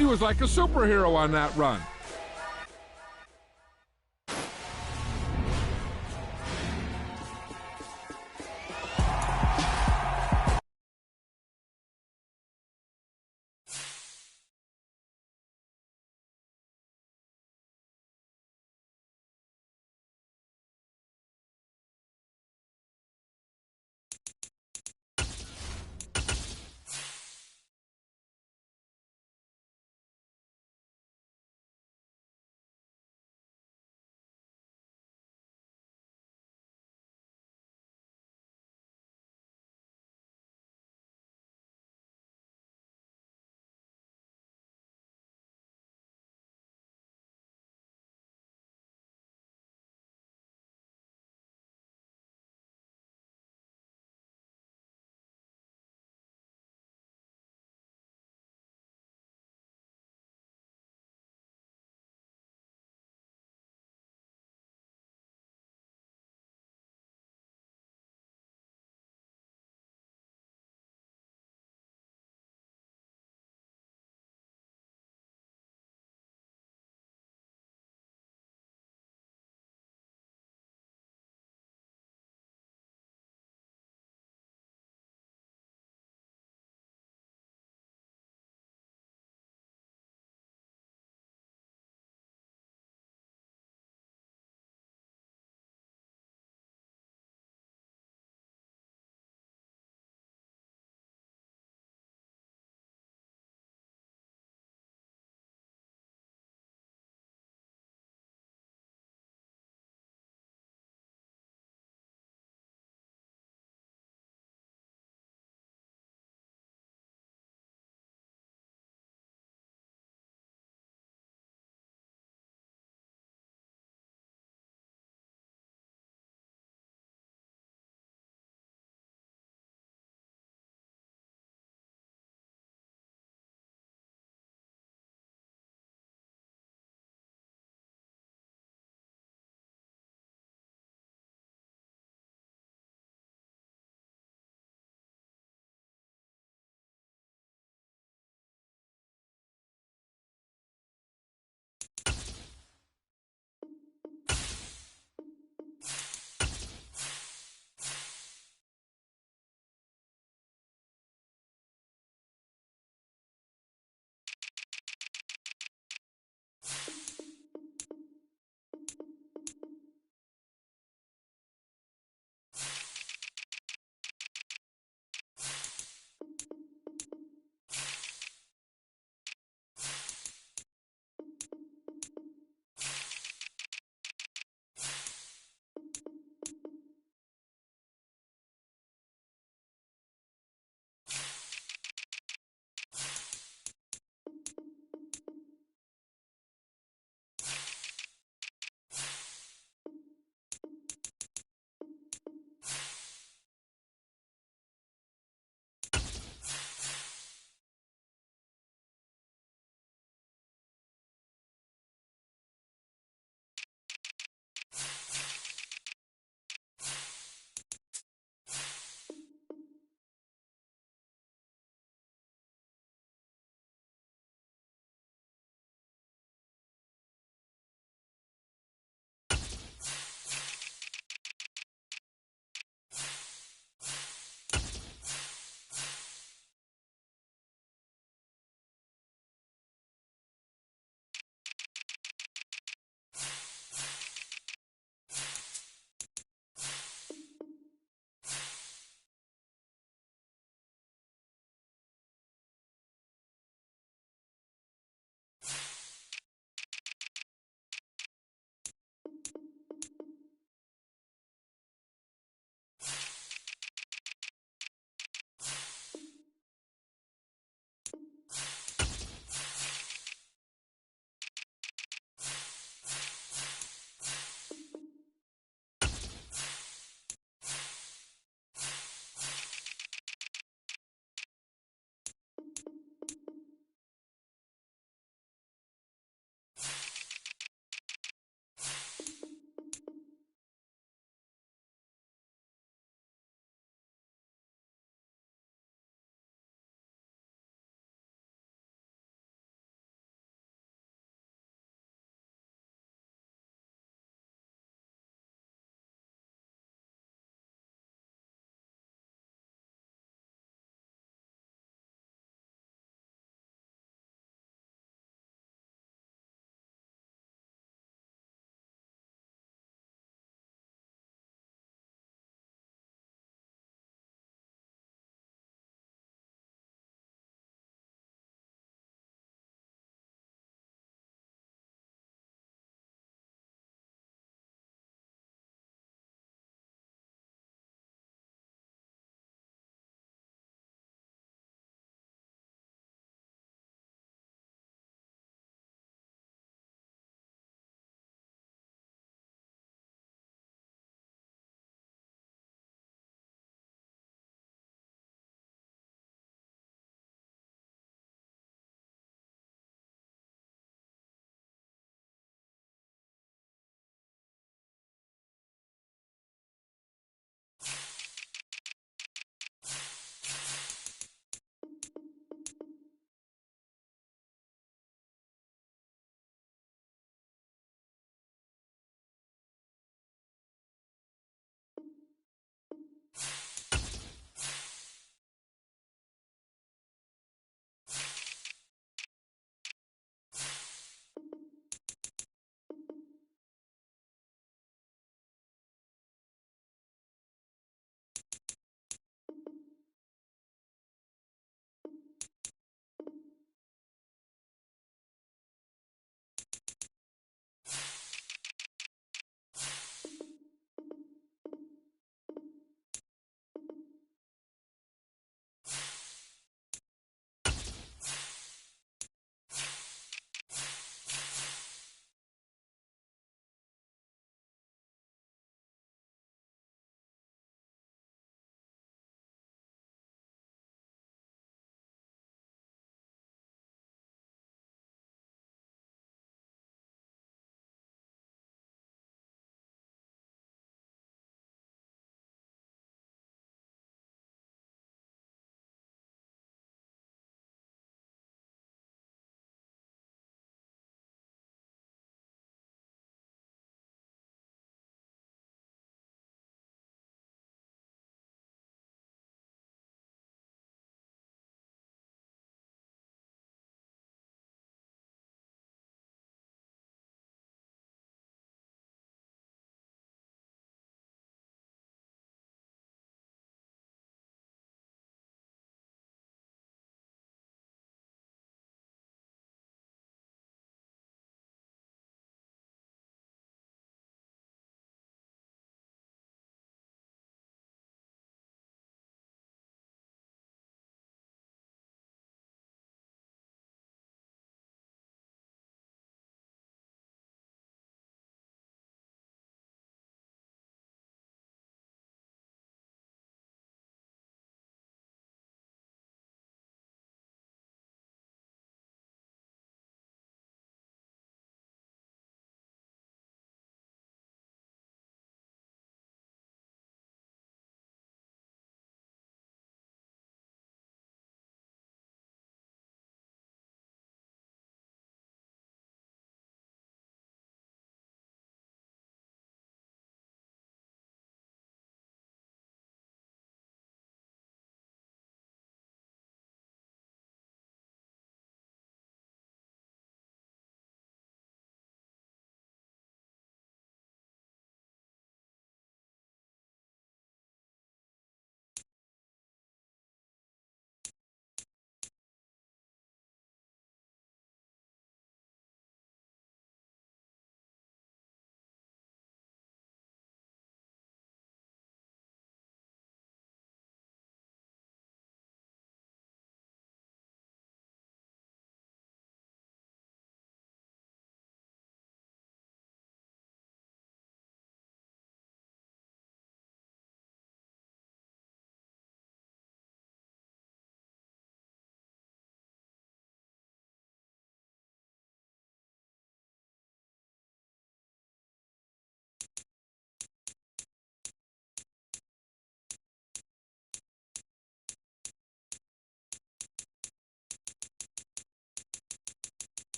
He was like a superhero on that run.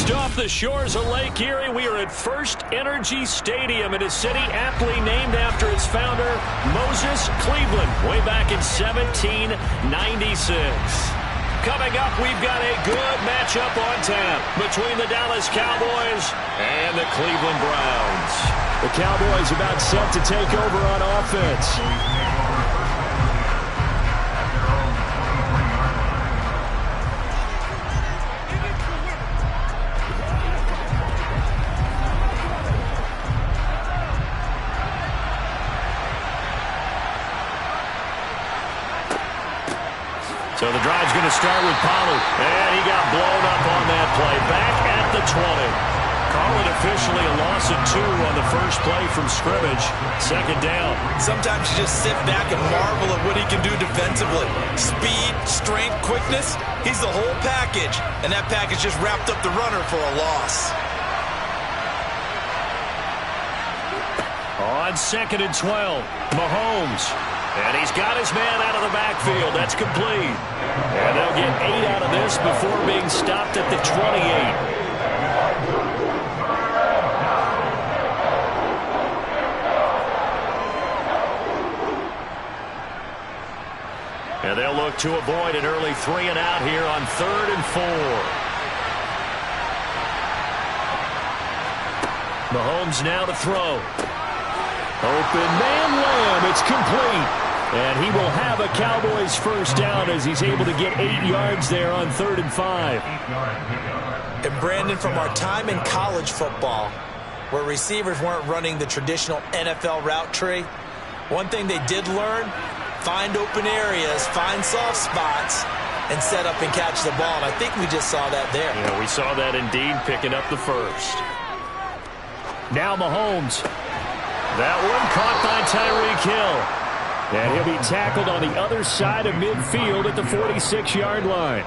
Just off the shores of Lake Erie, we are at First Energy Stadium in a city aptly named after its founder, Moses Cleveland, way back in 1796. Coming up, we've got a good matchup on tap between the Dallas Cowboys and the Cleveland Browns. The Cowboys about set to take over on offense. So the drive's going to start with Pollard. And he got blown up on that play. Back at the 20. Call it officially a loss of 2 on the first play from scrimmage. Second down. Sometimes you just sit back and marvel at what he can do defensively. Speed, strength, quickness. He's the whole package. And that package just wrapped up the runner for a loss. On 2nd and 12, Mahomes. And he's got his man out of the backfield. That's complete. And they'll get 8 out of this before being stopped at the 28. And they'll look to avoid an early 3 and out here on 3rd and 4. Mahomes now to throw. Open man Lamb. It's complete. And he will have a Cowboys first down as he's able to get 8 yards there on 3rd and 5. And Brandon, from our time in college football, where receivers weren't running the traditional NFL route tree, one thing they did learn, find open areas, find soft spots, and set up and catch the ball. And I think we just saw that there. Yeah, we saw that indeed, picking up the first. Now Mahomes. That one caught by Tyreek Hill. And he'll be tackled on the other side of midfield at the 46-yard line.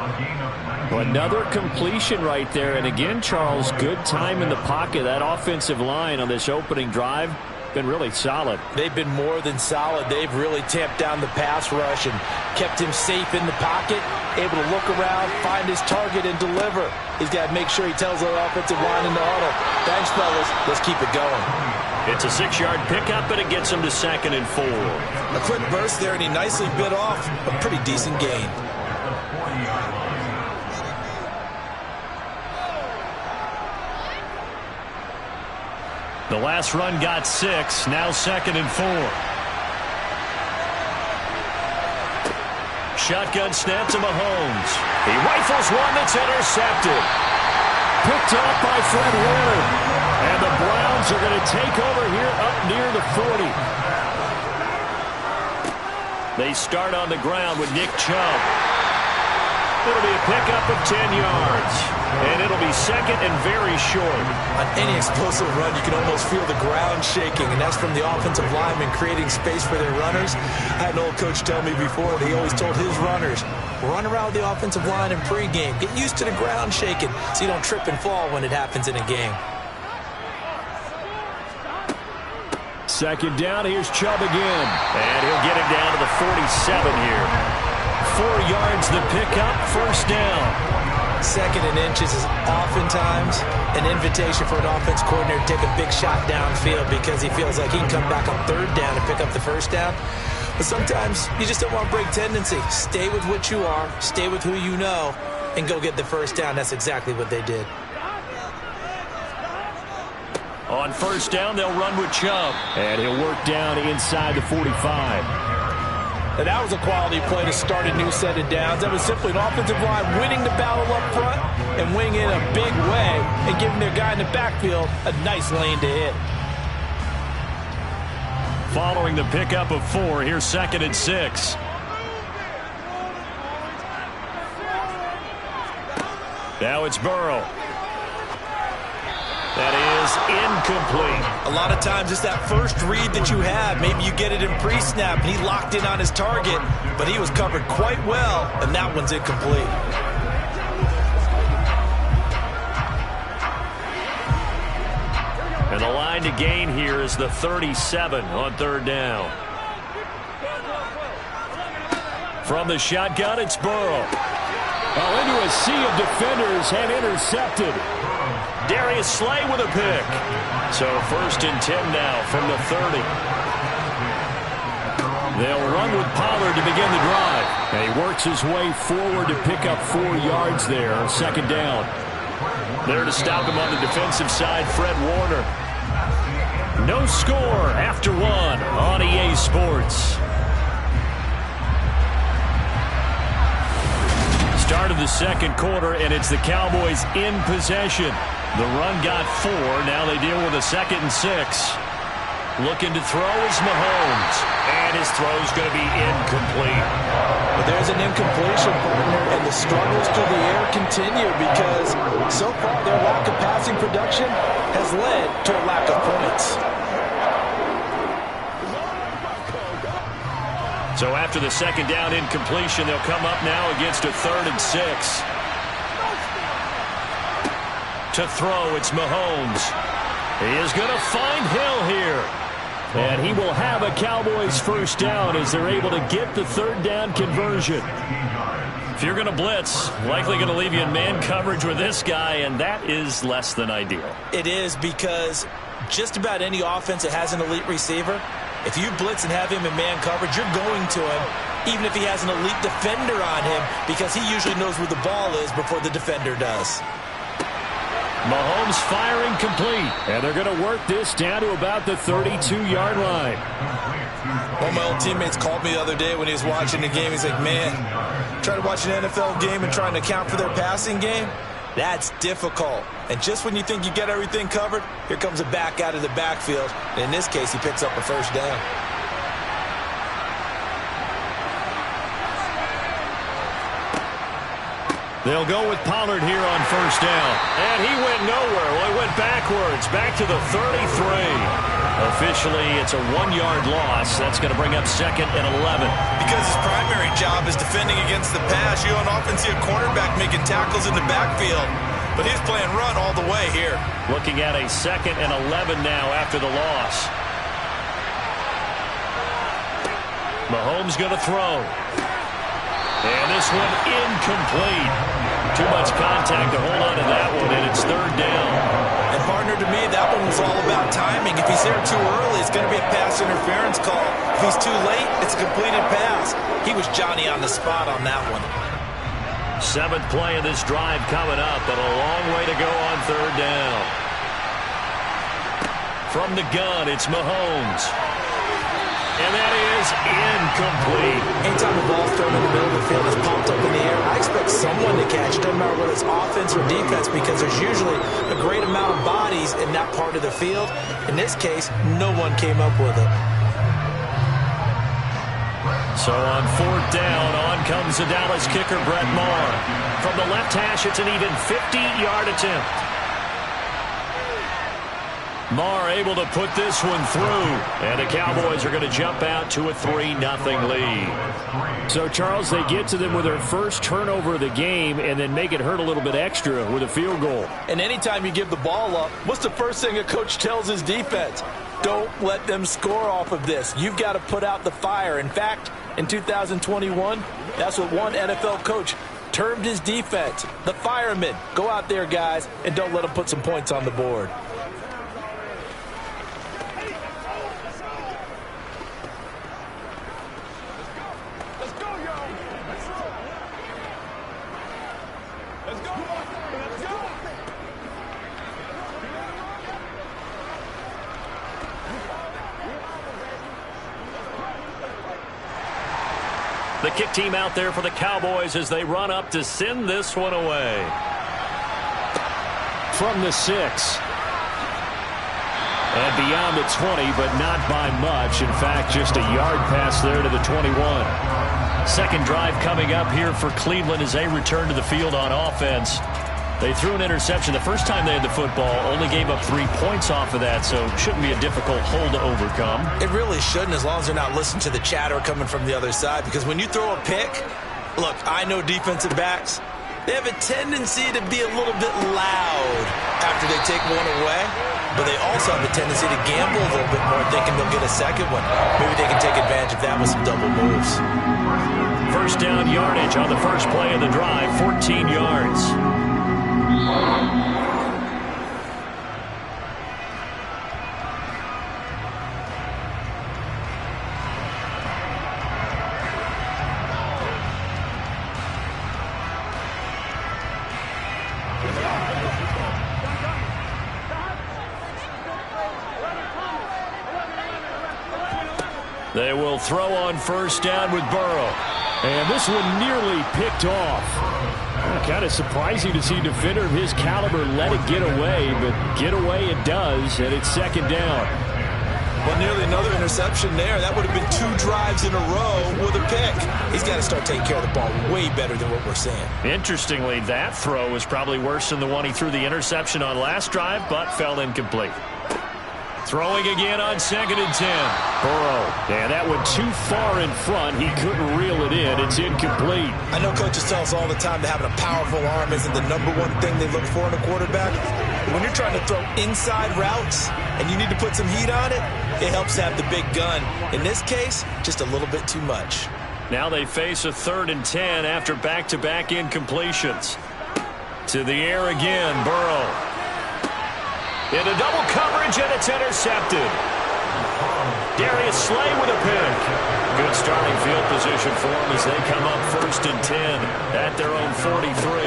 Another completion right there. And again, Charles, good time in the pocket. That offensive line on this opening drive been really solid. They've been more than solid. They've really tamped down the pass rush and kept him safe in the pocket, able to look around, find his target, and deliver. He's got to make sure he tells the offensive line in the huddle, thanks, fellas. Let's keep it going. It's a 6-yard pickup, and it gets him to 2nd and 4. A quick burst there, and he nicely bit off a pretty decent gain. The last run got 6, now 2nd and 4. Shotgun snap to Mahomes. He rifles one that's intercepted. Picked off by Fred Warner. And the Browns are going to take over here up near the 40. They start on the ground with Nick Chubb. It'll be a pickup of 10 yards. And it'll be 2nd and very short. On any explosive run, you can almost feel the ground shaking, and that's from the offensive linemen creating space for their runners. I had an old coach tell me before that he always told his runners, run around the offensive line in pregame. Get used to the ground shaking so you don't trip and fall when it happens in a game. 2nd down, here's Chubb again. And he'll get him down to the 47 here. 4 yards the pickup, first down. 2nd and inches is oftentimes an invitation for an offense coordinator to take a big shot downfield because he feels like he can come back on 3rd down and pick up the first down. But sometimes you just don't want to break tendency. Stay with what you are, stay with who you know, and go get the first down. That's exactly what they did. On 1st down, they'll run with Chubb. And he'll work down inside the 45. And that was a quality play to start a new set of downs. That was simply an offensive line winning the battle up front and winning in a big way and giving their guy in the backfield a nice lane to hit. Following the pickup of 4, here's 2nd and 6. Now it's Burrow. That is incomplete. A lot of times it's that first read that you have. Maybe you get it in pre-snap and he locked in on his target, but he was covered quite well, and that one's incomplete. And the line to gain here is the 37 on 3rd down. From the shotgun, it's Burrow. Into a sea of defenders and intercepted. Darius Slay with a pick. So 1st and 10 now from the 30. They'll run with Pollard to begin the drive. And he works his way forward to pick up 4 yards there. 2nd down. There to stop him on the defensive side, Fred Warner. No score after 1 on EA Sports. Start of the 2nd quarter, and it's the Cowboys in possession. The run got 4. Now they deal with a 2nd and 6. Looking to throw is Mahomes. And his throw's going to be incomplete. But there's an incompletion, partner, and the struggles through the air continue because so far their lack of passing production has led to a lack of points. So after the 2nd down incompletion, they'll come up now against a 3rd and 6. To throw, it's Mahomes. He is going to find Hill here. And he will have a Cowboys 1st down as they're able to get the 3rd down conversion. If you're going to blitz, likely going to leave you in man coverage with this guy, and that is less than ideal. It is because just about any offense that has an elite receiver, if you blitz and have him in man coverage, you're going to him, even if he has an elite defender on him, because he usually knows where the ball is before the defender does. Mahomes firing complete, and they're going to work this down to about the 32-yard line. One of my old teammates called me the other day when he was watching the game. He's like, man, trying to watch an NFL game and trying to account for their passing game, that's difficult. And just when you think you get everything covered, here comes a back out of the backfield. And in this case, he picks up a 1st down. They'll go with Pollard here on 1st down. And he went nowhere. Well, he went backwards, back to the 33. Officially, it's a 1-yard loss. That's going to bring up 2nd and 11. Because his primary job is defending against the pass, you don't often see a quarterback making tackles in the backfield. But he's playing run all the way here. Looking at a 2nd and 11 now after the loss. Mahomes going to throw. And this one incomplete. Too much contact to hold on to that one, and it's 3rd down. And partner, to me, that one was all about timing. If he's there too early, it's going to be a pass interference call. If he's too late, it's a completed pass. He was Johnny on the spot on that one. 7th play of this drive coming up, but a long way to go on 3rd down. From the gun, it's Mahomes. And that is incomplete. Anytime the ball's thrown in the middle of the field, it's popped up in the air, I expect someone to catch it, no matter whether it's offense or defense, because there's usually a great amount of bodies in that part of the field. In this case, no one came up with it. So on 4th down, on comes the Dallas kicker, Brett Maher. From the left hash, it's an even 50-yard attempt. Maher able to put this one through, and the Cowboys are going to jump out to a 3-0 lead. So, Charles, they get to them with their first turnover of the game and then make it hurt a little bit extra with a field goal. And anytime you give the ball up, what's the first thing a coach tells his defense? Don't let them score off of this. You've got to put out the fire. In fact, in 2021, that's what one NFL coach termed his defense, the firemen. Go out there, guys, and don't let them put some points on the board. The kick team out there for the Cowboys as they run up to send this one away. From the 6. And beyond the 20, but not by much. In fact, just a yard pass there to the 21. 2nd drive coming up here for Cleveland as they return to the field on offense. They threw an interception the first time they had the football, only gave up 3 points off of that, so shouldn't be a difficult hole to overcome. It really shouldn't, as long as they're not listening to the chatter coming from the other side, because when you throw a pick, look, I know defensive backs, they have a tendency to be a little bit loud after they take one away, but they also have a tendency to gamble a little bit more, thinking they'll get a second one. Maybe they can take advantage of that with some double moves. 1st down yardage on the first play of the drive, 14 yards. They will throw on first down with Burrow. And this one nearly picked off. Kind of surprising to see a defender of his caliber let it get away, but get away it does, and it's second down. Well, nearly another interception there. That would have been 2 drives in a row with a pick. He's got to start taking care of the ball way better than what we're seeing. Interestingly, that throw was probably worse than the one he threw the interception on last drive, but fell incomplete. Throwing again on 2nd and 10. Burrow. And that went too far in front. He couldn't reel it in. It's incomplete. I know coaches tell us all the time that having a powerful arm isn't the #1 thing they look for in a quarterback. But when you're trying to throw inside routes and you need to put some heat on it, it helps to have the big gun. In this case, just a little bit too much. Now they face a 3rd and 10 after back-to-back incompletions. To the air again, Burrow. Into double coverage, and it's intercepted. Darius Slay with a pick. Good starting field position for them as they come up 1st and 10 at their own 43.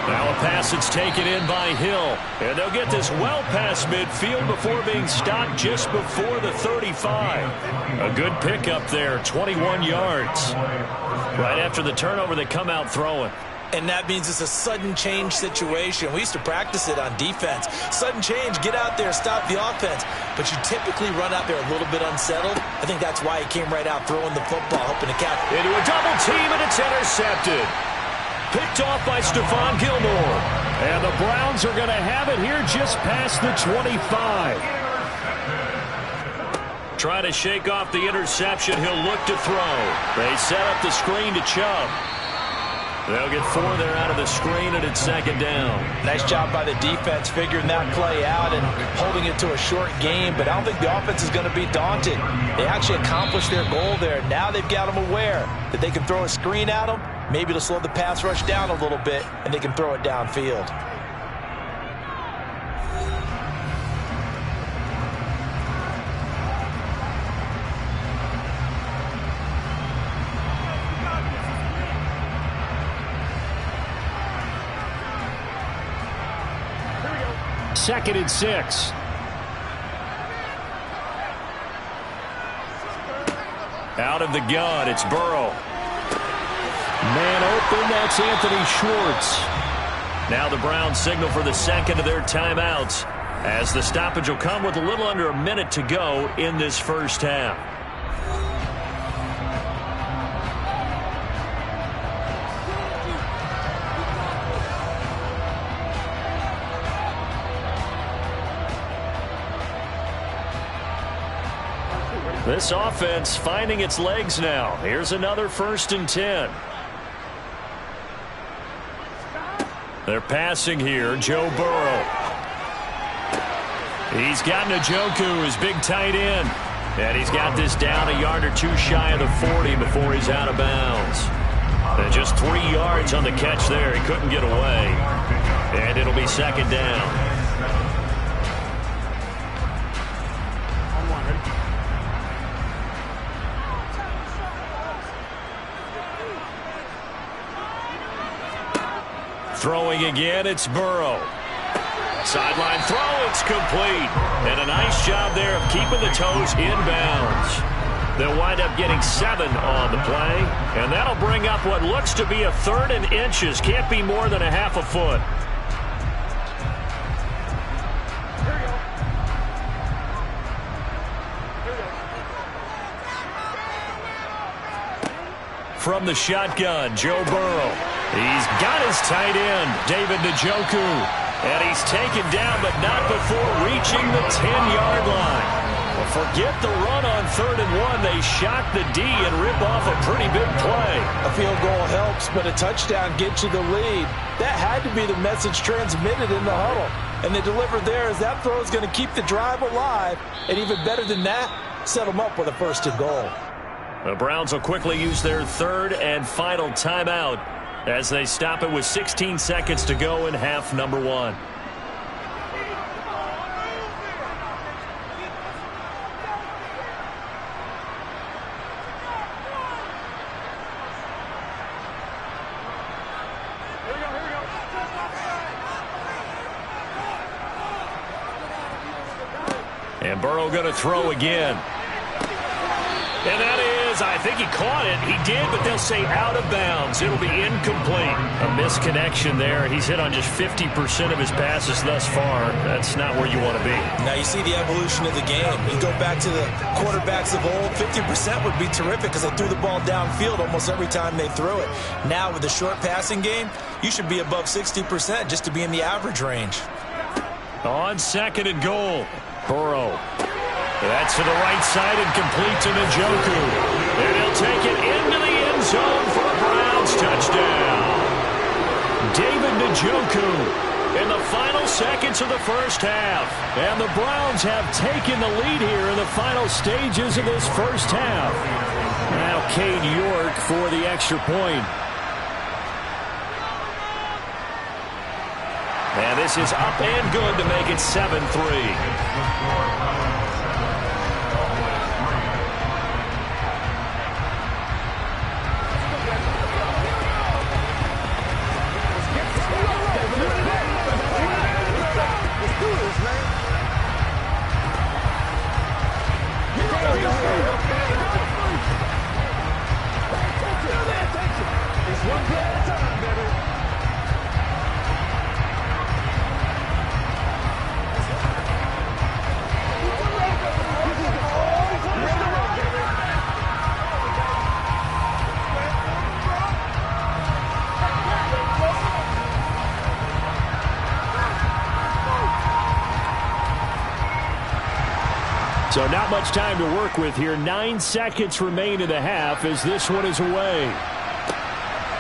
Now a pass that's taken in by Hill. And they'll get this well past midfield before being stopped just before the 35. A good pickup there, 21 yards. Right after the turnover, they come out throwing. And that means it's a sudden change situation. We used to practice it on defense. Sudden change, get out there, stop the offense. But you typically run out there a little bit unsettled. I think that's why he came right out throwing the football, hoping to catch. Into a double team, and it's intercepted. Picked off by Stephon Gilmore. And the Browns are going to have it here just past the 25. Trying to shake off the interception. He'll look to throw. They set up the screen to Chubb. They'll get 4 there out of the screen, and it's 2nd down. Nice job by the defense figuring that play out and holding it to a short game, but I don't think the offense is going to be daunted. They actually accomplished their goal there. Now they've got them aware that they can throw a screen at them, maybe to slow the pass rush down a little bit, and they can throw it downfield. Second and 6. Out of the gun, it's Burrow. Man open, that's Anthony Schwartz. Now the Browns signal for the second of their timeouts, as the stoppage will come with a little under a minute to go in this first half. This offense finding its legs now. Here's another 1st and 10. They're passing here. Joe Burrow. He's got Njoku, his big tight end. And he's got this down a yard or 2 shy of the 40 before he's out of bounds. And just 3 yards on the catch there. He couldn't get away. And it'll be 2nd down. Throwing again, it's Burrow. Sideline throw, it's complete. And a nice job there of keeping the toes in bounds. They'll wind up getting 7 on the play. And that'll bring up what looks to be a 3rd and inches. Can't be more than a half a foot. From the shotgun, Joe Burrow. He's got his tight end, David Njoku. And he's taken down, but not before reaching the 10-yard line. Well, forget the run on 3rd and 1. They shock the D and rip off a pretty big play. A field goal helps, but a touchdown gets you the lead. That had to be the message transmitted in the huddle. And they delivered there as that throw is going to keep the drive alive. And even better than that, set them up with a 1st and goal. The Browns will quickly use their 3rd and final timeout as they stop it with 16 seconds to go in half number 1. And Burrow going to throw again. And that is, I think he caught it. He did, but they'll say out of bounds. It'll be incomplete. A misconnection there. He's hit on just 50% of his passes thus far. That's not where you want to be. Now you see the evolution of the game. You go back to the quarterbacks of old, 50% would be terrific because they threw the ball downfield almost every time they threw it. Now with the short passing game, you should be above 60% just to be in the average range. On 2nd and goal, Burrow. That's to the right side and complete to Njoku. And he'll take it into the end zone for a Browns touchdown. David Njoku in the final seconds of the first half. And the Browns have taken the lead here in the final stages of this first half. Now Cade York for the extra point. And this is up and good to make it 7-3. So not much time to work with here. 9 seconds remain in the half as this one is away.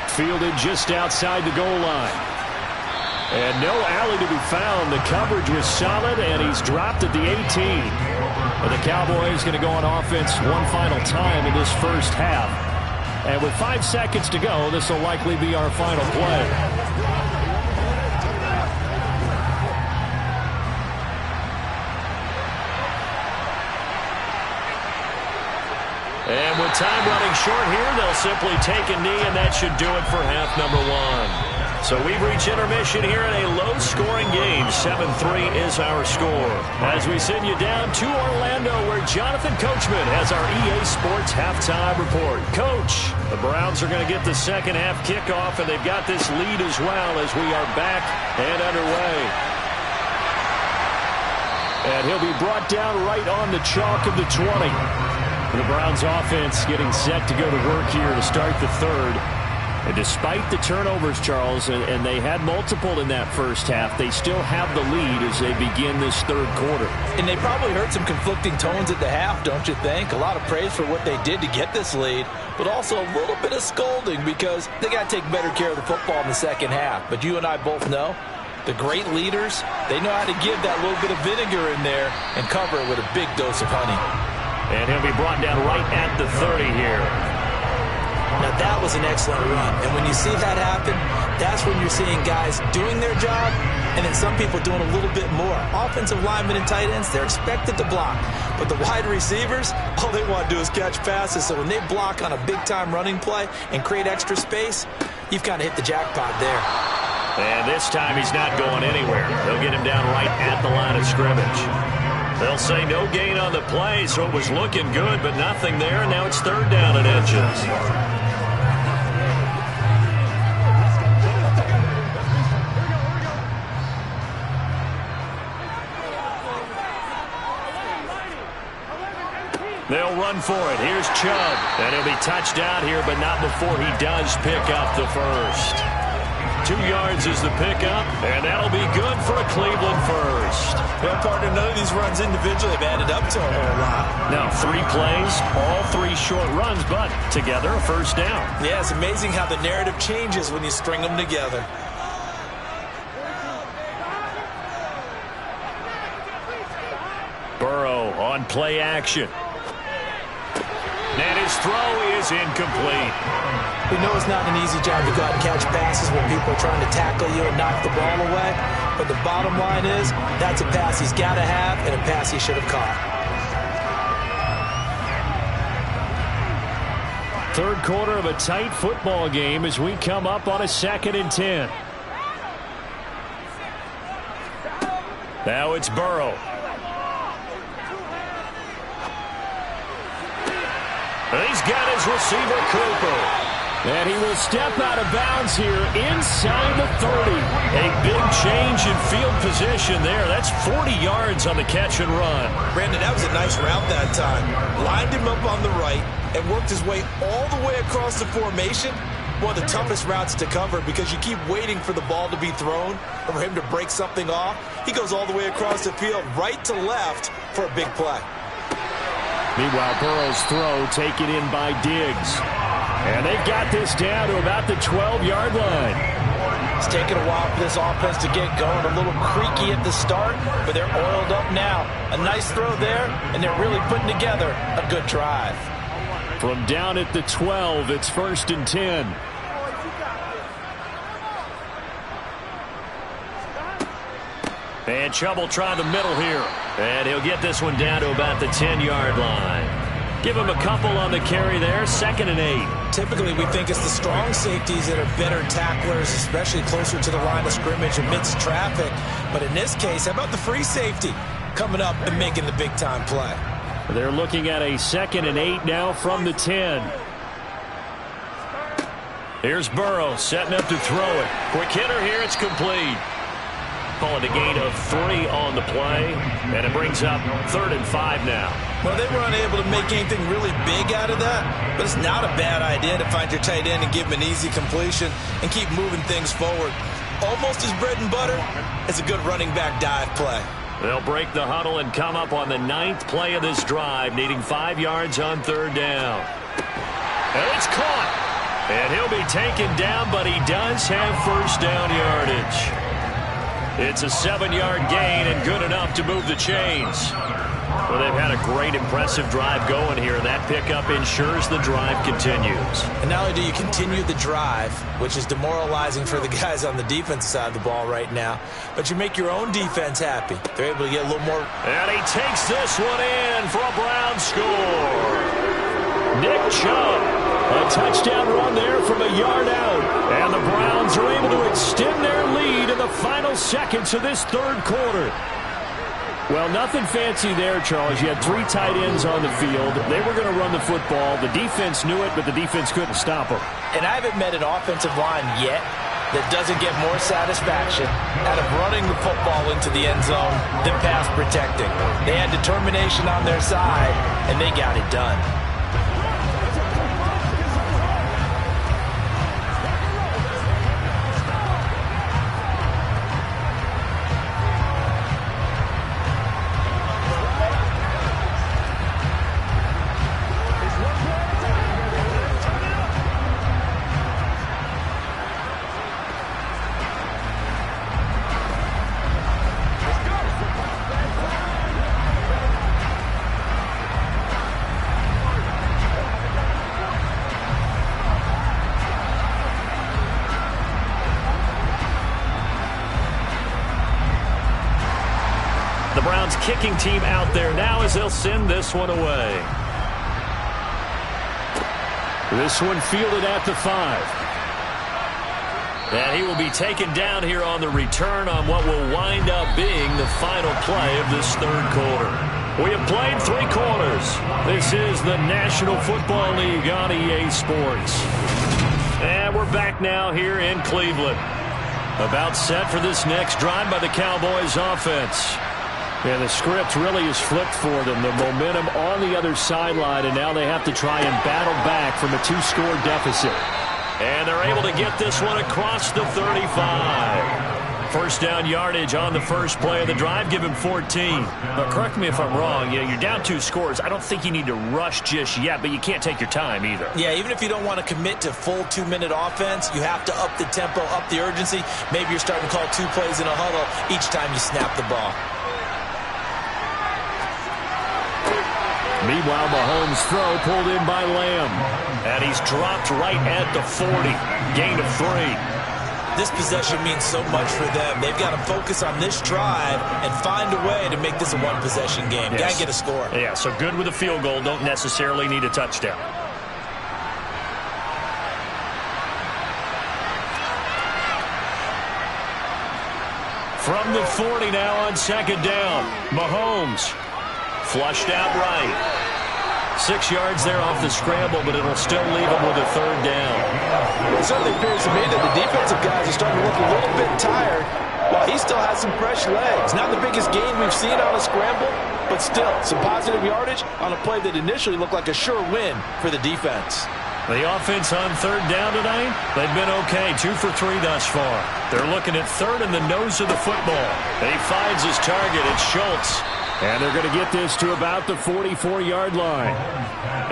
Fielded just outside the goal line. And no alley to be found. The coverage was solid, and he's dropped at the 18. And the Cowboys going to go on offense one final time in this first half. And with 5 seconds to go, this will likely be our final play. And with time running short here, they'll simply take a knee, and that should do it for half number 1. So we've reached intermission here in a low-scoring game. 7-3 is our score. As we send you down to Orlando, where Jonathan Coachman has our EA Sports halftime report. Coach, the Browns are going to get the second half kickoff, and they've got this lead as well as we are back and underway. And he'll be brought down right on the chalk of the 20. The Browns offense getting set to go to work here to start the third. And despite the turnovers, Charles, and they had multiple in that first half, they still have the lead as they begin this third quarter. And they probably heard some conflicting tones at the half, don't you think? A lot of praise for what they did to get this lead, but also a little bit of scolding because they got to take better care of the football in the second half. But you and I both know the great leaders, they know how to give that little bit of vinegar in there and cover it with a big dose of honey. And he'll be brought down right at the 30 here. Now, that was an excellent run. And when you see that happen, that's when you're seeing guys doing their job and then some people doing a little bit more. Offensive linemen and tight ends, they're expected to block. But the wide receivers, all they want to do is catch passes. So when they block on a big-time running play and create extra space, you've kind of hit the jackpot there. And this time he's not going anywhere. They'll get him down right at the line of scrimmage. They'll say no gain on the play, so it was looking good, but nothing there, and now it's third down and inches. They'll run for it. Here's Chubb, and he'll be touched down here, but not before he does pick up the first. 2 yards is the pickup, and that'll be good for a Cleveland first. Well, partner, none of these runs individually have added up to a whole lot. Now, 3 plays, all 3 short runs, but together a first down. Yeah, it's amazing how the narrative changes when you string them together. Burrow on play action. And his throw is incomplete. We know it's not an easy job to go out and catch passes when people are trying to tackle you and knock the ball away. But the bottom line is, that's a pass he's got to have and a pass he should have caught. Third quarter of a tight football game as we come up on a 2nd and 10. Now it's Burrow. He's got his receiver, Cooper. And he will step out of bounds here inside the 30. A big change in field position there. That's 40 yards on the catch and run. Brandon, that was a nice route that time. Lined him up on the right and worked his way all the way across the formation. One of the toughest routes to cover because you keep waiting for the ball to be thrown or for him to break something off. He goes all the way across the field, right to left, for a big play. Meanwhile, Burrow's throw taken in by Diggs. And they've got this down to about the 12-yard line. It's taken a while for this offense to get going. A little creaky at the start, but they're oiled up now. A nice throw there, and they're really putting together a good drive. From down at the 12, it's 1st and 10. And Chubb will try the middle here. And he'll get this one down to about the 10-yard line. Give him a couple on the carry there. 2nd and 8. Typically, we think it's the strong safeties that are better tacklers, especially closer to the line of scrimmage amidst traffic. But in this case, how about the free safety coming up and making the big-time play? They're looking at a 2nd and 8 now from the 10. Here's Burrow setting up to throw it. Quick hitter here. It's complete. Calling a gain of 3 on the play, and it brings up 3rd and 5 now. Well, they were unable to make anything really big out of that, but it's not a bad idea to find your tight end and give him an easy completion and keep moving things forward. Almost as bread and butter as a good running back dive play. They'll break the huddle and come up on the 9th play of this drive, needing 5 yards on 3rd down. And it's caught. And he'll be taken down, but he does have 1st down yardage. It's a 7-yard gain and good enough to move the chains. Well, they've had a great, impressive drive going here. That pickup ensures the drive continues. And not only do you continue the drive, which is demoralizing for the guys on the defense side of the ball right now, but you make your own defense happy. They're able to get a little more. And he takes this one in for a Brown score. Nick Chubb. A touchdown run there from a yard out. And the Browns are able to extend their lead in the final seconds of this 3rd quarter. Well, nothing fancy there, Charles. You had 3 tight ends on the field. They were going to run the football. The defense knew it, but the defense couldn't stop them. And I haven't met an offensive line yet that doesn't get more satisfaction out of running the football into the end zone than pass protecting. They had determination on their side, and they got it done. Kicking team out there now as they'll send this one away. This one fielded at the 5. And he will be taken down here on the return on what will wind up being the final play of this 3rd quarter. We have played 3 quarters. This is the National Football League on EA Sports. And we're back now here in Cleveland. About set for this next drive by the Cowboys offense. And the script really is flipped for them. The momentum on the other sideline, and now they have to try and battle back from a 2-score deficit. And they're able to get this one across the 35. 1st down yardage on the first play of the drive. Give him 14. But correct me if I'm wrong. You're down 2 scores. I don't think you need to rush just yet, but you can't take your time either. Yeah, even if you don't want to commit to full 2-minute offense, you have to up the tempo, up the urgency. Maybe you're starting to call 2 plays in a huddle each time you snap the ball. Meanwhile, Mahomes' throw pulled in by Lamb. And he's dropped right at the 40. Gain of 3. This possession means so much for them. They've got to focus on this drive and find a way to make this a 1-possession game. Yes. Got to get a score. Yeah, so good with a field goal. Don't necessarily need a touchdown. From the 40 now on 2nd down. Mahomes flushed out right. 6 yards there off the scramble, but it'll still leave him with a 3rd down. It certainly appears to me that the defensive guys are starting to look a little bit tired, while he still has some fresh legs. Not the biggest gain we've seen on a scramble, but still some positive yardage on a play that initially looked like a sure win for the defense. The offense on 3rd down tonight, they've been okay, 2 for 3 thus far. They're looking at 3rd in the nose of the football. And he finds his target. It's Schultz. And they're going to get this to about the 44-yard line.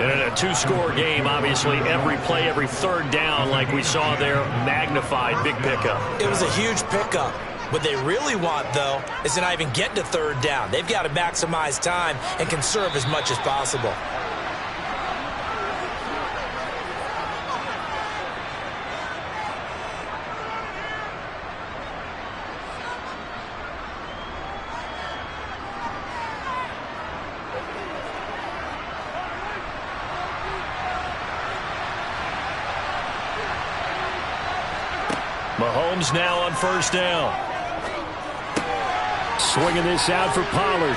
And in a 2-score game, obviously, every play, every 3rd down, like we saw there, magnified, big pickup. It was a huge pickup. What they really want, though, is to not even get to 3rd down. They've got to maximize time and conserve as much as possible. Mahomes now on 1st down. Swinging this out for Pollard.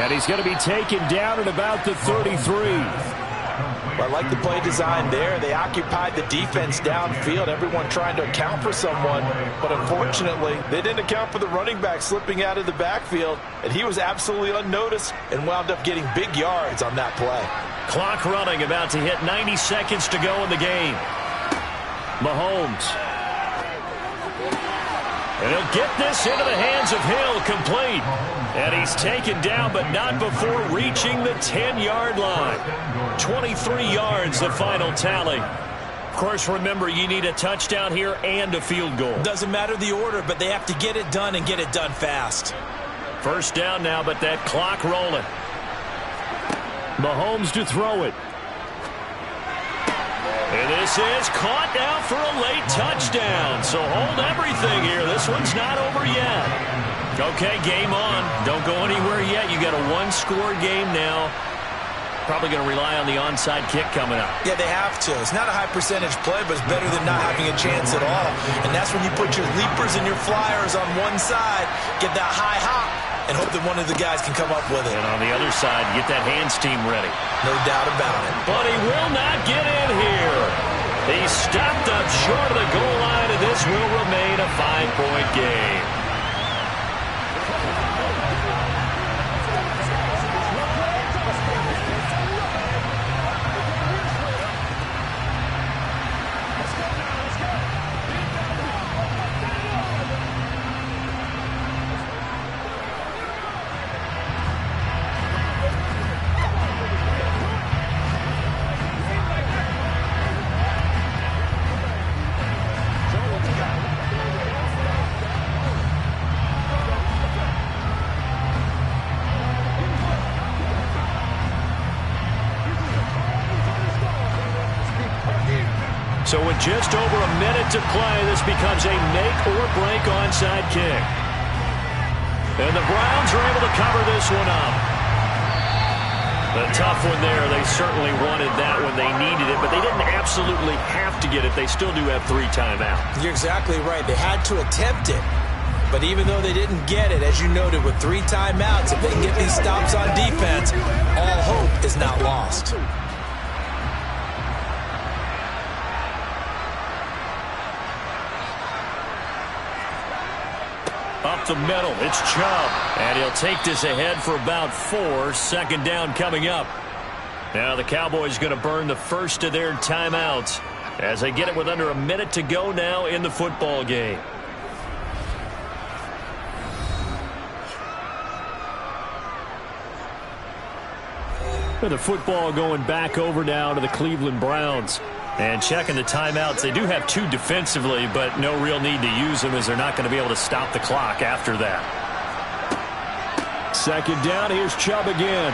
And he's going to be taken down at about the 33. I like the play design there. They occupied the defense downfield, everyone trying to account for someone. But unfortunately, they didn't account for the running back slipping out of the backfield. And he was absolutely unnoticed and wound up getting big yards on that play. Clock running, about to hit 90 seconds to go in the game. Mahomes. And he'll get this into the hands of Hill, complete. And he's taken down, but not before reaching the 10-yard line. 23 yards, the final tally. Of course, remember, you need a touchdown here and a field goal. Doesn't matter the order, but they have to get it done and get it done fast. 1st down now, but that clock rolling. Mahomes to throw it. And this is caught now for a late touchdown. So hold everything here. This one's not over yet. Okay, game on. Don't go anywhere yet. You got a 1-score game now. Probably going to rely on the onside kick coming up. Yeah, they have to. It's not a high percentage play, but it's better than not having a chance at all. And that's when you put your leapers and your flyers on one side, get that high hop, and hope that one of the guys can come up with it. And on the other side, get that hands team ready. No doubt about it. But he will not get in here. He stopped up short of the goal line, and this will remain a 5-point game. So with just over a minute to play, this becomes a make-or-break onside kick. And the Browns are able to cover this one up. A tough one there. They certainly wanted that when they needed it, but they didn't absolutely have to get it. They still do have 3 timeouts. You're exactly right. They had to attempt it. But even though they didn't get it, as you noted, with 3 timeouts, if they can get these stops on defense, all hope is not lost. Up the middle, it's Chubb. And he'll take this ahead for about 4. 2nd down coming up. Now the Cowboys going to burn the first of their timeouts as they get it with under a minute to go now in the football game. The football going back over now to the Cleveland Browns. And checking the timeouts, they do have 2 defensively, but no real need to use them as they're not going to be able to stop the clock after that. 2nd down, here's Chubb again.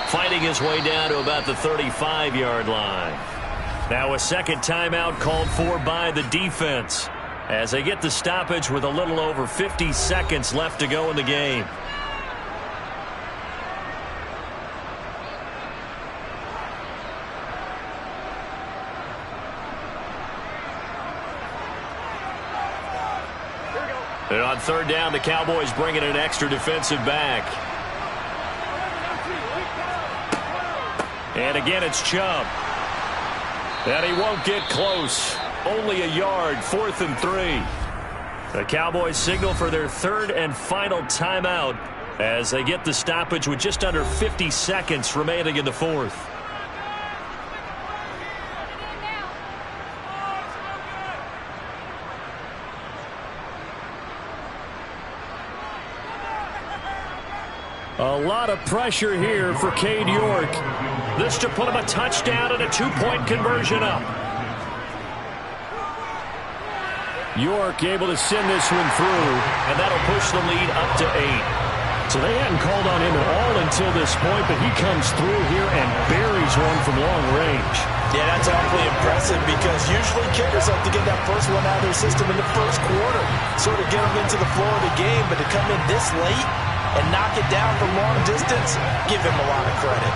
Fighting his way down to about the 35-yard line. Now a 2nd timeout called for by the defense as they get the stoppage with a little over 50 seconds left to go in the game. And on 3rd down, the Cowboys bringing an extra defensive back. And again, it's Chubb. And he won't get close. Only a yard, 4th and 3. The Cowboys signal for their 3rd and final timeout as they get the stoppage with just under 50 seconds remaining in the 4th. A lot of pressure here for Cade York. This to put him a touchdown and a 2-point conversion up. York able to send this one through, and that'll push the lead up to 8. So they hadn't called on him at all until this point, but he comes through here and buries one from long range. Yeah, that's awfully impressive because usually kickers like to get that first one out of their system in the first quarter, sort of get them into the flow of the game, but to come in this late and knock it down from long distance, give him a lot of credit.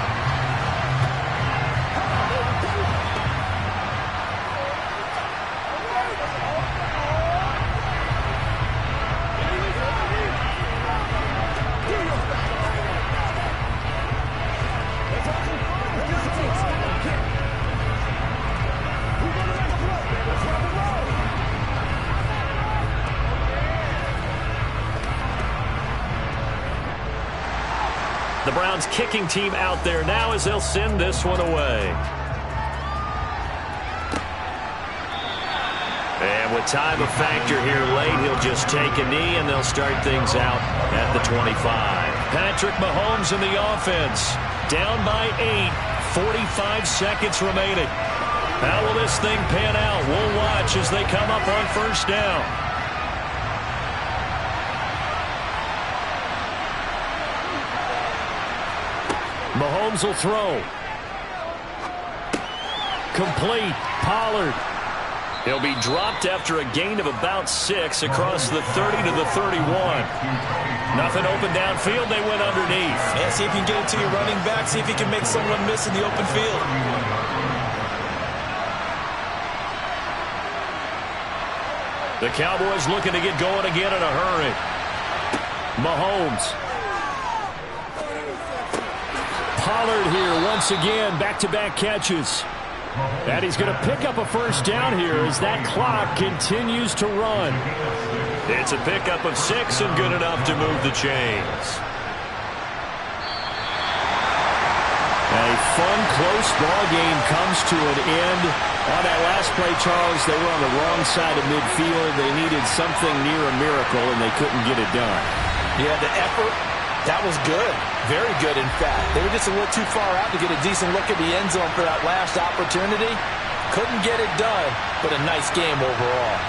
The Browns kicking team out there now as they'll send this one away. And with time a factor here late, he'll just take a knee and they'll start things out at the 25. Patrick Mahomes in the offense. Down by 8. 45 seconds remaining. How will this thing pan out? We'll watch as they come up on first down. Mahomes will throw. Complete. Pollard. He'll be dropped after a gain of about 6 across the 30 to the 31. Nothing open downfield. They went underneath. Yeah, see if you can get it to your running back. See if you can make someone miss in the open field. The Cowboys looking to get going again in a hurry. Mahomes. Pollard here once again, back-to-back catches. And he's going to pick up a first down here as that clock continues to run. It's a pickup of 6 and good enough to move the chains. A fun, close ball game comes to an end. On that last play, Charles, they were on the wrong side of midfield. They needed something near a miracle, and they couldn't get it done. Yeah, the effort, that was good. Very good, in fact. They were just a little too far out to get a decent look at the end zone for that last opportunity. Couldn't get it done, but a nice game overall.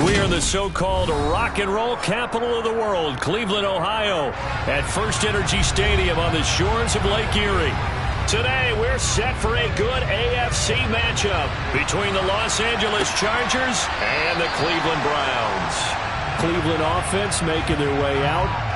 We are in the so-called rock and roll capital of the world, Cleveland, Ohio, at First Energy Stadium on the shores of Lake Erie. Today, we're set for a good AFC matchup between the Los Angeles Chargers and the Cleveland Browns. Cleveland offense making their way out.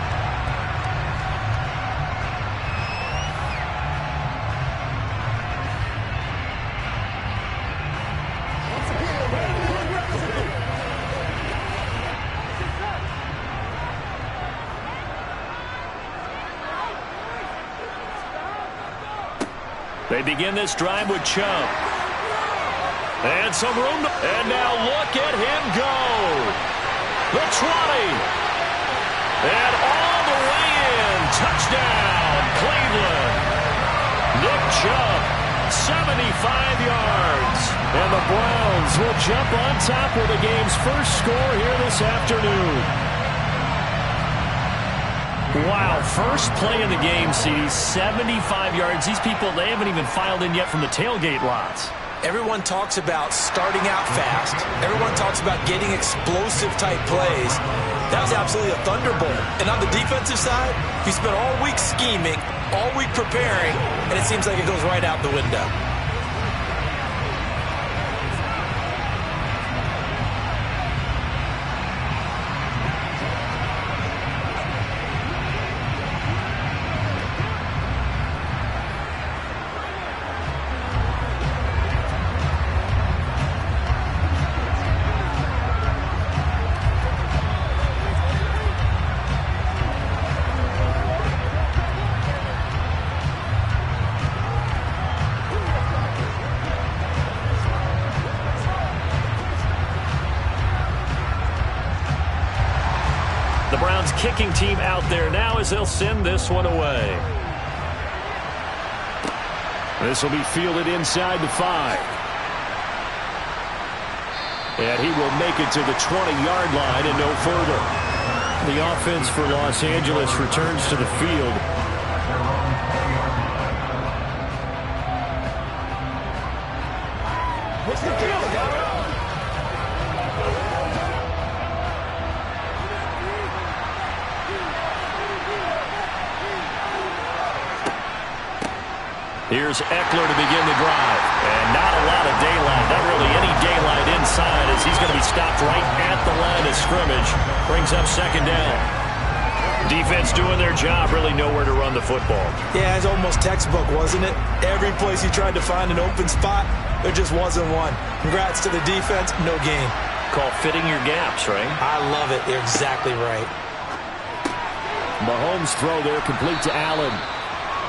They begin this drive with Chubb. And some room. And now look at him go. The 20. And all the way in. Touchdown, Cleveland. Nick Chubb, 75 yards. And the Browns will jump on top with the game's first score here this afternoon. Wow, first play in the game, CD, 75 yards. These people, they haven't even filed in yet from the tailgate lots. Everyone talks about starting out fast. Everyone talks about getting explosive-type plays. That was absolutely a thunderbolt. And on the defensive side, you spent all week scheming, all week preparing, and it seems like it goes right out the window. The Browns kicking team out there now as they'll send this one away. This will be fielded inside the 5. And he will make it to the 20-yard line and no further. The offense for Los Angeles returns to the field. What's the deal, guys? Here's Eckler to begin the drive. And not a lot of daylight. Not really any daylight inside as he's going to be stopped right at the line of scrimmage. Brings up second down. Defense doing their job. Really nowhere to run the football. Yeah, it's almost textbook, wasn't it? Every place he tried to find an open spot, there just wasn't one. Congrats to the defense. No gain. Call fitting your gaps, right? I love it. You're exactly right. Mahomes' throw there complete to Allen.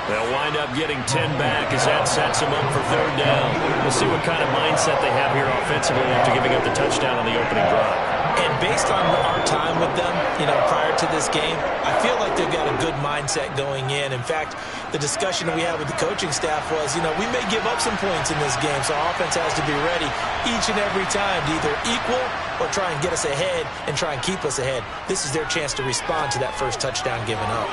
They'll wind up getting 10 back as that sets them up for third down. We'll see what kind of mindset they have here offensively after giving up the touchdown on the opening drive. And based on our time with them, prior to this game, I feel like they've got a good mindset going in. In fact, the discussion that we had with the coaching staff was, we may give up some points in this game, so our offense has to be ready each and every time to either equal or try and get us ahead and try and keep us ahead. This is their chance to respond to that first touchdown given up.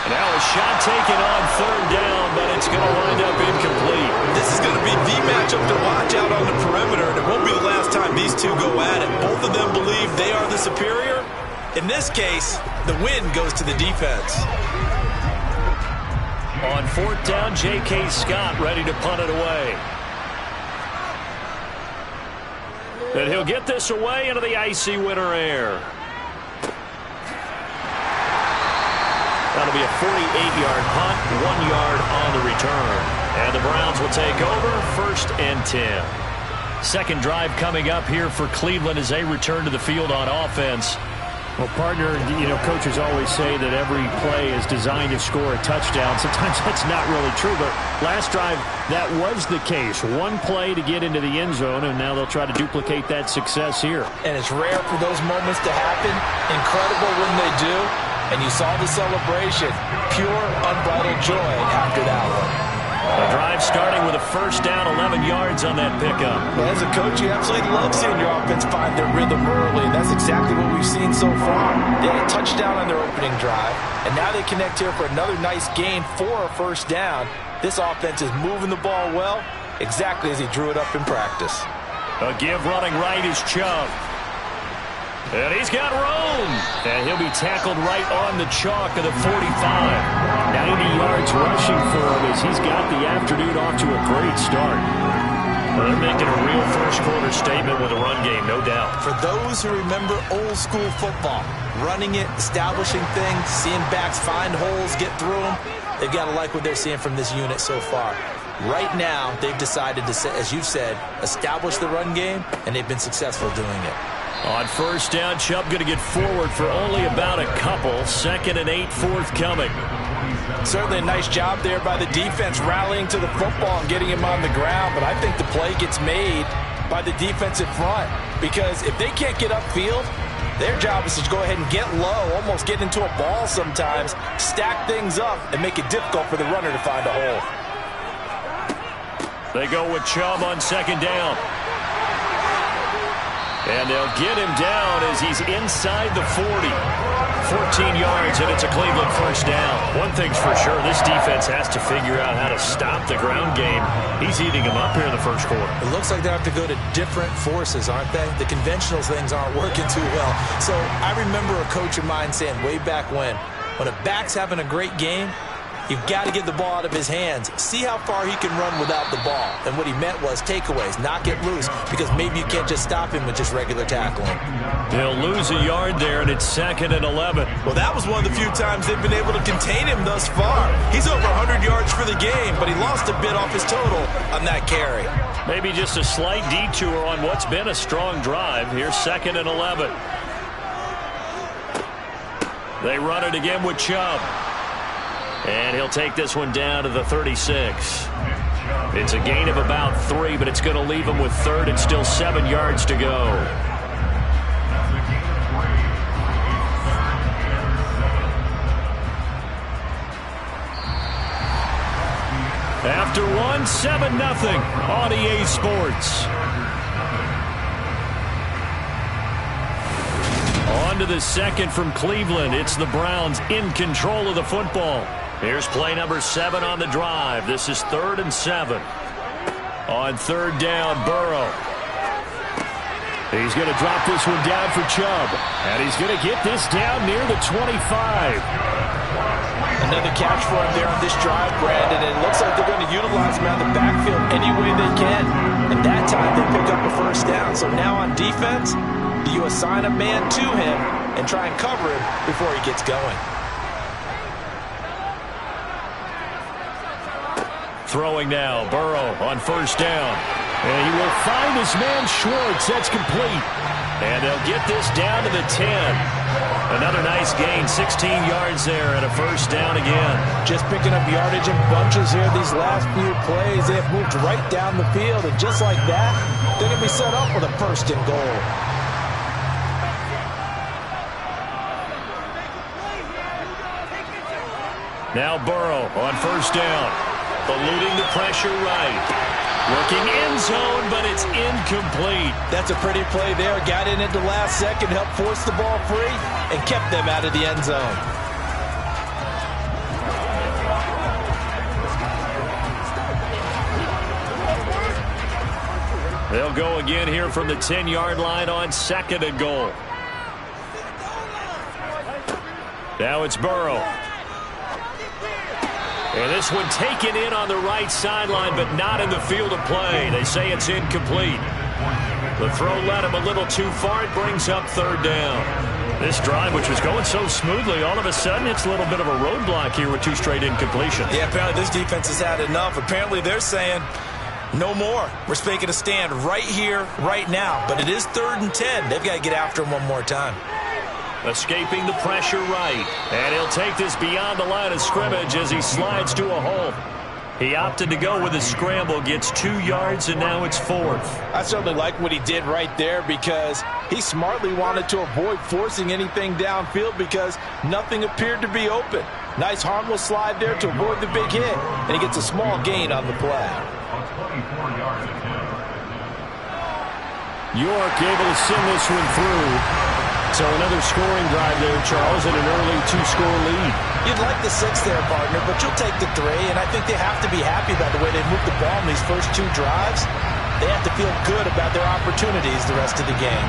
Now a shot taken on third down, but it's going to wind up incomplete. This is going to be the matchup to watch out on the perimeter, and it won't be the last time these two go at it. Both of them believe they are the superior. In this case, the win goes to the defense. On fourth down, J.K. Scott ready to punt it away. And he'll get this away into the icy winter air. That'll be a 48-yard punt, 1 yard on the return. And the Browns will take over, 1st and 10. Second drive coming up here for Cleveland as they return to the field on offense. Well, partner, coaches always say that every play is designed to score a touchdown. Sometimes that's not really true, but last drive, that was the case. One play to get into the end zone, and now they'll try to duplicate that success here. And it's rare for those moments to happen. Incredible when they do. And you saw the celebration. Pure, unbridled joy after that one. A drive starting with a first down, 11 yards on that pickup. Well, as a coach, you absolutely love seeing your offense find their rhythm early, and that's exactly what we've seen so far. They had a touchdown on their opening drive, and now they connect here for another nice gain for a first down. This offense is moving the ball well, exactly as he drew it up in practice. A give running right is Chubb. And he's got room. And he'll be tackled right on the chalk of the 45. 90 yards rushing for him as he's got the afternoon off to a great start. Well, they're making a real first-quarter statement with a run game, no doubt. For those who remember old-school football, running it, establishing things, seeing backs find holes, get through them, they've got to like what they're seeing from this unit so far. Right now, they've decided to, as you've said, establish the run game, and they've been successful doing it. On first down, Chubb going to get forward for only about a couple. 2nd and 8 forthcoming. Certainly a nice job there by the defense rallying to the football and getting him on the ground, but I think the play gets made by the defensive front because if they can't get upfield, their job is to go ahead and get low, almost get into a ball sometimes, stack things up, and make it difficult for the runner to find a hole. They go with Chubb on 2nd down. And they'll get him down as he's inside the 40. 14 yards, and it's a Cleveland first down. One thing's for sure, this defense has to figure out how to stop the ground game. He's eating them up here in the first quarter. It looks like they have to go to different forces, aren't they? The conventional things aren't working too well. So I remember a coach of mine saying way back when a back's having a great game, you've got to get the ball out of his hands. See how far he can run without the ball. And what he meant was takeaways, knock it loose, because maybe you can't just stop him with just regular tackling. They'll lose a yard there, and it's 2nd and 11. Well, that was one of the few times they've been able to contain him thus far. He's over 100 yards for the game, but he lost a bit off his total on that carry. Maybe just a slight detour on what's been a strong drive. Here's 2nd and 11. They run it again with Chubb. And he'll take this one down to the 36. It's a gain of about 3, but it's going to leave him with 3rd and still 7 yards to go. After 1, 7-0 on EA Sports. On to the second from Cleveland. It's the Browns in control of the football. Here's play number 7 on the drive. This is 3rd and 7. On 3rd down, Burrow. He's going to drop this one down for Chubb. And he's going to get this down near the 25. Another catch for him there on this drive, Brandon. And it looks like they're going to utilize him out of the backfield any way they can. And that time they pick up a first down. So now on defense, you assign a man to him and try and cover him before he gets going. Throwing now, Burrow on first down. And he will find his man Schwartz. That's complete. And they'll get this down to the 10. Another nice gain, 16 yards there and a first down again. Just picking up yardage in bunches here these last few plays. They have moved right down the field, and just like that, they're going to be set up with a first and goal. Now Burrow on first down. Eluding the pressure right. Looking end zone, but it's incomplete. That's a pretty play there. Got in at the last second, helped force the ball free, and kept them out of the end zone. They'll go again here from the 10-yard line on 2nd and goal. Now it's Burrow. And this one taken in on the right sideline, but not in the field of play. They say it's incomplete. The throw led him a little too far. It brings up 3rd down. This drive, which was going so smoothly, all of a sudden it's a little bit of a roadblock here with 2 straight incompletions. Yeah, apparently this defense has had enough. Apparently they're saying, no more. We're making a stand right here, right now. But it is 3rd and 10. They've got to get after him one more time. Escaping the pressure right. And he'll take this beyond the line of scrimmage as he slides to a hole. He opted to go with a scramble, gets 2 yards, and now it's 4th. I certainly like what he did right there because he smartly wanted to avoid forcing anything downfield because nothing appeared to be open. Nice harmless slide there to avoid the big hit, and he gets a small gain on the play. York able to send this one through. So another scoring drive there, Charles, and an early 2-score lead. You'd like the 6 there, partner, but you'll take the 3, and I think they have to be happy by the way they moved the ball in these first 2 drives. they have to feel good about their opportunities the rest of the game.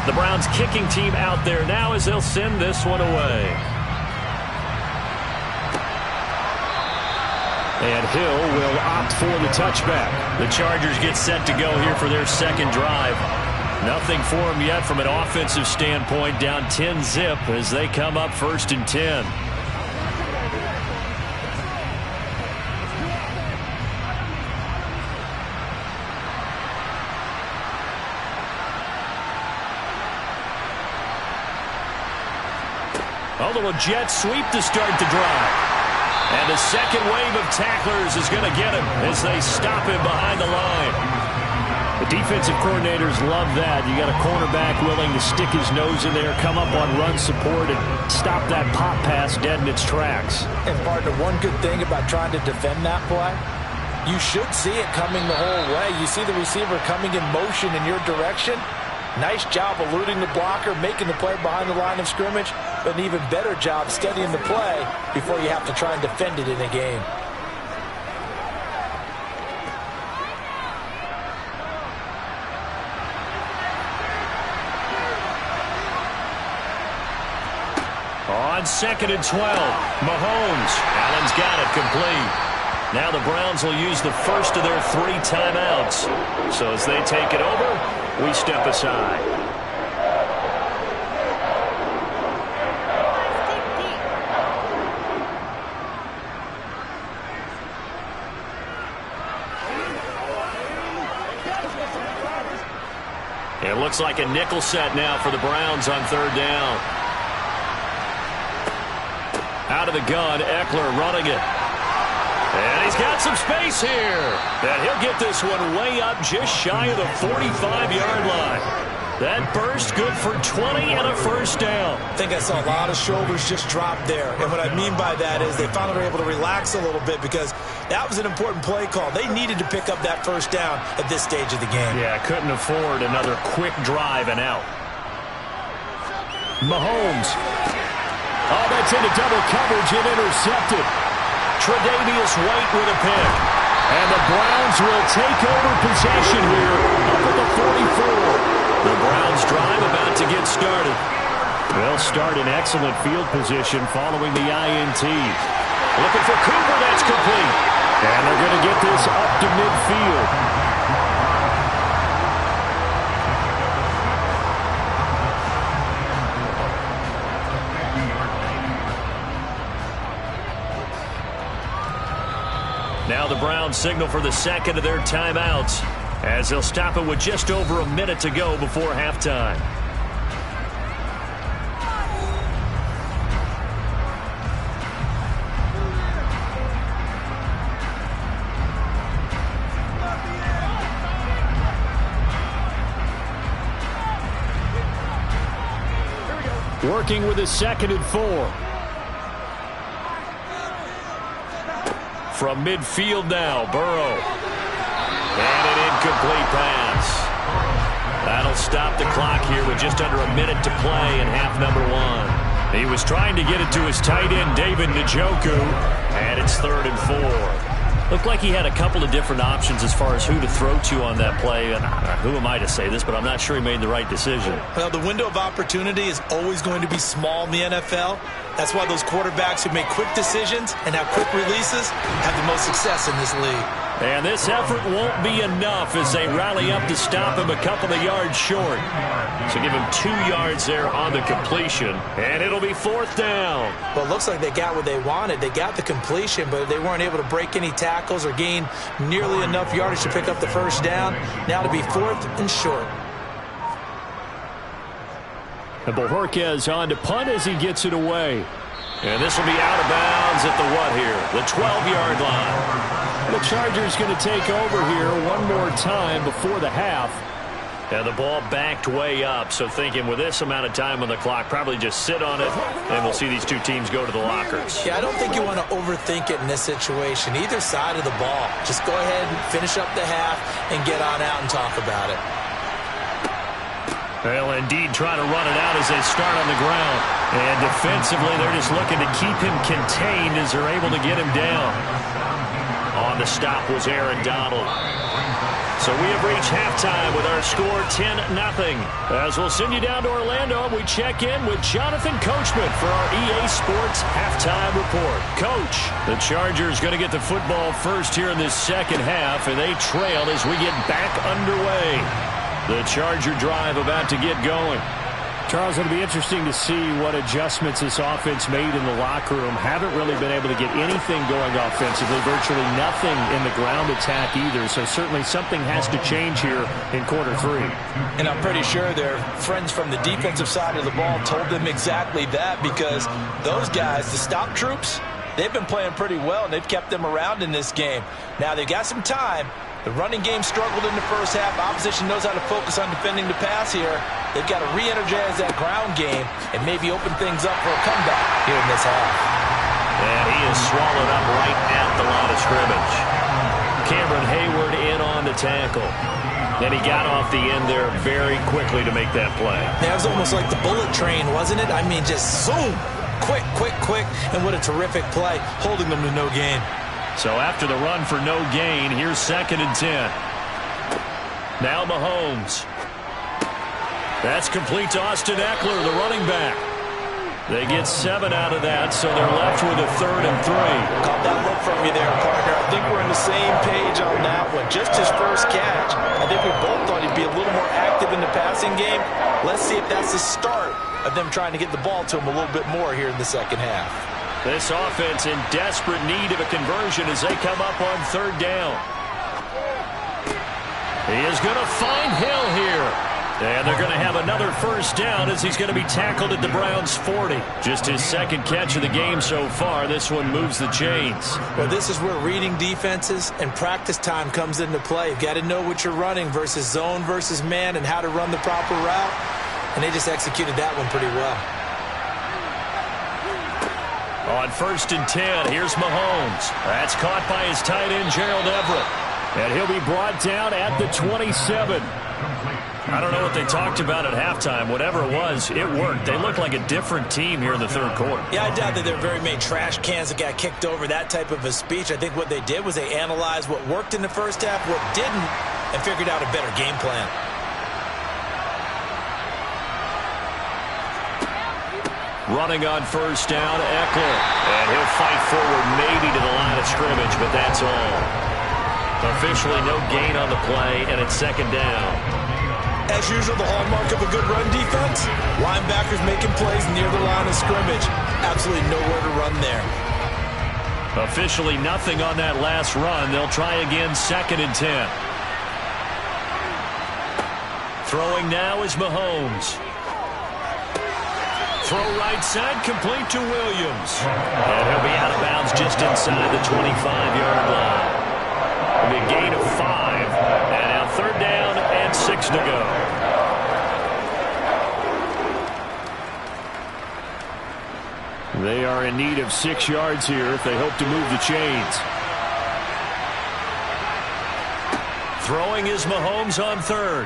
The Browns kicking team out there now as they'll send this one away. And Hill will opt for the touchback. The Chargers get set to go here for their second drive. Nothing for them yet from an offensive standpoint, down 10-zip as they come up 1st and 10. A little jet sweep to start the drive. And the second wave of tacklers is going to get him as they stop him behind the line. The defensive coordinators love that. You got a cornerback willing to stick his nose in there, come up on run support, and stop that pop pass dead in its tracks. And, partner, one good thing about trying to defend that play, you should see it coming the whole way. You see the receiver coming in motion in your direction. Nice job eluding the blocker, making the play behind the line of scrimmage, but an even better job studying the play before you have to try and defend it in a game. On 2nd and 12, Mahomes. Allen's got it complete. Now the Browns will use the first of their 3 timeouts. So as they take it over, we step aside. It looks like a nickel set now for the Browns on 3rd down. Out of the gun, Eckler running it. And he's got some space here. And he'll get this one way up just shy of the 45-yard line. That burst good for 20 and a first down. I think I saw a lot of shoulders just drop there. And what I mean by that is they finally were able to relax a little bit because that was an important play call. They needed to pick up that first down at this stage of the game. Yeah, couldn't afford another quick drive and out. Mahomes. Oh, that's into double coverage and intercepted. Tre'Davious White with a pick. And the Browns will take over possession here up at the 44. The Browns drive about to get started. They'll start in excellent field position following the INT. Looking for Cooper, that's complete. And they're going to get this up to midfield. Now the Browns signal for the second of their timeouts as they'll stop it with just over a minute to go before halftime. Working with a 2nd and 4. From midfield now, Burrow. And an incomplete pass. That'll stop the clock here with just under a minute to play in half number 1. He was trying to get it to his tight end, David Njoku, and it's 3rd and 4. Looked like he had a couple of different options as far as who to throw to on that play. And who am I to say this, but I'm not sure he made the right decision. Well, the window of opportunity is always going to be small in the NFL. That's why those quarterbacks who make quick decisions and have quick releases have the most success in this league. And this effort won't be enough as they rally up to stop him a couple of yards short. So give him 2 yards there on the completion, and it'll be 4th down. Well, it looks like they got what they wanted. They got the completion, but they weren't able to break any tackles or gain nearly enough yardage to pick up the first down. Now to be 4th and short. And Bojorquez on to punt as he gets it away. And this will be out of bounds at the what here? The 12-yard line. The Chargers going to take over here one more time before the half. And the ball backed way up, so thinking with this amount of time on the clock, probably just sit on it, and we'll see these two teams go to the lockers. Yeah, I don't think you want to overthink it in this situation. Either side of the ball. Just go ahead and finish up the half and get on out and talk about it. They'll indeed try to run it out as they start on the ground. And defensively, they're just looking to keep him contained as they're able to get him down. On the stop was Aaron Donald. So we have reached halftime with our score 10-0. As we'll send you down to Orlando, we check in with Jonathan Coachman for our EA Sports Halftime Report. Coach, the Chargers going to get the football first here in this second half, and they trail as we get back underway. The Charger drive about to get going. Charles, it'll be interesting to see what adjustments this offense made in the locker room. Haven't really been able to get anything going offensively, virtually nothing in the ground attack either. So certainly something has to change here in quarter three. And I'm pretty sure their friends from the defensive side of the ball told them exactly that, because those guys, the stop troops, they've been playing pretty well, and they've kept them around in this game. Now they've got some time. The running game struggled in the first half. Opposition knows how to focus on defending the pass here. They've got to re-energize that ground game and maybe open things up for a comeback here in this half. And he is swallowed up right at the line of scrimmage. Cameron Hayward in on the tackle. And he got off the end there very quickly to make that play. Yeah, it was almost like the bullet train, wasn't it? I mean, just zoom. Quick, quick, quick. And what a terrific play, holding them to no gain. So after the run for no gain, here's 2nd and 10. Now Mahomes. That's complete to Austin Eckler, the running back. They get 7 out of that, so they're left with a 3rd and 3. Caught that look from you there, partner. I think we're on the same page on that one. Just his first catch. I think we both thought he'd be a little more active in the passing game. Let's see if that's the start of them trying to get the ball to him a little bit more here in the second half. This offense in desperate need of a conversion as they come up on 3rd down. He is going to find Hill here. And they're going to have another 1st down as he's going to be tackled at the Browns' 40. Just his 2nd catch of the game so far. This one moves the chains. Well, this is where reading defenses and practice time comes into play. You've got to know what you're running versus zone versus man and how to run the proper route. And they just executed that one pretty well. On 1st and 10, here's Mahomes. That's caught by his tight end, Gerald Everett. And he'll be brought down at the 27. I don't know what they talked about at halftime. Whatever it was, it worked. They looked like a different team here in the 3rd quarter. Yeah, I doubt that there were very many trash cans that got kicked over, that type of a speech. I think what they did was they analyzed what worked in the first half, what didn't, and figured out a better game plan. Running on 1st down, Eckler. And he'll fight forward maybe to the line of scrimmage, but that's all. Officially no gain on the play, and it's 2nd down. As usual, the hallmark of a good run defense, linebackers making plays near the line of scrimmage. Absolutely nowhere to run there. Officially nothing on that last run. They'll try again, 2nd and 10. Throwing now is Mahomes. Throw right side, complete to Williams. And he'll be out of bounds just inside the 25-yard line. It'll be a gain of 5. And now 3rd down and 6 to go. They are in need of 6 yards here if they hope to move the chains. Throwing is Mahomes on 3rd.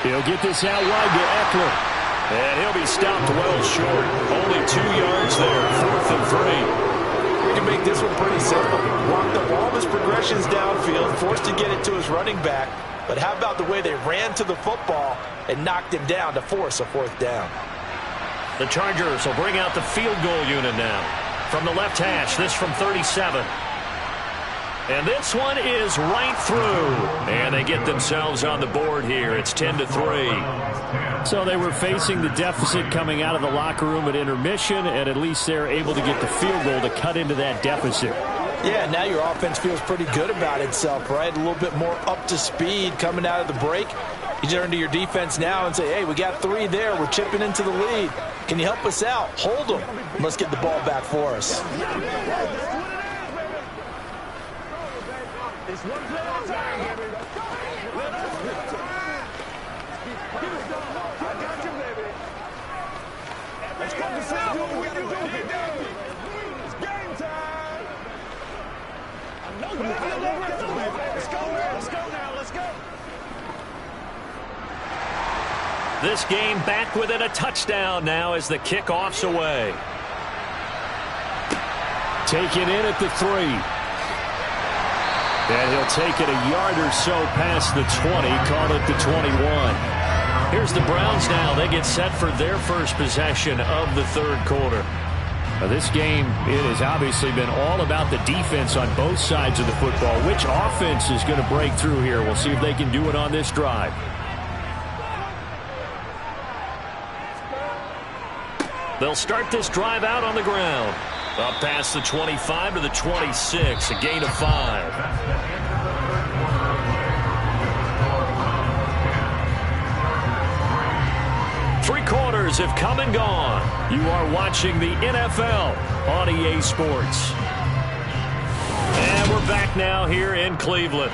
He'll get this out wide to Eckler. And he'll be stopped well short. Only 2 yards there, 4th and 3. We can make this one pretty simple. Walked up all of his progressions downfield, forced to get it to his running back. But how about the way they ran to the football and knocked him down to force a 4th down? The Chargers will bring out the field goal unit now. From the left hash, this from 37. And this one is right through. And they get themselves on the board here. It's 10-3. So they were facing the deficit coming out of the locker room at intermission, and at least they're able to get the field goal to cut into that deficit. Yeah, now your offense feels pretty good about itself, right? A little bit more up to speed coming out of the break. You turn to your defense now and say, hey, we got 3 there. We're chipping into the lead. Can you help us out? Hold them. Let's get the ball back for us. It's one play at a time, baby. I got you, baby. Let's go to Sam. Do what we do. It's game time. I know you feel that. Let's go, man. Let's go now. Let's go. This game back within a touchdown now as the kickoff's away. Taken in at the 3. And he'll take it a yard or so past the 20, call it the 21. Here's the Browns now. They get set for their first possession of the third quarter. Now this game, it has obviously been all about the defense on both sides of the football. Which offense is going to break through here? We'll see if they can do it on this drive. They'll start this drive out on the ground. Up past the 25 to the 26, a gain of 5. 3 quarters have come and gone. You are watching the NFL on EA Sports. And we're back now here in Cleveland.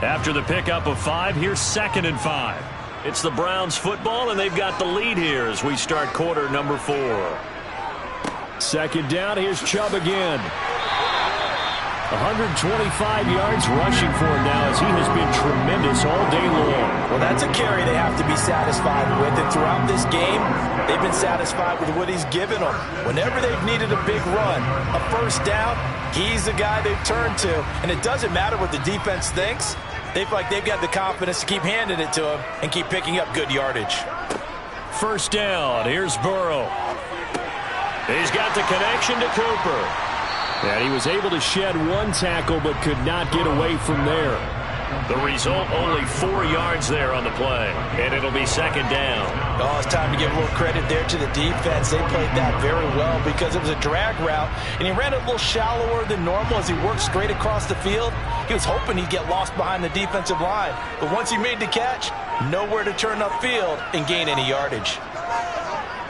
After the pickup of 5, here's 2nd and 5. It's the Browns football, and they've got the lead here as we start quarter number 4. 2nd down, here's Chubb again. 125 yards rushing for him now as he has been tremendous all day long. Well, that's a carry they have to be satisfied with. And throughout this game, they've been satisfied with what he's given them. Whenever they've needed a big run, a first down, he's the guy they've turned to. And it doesn't matter what the defense thinks. They feel like they've got the confidence to keep handing it to him and keep picking up good yardage. First down, here's Burrow. He's got the connection to Cooper. And he was able to shed 1 tackle but could not get away from there. The result, only 4 yards there on the play. And it'll be 2nd down. Oh, it's time to give a little credit there to the defense. They played that very well because it was a drag route. And he ran it a little shallower than normal as he worked straight across the field. He was hoping he'd get lost behind the defensive line. But once he made the catch, nowhere to turn upfield and gain any yardage.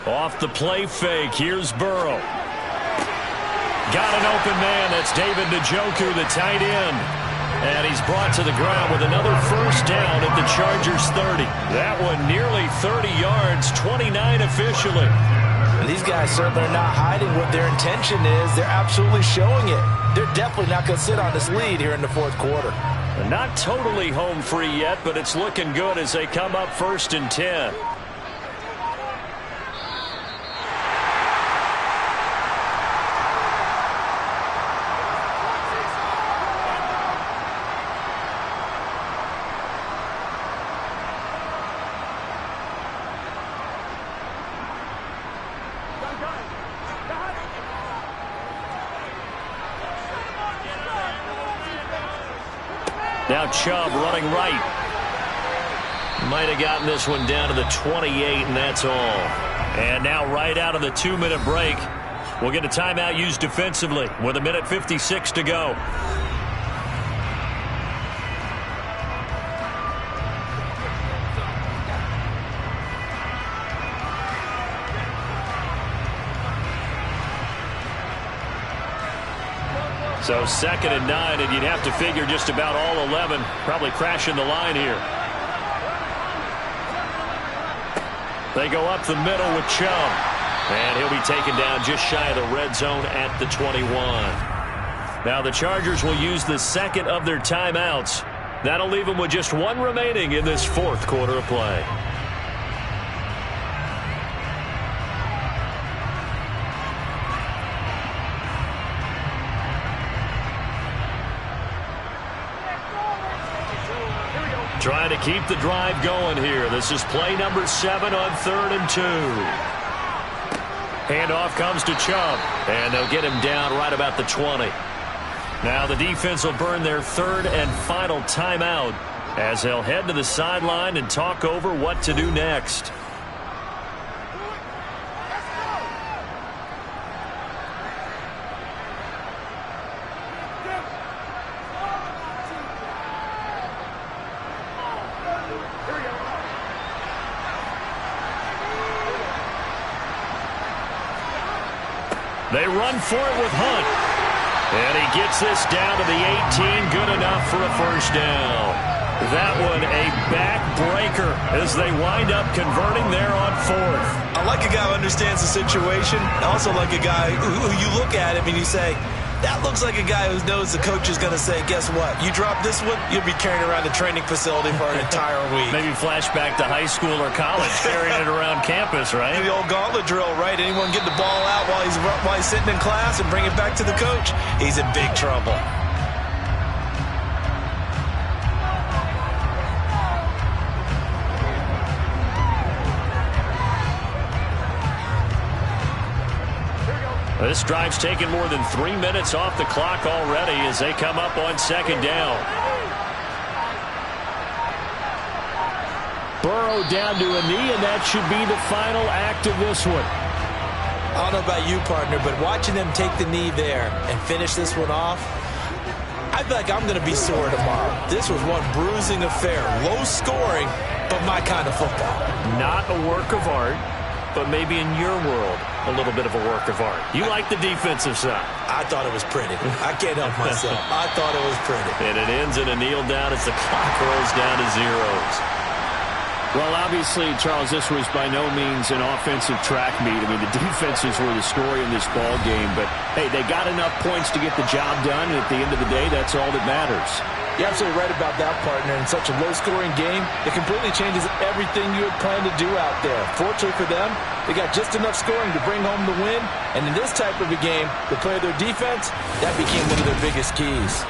Off the play fake, here's Burrow. Got an open man. That's David Njoku, the tight end. And he's brought to the ground with another first down at the Chargers 30. That one nearly 30 yards, 29 officially. And these guys certainly are not hiding what their intention is. They're absolutely showing it. They're definitely not going to sit on this lead here in the fourth quarter. Not totally home free yet, but it's looking good as they come up 1st and 10. Now Chubb running right. Might have gotten this one down to the 28, and that's all. And now right out of the 2-minute break, we'll get a timeout used defensively with 1:56 to go. So 2nd and 9, and you'd have to figure just about all 11 probably crashing the line here. They go up the middle with Chubb. And he'll be taken down just shy of the red zone at the 21. Now the Chargers will use the 2nd of their timeouts. That'll leave them with just 1 remaining in this 4th quarter of play. Trying to keep the drive going here. This is play number 7 on 3rd and 2. Handoff comes to Chubb, and they'll get him down right about the 20. Now the defense will burn their 3rd and final timeout as they'll head to the sideline and talk over what to do next. They run for it with Hunt. And he gets this down to the 18. Good enough for a first down. That one a backbreaker as they wind up converting there on fourth. I like a guy who understands the situation. I also like a guy who you look at him and you say, that looks like a guy who knows the coach is going to say, guess what? You drop this one, you'll be carrying around the training facility for an entire week. Maybe flashback to high school or college, carrying it around campus, right? The old gauntlet drill, right? Anyone get the ball out while he's sitting in class and bring it back to the coach? He's in big trouble. This drive's taken more than 3 minutes off the clock already as they come up on second down. Burrow down to a knee, and that should be the final act of this one. I don't know about you, partner, but watching them take the knee there and finish this one off, I feel like I'm going to be sore tomorrow. This was one bruising affair. Low scoring, but my kind of football. Not a work of art, but maybe in your world, a little bit of a work of art. You like the defensive side. I thought it was pretty. I can't help myself. I thought it was pretty. And it ends in a kneel down as the clock rolls down to zeros. Well, obviously, Charles, this was by no means an offensive track meet. I mean, the defenses were the story in this ball game. But, hey, they got enough points to get the job done. And at the end of the day, that's all that matters. You're absolutely right about that, partner. In such a low-scoring game, it completely changes everything you had planned to do out there. Fortunately for them, they got just enough scoring to bring home the win. And in this type of a game, to play their defense, that became one of their biggest keys.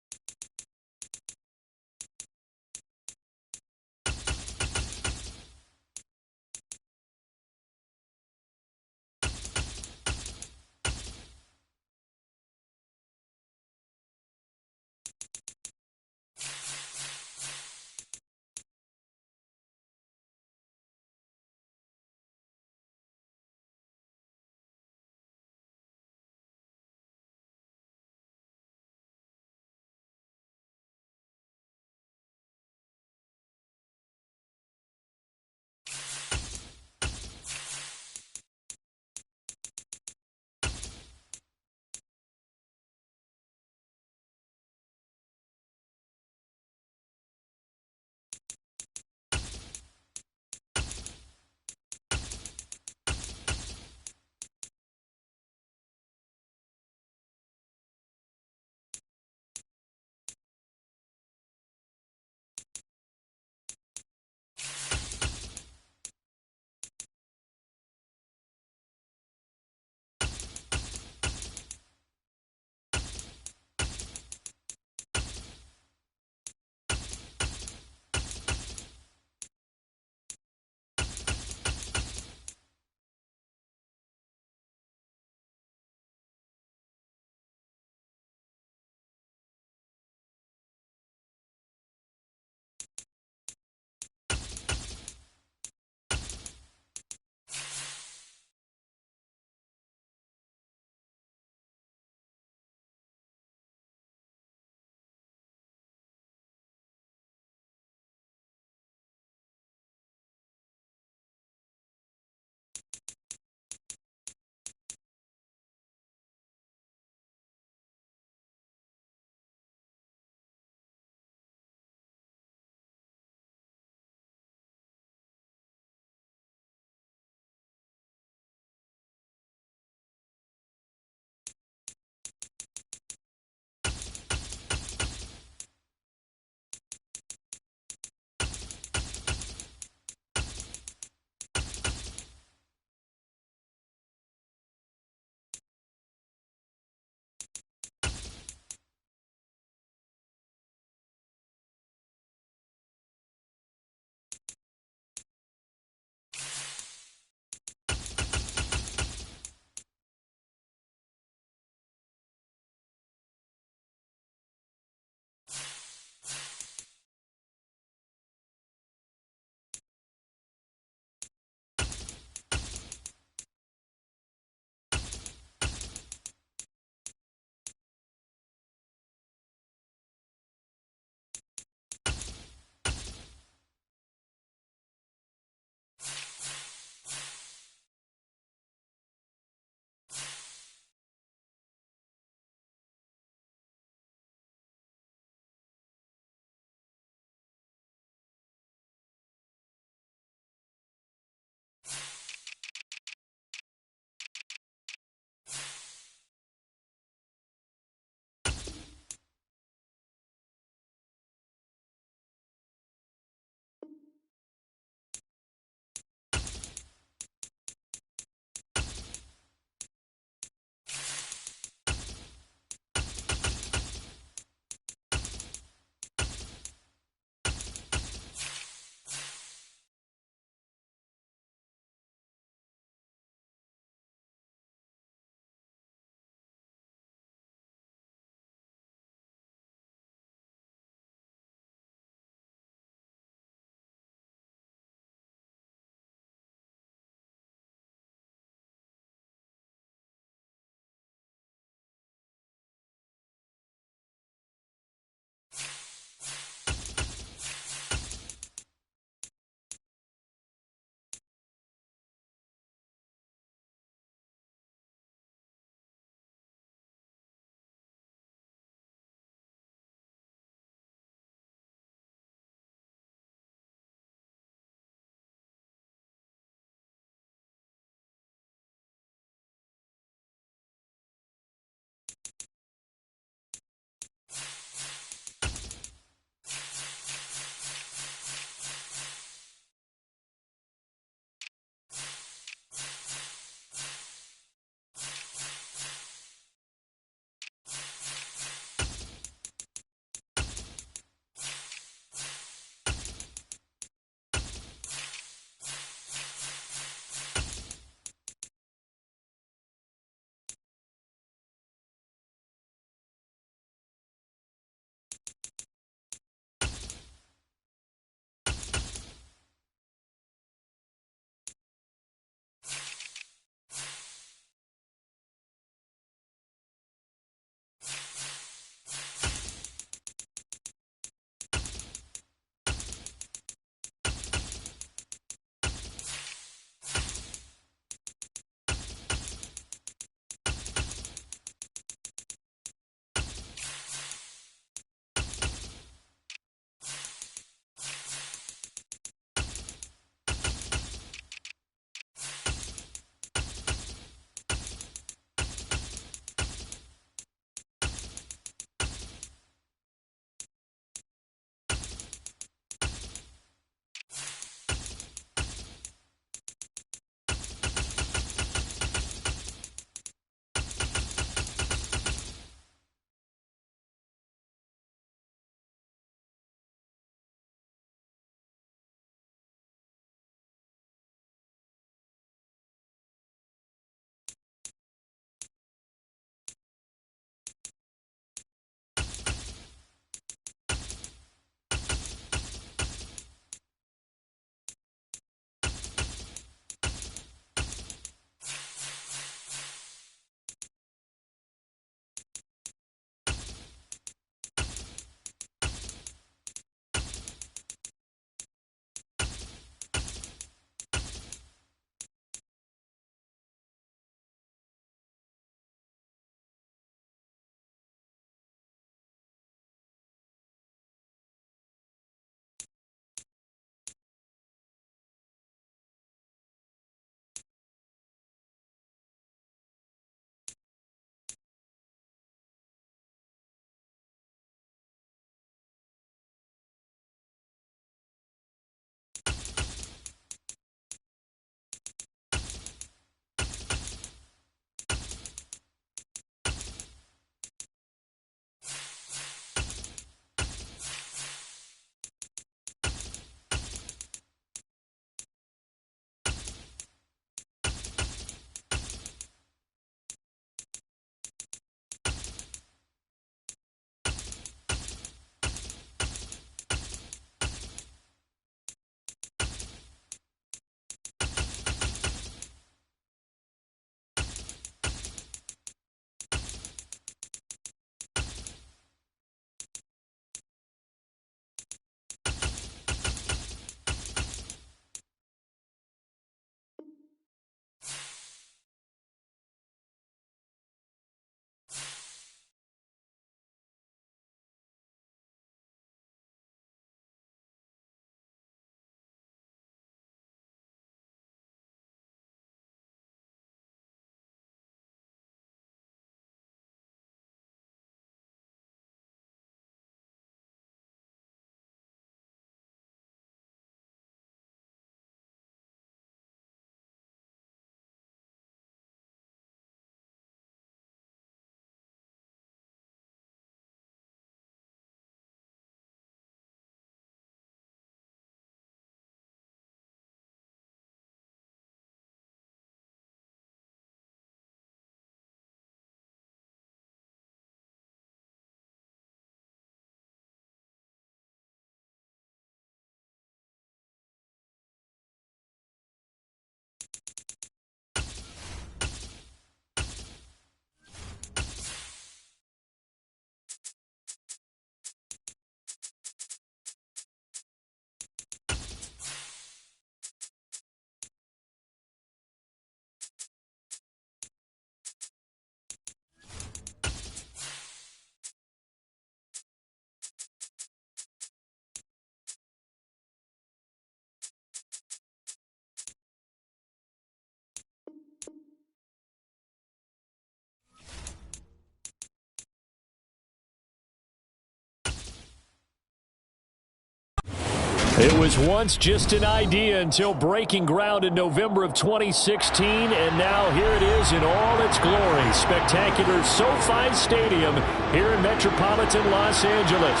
It was once just an idea until breaking ground in November of 2016, and now here it is in all its glory. Spectacular SoFi Stadium here in metropolitan Los Angeles.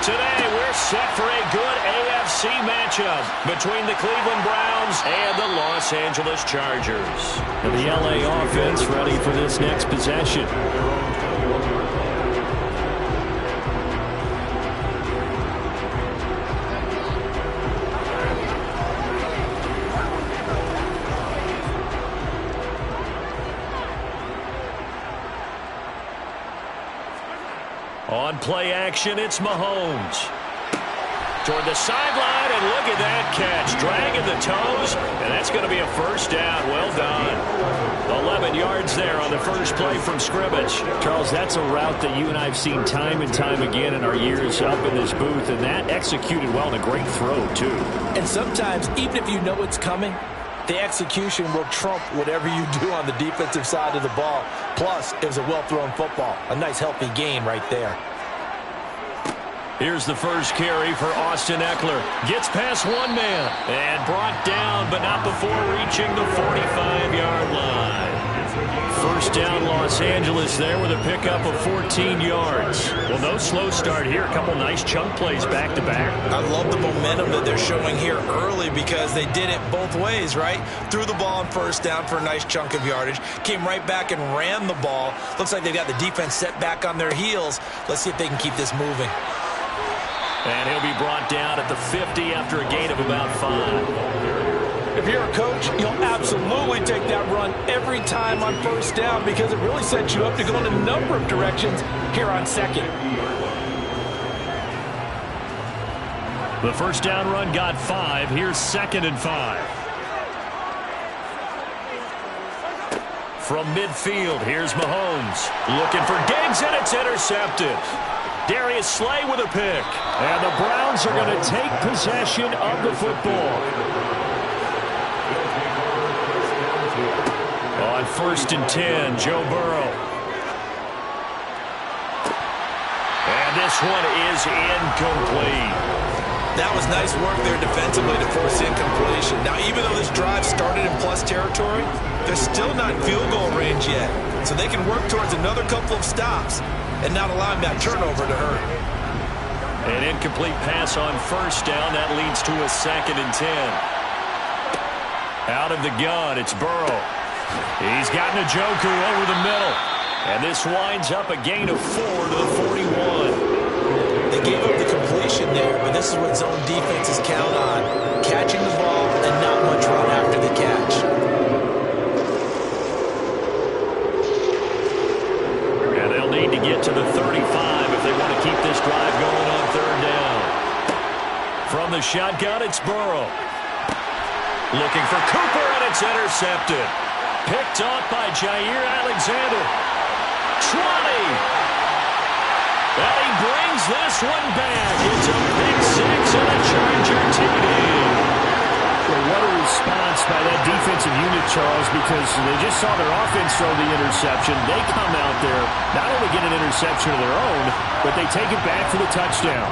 Today, we're set for a good AFC matchup between the Cleveland Browns and the Los Angeles Chargers. And the LA offense ready for this next possession. On play action, it's Mahomes. Toward the sideline, and look at that catch. Dragging the toes, and that's going to be a first down. Well done. 11 yards there on the first play from scrimmage. Charles, that's a route that you and I have seen time and time again in our years up in this booth, and that executed well and a great throw, too. And sometimes, even if you know it's coming, the execution will trump whatever you do on the defensive side of the ball. Plus, it was a well-thrown football. A nice, healthy gain right there. Here's the first carry for Austin Eckler. Gets past one man and brought down, but not before reaching the 45-yard line. First down, Los Angeles there with a pickup of 14 yards. Well, no slow start here. A couple nice chunk plays back-to-back. I love the momentum that they're showing here early because they did it both ways, right? Threw the ball on first down for a nice chunk of yardage. Came right back and ran the ball. Looks like they've got the defense set back on their heels. Let's see if they can keep this moving. And he'll be brought down at the 50 after a gain of about 5. If you're a coach, you'll absolutely take that run every time on first down because it really sets you up to go in a number of directions here on second. The first down run got 5. Here's 2nd and 5. From midfield, here's Mahomes. Looking for Diggs, and it's intercepted. Darius Slay with a pick. And the Browns are going to take possession of the football. On 1st and 10, Joe Burrow. And this one is incomplete. That was nice work there defensively to force incompletion. Now, even though this drive started in plus territory, they're still not in field goal range yet. So they can work towards another couple of stops and not allowing that turnover to hurt. An incomplete pass on first down. That leads to a 2nd and 10. Out of the gun, it's Burrow. He's got Njoku over the middle. And this winds up a gain of 4 to the 41. They gave up the completion there, but this is what zone defenses count on. Catching the ball and not much run after the catch. And they'll need to get to the 35 if they want to keep this drive going on 3rd down. From the shotgun, it's Burrow. Looking for Cooper, and it's intercepted. Picked off by Jair Alexander. 20. And he brings this one back. It's a big 6 and a Charger TD. Well, what a response by that defensive unit, Charles, because they just saw their offense throw the interception. They come out there, not only get an interception of their own, but they take it back for the touchdown.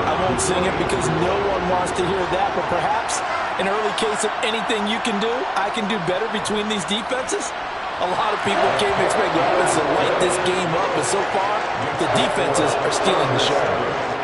I won't sing it because no one wants to hear that, but perhaps an early case of anything you can do, I can do better between these defenses. A lot of people came to expect the offense to light this game up, but so far, the defenses are stealing the show.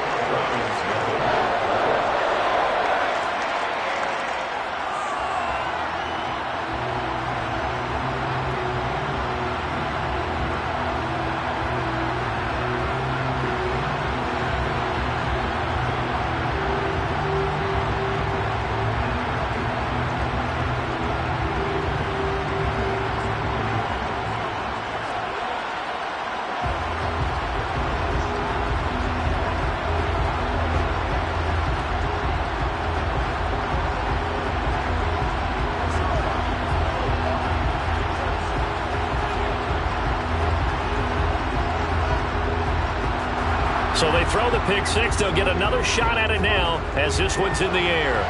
So they throw the pick 6. They'll get another shot at it now as this one's in the air.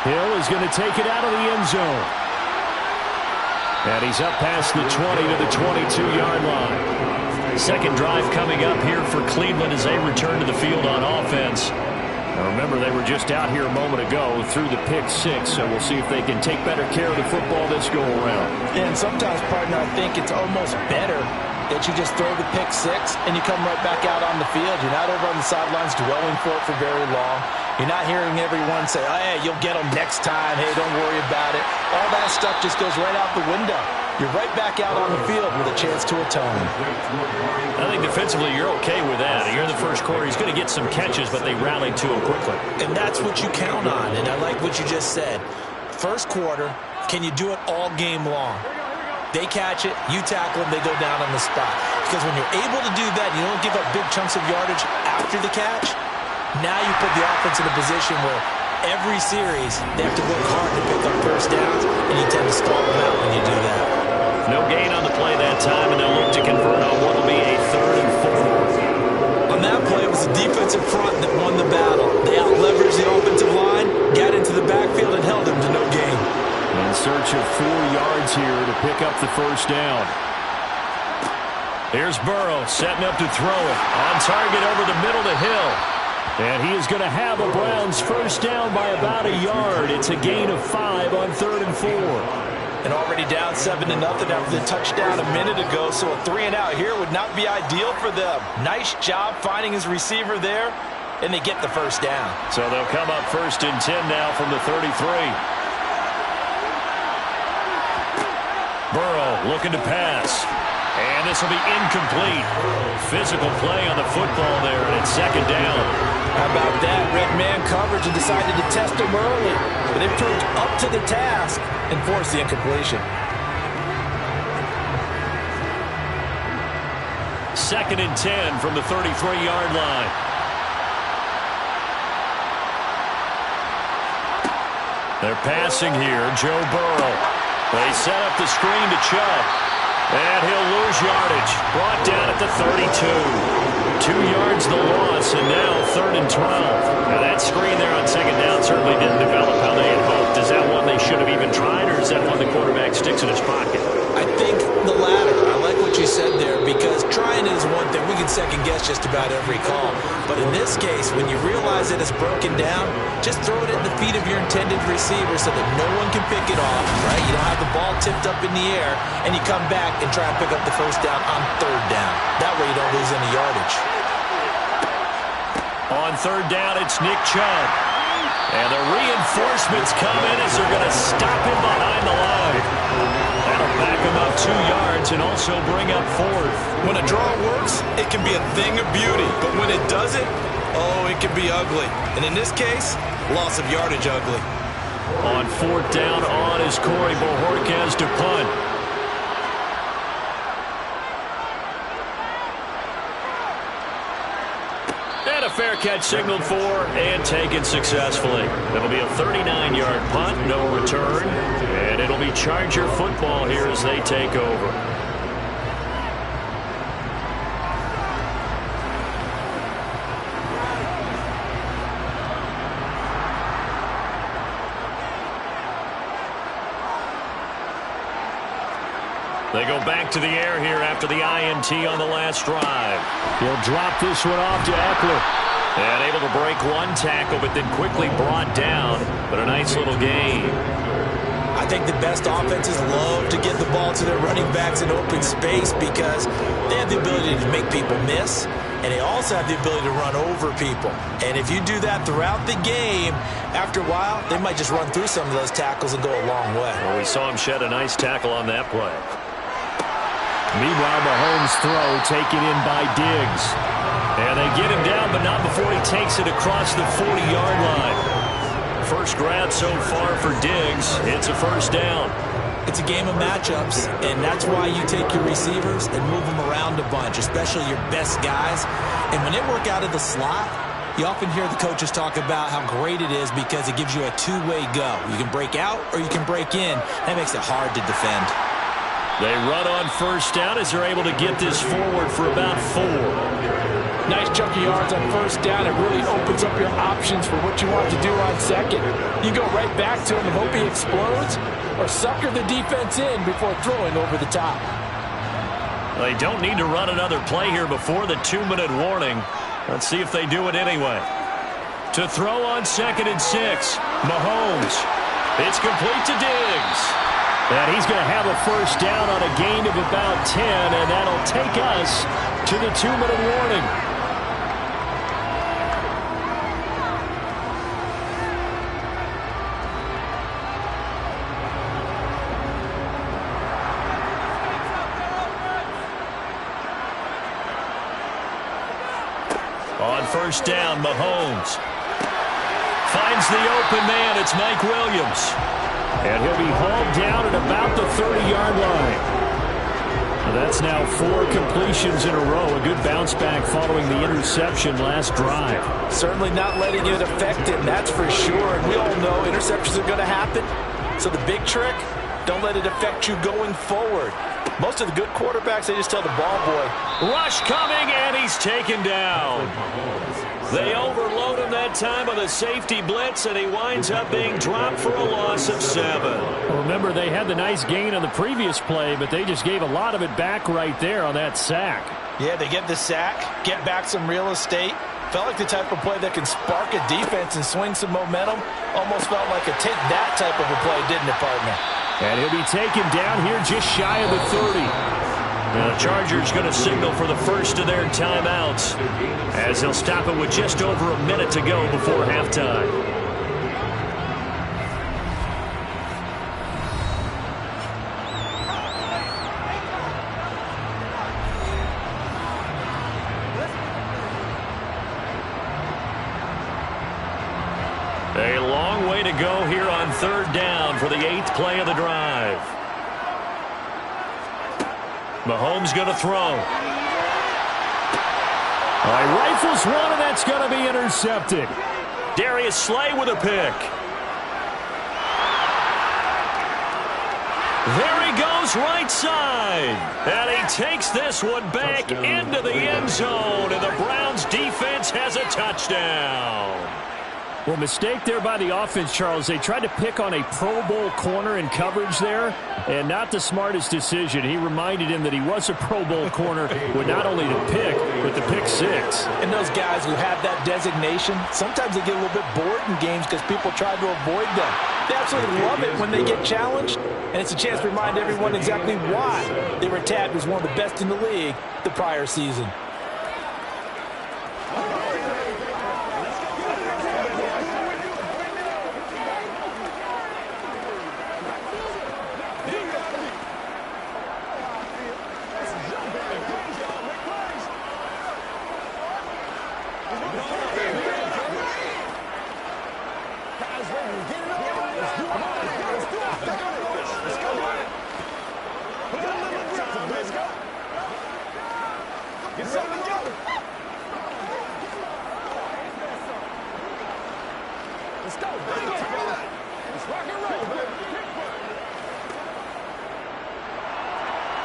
Hill is going to take it out of the end zone. And he's up past the 20 to the 22-yard line. Second drive coming up here for Cleveland as they return to the field on offense. Now remember, they were just out here a moment ago through the pick six, so we'll see if they can take better care of the football this go-around. And sometimes, partner, I think it's almost better that you just throw the pick six and you come right back out on the field. You're not over on the sidelines dwelling for it for very long. You're not hearing everyone say, oh, hey, you'll get them next time. Hey, don't worry about it. All that stuff just goes right out the window. You're right back out on the field with a chance to atone. I think defensively you're okay with that. Here in the first quarter, he's going to get some catches, but they rallied to him quickly. And that's what you count on, and I like what you just said. First quarter, can you do it all game long? They catch it, you tackle them, they go down on the spot. Because when you're able to do that, you don't give up big chunks of yardage after the catch, now you put the offense in a position where every series they have to work hard to pick up first downs, and you tend to stall them out when you do that. No gain on the play that time, and they'll look to convert on what will be a 3rd and 4. On that play, it was the defensive front that won the battle. They out-leveraged the offensive line, got into the backfield, and held them to no gain. In search of 4 yards here to pick up the first down. Here's Burrow setting up to throw it. On target over the middle to Hill. And he is going to have a Browns first down by about a yard. It's a gain of 5 on 3rd and 4. And already down 7-0 after the touchdown a minute ago, so a 3-and-out here would not be ideal for them. Nice job finding his receiver there, and they get the first down. So they'll come up 1st and 10 now from the 33. Burrow looking to pass. And this will be incomplete. Physical play on the football there, and it's 2nd down. How about that? Red man coverage and decided to test him early. But they proved up to the task and forced the incompletion. 2nd and 10 from the 33-yard line. They're passing here. Joe Burrow. They set up the screen to Chubb. And he'll lose yardage. Brought down at the 32. 2 yards the loss, and now 3rd and 12. Now that screen there on 2nd down certainly didn't develop how they had hoped. Is that one they should have even tried, or is that one the quarterback sticks in his pocket? I think the latter. I like what you said there, because trying is one thing. We can second guess just about every call. But in this case, when you realize that it's broken down, just throw it at the feet of your intended receiver so that no one can pick it off, right? You don't have the ball tipped up in the air, and you come back and try and pick up the first down on 3rd down. That way you don't lose any yardage. On 3rd down, it's Nick Chubb. And the reinforcements come in as they're going to stop him behind the line. That'll back him up 2 yards and also bring up 4th. When a draw works, it can be a thing of beauty. But when it doesn't, oh, it can be ugly. And in this case, loss of yardage ugly. On 4th down, on is Corey Bojorquez to punt. And a fair catch signaled for and taken successfully. It'll be a 39-yard punt, no return. And it'll be Charger football here as they take over. They go back to the air here after the INT on the last drive. He'll drop this one off to Eckler. And able to break one tackle, but then quickly brought down. But a nice little gain. I think the best offenses love to get the ball to their running backs in open space because they have the ability to make people miss, and they also have the ability to run over people. And if you do that throughout the game, after a while, they might just run through some of those tackles and go a long way. Well, we saw him shed a nice tackle on that play. Meanwhile, Mahomes' throw taken in by Diggs. And they get him down, but not before he takes it across the 40-yard line. First grab so far for Diggs. It's a first down. It's a game of matchups, and that's why you take your receivers and move them around a bunch, especially your best guys. And when they work out of the slot, you often hear the coaches talk about how great it is because it gives you a two-way go. You can break out or you can break in. That makes it hard to defend. They run on first down as they're able to get this forward for about 4. Nice chunky yards on first down. It really opens up your options for what you want to do on second. You go right back to him and hope he explodes, or sucker the defense in before throwing over the top. They don't need to run another play here before the 2-minute warning. Let's see if they do it anyway. To throw on 2nd and 6. Mahomes. It's complete to Diggs. And he's going to have a first down on a gain of about 10, and that'll take us to the 2-minute warning. On first down, Mahomes finds the open man. It's Mike Williams. And he'll be hauled down at about the 30-yard line. That's now 4 completions in a row. A good bounce back following the interception last drive. Certainly not letting it affect him, that's for sure. And we all know interceptions are going to happen. So the big trick, don't let it affect you going forward. Most of the good quarterbacks, they just tell the ball boy. Rush coming, and he's taken down. They overload him that time with a safety blitz, and he winds up being dropped for a loss of 7. Well, remember, they had the nice gain on the previous play, but they just gave a lot of it back right there on that sack. Yeah, they get the sack, get back some real estate. Felt like the type of play that can spark a defense and swing some momentum. Almost felt like a take that type of a play, didn't it, partner? And he'll be taken down here just shy of the 30. Now the Chargers going to signal for the first of their timeouts as they'll stop it with just over a minute to go before halftime. A long way to go here on 3rd down for the 8th play of the drive. Mahomes going to throw. Rifles one, and that's going to be intercepted. Darius Slay with a pick. There he goes right side. And he takes this one back into the end zone. And the Browns defense has a touchdown. Well, mistake there by the offense, Charles. They tried to pick on a Pro Bowl corner in coverage there, and not the smartest decision. He reminded him that he was a Pro Bowl corner with not only the pick, but the pick 6. And those guys who have that designation, sometimes they get a little bit bored in games because people try to avoid them. They absolutely love it when they get challenged, and it's a chance to remind everyone exactly why they were tagged as one of the best in the league the prior season.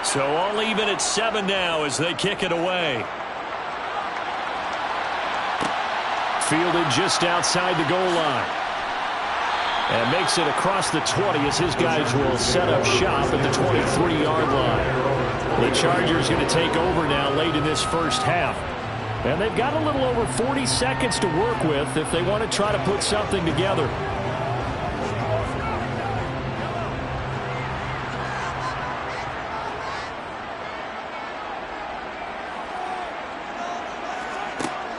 So all even at 7 now as they kick it away. Fielded just outside the goal line. And makes it across the 20 as his guys will set up shop at the 23-yard line. The Chargers going to take over now late in this first half. And they've got a little over 40 seconds to work with if they want to try to put something together.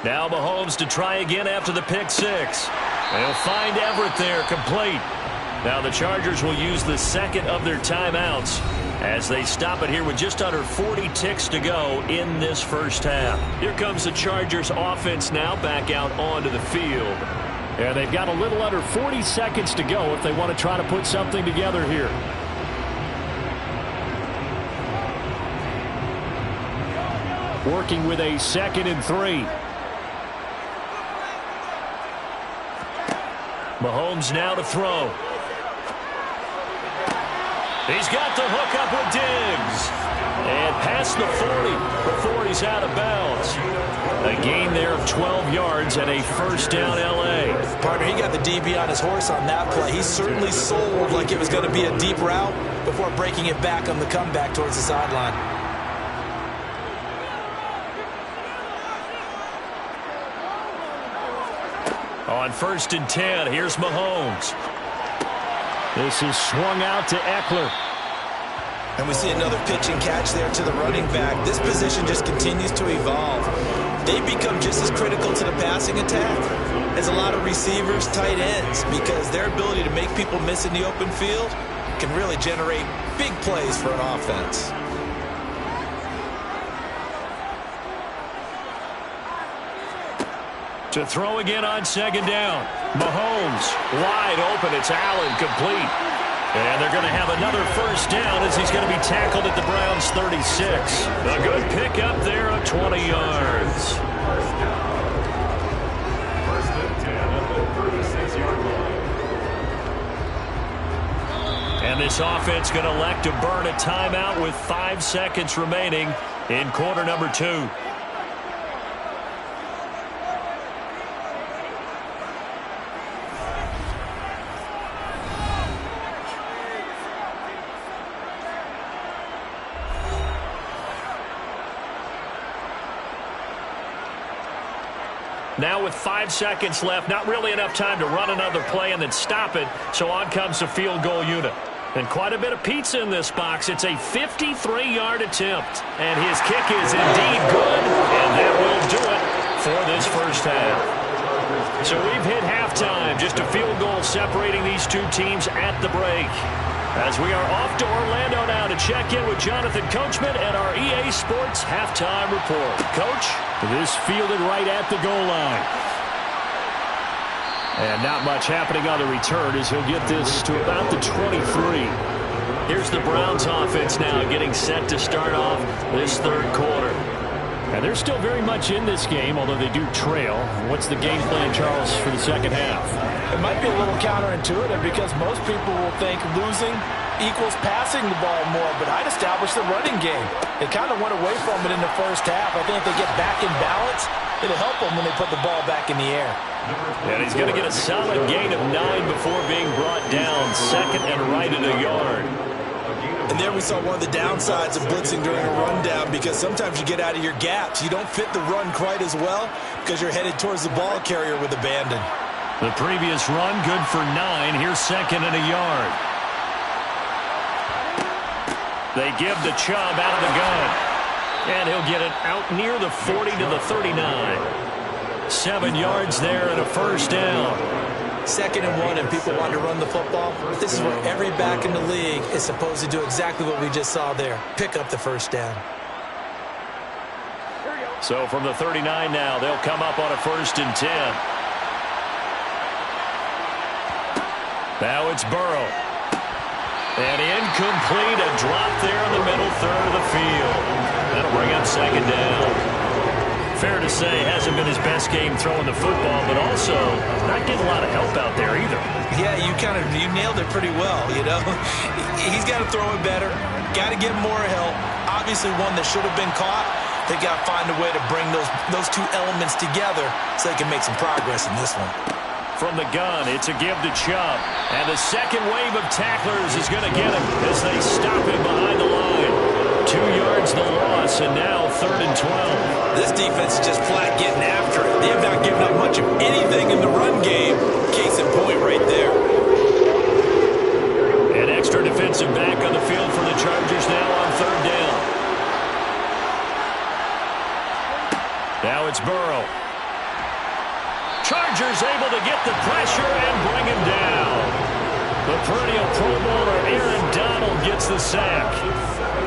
Now Mahomes to try again after the pick 6. They'll find Everett there, complete. Now the Chargers will use the second of their timeouts as they stop it here with just under 40 ticks to go in this first half. Here comes the Chargers offense now back out onto the field. Yeah, they've got a little under 40 seconds to go if they want to try to put something together here. Working with a 2nd and 3. Mahomes now to throw. He's got the hook up with Diggs. And past the 40 before he's out of bounds. A gain there of 12 yards and a first down L.A. Partner, he got the DB on his horse on that play. He certainly sold like it was going to be a deep route before breaking it back on the comeback towards the sideline. On 1st and 10, here's Mahomes. This is swung out to Eckler. And we see another pitch and catch there to the running back. This position just continues to evolve. They become just as critical to the passing attack as a lot of receivers, tight ends, because their ability to make people miss in the open field can really generate big plays for an offense. To throw again on 2nd down. Mahomes wide open. It's Allen, complete. And they're going to have another 1st down as he's going to be tackled at the Browns' 36. A good pickup there of 20 yards. And this offense going to elect to burn a timeout with 5 seconds remaining in quarter number 2. Now with 5 seconds left, not really enough time to run another play and then stop it. So on comes the field goal unit. And quite a bit of pizza in this box. It's a 53-yard attempt. And his kick is indeed good. And that will do it for this first half. So we've hit halftime. Just a field goal separating these two teams at the break. As we are off to Orlando now to check in with Jonathan Coachman and our EA Sports halftime report. Coach? This fielded right at the goal line. And not much happening on the return as he'll get this to about the 23. Here's the Browns offense now getting set to start off this 3rd quarter. And they're still very much in this game, although they do trail. What's the game plan, Charles, for the 2nd half? It might be a little counterintuitive because most people will think losing equals passing the ball more, but I'd establish the running game. They kind of went away from it in the first half. I think if they get back in balance, it'll help them when they put the ball back in the air. And he's going to get a solid gain of 9 before being brought down, 2nd and right at a yard. And there we saw one of the downsides of blitzing during a rundown, because sometimes you get out of your gaps. You don't fit the run quite as well because you're headed towards the ball carrier with abandon. The previous run good for 9. Here's 2nd and a yard. They give the Chubb out of the gun. And he'll get it out near the 40 to the 39. 7 yards there and a 1st down. 2nd and 1 and people want to run the football. This is where every back in the league is supposed to do exactly what we just saw there. Pick up the 1st down. So from the 39 now, they'll come up on a 1st and 10. Now it's Burrow. And incomplete, a drop there in the middle 3rd of the field. That'll bring up 2nd down. Fair to say, hasn't been his best game throwing the football, but also not getting a lot of help out there either. Yeah, you nailed it pretty well, you know. He's got to throw it better, got to get more help. Obviously one that should have been caught. They got to find a way to bring those two elements together so they can make some progress in this one. From the gun, it's a give to Chubb. And the second wave of tacklers is going to get him as they stop him behind the line. 2 yards the loss, and now 3rd and 12. This defense is just flat getting after it. They have not given up much of anything in the run game. Case in point right there. An extra defensive back on the field for the Chargers now on 3rd down. Now it's Burrow. Chargers able to get the pressure and bring him down. The perennial Pro Bowler Aaron Donald gets the sack.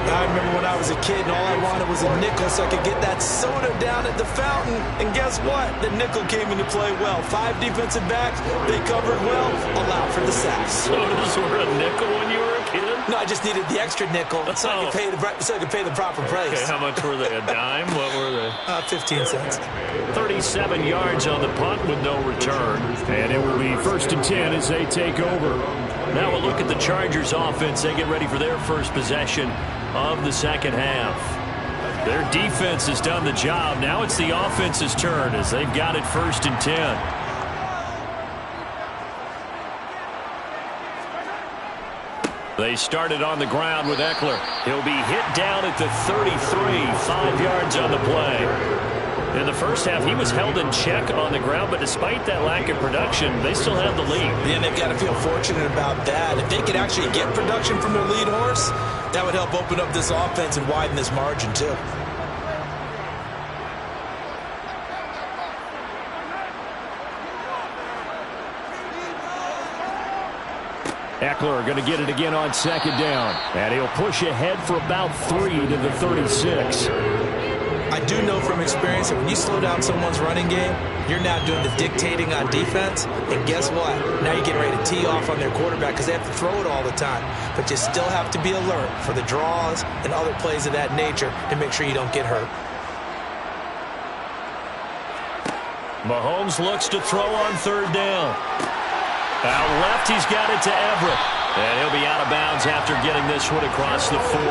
I remember when I was a kid and all I wanted was a nickel so I could get that soda down at the fountain. And guess what? The nickel came into play well. 5 defensive backs, they covered well, allowed for the sacks. Sodas were a nickel when you were a kid? No, I just needed the extra nickel so I could pay the proper price. Okay, how much were they? A dime? What were they? 15 cents. 37 yards on the punt with no return. And it will be 1st and 10 as they take over. Now we'll look at the Chargers offense. They get ready for their first possession of the 2nd half. Their defense has done the job. Now it's the offense's turn as they've got it 1st and 10. They started on the ground with Eckler. He'll be hit down at the 33, 5 yards on the play. In the first half, he was held in check on the ground, but despite that lack of production, they still have the lead. Yeah, and they've got to feel fortunate about that. If they could actually get production from their lead horse, that would help open up this offense and widen this margin, too. Eckler going to get it again on second down. And he'll push ahead for about 3 to the 36. I do know from experience that when you slow down someone's running game, you're now doing the dictating on defense. And guess what? Now you're getting ready to tee off on their quarterback because they have to throw it all the time. But you still have to be alert for the draws and other plays of that nature to make sure you don't get hurt. Mahomes looks to throw on third down. Out left, he's got it to Everett. And he'll be out of bounds after getting this one across the 40.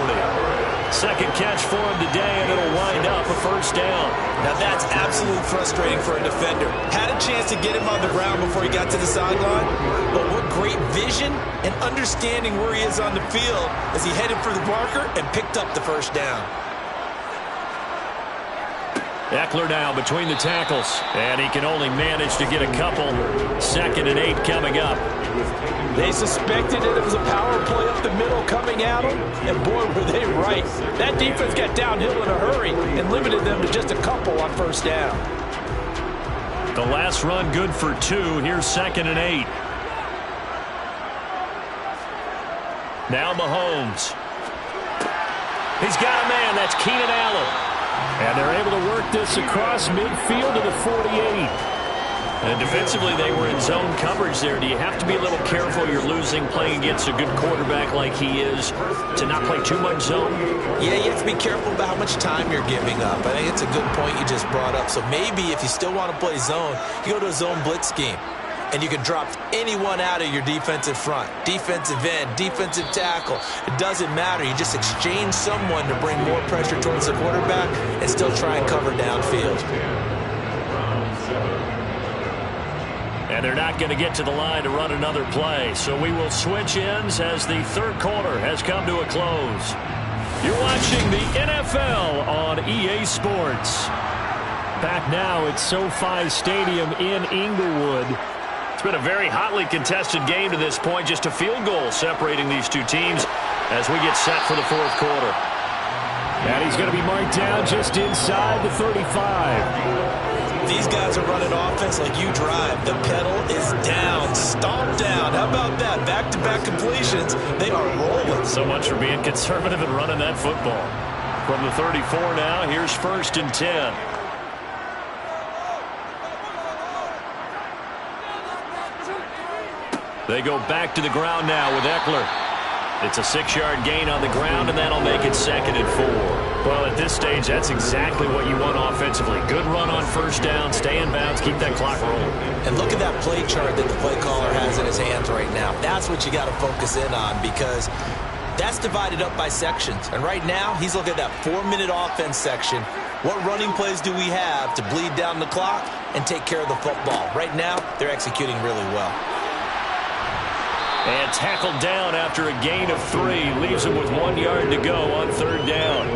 Second catch for him today, and it'll wind up a first down. Now that's absolutely frustrating for a defender. Had a chance to get him on the ground before he got to the sideline, but what great vision and understanding where he is on the field as he headed for the marker and picked up the first down. Eckler now between the tackles, and he can only manage to get a couple. 2nd and 8 coming up. They suspected that it was a power play up the middle coming at them, and boy, were they right. That defense got downhill in a hurry and limited them to just a couple on first down. The last run good for 2. Here's 2nd and 8. Now Mahomes. He's got a man. That's Keenan Allen. And they're able to work this across midfield to the 48. And defensively, they were in zone coverage there. Do you have to be a little careful? You're losing playing against a good quarterback like he is to not play too much zone? Yeah, you have to be careful about how much time you're giving up. I think it's a good point you just brought up. So maybe if you still want to play zone, you go to a zone blitz scheme. And you can drop anyone out of your defensive front. Defensive end, defensive tackle. It doesn't matter. You just exchange someone to bring more pressure towards the quarterback and still try and cover downfield. And they're not going to get to the line to run another play. So we will switch ends as the third quarter has come to a close. You're watching the NFL on EA Sports. Back now at SoFi Stadium in Inglewood. It's been a very hotly contested game to this point. Just a field goal separating these two teams as we get set for the fourth quarter. And he's going to be marked down just inside the 35. These guys are running offense like you drive. The pedal is down, stomped down. How about that? Back-to-back completions. They are rolling. So much for being conservative and running that football. From the 34 now, here's 1st and 10. They go back to the ground now with Eckler. It's a 6-yard gain on the ground, and that'll make it 2nd and 4. Well, at this stage, that's exactly what you want offensively. Good run on first down, stay in bounds, keep that clock rolling. And look at that play chart that the play caller has in his hands right now. That's what you got to focus in on because that's divided up by sections. And right now, he's looking at that 4-minute offense section. What running plays do we have to bleed down the clock and take care of the football? Right now, they're executing really well. And tackled down after a gain of 3. Leaves him with 1 yard to go on third down.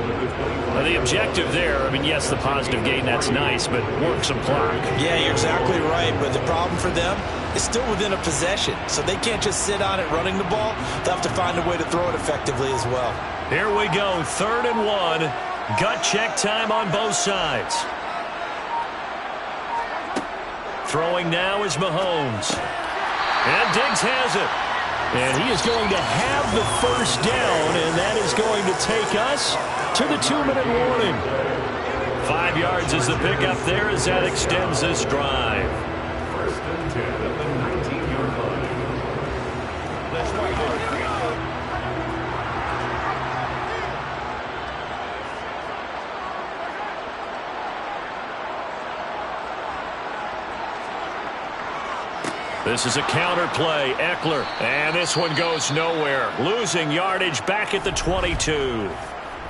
Well, the objective there, I mean, yes, the positive gain, that's nice, but work some clock. Yeah, you're exactly right. But the problem for them is still within a possession. So they can't just sit on it running the ball. They'll have to find a way to throw it effectively as well. Here we go, 3rd and 1. Gut check time on both sides. Throwing now is Mahomes. And Diggs has it. And he is going to have the first down, and that is going to take us to the 2-minute warning. 5 yards is the pickup there as that extends this drive. 1st and 10 at the 19-yard line. Let's go. This is a counter play. Eckler. And this one goes nowhere. Losing yardage back at the 22.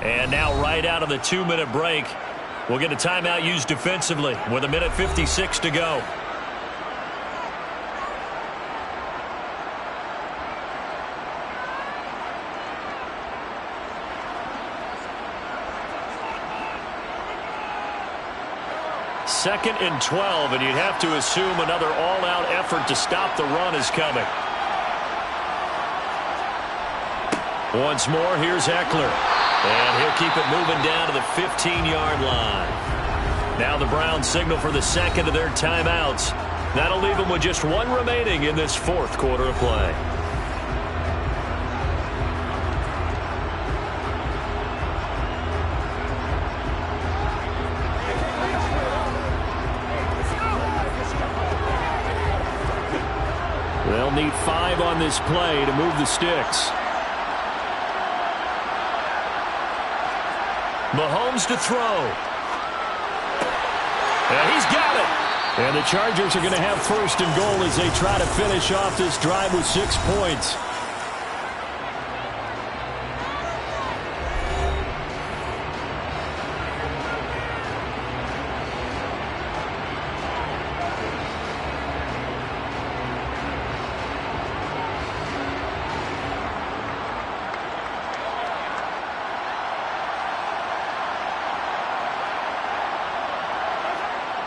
And now right out of the 2-minute break, we'll get a timeout used defensively with 1:56 to go. 2nd and 12, and you'd have to assume another all-out effort to stop the run is coming. Once more, here's Eckler. And he'll keep it moving down to the 15-yard line. Now the Browns signal for the second of their timeouts. That'll leave them with just one remaining in this fourth quarter of play. They'll need 5 on this play to move the sticks. Mahomes to throw. And he's got it. And the Chargers are going to have 1st and goal as they try to finish off this drive with 6 points.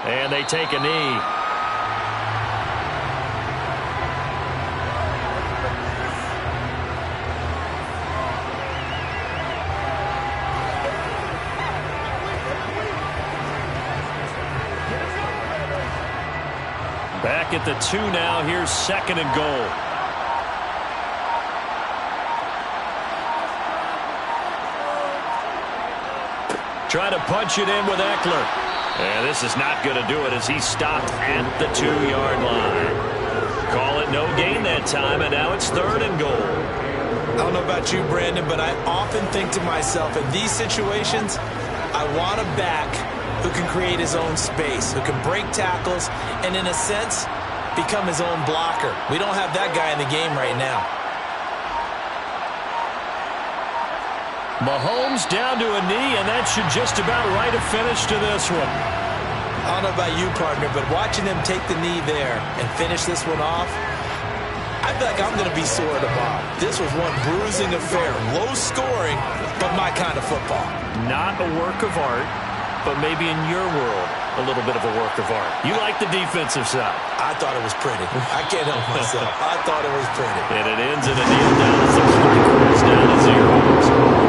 And they take a knee. Back at the 2 now. Here's 2nd and goal. Try to punch it in with Eckler. And this is not going to do it as he's stopped at the 2-yard line. Call it no gain that time, and now it's 3rd and goal. I don't know about you, Brandon, but I often think to myself, in these situations, I want a back who can create his own space, who can break tackles, and in a sense, become his own blocker. We don't have that guy in the game right now. Mahomes down to a knee, and that should just about write a finish to this one. I don't know about you, partner, but watching them take the knee there and finish this one off, I feel like I'm going to be sore tomorrow. This was one bruising affair. Low scoring, but my kind of football. Not a work of art, but maybe in your world, a little bit of a work of art. You like the defensive side. I thought it was pretty. I can't help myself. I thought it was pretty. And it ends in a kneel down as the clock runs down to 0.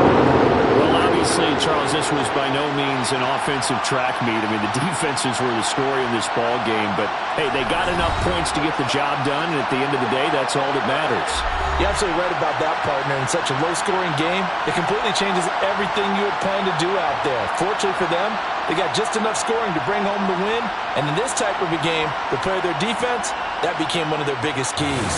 Obviously, Charles, this was by no means an offensive track meet. I mean, the defenses were the story of this ball game. But, hey, they got enough points to get the job done, and at the end of the day, that's all that matters. You're absolutely right about that, partner. In such a low-scoring game, it completely changes everything you had planned to do out there. Fortunately for them, they got just enough scoring to bring home the win. And in this type of a game, to play their defense, that became one of their biggest keys.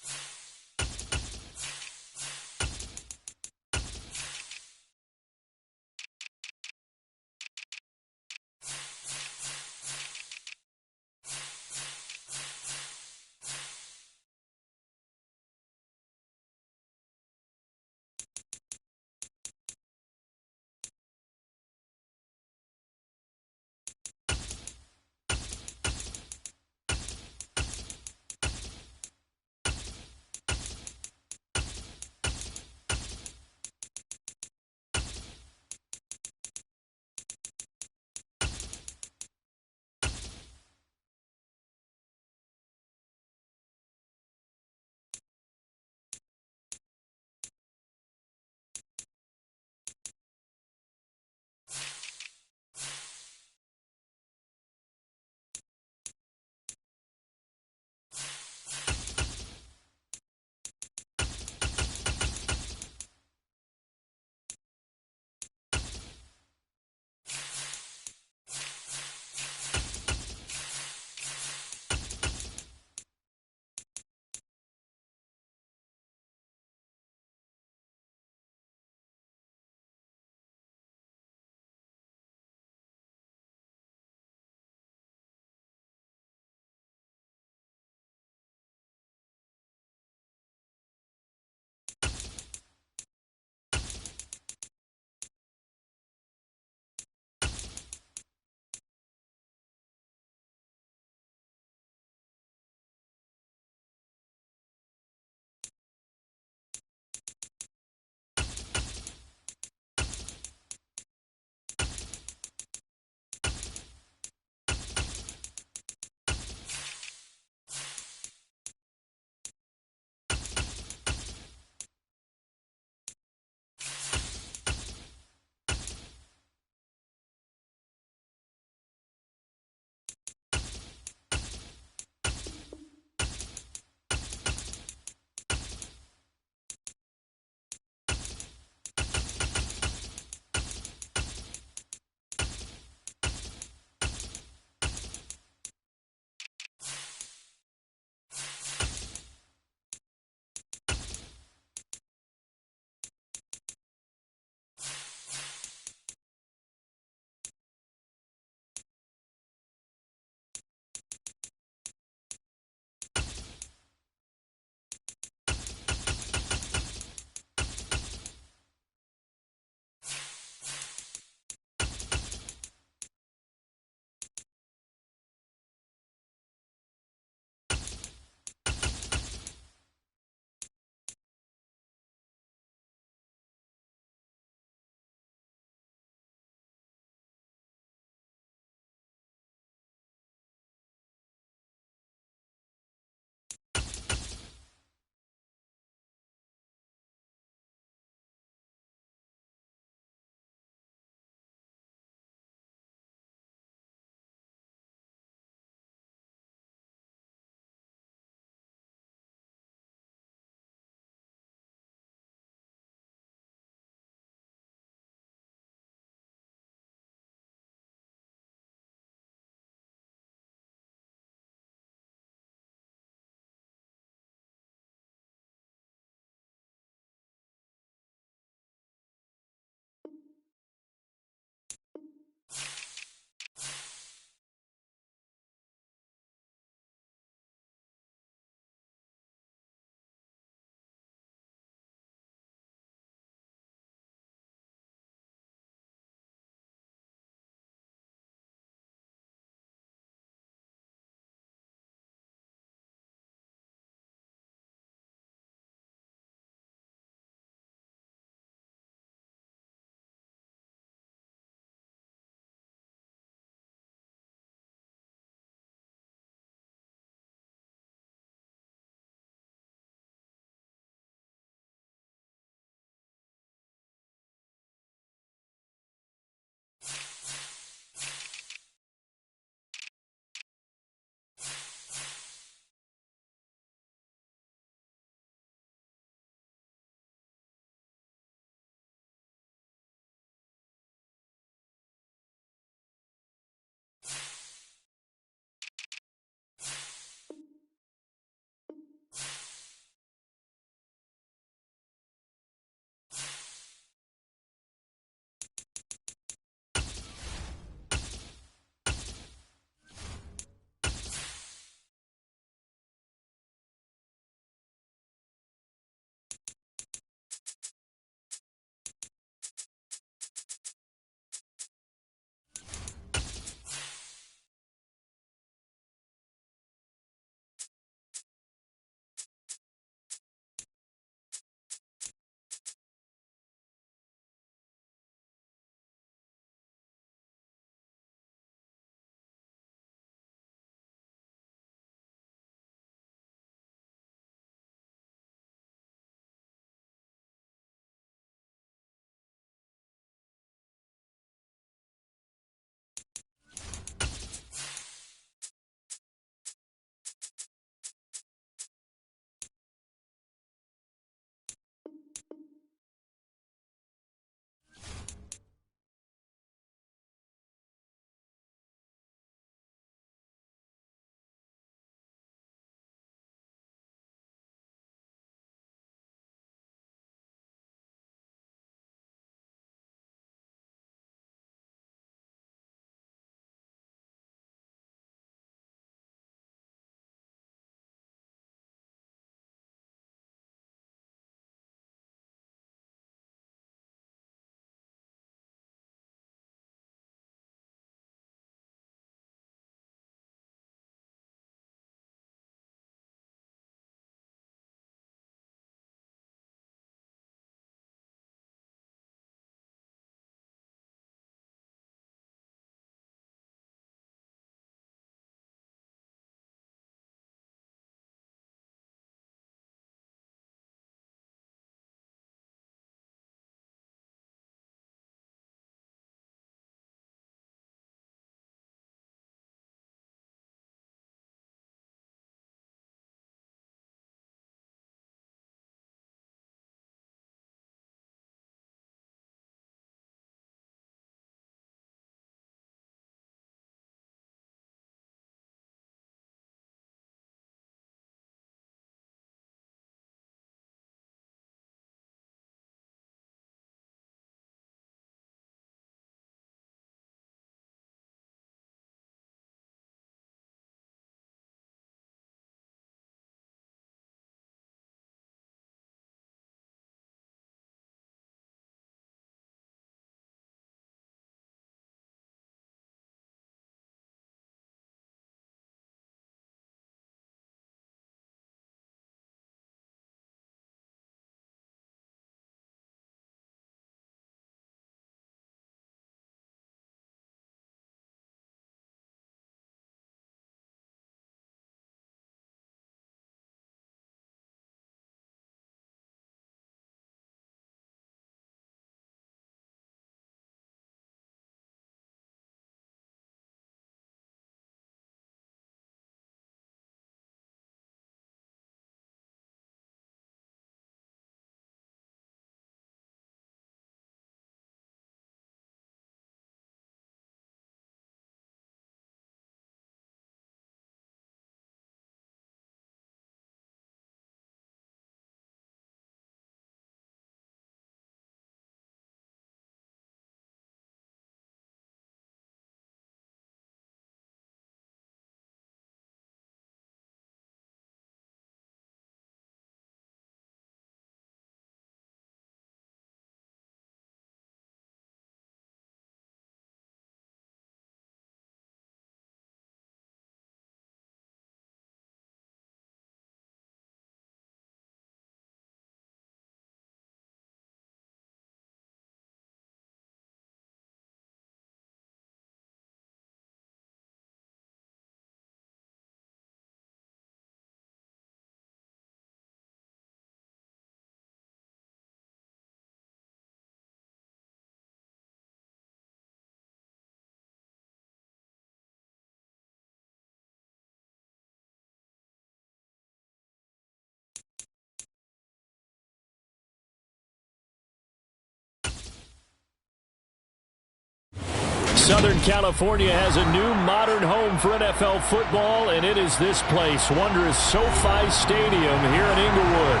Southern California has a new modern home for NFL football, and it is this place, wondrous SoFi Stadium here in Inglewood.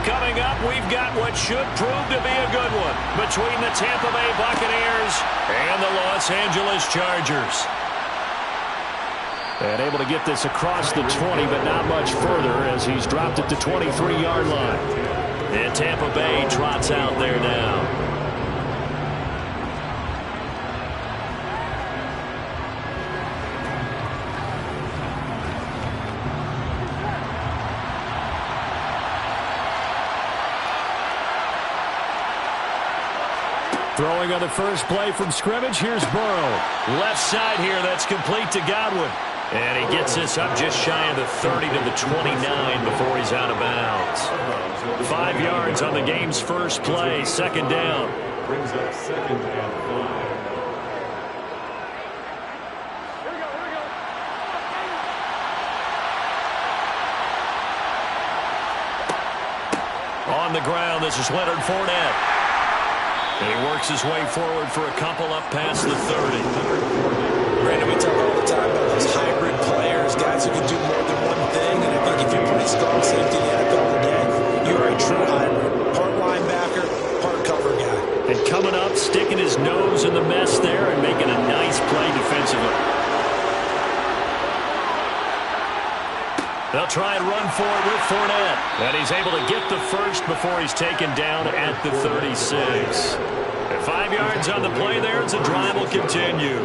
Coming up, we've got what should prove to be a good one between the Tampa Bay Buccaneers and the Los Angeles Chargers. And able to get this across the 20, but not much further as he's dropped it to 23-yard line. And Tampa Bay trots out there now. Throwing on the first play from scrimmage, here's Burrow. Left side here, that's complete to Godwin. And he gets this up just shy of the 30 to the 29 before he's out of bounds. 5 yards on the game's first play, second down. Brings up second and 5. On the ground, this is Leonard Fournette. And he works his way forward for a couple up past the 30. Brandon, we talk all the time about those hybrid players, guys who can do more than one thing. And I think if you're playing strong safety in the NFL today, you are a true hybrid. Part linebacker, part cover guy. And coming up, sticking his nose in the mess there and making a nice play defensively. They'll try and run for it with Fournette. And he's able to get the first before he's taken down at the 36. And 5 yards on the play there as the drive will continue.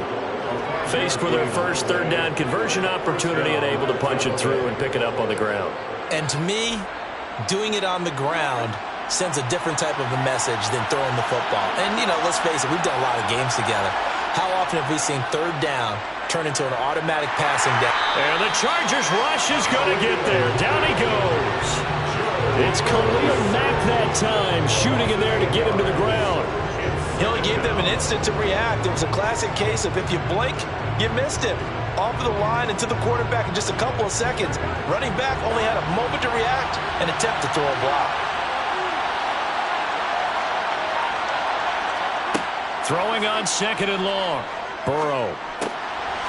Faced with their first third down conversion opportunity and able to punch it through and pick it up on the ground. And to me, doing it on the ground sends a different type of a message than throwing the football. And, you know, let's face it, we've done a lot of games together. How often have we seen third down turn into an automatic passing down? And the Chargers rush is going to get there. Down he goes. It's Khalil Mack that time, shooting in there to get him to the ground. He only gave them an instant to react. It was a classic case of if you blink, you missed him. Off of the line and to the quarterback in just a couple of seconds. Running back only had a moment to react and attempt to throw a block. Throwing on second and long. Burrow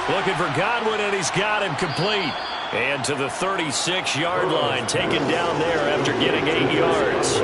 looking for Godwin, and he's got him complete. And to the 36-yard line, taken down there after getting 8 yards.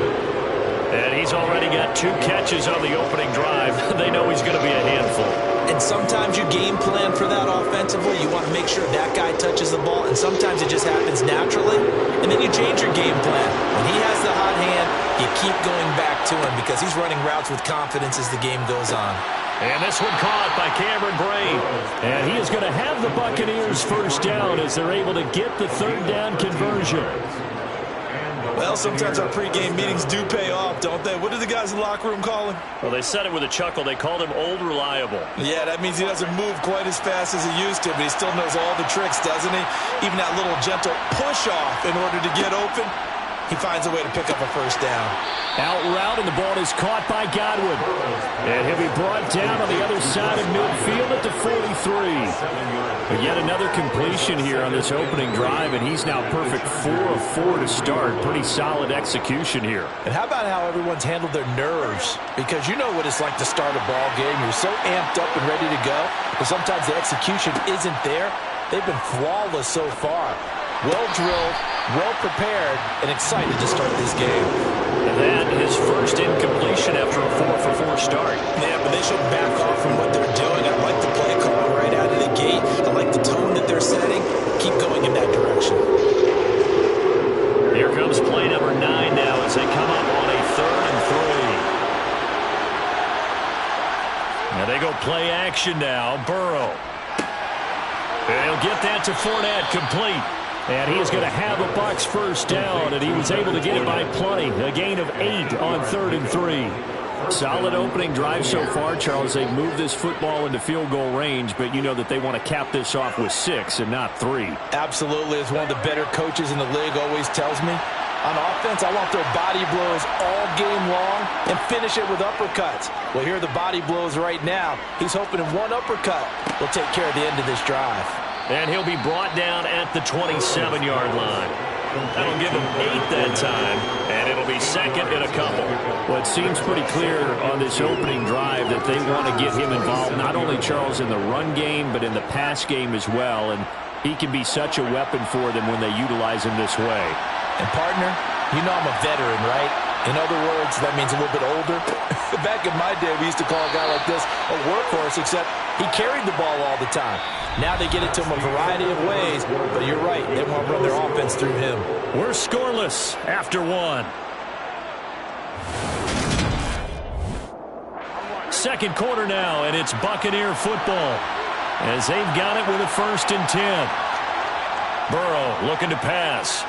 And he's already got 2 catches on the opening drive. They know he's going to be a handful. And sometimes you game plan for that offensively. You want to make sure that guy touches the ball, and sometimes it just happens naturally. And then you change your game plan. When he has the hot hand, you keep going back to him because he's running routes with confidence as the game goes on. And this one caught by Cameron Brate. And he is going to have the Buccaneers first down as they're able to get the third down conversion. Well, sometimes our pregame meetings do pay off, don't they? What do the guys in the locker room call him? Well, they said it with a chuckle. They called him Old Reliable. Yeah, that means he doesn't move quite as fast as he used to, but he still knows all the tricks, doesn't he? Even that little gentle push-off in order to get open. He finds a way to pick up a first down. Out route, and the ball is caught by Godwin. And he'll be brought down on the other side of midfield at the 43. But yet another completion here on this opening drive, and he's now perfect 4 of 4 to start. Pretty solid execution here. And how about how everyone's handled their nerves? Because you know what it's like to start a ball game. You're so amped up and ready to go, but sometimes the execution isn't there. They've been flawless so far. Well-drilled, well-prepared, and excited to start this game. And that his first incompletion after a 4-for-4 start. Yeah, but they should back off from what they're doing. I like the play call right out of the gate. I like the tone that they're setting. Keep going in that direction. Here comes play number 9 now as they come up on a 3rd and 3. Now they go play action now. Burrow. And he'll get that to Fournette, complete. And he is going to have a Bucs first down, and he was able to get it by plenty. A gain of 8 on 3rd and 3. Solid opening drive so far, Charles. They've moved this football into field goal range, but you know that they want to cap this off with 6 and not 3. Absolutely. As one of the better coaches in the league always tells me, on offense, I want their body blows all game long and finish it with uppercuts. Well, here are the body blows right now. He's hoping one uppercut will take care of the end of this drive. And he'll be brought down at the 27-yard line. That'll give him 8 that time, and it'll be second and a couple. Well, it seems pretty clear on this opening drive that they want to get him involved, not only, Charles, in the run game, but in the pass game as well. And he can be such a weapon for them when they utilize him this way. And, partner, you know I'm a veteran, right? In other words, that means a little bit older. Back in my day, we used to call a guy like this a workhorse, except he carried the ball all the time. Now they get it to him a variety of ways, but you're right, they want to run their offense through him. We're scoreless after one. Second quarter now, and it's Buccaneer football as they've got it with a 1st and 10. Burrow looking to pass.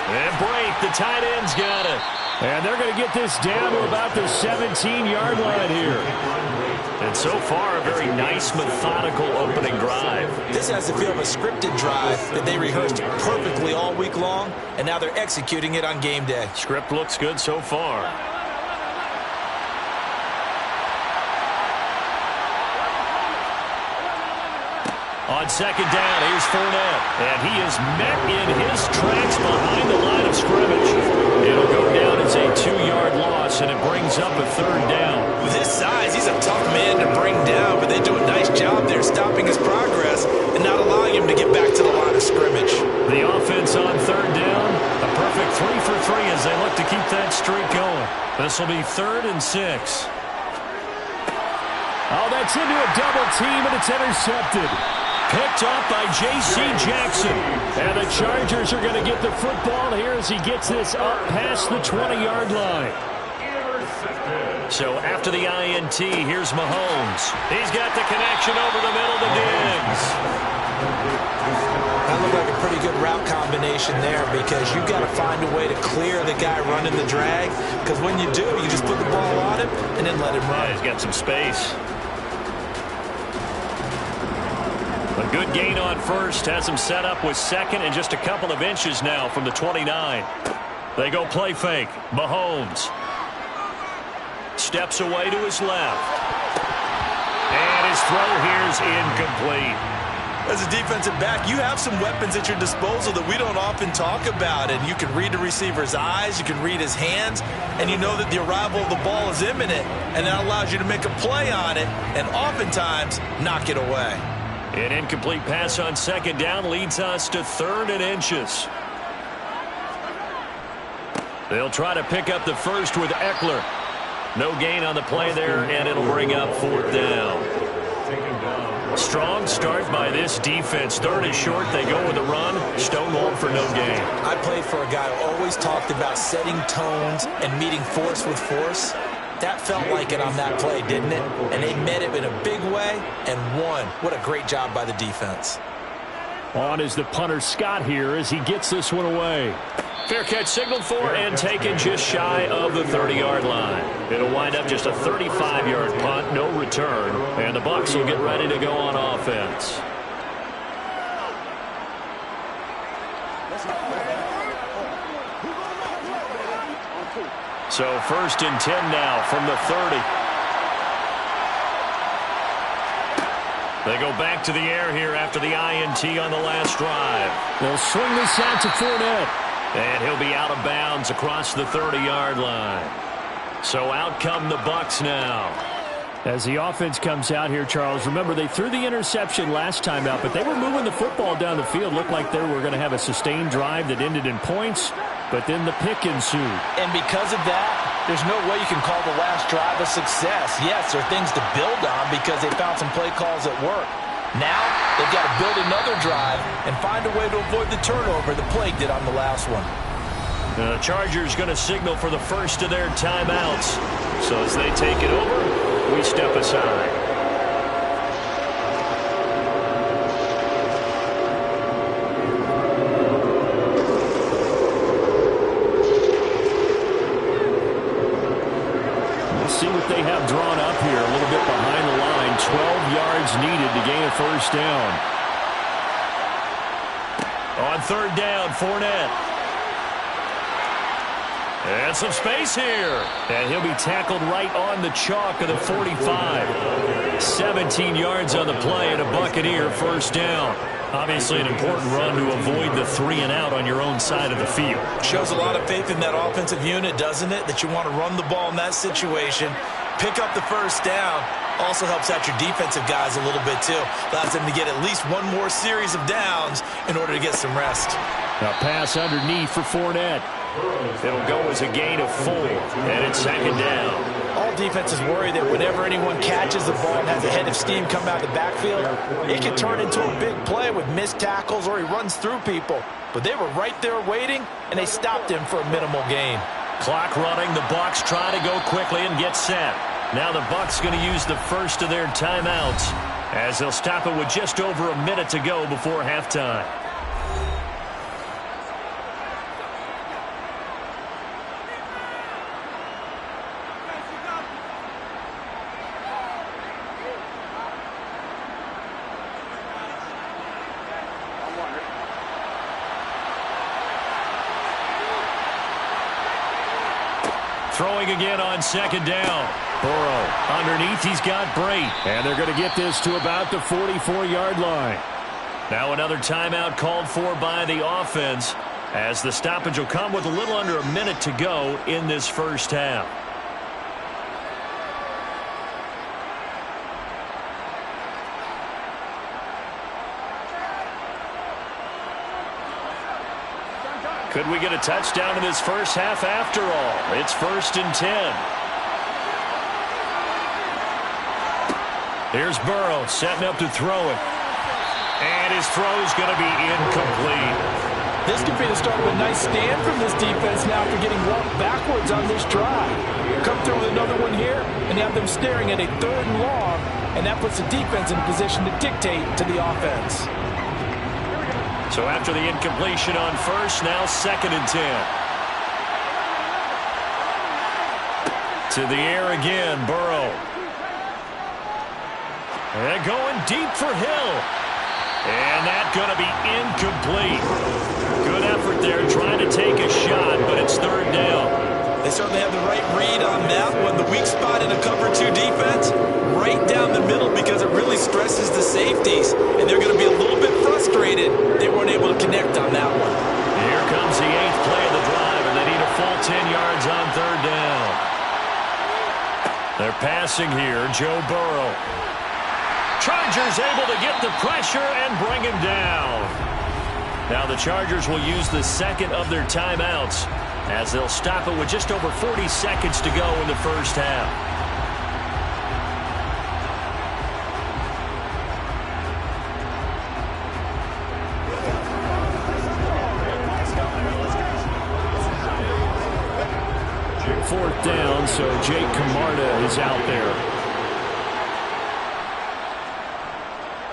And break, the tight end's got it. And they're going to get this down to about the 17-yard line here. And so far, a very nice, methodical opening drive. This has the feel of a scripted drive that they rehearsed perfectly all week long, and now they're executing it on game day. Script looks good so far. On second down, here's Fournette. And he is met in his tracks behind the line of scrimmage. It'll go down as a 2-yard loss, and it brings up a 3rd down. With his size, he's a tough man to bring down, but they do a nice job there stopping his progress and not allowing him to get back to the line of scrimmage. The offense on 3rd down, a perfect 3 for 3 as they look to keep that streak going. This will be 3rd and 6. Oh, that's into a double team, and it's intercepted. Picked off by J.C. Jackson. And the Chargers are going to get the football here as he gets this up past the 20-yard line. So after the INT, here's Mahomes. He's got the connection over the middle to Diggs. That looked like a pretty good route combination there because you've got to find a way to clear the guy running the drag. Because when you do, you just put the ball on him and then let him run. He's got some space. A good gain on 1st, has him set up with 2nd and just a couple of inches now from the 29. They go play fake. Mahomes steps away to his left. And his throw here's incomplete. As a defensive back, you have some weapons at your disposal that we don't often talk about. And you can read the receiver's eyes, you can read his hands, and you know that the arrival of the ball is imminent. And that allows you to make a play on it and oftentimes knock it away. An incomplete pass on 2nd down leads us to 3rd and inches. They'll try to pick up the 1st with Eckler. No gain on the play there, and it'll bring up 4th down. Strong start by this defense. 3rd is short. They go with a run. Stonewalled for no gain. I played for a guy who always talked about setting tones and meeting force with force. That felt like it on that play, didn't it? And they met it in a big way and won. What a great job by the defense. On is the punter Scott here as he gets this one away. Fair catch signaled for and taken just shy of the 30-yard line. It'll wind up just a 35-yard punt, no return, and the Bucs will get ready to go on offense. So 1st and 10 now from the 30. They go back to the air here after the INT on the last drive. They'll swing this out to Fournette. And he'll be out of bounds across the 30-yard line. So out come the Bucs now. As the offense comes out here, Charles, remember they threw the interception last time out, but they were moving the football down the field. Looked like they were going to have a sustained drive that ended in points, but then the pick ensued. And because of that, there's no way you can call the last drive a success. Yes, there are things to build on because they found some play calls that work. Now, they've got to build another drive and find a way to avoid the turnover the Plague did on the last one. The Chargers going to signal for the first of their timeouts. So as they take it over, we step aside. We'll see what they have drawn up here. A little bit behind the line. 12 yards needed to gain a 1st down. On 3rd down, Fournette. And some space here. And he'll be tackled right on the chalk of the 45. 17 yards on the play and a Buccaneer 1st down. Obviously an important run to avoid the 3-and-out on your own side of the field. Shows a lot of faith in that offensive unit, doesn't it? That you want to run the ball in that situation, pick up the first down. Also helps out your defensive guys a little bit too. Allows them to get at least one more series of downs in order to get some rest. A pass underneath for Fournette. It'll go as a gain of 4, and it's 2nd down. All defenses worry that whenever anyone catches the ball and has a head of steam come out of the backfield, it can turn into a big play with missed tackles or he runs through people. But they were right there waiting, and they stopped him for a minimal gain. Clock running. The Bucs try to go quickly and get set. Now the Bucs going to use the first of their timeouts as they'll stop it with just over a minute to go before halftime. Throwing again on 2nd down. Burrow underneath. He's got Brate. And they're going to get this to about the 44-yard line. Now another timeout called for by the offense as the stoppage will come with a little under a minute to go in this first half. Could we get a touchdown in this first half after all? It's 1st and 10. Here's Burrow setting up to throw it. And his throw's going to be incomplete. This could be the start of a nice stand from this defense now after getting walked backwards on this drive. Come through with another one here and have them staring at a 3rd and long, and that puts the defense in a position to dictate to the offense. So after the incompletion on first, now 2nd and 10. To the air again, Burrow. And going deep for Hill. And that's going to be incomplete. Good effort there trying to take a shot, but it's 3rd down. They certainly have the right read on that one. The weak spot in a cover 2 defense, right down the middle because it really stresses the safeties. And they're going to be a little bit frustrated they weren't able to connect on that one. Here comes the 8th play of the drive, and they need a full 10 yards on 3rd down. They're passing here, Joe Burrow. Chargers able to get the pressure and bring him down. Now the Chargers will use the 2nd of their timeouts as they'll stop it with just over 40 seconds to go in the first half. Fourth down, so Jake Camarda is out there.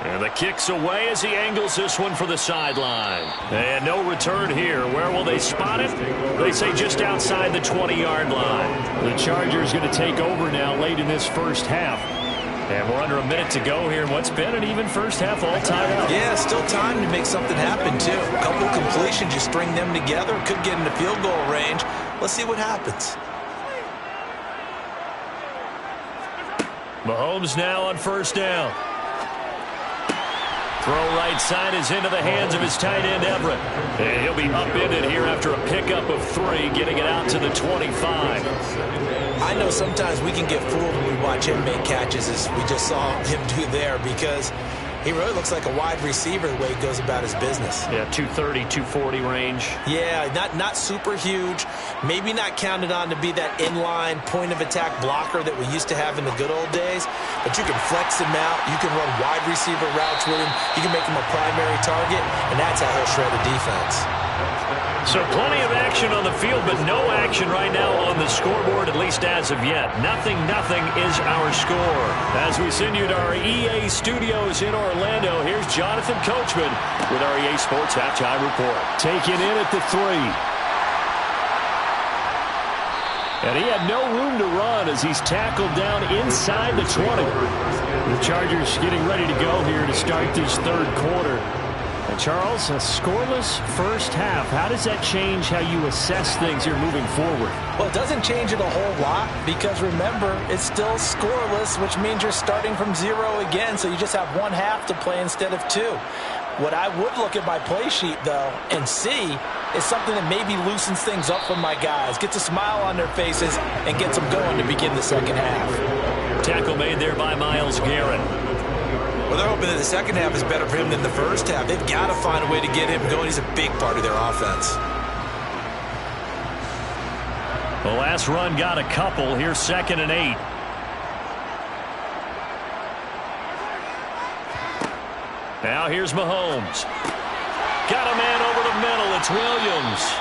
And the kick's away as he angles this one for the sideline. And no return here. Where will they spot it? They say just outside the 20-yard line. The Chargers going to take over now late in this first half. And we're under a minute to go here in what's been an even first half all tied up. Yeah, still time to make something happen, too. A couple completions, you string them together, could get into field goal range. Let's see what happens. Mahomes now on first down. Throw right side is into the hands of his tight end, Everett. And he'll be upended here after a pickup of 3, getting it out to the 25. I know sometimes we can get fooled when we watch him make catches, as we just saw him do there, because he really looks like a wide receiver the way he goes about his business. Yeah, 230, 240 range. Yeah, not super huge. Maybe not counted on to be that inline point-of-attack blocker that we used to have in the good old days. But you can flex him out. You can run wide receiver routes with him. You can make him a primary target, and that's how he'll shred a defense. So plenty of action on the field, but no action right now on the scoreboard, at least as of yet. 0-0 is our score. As we send you to our EA studios in Orlando, here's Jonathan Coachman with our EA Sports Halftime Report. Taken in at the 3. And he had no room to run as he's tackled down inside the 20. The Chargers getting ready to go here to start this third quarter. And Charles, a scoreless first half. How does that change how you assess things here moving forward? Well, it doesn't change it a whole lot because, remember, it's still scoreless, which means you're starting from 0 again, so you just have one half to play instead of 2. What I would look at my play sheet, though, and see is something that maybe loosens things up for my guys, gets a smile on their faces, and gets them going to begin the second half. Tackle made there by Myles Garrett. Well, they're hoping that the second half is better for him than the first half. They've got to find a way to get him going. He's a big part of their offense. The last run got a couple. Here's 2nd and 8. Now here's Mahomes. Got a man over the middle. It's Williams.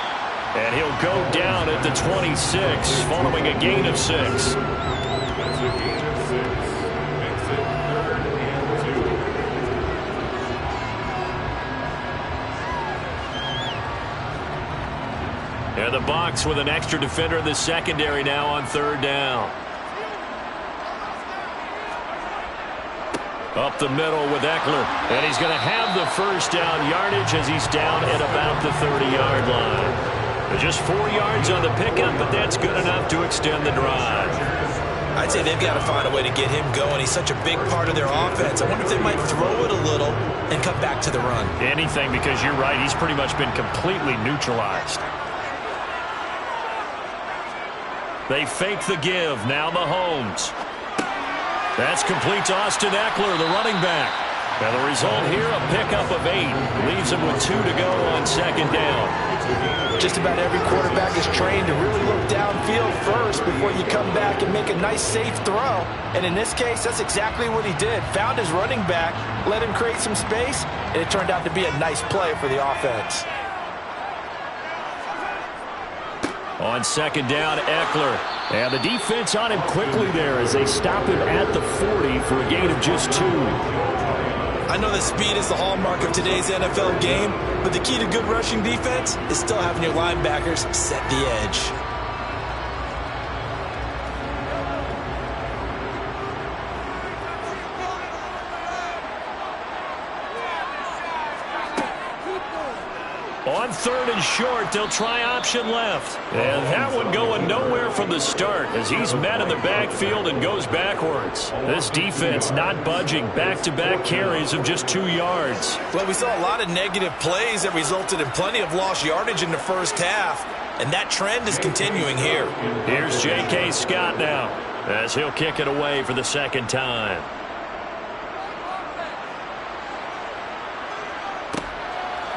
And he'll go down at the 26 following a gain of 6. That's a gain of 6. Makes it 3rd and 2. And the box with an extra defender in the secondary now on 3rd down. Up the middle with Eckler. And he's going to have the first down yardage as he's down at about the 30-yard line. Just 4 yards on the pickup, but that's good enough to extend the drive. I'd say they've got to find a way to get him going. He's such a big part of their offense. I wonder if they might throw it a little and come back to the run. Anything, because you're right. He's pretty much been completely neutralized. They fake the give. Now Mahomes. That's complete to Austin Eckler, the running back. Now the result here, a pickup of 8. Leaves him with 2 to go on 2nd down. Just about every quarterback is trained to really look downfield first before you come back and make a nice, safe throw. And in this case, that's exactly what he did. Found his running back, let him create some space, and it turned out to be a nice play for the offense. On 2nd down, Eckler. And the defense on him quickly there as they stop him at the 40 for a gain of just 2. I know that speed is the hallmark of today's NFL game, but the key to good rushing defense is still having your linebackers set the edge. On 3rd and short, they'll try option left. And that one going nowhere from the start as he's met in the backfield and goes backwards. This defense not budging. Back-to-back carries of just 2 yards. Well, we saw a lot of negative plays that resulted in plenty of lost yardage in the first half, and that trend is continuing here. Here's J.K. Scott now as he'll kick it away for the 2nd time.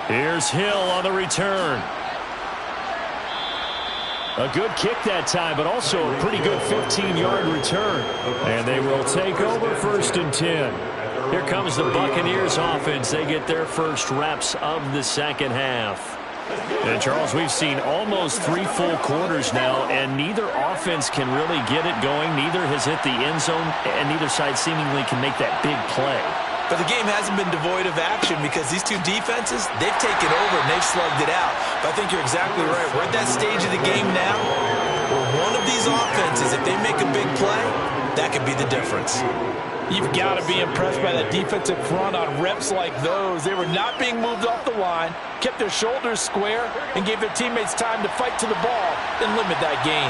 Here's Hill on the return. A good kick that time, but also a pretty good 15-yard return. And they will take over 1st and 10. Here comes the Buccaneers offense. They get their first reps of the second half. And, Charles, we've seen almost 3 full quarters now, and neither offense can really get it going. Neither has hit the end zone, and neither side seemingly can make that big play. But the game hasn't been devoid of action because these two defenses, they've taken over and they've slugged it out. But I think you're exactly right. We're at that stage of the game now where one of these offenses, if they make a big play, that could be the difference. You've got to be impressed by that defensive front on reps like those. They were not being moved off the line, kept their shoulders square, and gave their teammates time to fight to the ball and limit that gain.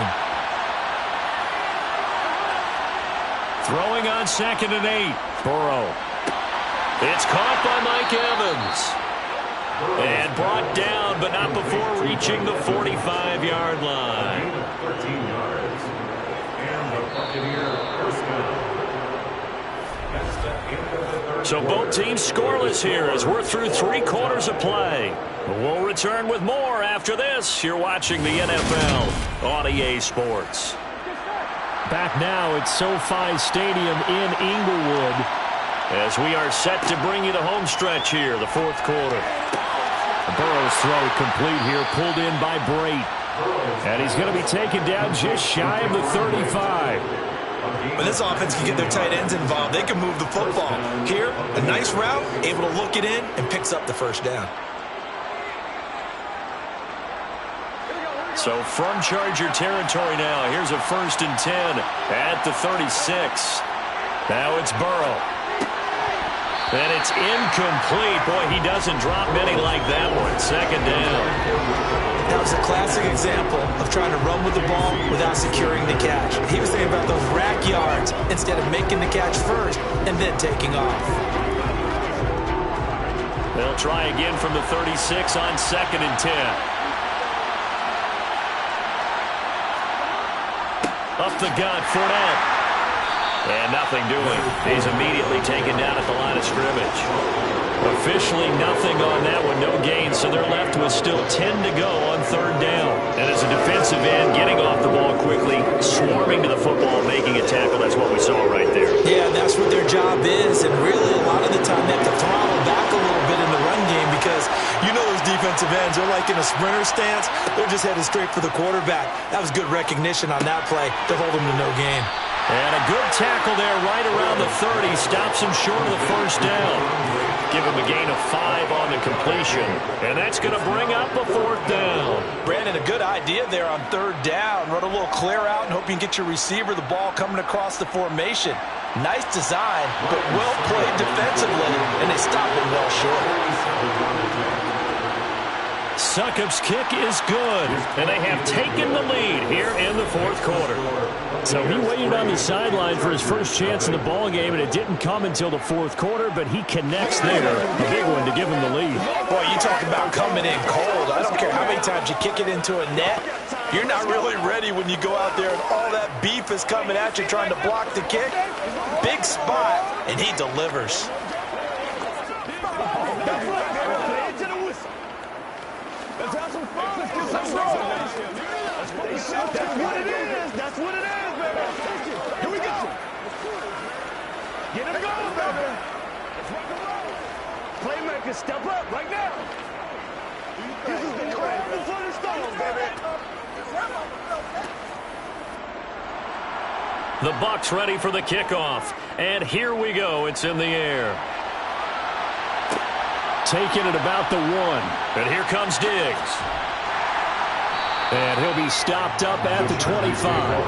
Throwing on 2nd and 8. Burrow. It's caught by Mike Evans. And brought down, but not before reaching the 45-yard line. 13 yards. And the Buccaneer first down. That's the end of the 3rd. So both teams scoreless here as we're through 3 quarters of play. We'll return with more after this. You're watching the NFL on EA Sports. Back now at SoFi Stadium in Inglewood as we are set to bring you the home stretch here, the 4th quarter. Burrow's throw complete here, pulled in by Brate. And he's going to be taken down just shy of the 35. When this offense can get their tight ends involved, they can move the football. Here, a nice route, able to look it in, and picks up the first down. So from Charger territory now, here's a 1st and 10 at the 36. Now it's Burrow. And it's incomplete. Boy, he doesn't drop many like that one. 2nd down. That was a classic example of trying to run with the ball without securing the catch. He was thinking about those rack yards instead of making the catch first and then taking off. They'll try again from the 36 on 2nd and 10. Up the gut, Fournette. And nothing doing. He's immediately taken down at the line of scrimmage. Officially nothing on that one, no gain, so they're left with still 10 to go on 3rd down. And as a defensive end, getting off the ball quickly, swarming to the football, making a tackle, that's what we saw right there. Yeah, that's what their job is, and really a lot of the time they have to throttle back a little bit in the run game because you know those defensive ends, they're like in a sprinter stance, they're just headed straight for the quarterback. That was good recognition on that play to hold them to no gain. And a good tackle there right around the 30. Stops him short of the 1st down. Give him a gain of 5 on the completion. And that's going to bring up a 4th down. Brandon, a good idea there on 3rd down. Run a little clear out and hope you can get your receiver the ball coming across the formation. Nice design, but well played defensively, and they stop it well short. Succop's kick is good, and they have taken the lead here in the 4th quarter. So he waited on the sideline for his first chance in the ball game, and it didn't come until the 4th quarter, but he connects there. A big one to give him the lead. Boy, you talk about coming in cold. I don't care how many times you kick it into a net. You're not really ready when you go out there and all that beef is coming at you trying to block the kick. Big spot, and he delivers. Let's have some fun. Let's get some roll. That's what it is. That's what it is, baby. Here we go. Get him going, baby. Let's rock and roll. Playmakers, step up right now. This is the crowd before the storm, baby. The Bucs ready for the kickoff. And here we go. It's in the air. Taken at about the 1. And here comes Diggs. And he'll be stopped up at the 25.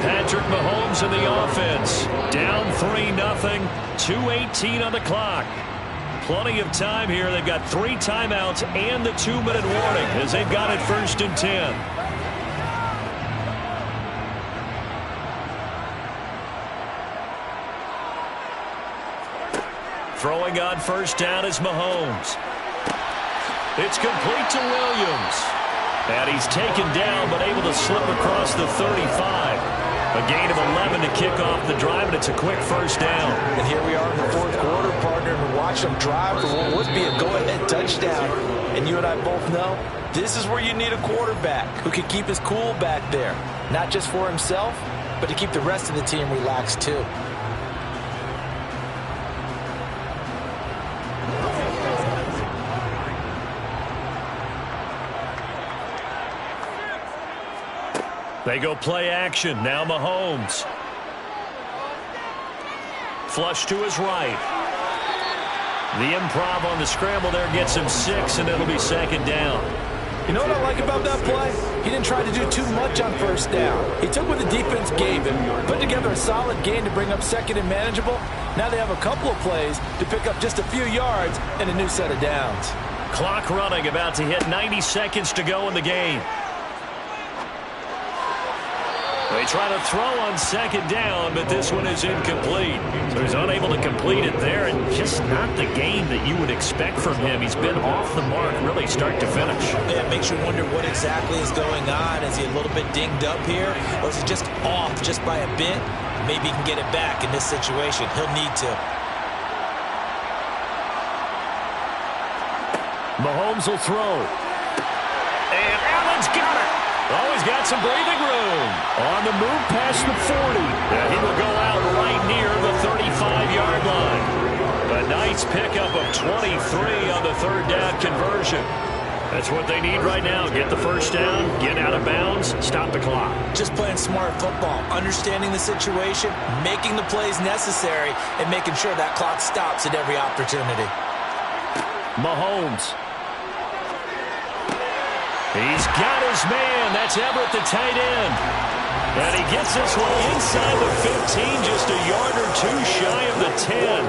Patrick Mahomes in the offense. Down 3-0. 2:18 on the clock. Plenty of time here. They've got 3 timeouts and the 2-minute warning as they've got it 1st and 10. Throwing on 1st down is Mahomes. It's complete to Williams. And he's taken down but able to slip across the 35. A gain of 11 to kick off the drive, and it's a quick 1st down. And here we are in the 4th quarter, partner, and watch them drive for what would be a go-ahead touchdown. And you and I both know this is where you need a quarterback who can keep his cool back there. Not just for himself, but to keep the rest of the team relaxed too. They go play action. Now Mahomes. Flush to his right. The improv on the scramble there gets him 6, and it'll be 2nd down. You know what I like about that play? He didn't try to do too much on 1st down. He took what the defense gave him, put together a solid gain to bring up 2nd and manageable. Now they have a couple of plays to pick up just a few yards and a new set of downs. Clock running, about to hit 90 seconds to go in the game. They try to throw on 2nd down, but this one is incomplete. So he's unable to complete it there, and just not the game that you would expect from him. He's been off the mark, really start to finish. Yeah, it makes you wonder what exactly is going on. Is he a little bit dinged up here, or is he just off just by a bit? Maybe he can get it back in this situation. He'll need to. Mahomes will throw. And Allen's got it. Oh, he's got some breathing room. On the move past the 40. And he will go out right near the 35-yard line. A nice pickup of 23 on the 3rd down conversion. That's what they need right now. Get the 1st down, get out of bounds, stop the clock. Just playing smart football, understanding the situation, making the plays necessary, and making sure that clock stops at every opportunity. Mahomes. He's got his man. That's Everett, the tight end. And he gets this one inside the 15, just a yard or 2 shy of the 10.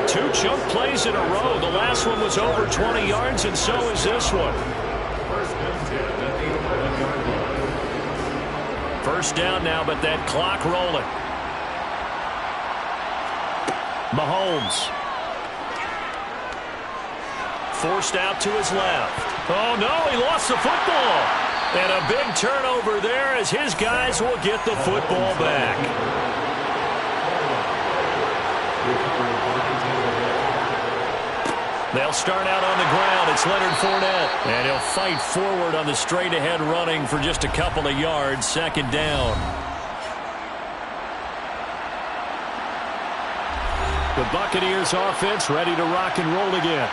2 chunk plays in a row. The last one was over 20 yards, and so is this one. 1st down now, but that clock rolling. Mahomes. Forced out to his left. Oh, no, he lost the football. And a big turnover there as his guys will get the football back. They'll start out on the ground. It's Leonard Fournette. And he'll fight forward on the straight-ahead running for just a couple of yards. Second down. The Buccaneers offense ready to rock and roll again.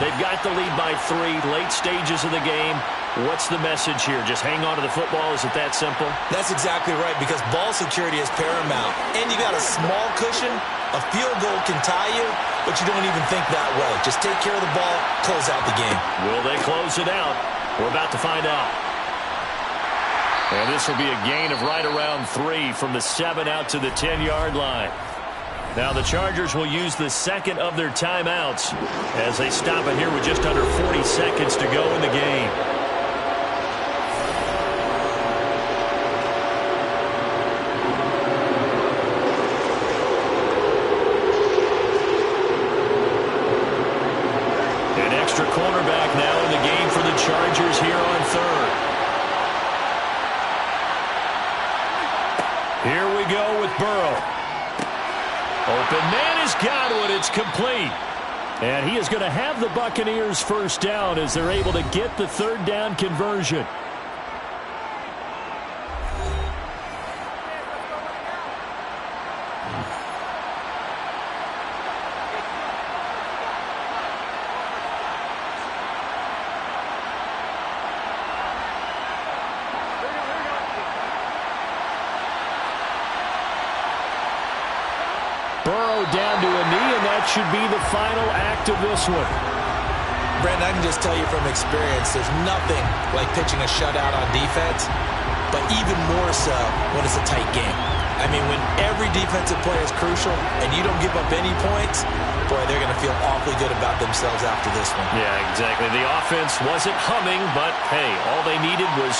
They've got the lead by 3, late stages of the game. What's the message here? Just hang on to the football? Is it that simple? That's exactly right, because ball security is paramount. And you got a small cushion. A field goal can tie you, but you don't even think that way. Just take care of the ball, close out the game. Will they close it out? We're about to find out. And this will be a gain of right around 3 from the 7 out to the 10-yard line. Now the Chargers will use the second of their timeouts as they stop it here with just under 40 seconds to go in the game. An extra cornerback now in the game for the Chargers here on third. Here we go with Burrow. Open man has got it. It's complete. And he is going to have the Buccaneers first down as they're able to get the third down conversion. Burrow down to a knee, and that should be the final act of this one. Brandon, I can just tell you from experience, there's nothing like pitching a shutout on defense, but even more so when it's a tight game. I mean, when every defensive play is crucial and you don't give up any points, boy, they're going to feel awfully good about themselves after this one. Yeah, exactly. The offense wasn't humming, but, hey, all they needed was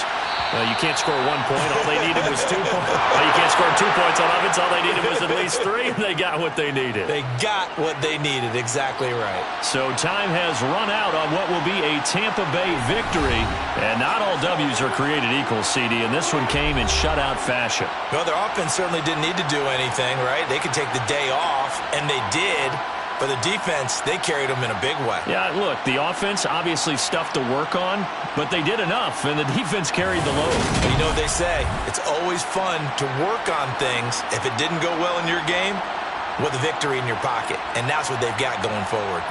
you can't score 1 point. All they needed was 2 points. You can't score 2 points on offense. All they needed was at least 3, and they got what they needed. They got what they needed. Exactly right. So time has run out on what will be a Tampa Bay victory. And not all W's are created equal, CD, and this one came in shutout fashion. No, their offense certainly didn't need to do anything, right? They could take the day off, and they did. But the defense, they carried them in a big way. Yeah, look, the offense obviously stuff to work on, but they did enough, and the defense carried the load. But you know what they say, it's always fun to work on things if it didn't go well in your game with a victory in your pocket. And that's what they've got going forward.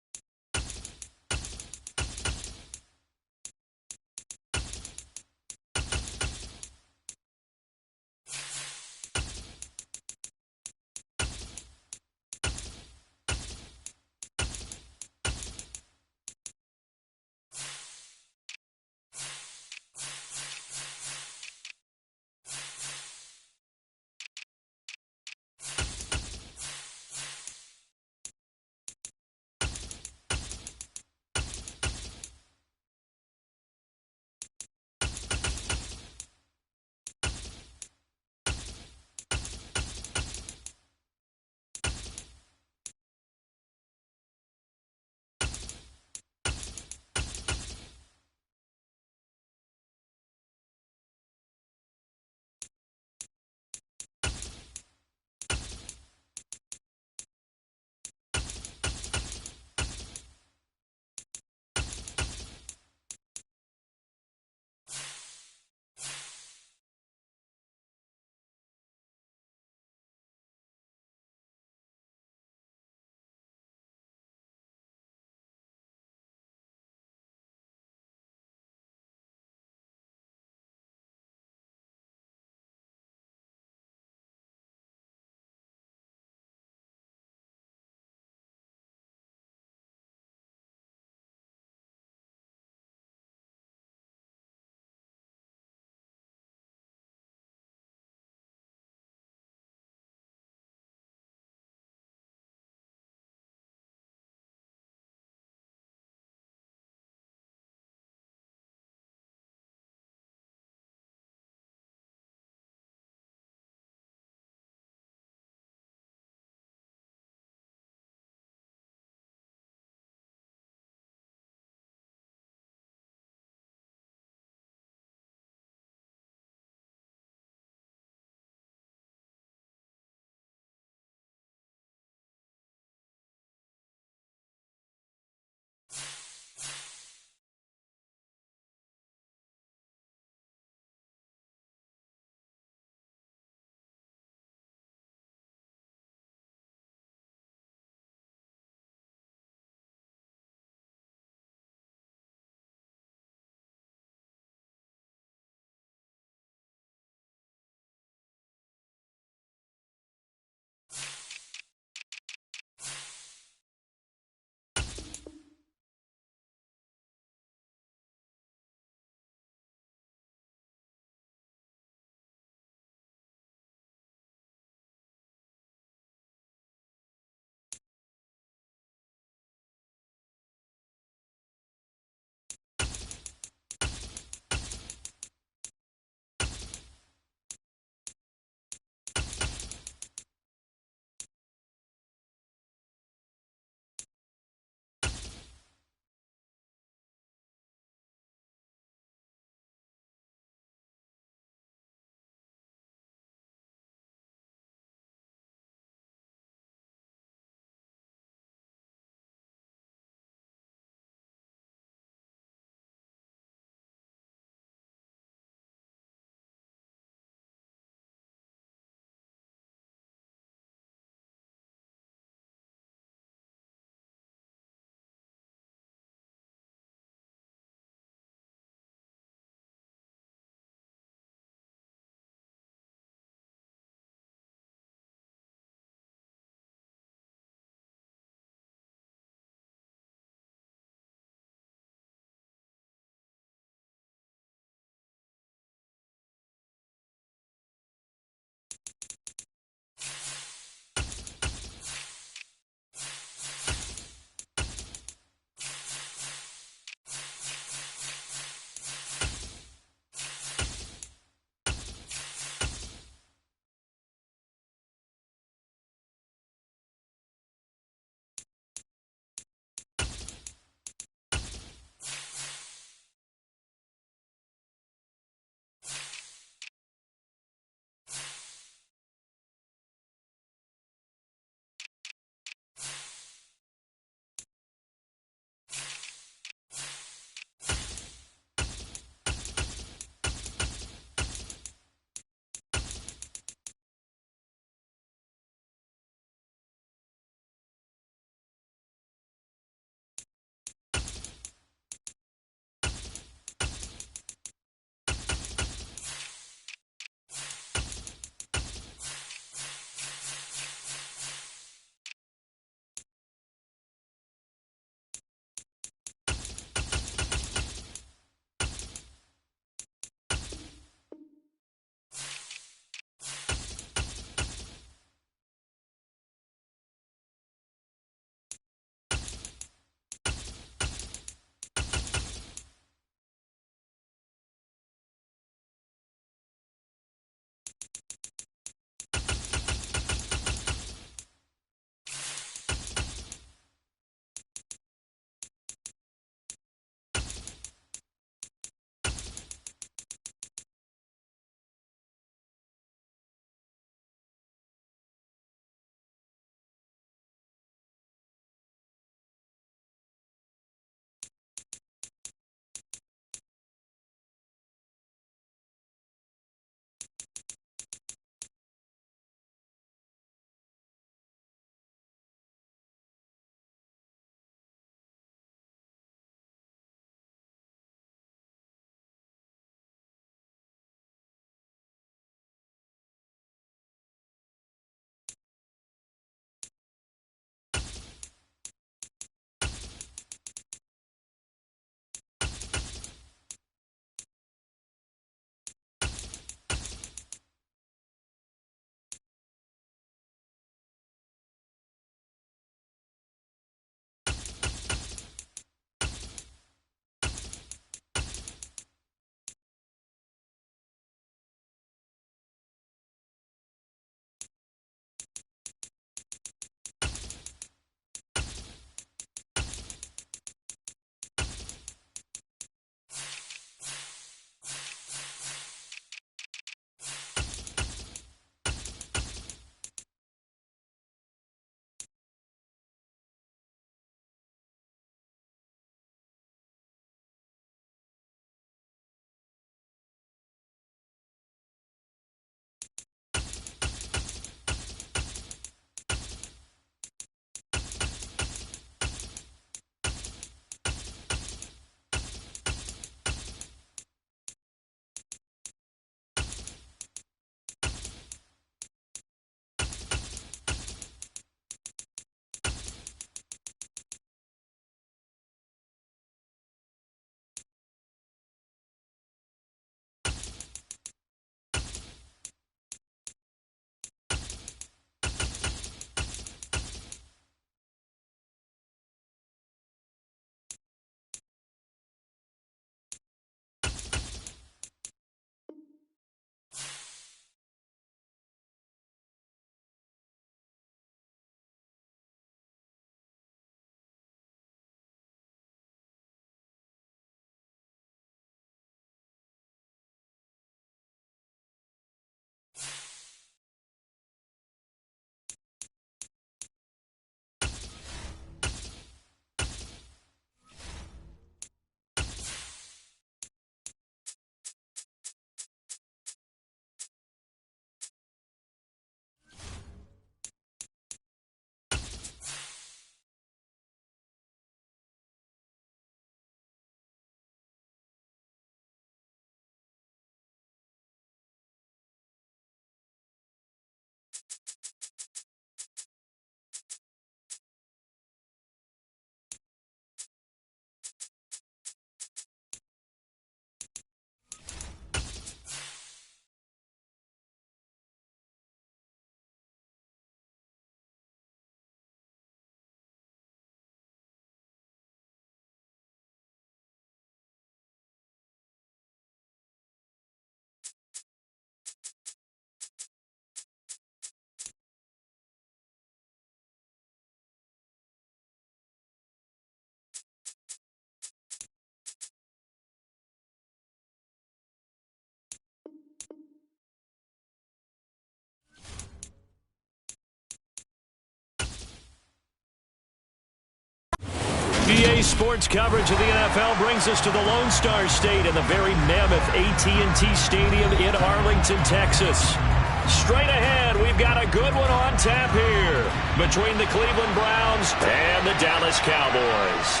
Today's sports coverage of the NFL brings us to the Lone Star State in the very mammoth AT&T Stadium in Arlington, Texas. Straight ahead, we've got a good one on tap here between the Cleveland Browns and the Dallas Cowboys.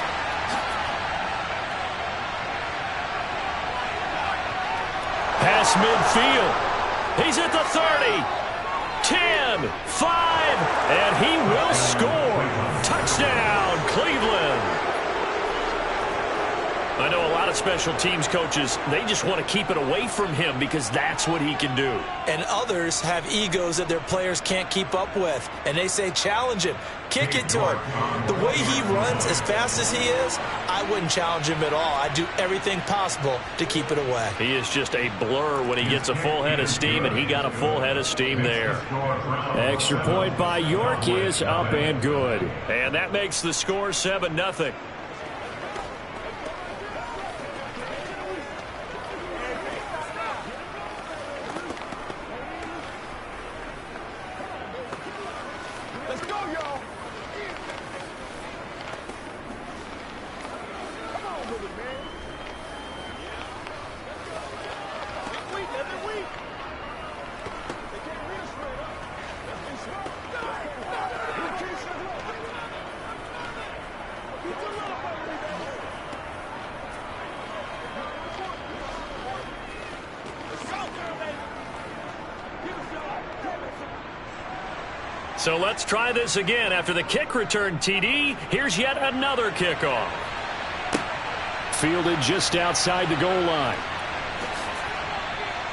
Pass midfield. He's at the 30. 10, 5, and he will score. Touchdown, Cleveland. I know a lot of special teams coaches, they just want to keep it away from him because that's what he can do. And others have egos that their players can't keep up with. And they say, challenge him. Kick it to him. The way he runs as fast as he is, I wouldn't challenge him at all. I'd do everything possible to keep it away. He is just a blur when he gets a full head of steam, and he got a full head of steam there. Extra point by York is up and good. And that makes the score 7-0. Let's go, y'all. Come on with it, man. Every week. They can't real straight up. Let's be slow. You keep slow. You too low, baby. Let's go, baby. Give us your life. So let's try this again. After the kick return TD, here's yet another kickoff. Fielded just outside the goal line.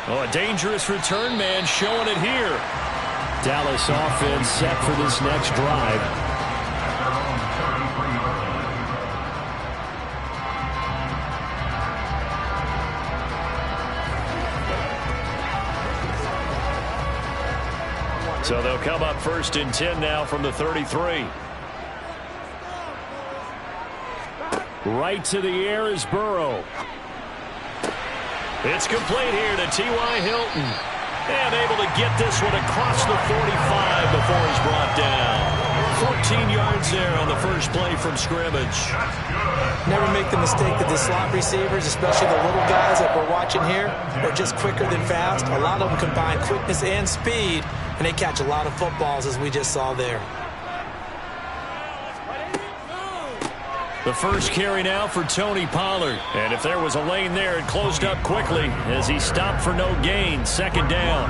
Oh, a dangerous return man showing it here. Dallas offense set for this next drive. So they'll come up 1st and 10 now from the 33. Right to the air is Burrow. It's complete here to T.Y. Hilton. And able to get this one across the 45 before he's brought down. 14 yards there on the first play from scrimmage. Never make the mistake that the slot receivers, especially the little guys that we're watching here, are just quicker than fast. A lot of them combine quickness and speed, and they catch a lot of footballs, as we just saw there. The first carry now for Tony Pollard. And if there was a lane there, it closed up quickly as he stopped for no gain. 2nd down.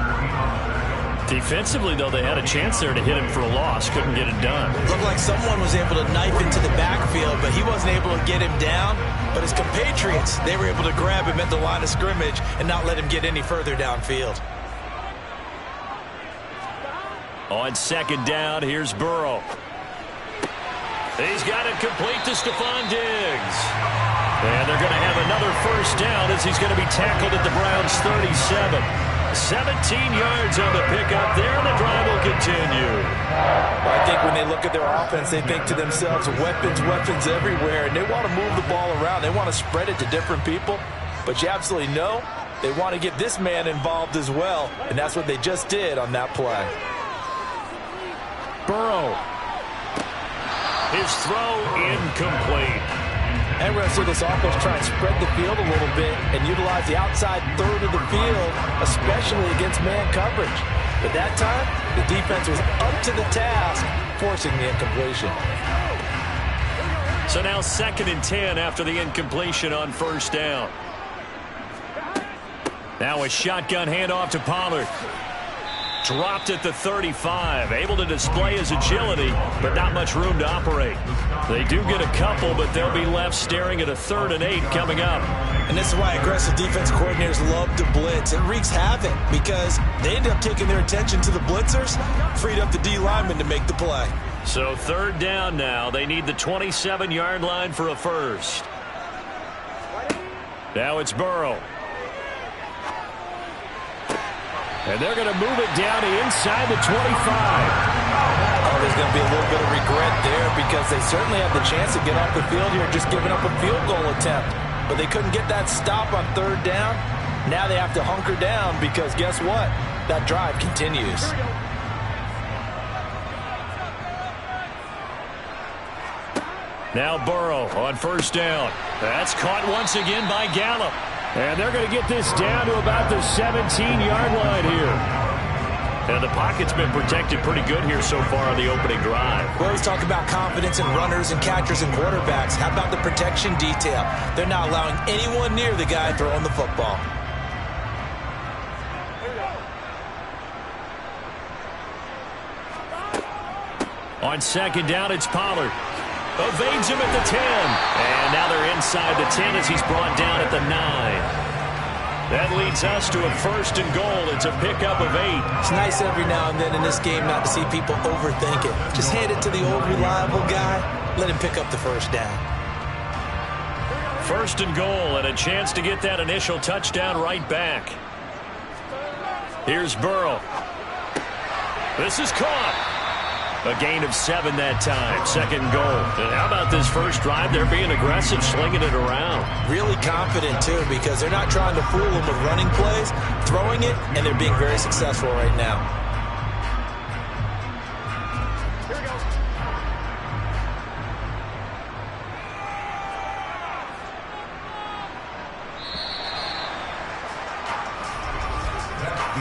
Defensively, though, they had a chance there to hit him for a loss. Couldn't get it done. Looked like someone was able to knife into the backfield, but he wasn't able to get him down. But his compatriots, they were able to grab him at the line of scrimmage and not let him get any further downfield. On 2nd down, here's Burrow. He's got it complete to Stephon Diggs. And they're going to have another first down as he's going to be tackled at the Browns' 37. 17 yards on the pickup there, and the drive will continue. I think when they look at their offense, they think to themselves, weapons everywhere, and they want to move the ball around. They want to spread it to different people. But you absolutely know they want to get this man involved as well, and that's what they just did on that play. Burrow. His throw incomplete. And we're going to see this offense try and spread the field a little bit and utilize the outside third of the field, especially against man coverage. But that time, the defense was up to the task, forcing the incompletion. So now 2nd and 10 after the incompletion on 1st down. Now a shotgun handoff to Pollard. Dropped at the 35. Able to display his agility, but not much room to operate. They do get a couple, but they'll be left staring at a 3rd and 8 coming up. And this is why aggressive defense coordinators love to blitz. It wreaks havoc because they end up taking their attention to the blitzers, freed up the D lineman to make the play. So 3rd down now. They need the 27-yard line for a first. Now it's Burrow. And they're going to move it down to inside the 25. Oh, there's going to be a little bit of regret there because they certainly had the chance to get off the field here just giving up a field goal attempt. But they couldn't get that stop on 3rd down. Now they have to hunker down because guess what? That drive continues. Now Burrow on first down. That's caught once again by Gallup. And they're going to get this down to about the 17-yard line here. And the pocket's been protected pretty good here so far on the opening drive. We always talk about confidence in runners and catchers and quarterbacks. How about the protection detail? They're not allowing anyone near the guy throwing the football. On second down, it's Pollard. Evades him at the 10. And now they're inside the 10 as he's brought down at the 9. That leads us to a first and goal. It's a pickup of 8. It's nice every now and then in this game not to see people overthink it. Just hand it to the old reliable guy. Let him pick up the first down. First and goal and a chance to get that initial touchdown right back. Here's Burrow. This is caught. A gain of 7 that time. Second goal. And how about this first drive? They're being aggressive, slinging it around. Really confident, too, because they're not trying to fool them with running plays, throwing it, and they're being very successful right now.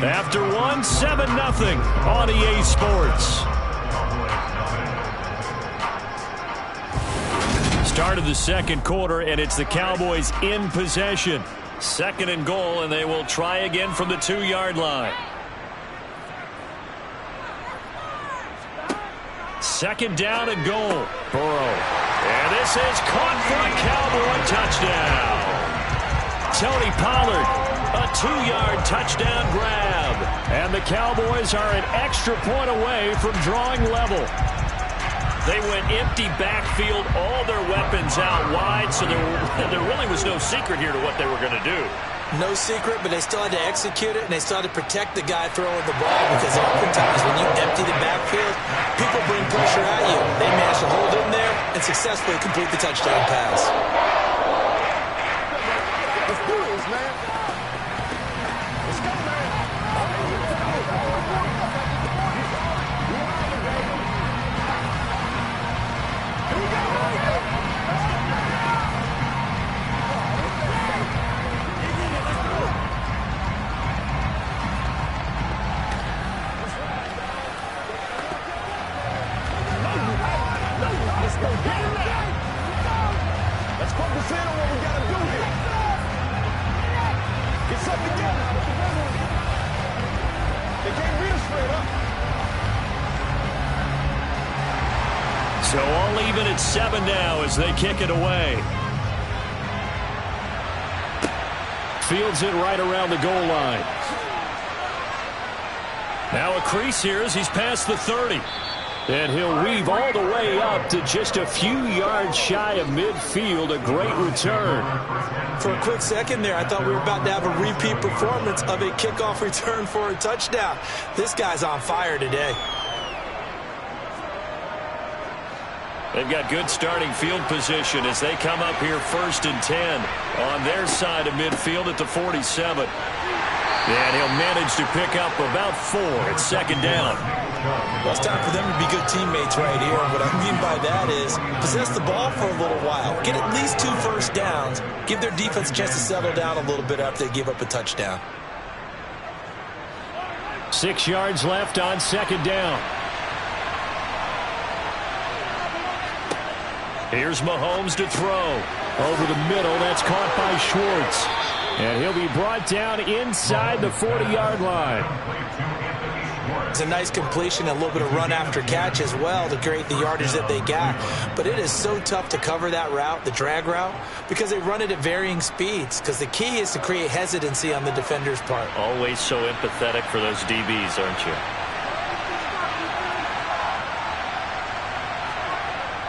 After one, 7-0 on EA Sports. Start of the second quarter, and it's the Cowboys in possession. Second and goal, and they will try again from the 2-yard line. Second down and goal. Burrow. And this is caught for a Cowboy touchdown. Tony Pollard, a 2-yard touchdown grab. And the Cowboys are an extra point away from drawing level. They went empty backfield, all their weapons out wide, so there really was no secret here to what they were going to do. No secret, but they still had to execute it, and they still had to protect the guy throwing the ball, because oftentimes when you empty the backfield, people bring pressure at you. They managed to hold in there and successfully complete the touchdown pass. Let's do this, man. Let's go, man. Let's focus in on what we got to do here. Get something together. They can't beat us straight up. So all even at 7 now as they kick it away. Fields it right around the goal line. Now a crease here as he's past the 30. And he'll weave all the way up to just a few yards shy of midfield. A great return. For a quick second there, I thought we were about to have a repeat performance of a kickoff return for a touchdown. This guy's on fire today. They've got good starting field position as they come up here 1st and 10 on their side of midfield at the 47. And he'll manage to pick up about 4 at second down. Well, it's time for them to be good teammates right here. And what I mean by that is possess the ball for a little while. Get at least 2 first downs. Give their defense a chance to settle down a little bit after they give up a touchdown. 6 yards left on second down. Here's Mahomes to throw. Over the middle, that's caught by Schwartz. And he'll be brought down inside the 40-yard line. It's a nice completion, a little bit of run after catch as well to create the yardage that they got. But it is so tough to cover that route, the drag route, because they run it at varying speeds. Because the key is to create hesitancy on the defender's part. Always so empathetic for those DBs, aren't you?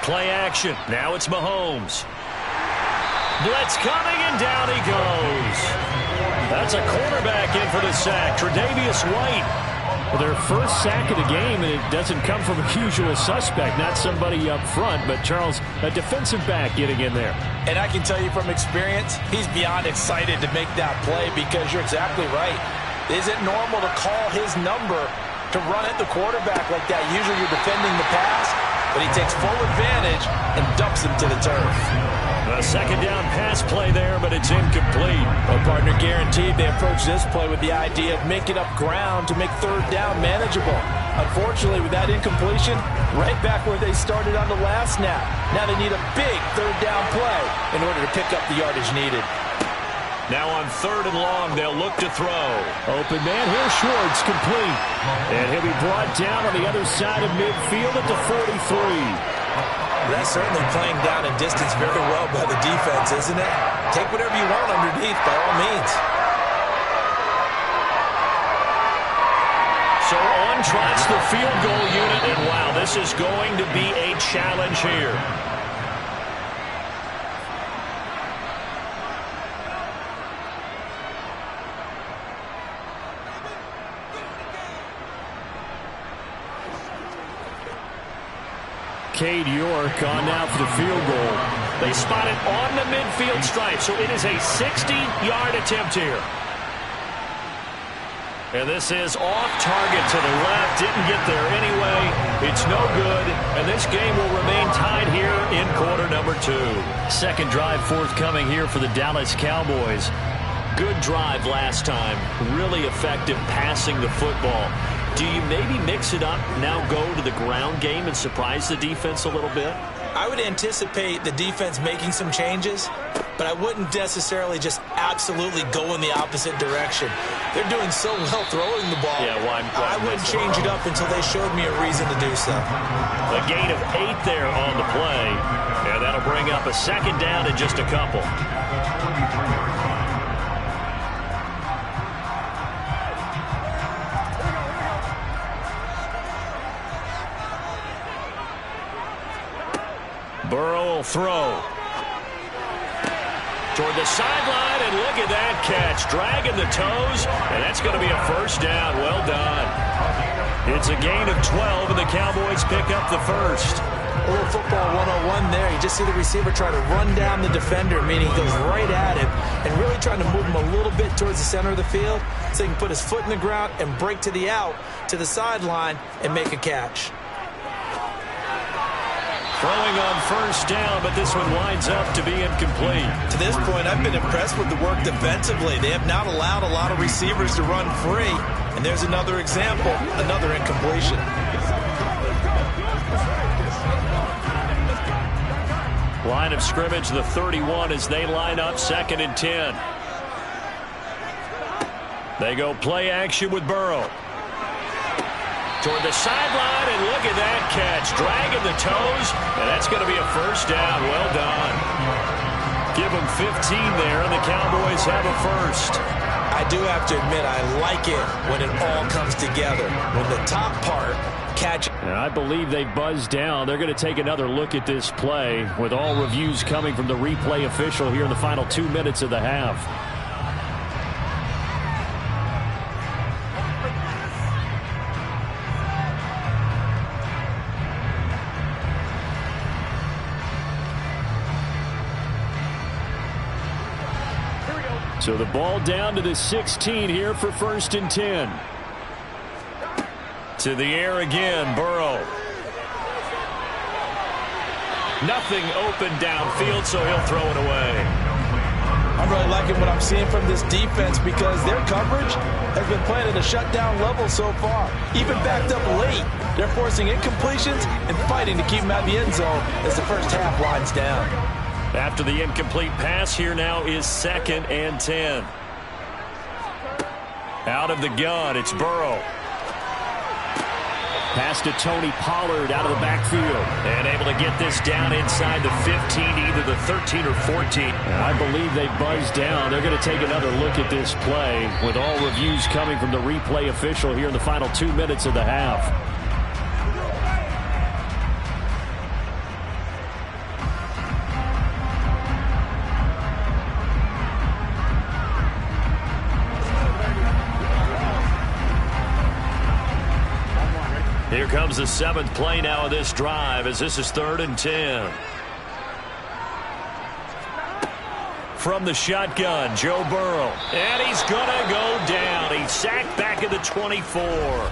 Play action. Now it's Mahomes. Blitz coming, and down he goes. That's a cornerback in for the sack, Tre'Davious White. Well, their first sack of the game, and it doesn't come from a usual suspect, not somebody up front, but Charles, a defensive back getting in there. And I can tell you from experience, he's beyond excited to make that play because you're exactly right. Is it normal to call his number to run at the quarterback like that? Usually you're defending the pass. but he takes full advantage and dumps him to the turf. A second down pass play there, but it's incomplete. Well, partner, guaranteed they approach this play with the idea of making up ground to make third down manageable. Unfortunately, with that incompletion, right back where they started on the last snap. Now they need a big third down play in order to pick up the yardage needed. Now on 3rd and long, they'll look to throw. Open man here, Schwartz, complete. And he'll be brought down on the other side of midfield at the 43. That's certainly playing down in distance very well by the defense, isn't it? Take whatever you want underneath, by all means. So on trots the field goal unit, and wow, this is going to be a challenge here. Cade York on now for the field goal. They spot it on the midfield stripe, so it is a 60-yard attempt here. And this is off target to the left. Didn't get there anyway. It's no good. And this game will remain tied here in quarter number 2. Second drive forthcoming here for the Dallas Cowboys. Good drive last time. Really effective passing the football. Do you maybe mix it up, now go to the ground game and surprise the defense a little bit? I would anticipate the defense making some changes, but I wouldn't necessarily just absolutely go in the opposite direction. They're doing so well throwing the ball. Yeah, I wouldn't change it up until they showed me a reason to do so. A gain of 8 there on the play, and that'll bring up a second down in just a couple. Burrow will throw. Toward the sideline, and look at that catch. Dragging the toes, and that's going to be a first down. Well done. It's a gain of 12, and the Cowboys pick up the first. A little football 101 there. You just see the receiver try to run down the defender, meaning he goes right at him, and really trying to move him a little bit towards the center of the field so he can put his foot in the ground and break to the out, to the sideline, and make a catch. Throwing on first down, but this one winds up to be incomplete. To this point, I've been impressed with the work defensively. They have not allowed a lot of receivers to run free. And there's another example, another incompletion. Line of scrimmage, the 31, as they line up 2nd and 10. They go play action with Burrow. Toward the sideline, and look at that catch. Dragging the toes, and that's going to be a first down. Well done. Give them 15 there, and the Cowboys have a first. I do have to admit, I like it when it all comes together. When the top part catch. And I believe they buzzed down. They're going to take another look at this play, with all reviews coming from the replay official here in the final 2 minutes of the half. So the ball down to the 16 here for 1st and 10. To the air again, Burrow. Nothing open downfield, so he'll throw it away. I'm really liking what I'm seeing from this defense because their coverage has been playing at a shutdown level so far. Even backed up late, they're forcing incompletions and fighting to keep them out of the end zone as the first half winds down. After the incomplete pass, here now is 2nd and 10. Out of the gun, it's Burrow. Pass to Tony Pollard out of the backfield. And able to get this down inside the 15, either the 13 or 14. I believe they buzzed down. They're going to take another look at this play, with all reviews coming from the replay official here in the final 2 minutes of the half. Here comes the 7th play now of this drive, as this is 3rd and 10. From the shotgun, Joe Burrow. And he's going to go down. He's sacked back at the 24.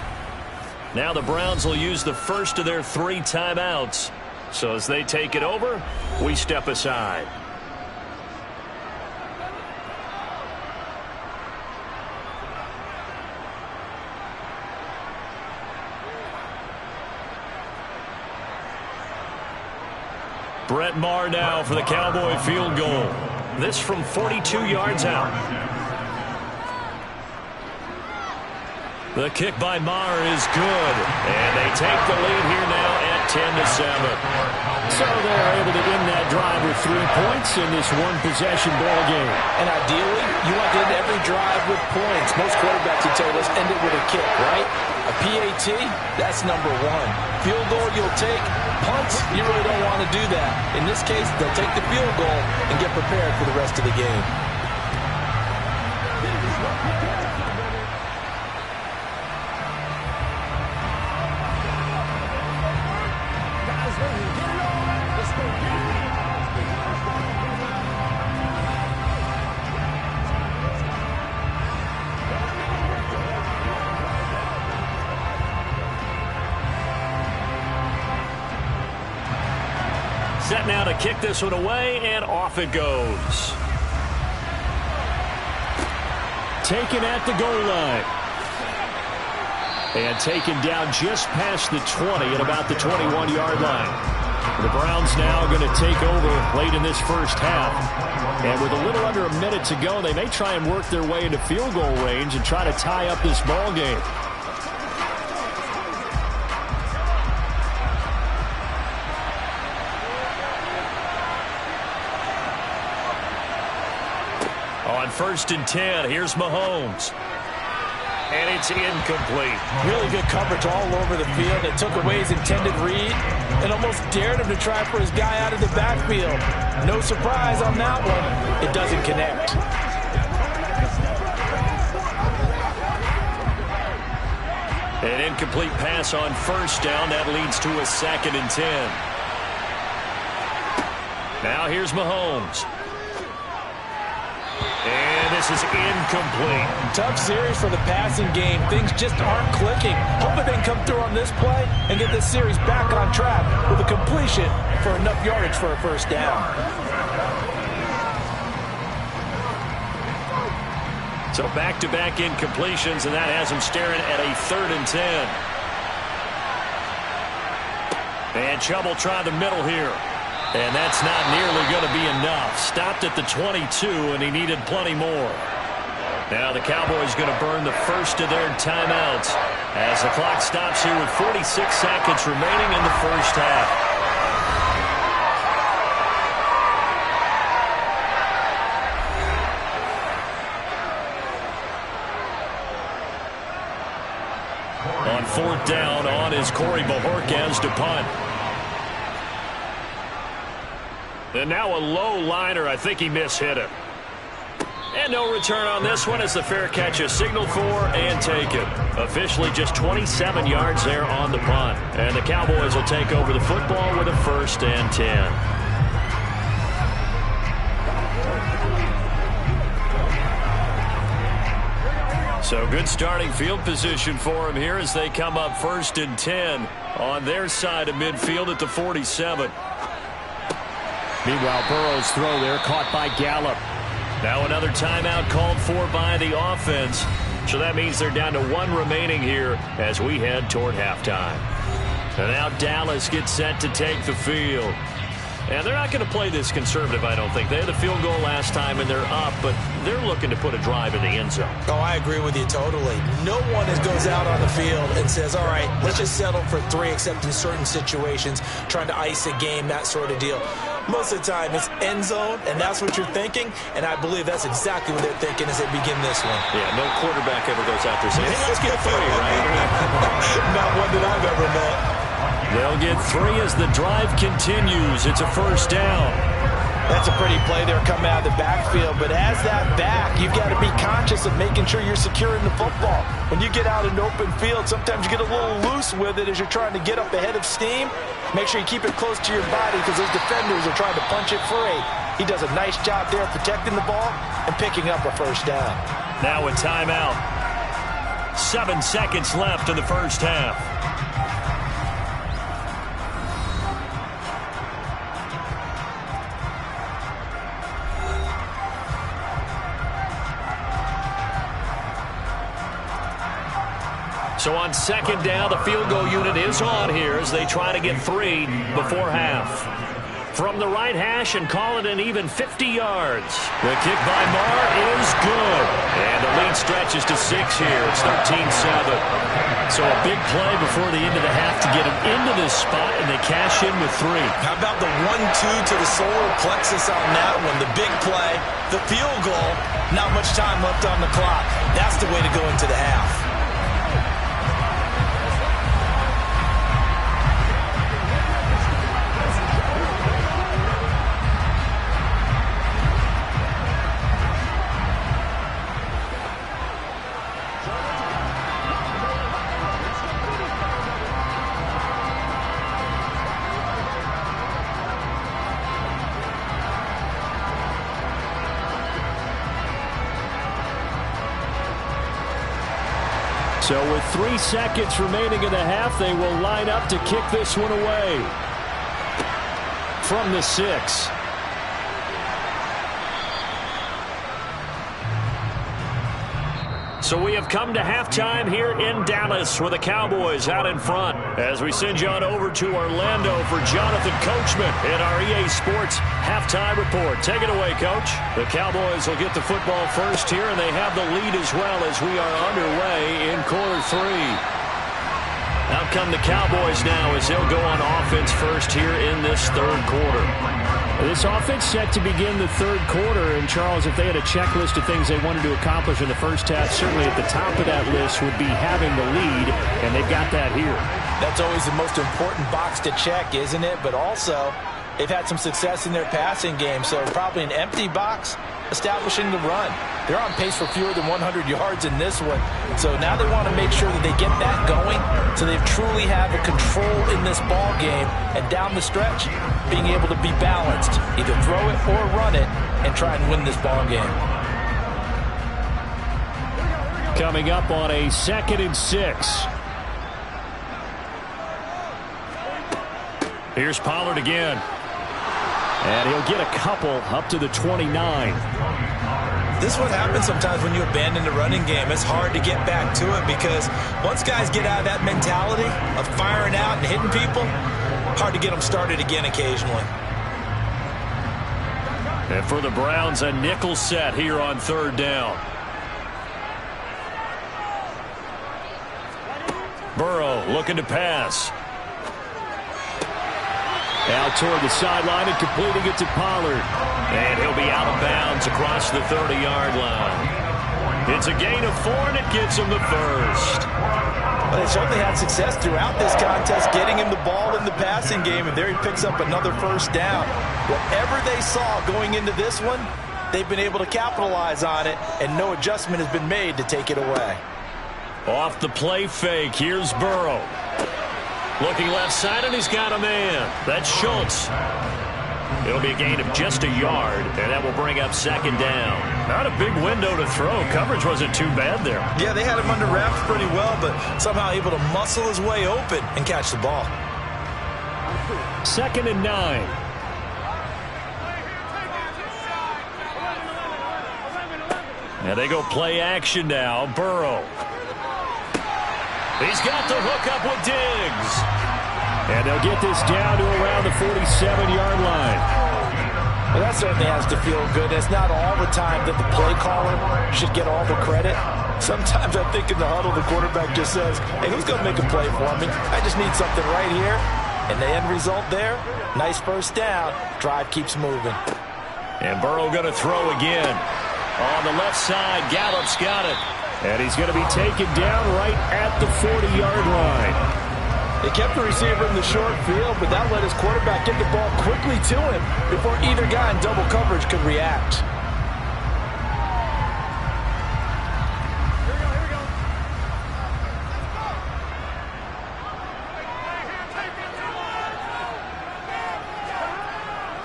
Now the Browns will use the first of their 3 timeouts. So as they take it over, we step aside. Brett Maher now for the Cowboy field goal. This from 42 yards out. The kick by Maher is good. And they take the lead here now at 10-7. So they're able to end that drive with 3 points in this one-possession ball game. And ideally, you want to end every drive with points. Most quarterbacks would tell us end it with a kick, right? A PAT, that's number 1. Field goal you'll take. Punts, you really don't want to do that. In this case, they'll take the field goal and get prepared for the rest of the game. Set now to kick this one away, and off it goes. Taken at the goal line. And taken down just past the 20 at about the 21-yard line. The Browns now going to take over late in this first half. And with a little under a minute to go, they may try and work their way into field goal range and try to tie up this ball game. On 1st and 10, here's Mahomes. And it's incomplete. Really good coverage all over the field. It took away his intended read and almost dared him to try for his guy out of the backfield. No surprise on that one. It doesn't connect. An incomplete pass on 1st down. That leads to a 2nd and 10. Now here's Mahomes. And this is incomplete. Tough series for the passing game. Things just aren't clicking. Hoping they can come through on this play and get this series back on track with a completion for enough yardage for a 1st down. So back-to-back incompletions, and that has them staring at a 3rd and 10. And Chubb will try the middle here. And that's not nearly going to be enough. Stopped at the 22, and he needed plenty more. Now the Cowboys going to burn the first of their timeouts as the clock stops here with 46 seconds remaining in the first half. On 4th down, on is Corey Bojorquez to punt. And now a low liner. I think he mishit it. And no return on this one as the fair catch is signaled for and taken. Officially just 27 yards there on the punt. And the Cowboys will take over the football with a 1st and 10. So good starting field position for them here as they come up 1st and 10 on their side of midfield at the 47. Meanwhile, Burrow's throw there caught by Gallup. Now another timeout called for by the offense. So that means they're down to 1 remaining here as we head toward halftime. And now Dallas gets set to take the field. And they're not going to play this conservative, I don't think. They had the field goal last time, and they're up, but they're looking to put a drive in the end zone. Oh, I agree with you totally. No one goes out on the field and says, all right, let's just settle for 3, except in certain situations, trying to ice a game, that sort of deal. Most of the time, it's end zone, and that's what you're thinking, and I believe that's exactly what they're thinking as they begin this one. Yeah, no quarterback ever goes out there saying, hey, let's get 3, right? Not one that I've ever met. They'll get 3 as the drive continues. It's a 1st down. That's a pretty play there coming out of the backfield, but as that back, you've got to be conscious of making sure you're securing the football. When you get out in open field, sometimes you get a little loose with it as you're trying to get up ahead of steam. Make sure you keep it close to your body because those defenders are trying to punch it free. He does a nice job there protecting the ball and picking up a 1st down. Now a timeout. 7 seconds left in the first half. So on second down, the field goal unit is on here as they try to get 3 before half. From the right hash and call it an even 50 yards. The kick by Marr is good. And the lead stretches to 6 here. It's 13-7. So a big play before the end of the half to get them into this spot, and they cash in with 3. How about the 1-2 to the solar plexus on that one? The big play, the field goal, not much time left on the clock. That's the way to go into the half. So with 3 seconds remaining in the half, they will line up to kick this one away. From the 6. So we have come to halftime here in Dallas with the Cowboys out in front. As we send you on over to Orlando for Jonathan Coachman in our EA Sports halftime report. Take it away, Coach. The Cowboys will get the football first here, and they have the lead as well as we are underway in quarter 3. Out come the Cowboys now as they'll go on offense first here in this third quarter. This offense set to begin the third quarter, and Charles, if they had a checklist of things they wanted to accomplish in the first half, certainly at the top of that list would be having the lead, and they've got that here. That's always the most important box to check, isn't it? But also, they've had some success in their passing game, so probably an empty box establishing the run. They're on pace for fewer than 100 yards in this one, so now they want to make sure that they get that going so they truly have a control in this ball game, and down the stretch, being able to be balanced, either throw it or run it, and try and win this ball game. Coming up on a 2nd and 6. Here's Pollard again. And he'll get a couple up to the 29. This is what happens sometimes when you abandon the running game. It's hard to get back to it because once guys get out of that mentality of firing out and hitting people, hard to get them started again occasionally. And for the Browns, a nickel set here on 3rd down. Burrow looking to pass. Out toward the sideline and completing it to Pollard. And he'll be out of bounds across the 30-yard line. It's a gain of 4, and it gets him the first. Well, they certainly had success throughout this contest getting him the ball in the passing game, and there he picks up another first down. Whatever they saw going into this one, they've been able to capitalize on it, and no adjustment has been made to take it away. Off the play fake, here's Burrow. Looking left side, and he's got a man. That's Schultz. It'll be a gain of just a yard, and that will bring up 2nd down. Not a big window to throw. Coverage wasn't too bad there. Yeah, they had him under wraps pretty well, but somehow able to muscle his way open and catch the ball. 2nd and 9. And they go play action now. Burrow. He's got the hook up with Diggs. And they'll get this down to around the 47-yard line. Well, that certainly has to feel good. It's not all the time that the play caller should get all the credit. Sometimes I think in the huddle, the quarterback just says, hey, who's going to make a play for me? I just need something right here. And the end result there, nice first down. Drive keeps moving. And Burrow going to throw again. On the left side, Gallup's got it. And he's going to be taken down right at the 40-yard line. They kept the receiver in the short field, but that let his quarterback get the ball quickly to him before either guy in double coverage could react.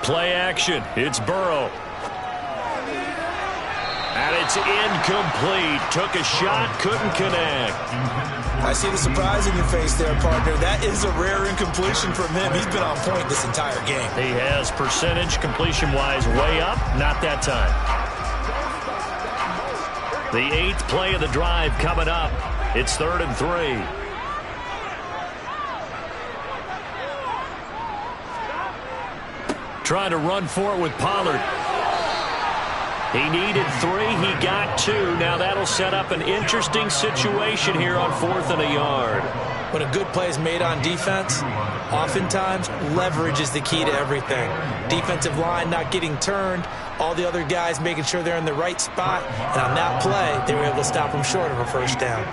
Play action. It's Burrow. And It's incomplete. Took a shot, couldn't connect. I see the surprise in your face there, partner. That is a rare incompletion from him. He's been on point this entire game. He has percentage completion-wise way up. Not that time. The 8th play of the drive coming up. It's 3rd and 3. Trying to run for it with Pollard. He needed 3. He got 2. Now that'll set up an interesting situation here on 4th and a yard. When a good play is made on defense, oftentimes leverage is the key to everything. Defensive line not getting turned, all the other guys making sure they're in the right spot, and on that play, they were able to stop them short of a first down.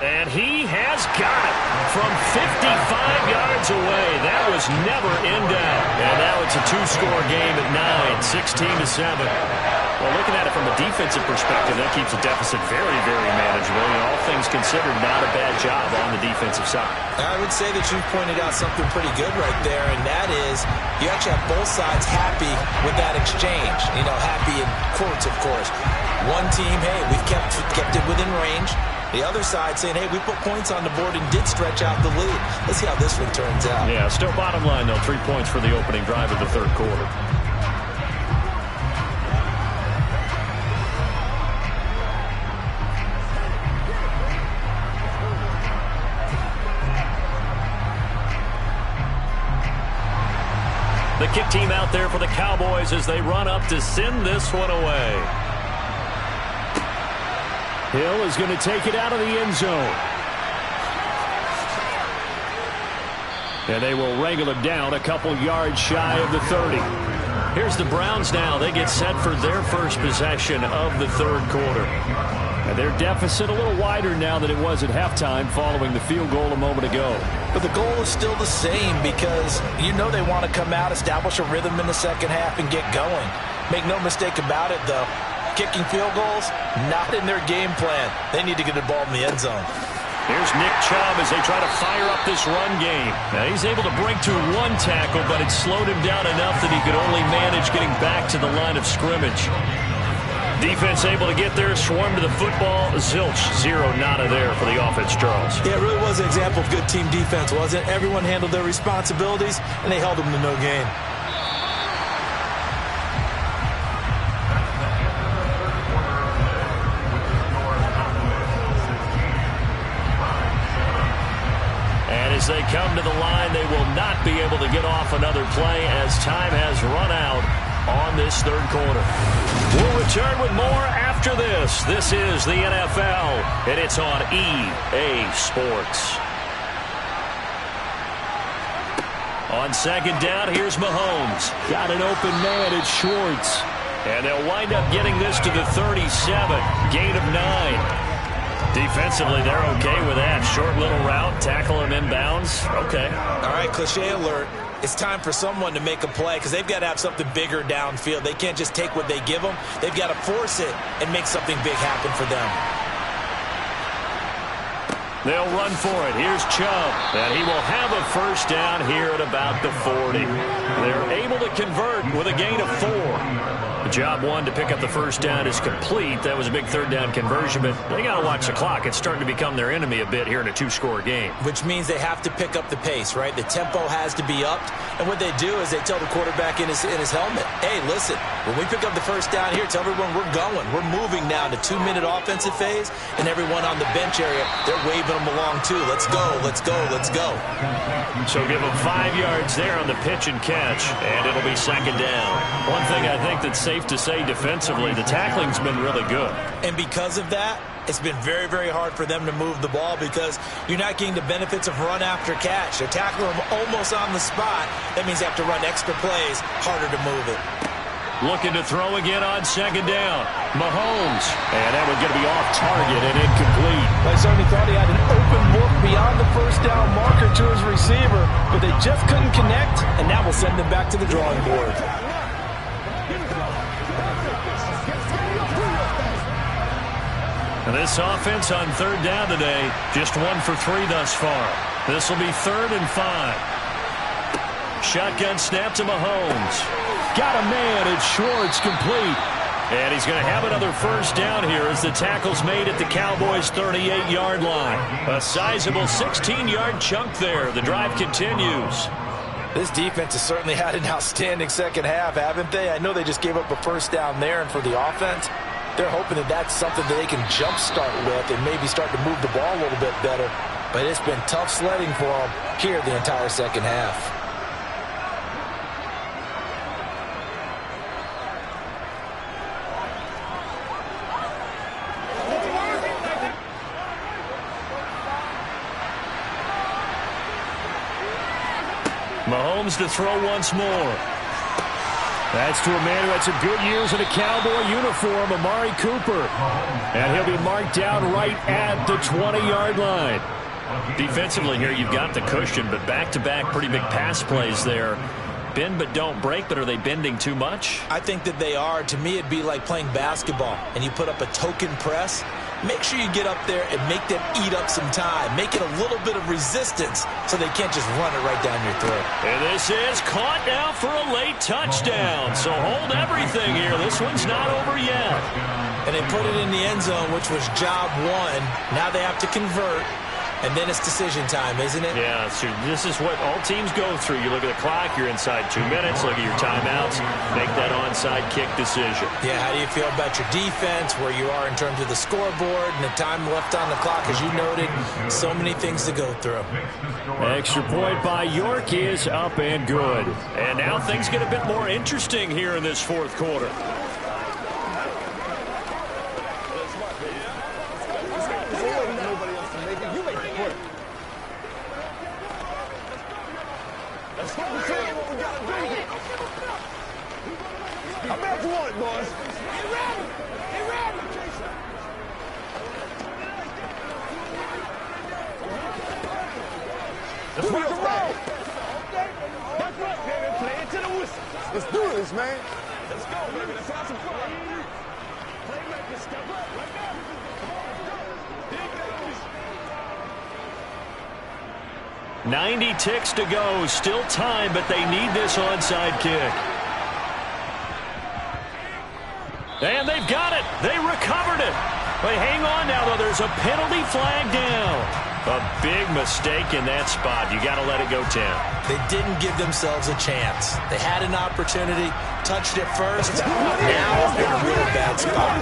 And he has got it from 55 yards away. That was never in doubt. And now it's a 2-score game at 9, 16-7. Well, looking at it from a defensive perspective, that keeps the deficit very, very manageable. All things considered, not a bad job on the defensive side. I would say that you've pointed out something pretty good right there, and that is you actually have both sides happy with that exchange. You know, happy in quotes, of course. One team, hey, we've kept it within range. The other side saying, hey, we put points on the board and did stretch out the lead. Let's see how this one turns out. Yeah, still bottom line, though, 3 points for the opening drive of the 3rd quarter. The kick team out there for the Cowboys as they run up to send this one away. Hill is going to take it out of the end zone. And they will wrangle him down a couple yards shy of the 30. Here's the Browns now. They get set for their first possession of the 3rd quarter. And their deficit a little wider now than it was at halftime following the field goal a moment ago. But the goal is still the same because you know they want to come out, establish a rhythm in the second half, and get going. Make no mistake about it, though. Kicking field goals, not in their game plan. They need to get the ball in the end zone. Here's Nick Chubb as they try to fire up this run game. Now he's able to break to 1 tackle, but it slowed him down enough that he could only manage getting back to the line of scrimmage. Defense able to get there, swarm to the football. Zilch, 0 nada there for the offense, Charles. Yeah, it really was an example of good team defense, wasn't it? Everyone handled their responsibilities, and they held them to no gain. As they come to the line, they will not be able to get off another play as time has run out on this 3rd quarter. We'll return with more after this. This is the NFL, and it's on EA Sports. On 2nd down, here's Mahomes. Got an open man, it's Schwartz. And they'll wind up getting this to the 37, gain of 9. Defensively, they're okay with that. Short little route, tackle him inbounds. Okay. All right, cliche alert. It's time for someone to make a play because they've got to have something bigger downfield. They can't just take what they give them. They've got to force it and make something big happen for them. They'll run for it. Here's Chubb. And he will have a first down here at about the 40. They're able to convert with a gain of 4. The job 1 to pick up the first down is complete. That was a big 3rd down conversion, but they got to watch the clock. It's starting to become their enemy a bit here in a 2-score game. Which means they have to pick up the pace, right? The tempo has to be upped. And what they do is they tell the quarterback in his helmet, hey, listen, when we pick up the first down here, tell everyone we're going. We're moving now to 2-minute offensive phase, and everyone on the bench area, they're waving them along too. Let's go, let's go, let's go. So give them 5 yards there on the pitch and catch, and it'll be 2nd down. One thing I think that's safe to say defensively, the tackling's been really good. And because of that, it's been very, very hard for them to move the ball because you're not getting the benefits of run after catch. They're tackling them almost on the spot. That means they have to run extra plays, harder to move it. Looking to throw again on 2nd down. Mahomes. And that one's going to be off target and incomplete. I certainly thought he had an open look beyond the first down marker to his receiver, but they just couldn't connect, and that will send them back to the drawing board. And this offense on 3rd down today, just 1 for 3 thus far. This will be 3rd and 5. Shotgun snap to Mahomes. Got a man, and Schwartz complete. And he's going to have another first down here as the tackle's made at the Cowboys' 38-yard line. A sizable 16-yard chunk there. The drive continues. This defense has certainly had an outstanding second half, haven't they? I know they just gave up a first down there, and for the offense, they're hoping that that's something that they can jumpstart with and maybe start to move the ball a little bit better. But it's been tough sledding for them here the entire second half. Mahomes to throw once more. That's to a man who had some good years in a Cowboy uniform, Amari Cooper. And he'll be marked down right at the 20-yard line. Defensively here, you've got the cushion, but back-to-back pretty big pass plays there. Bend but don't break, but are they bending too much? I think that they are. To me, it'd be like playing basketball, and you put up a token press. Make sure you get up there and make them eat up some time. Make it a little bit of resistance so they can't just run it right down your throat. And this is caught now for a late touchdown. So hold everything here. This one's not over yet. And they put it in the end zone, which was job one. Now they have to convert. And then it's decision time, isn't it? Yeah, so this is what all teams go through. You look at the clock, you're inside 2 minutes, look at your timeouts, make that onside kick decision. Yeah, how do you feel about your defense, where you are in terms of the scoreboard, and the time left on the clock, as you noted, so many things to go through. Extra point by York is up and good. And now things get a bit more interesting here in this fourth quarter. I'm back to one, boys. Get ready. Get ready. Let's rock and roll. That's right, baby. Play it to the whistle. Let's do this, man. Let's go, baby. Let's have some fun. Playmaker, step up. Right now. Come on. 90 ticks to go. Still time, but they need this onside kick. And they've got it. They recovered it. But hang on now, though. There's a penalty flag down. A big mistake in that spot. You got to let it go, Tim. They didn't give themselves a chance. They had an opportunity, touched it first. Now in a really bad spot.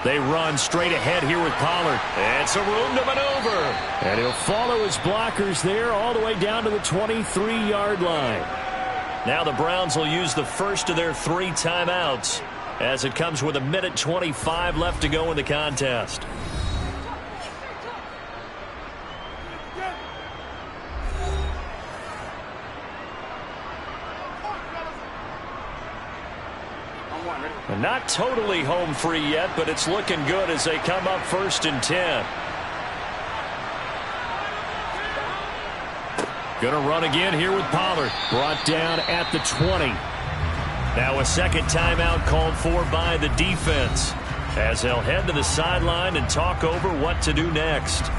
They run straight ahead here with Pollard. And some room to maneuver. And he'll follow his blockers there all the way down to the 23-yard line. Now the Browns will use the first of their 3 timeouts as it comes with 1:25 left to go in the contest. And not totally home free yet, but it's looking good as they come up 1st and 10. Gonna run again here with Pollard. Brought down at the 20. Now a second timeout called for by the defense as they'll head to the sideline and talk over what to do next.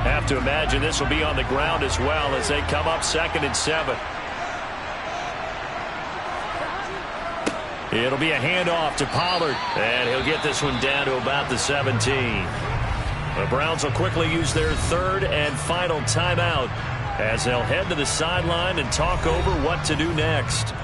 Have to imagine this will be on the ground as well as they come up 2nd and 7. It'll be a handoff to Pollard, and he'll get this one down to about the 17. The Browns will quickly use their 3rd and final timeout as they'll head to the sideline and talk over what to do next.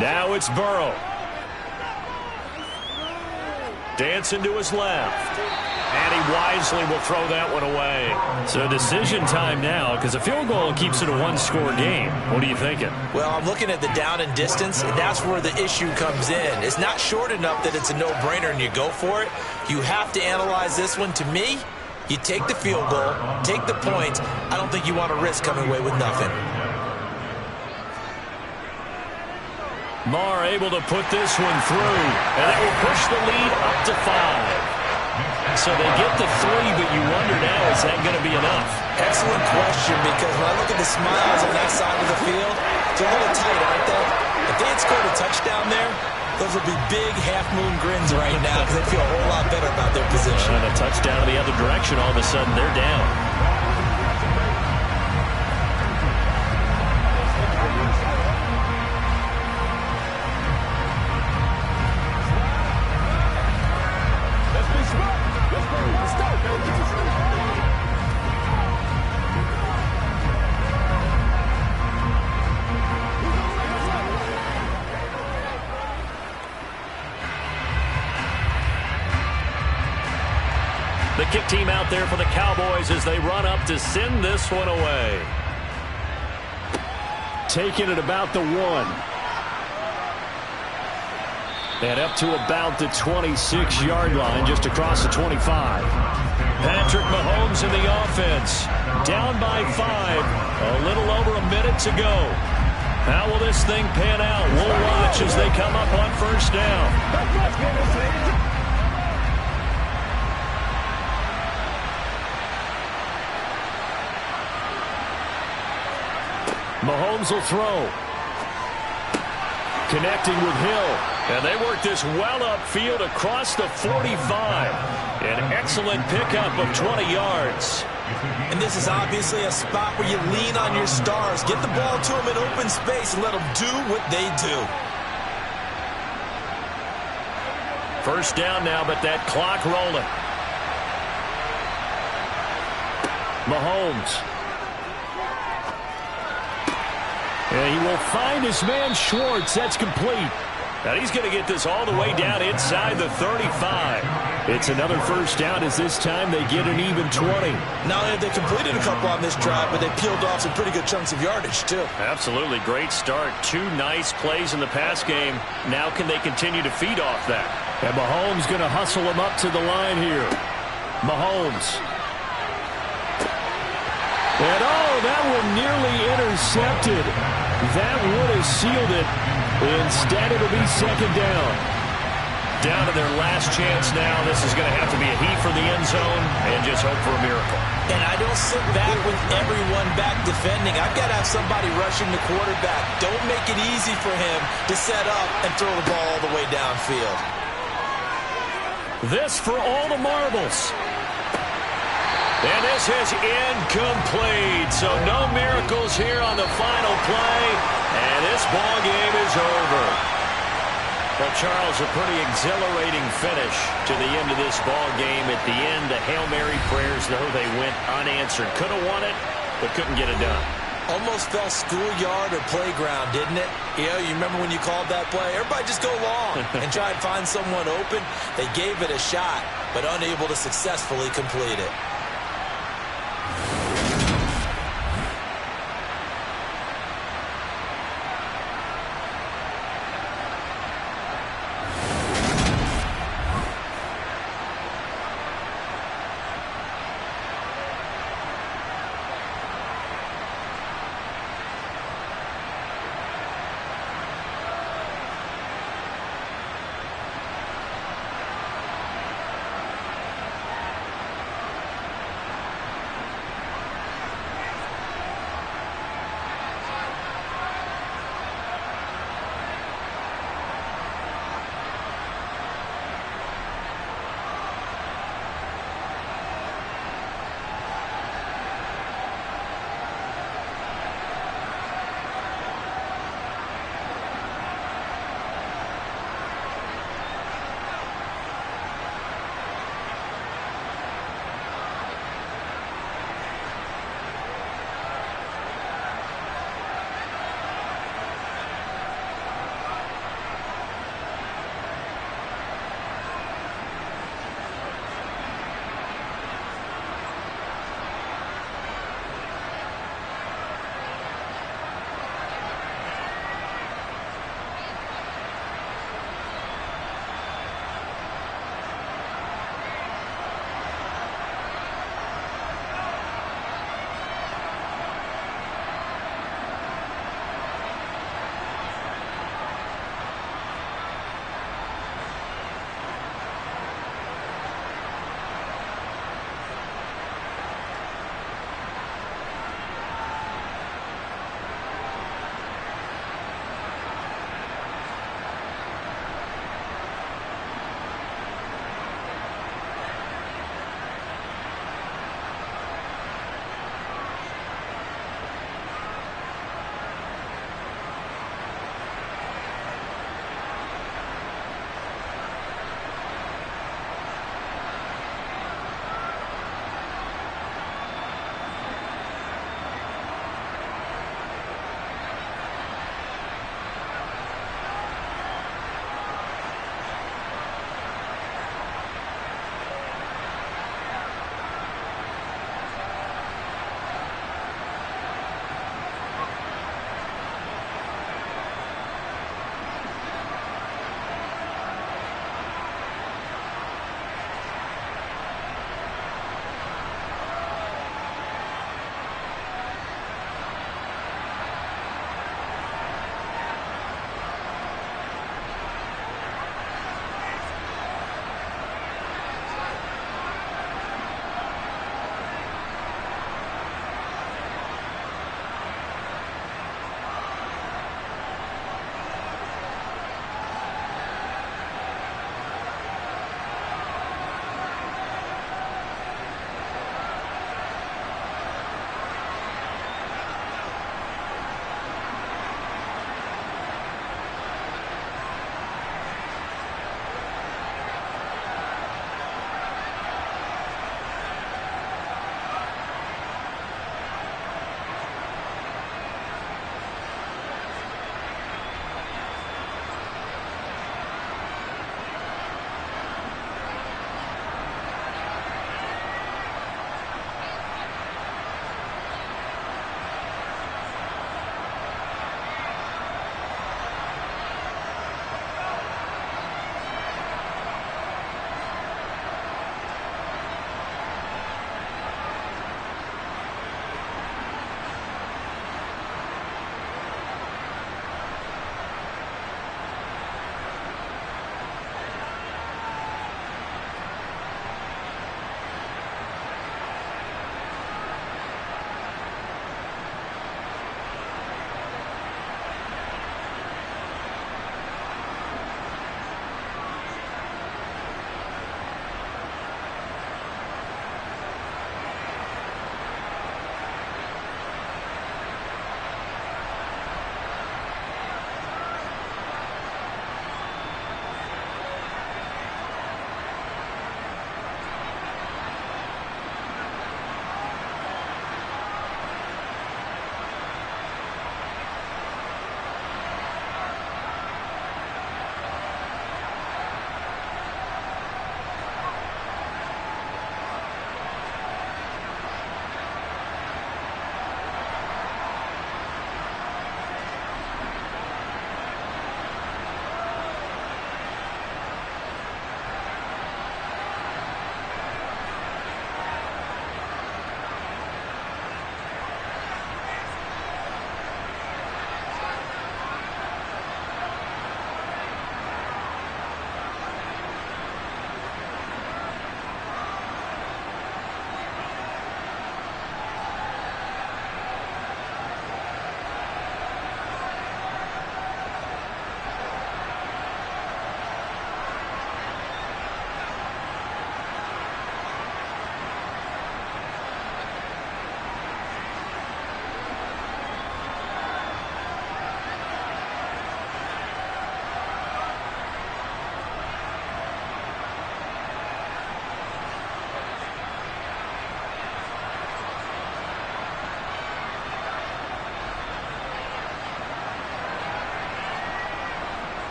Now it's Burrow. Dancing to his left. And he wisely will throw that one away. So decision time now, because a field goal keeps it a one-score game. What are you thinking? Well, I'm looking at the down and distance, and that's where the issue comes in. It's not short enough that it's a no-brainer and you go for it. You have to analyze this one. To me, you take the field goal, take the points. I don't think you want to risk coming away with nothing. Marr able to put this one through, and that will push the lead up to 5. So they get the 3, but you wonder now, is that going to be enough? Excellent question, because when I look at the smiles on that side of the field, it's a little tight, aren't they? If they had scored a touchdown there, those would be big half-moon grins right now because they feel a whole lot better about their position. And a touchdown in the other direction, all of a sudden they're down. The kick team out there for the Cowboys as they run up to send this one away. Taking it about the 1. And up to about the 26-yard line, just across the 25. Patrick Mahomes in the offense. Down by 5. A little over a minute to go. How will this thing pan out? We'll watch as they come up on first down. Mahomes will throw. Connecting with Hill. And they work this well upfield across the 45. An excellent pickup of 20 yards. And this is obviously a spot where you lean on your stars. Get the ball to them in open space and let them do what they do. First down now, but that clock rolling. Mahomes. And he will find his man Schwartz. That's complete. Now he's going to get this all the way down inside the 35. It's another first down as this time they get an even 20. Not only have they completed a couple on this drive, but they peeled off some pretty good chunks of yardage, too. Absolutely. Great start. 2 nice plays in the pass game. Now can they continue to feed off that? And Mahomes going to hustle him up to the line here. Mahomes. And that one nearly intercepted. That would have sealed it. Instead, it'll be second down. Down to their last chance now. This is going to have to be a heave for the end zone and just hope for a miracle. And I don't sit back with everyone back defending. I've got to have somebody rushing the quarterback. Don't make it easy for him to set up and throw the ball all the way downfield. This for all the marbles. And this is incomplete. So no miracles here on the final play. And this ball game is over. Well, Charles, a pretty exhilarating finish to the end of this ball game. At the end, the Hail Mary prayers, though, they went unanswered. Could have won it, but couldn't get it done. Almost felt schoolyard or playground, didn't it? You remember when you called that play? Everybody just go long and try and find someone open. They gave it a shot, but unable to successfully complete it.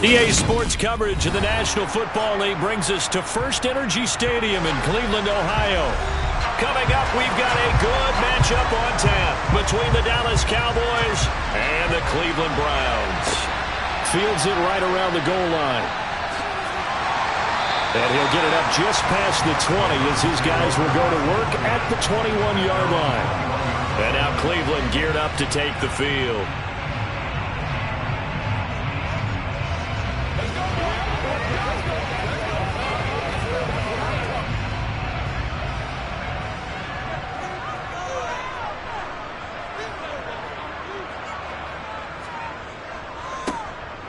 EA Sports coverage of the National Football League brings us to First Energy Stadium in Cleveland, Ohio. Coming up, we've got a good matchup on tap between the Dallas Cowboys and the Cleveland Browns. Fields it right around the goal line. And he'll get it up just past the 20 as his guys will go to work at the 21-yard line. And now Cleveland geared up to take the field.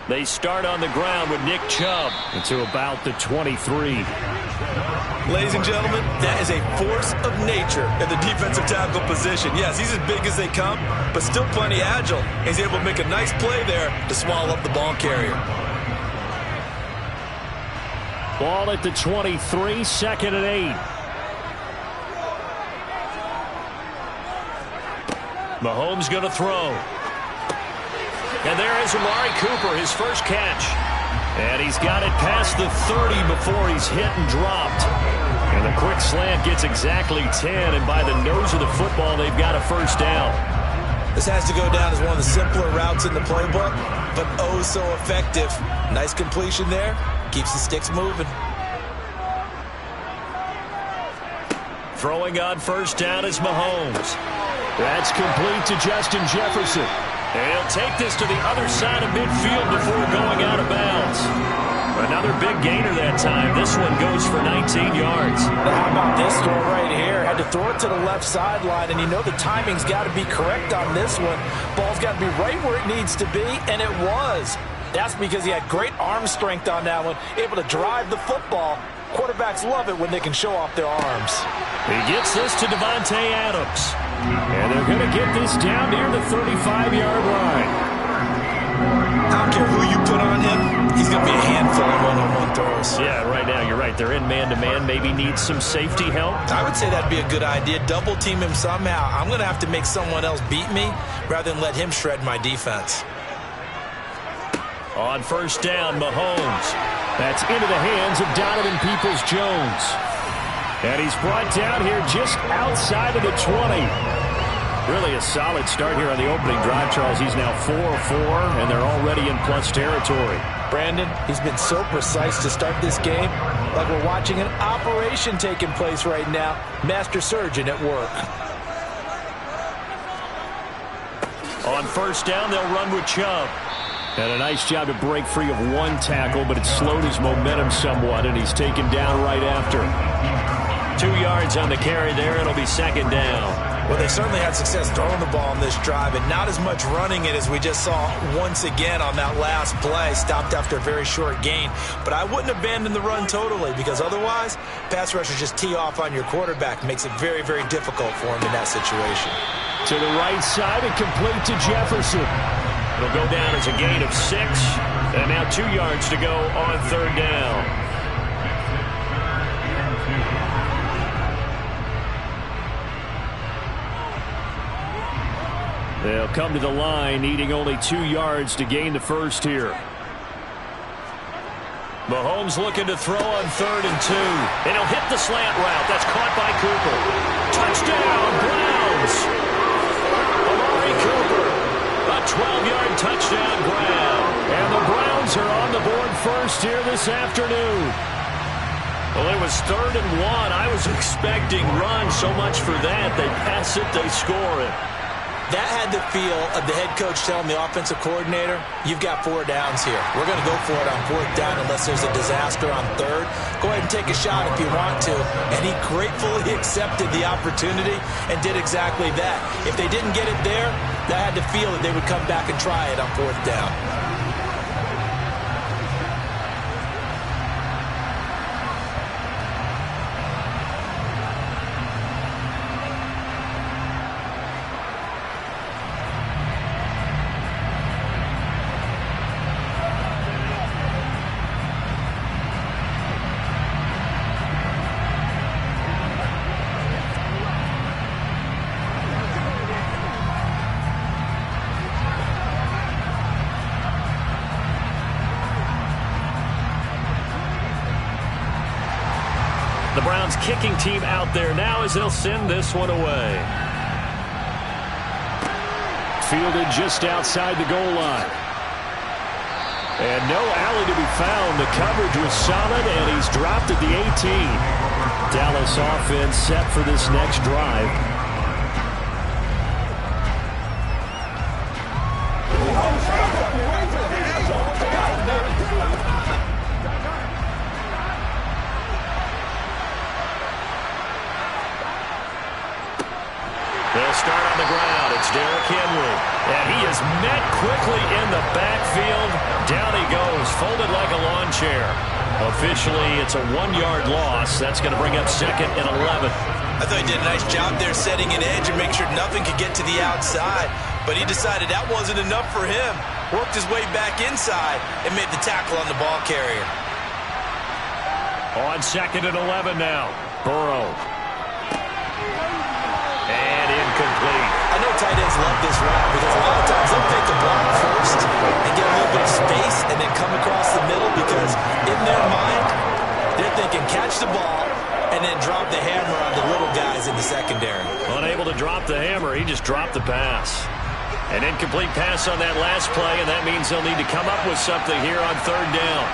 They start on the ground with Nick Chubb to about the 23. Ladies and gentlemen, that is a force of nature in the defensive tackle position. Yes, he's as big as they come, but still plenty agile. He's able to make a nice play there to swallow up the ball carrier. Ball at the 23, 2nd and 8. Mahomes going to throw. And there is Amari Cooper, his first catch. And he's got it past the 30 before he's hit and dropped. And the quick slant gets exactly 10, and by the nose of the football, they've got a first down. This has to go down as one of the simpler routes in the playbook, but oh so effective. Nice completion there. Keeps the sticks moving. Throwing on first down is Mahomes. That's complete to Justin Jefferson. And he'll take this to the other side of midfield before going out of bounds. Another big gainer that time. This one goes for 19 yards. How about this throw right here? Had to throw it to the left sideline, and you know the timing's got to be correct on this one. Ball's got to be right where it needs to be, and it was. That's because he had great arm strength on that one, able to drive the football. Quarterbacks love it when they can show off their arms. He gets this to Devontae Adams. And they're going to get this down near the 35-yard line. I don't care who you put on him. He's going to be a handful of one-on-one throws. Yeah, right now, you're right. They're in man-to-man. Maybe needs some safety help. I would say that'd be a good idea. Double team him somehow. I'm going to have to make someone else beat me rather than let him shred my defense. On first down, Mahomes. That's into the hands of Donovan Peoples-Jones. And he's brought down here just outside of the 20. Really a solid start here on the opening drive, Charles. He's now 4 of 4, and they're already in plus territory. Brandon, he's been so precise to start this game, like we're watching an operation taking place right now. Master surgeon at work. On first down, they'll run with Chubb. And a nice job to break free of one tackle, but it slowed his momentum somewhat, and he's taken down right after. 2 yards on the carry there. It'll be second down. Well, they certainly had success throwing the ball on this drive, and not as much running it as we just saw once again on that last play. Stopped after a very short gain. But I wouldn't abandon the run totally, because otherwise, pass rushers just tee off on your quarterback. Makes it very, very difficult for him in that situation. To the right side and complete to Jefferson. It'll go down as a gain of 6. And now 2 yards to go on third down. They'll come to the line, needing only 2 yards to gain the first here. Mahomes looking to throw on 3rd and 2. And he'll hit the slant route. That's caught by Cooper. Touchdown, Browns! Amari Cooper. A 12-yard touchdown grab. And the Browns are on the board first here this afternoon. Well, it was 3rd and 1. I was expecting run, so much for that. They pass it, they score it. That had the feel of the head coach telling the offensive coordinator, you've got 4 downs here. We're going to go for it on 4th down unless there's a disaster on 3rd. Go ahead and take a shot if you want to. And he gratefully accepted the opportunity and did exactly that. If they didn't get it there, that had the feel that they would come back and try it on 4th down. The Browns kicking team out there now as they'll send this one away. Fielded just outside the goal line. And no alley to be found. The coverage was solid, and he's dropped at the 18. Dallas offense set for this next drive. They'll start on the ground. It's Derrick Henry. And he is met quickly in the backfield. Down he goes, folded like a lawn chair. Officially, it's a 1-yard loss. That's going to bring up 2nd and 11. I thought he did a nice job there setting an edge and make sure nothing could get to the outside. But he decided that wasn't enough for him. Worked his way back inside and made the tackle on the ball carrier. On 2nd and 11 now. Burrow. And incomplete. I know tight ends love this route because a lot of times they'll take the block first and get a little bit of space and then come across the middle because in their mind, they're thinking catch the ball and then drop the hammer on the little guys in the secondary. Unable to drop the hammer, he just dropped the pass. An incomplete pass on that last play, and that means they'll need to come up with something here on 3rd down.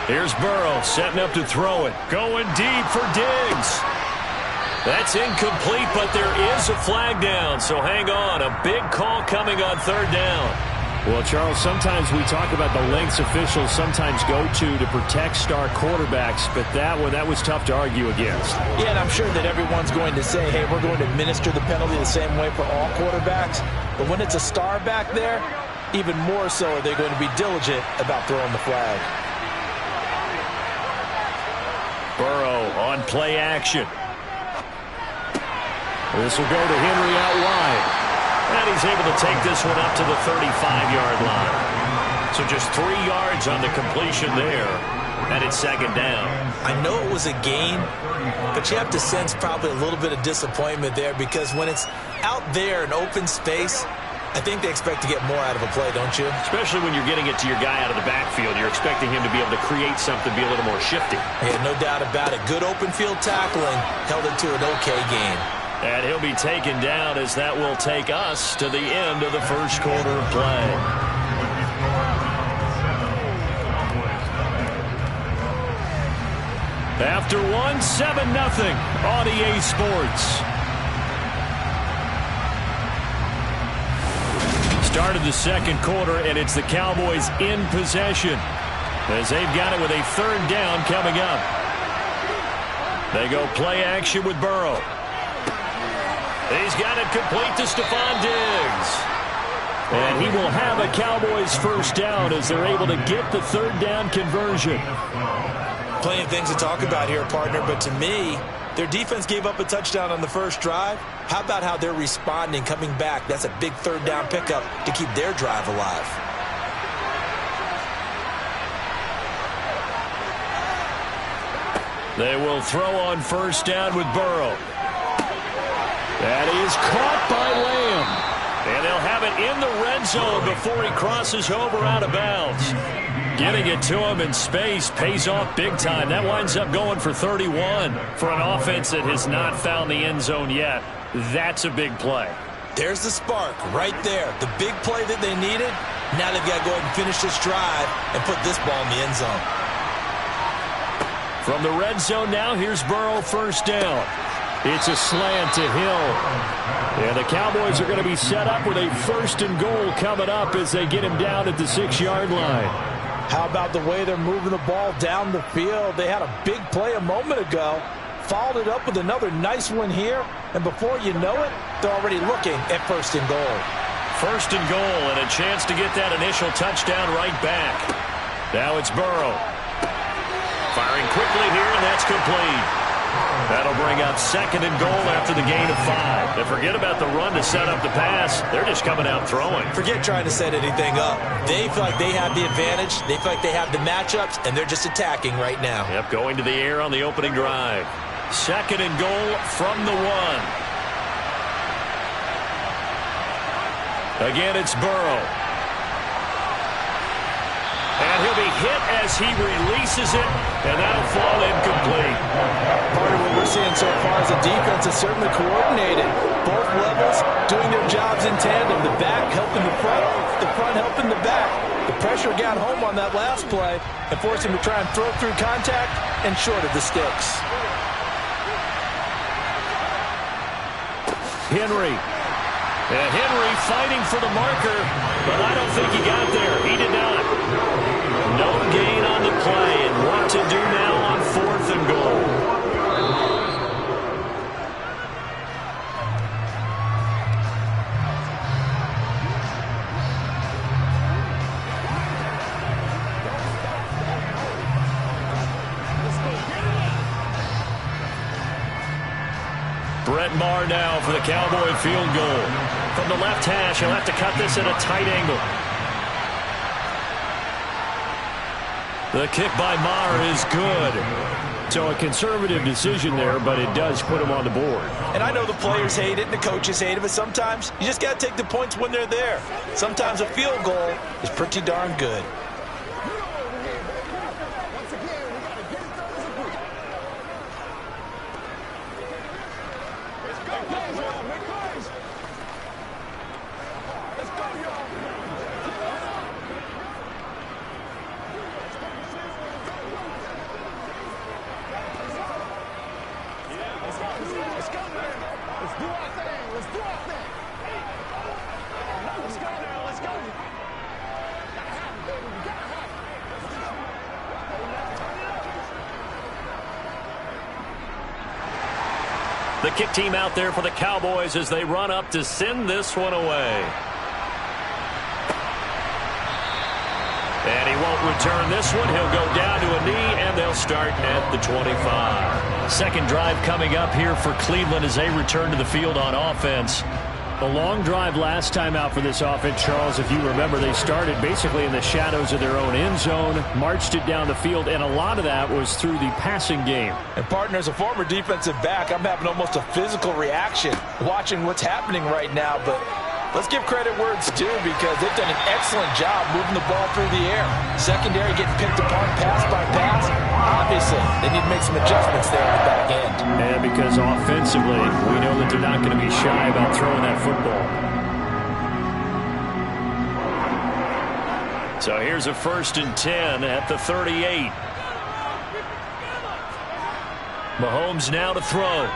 Here's Burrow setting up to throw it. Going deep for Diggs. That's incomplete, but there is a flag down, so hang on. A big call coming on 3rd down. Well, Charles, sometimes we talk about the lengths officials sometimes go to protect star quarterbacks, but that one, that was tough to argue against. Yeah, and I'm sure that everyone's going to say, hey, we're going to administer the penalty the same way for all quarterbacks. But when it's a star back there, even more so are they going to be diligent about throwing the flag. Burrow on play action. This will go to Henry out wide. And he's able to take this one up to the 35-yard line. So just 3 yards on the completion there. And it's 2nd down. I know it was a gain, but you have to sense probably a little bit of disappointment there because when it's out there in open space, I think they expect to get more out of a play, don't you? Especially when you're getting it to your guy out of the backfield. You're expecting him to be able to create something, be a little more shifty. Yeah, no doubt about it. Good open field tackling held it to an okay gain. And he'll be taken down as that will take us to the end of the first quarter of play. After 7-0 on EA Sports. Started the 2nd quarter, and it's the Cowboys in possession as they've got it with a 3rd down coming up. They go play action with Burrow. He's got it complete to Stephon Diggs. And he will have a Cowboys 1st down as they're able to get the 3rd down conversion. Plenty of things to talk about here, partner, but to me, their defense gave up a touchdown on the first drive. How about how they're responding, coming back? That's a big 3rd down pickup to keep their drive alive. They will throw on 1st down with Burrow. That is caught by Lamb. And they'll have it in the red zone before he crosses over out of bounds. Getting it to him in space pays off big time. That winds up going for 31 for an offense that has not found the end zone yet. That's a big play. There's the spark right there. The big play that they needed. Now they've got to go ahead and finish this drive and put this ball in the end zone. From the red zone now, here's Burrow 1st down. It's a slant to Hill. And the Cowboys are going to be set up with a 1st and goal coming up as they get him down at the 6-yard line. How about the way they're moving the ball down the field? They had a big play a moment ago. Followed it up with another nice one here. And before you know it, they're already looking at 1st and goal. 1st and goal and a chance to get that initial touchdown right back. Now it's Burrow. Firing quickly here, and that's complete. That'll bring up 2nd and goal after the gain of 5. And forget about the run to set up the pass. They're just coming out throwing. Forget trying to set anything up. They feel like they have the advantage. They feel like they have the matchups, and they're just attacking right now. Yep, going to the air on the opening drive. 2nd and goal from the 1. Again, it's Burrow. And he'll be hit as he releases it. And that'll fall incomplete. Part of what we're seeing so far is the defense is certainly coordinated. Both levels doing their jobs in tandem. The back helping the front helping the back. The pressure got home on that last play and forced him to try and throw through contact and short of the sticks. Henry. And Henry fighting for the marker, but I don't think he got there. He did not. No gain on the play, and what to do now on 4th and goal. Brett Maher now for the Cowboy field goal. From the left hash, he'll have to cut this at a tight angle. The kick by Maher is good. So a conservative decision there, but it does put him on the board. And I know the players hate it and the coaches hate it, but sometimes you just got to take the points when they're there. Sometimes a field goal is pretty darn good. The kick team out there for the Cowboys as they run up to send this one away. And he won't return this one. He'll go down to a knee, and they'll start at the 25. Second drive coming up here for Cleveland as they return to the field on offense. A long drive last time out for this offense, Charles. If you remember, they started basically in the shadows of their own end zone, marched it down the field, and a lot of that was through the passing game. And, partner, as a former defensive back, I'm having almost a physical reaction watching what's happening right now. But let's give credit where it's due because they've done an excellent job moving the ball through the air. Secondary getting picked apart pass by pass. Obviously, they need to make some adjustments there on the back end. And because offensively, we know that they're not going to be shy about throwing that football. So here's a 1st and 10 at the 38. Mahomes now to throw.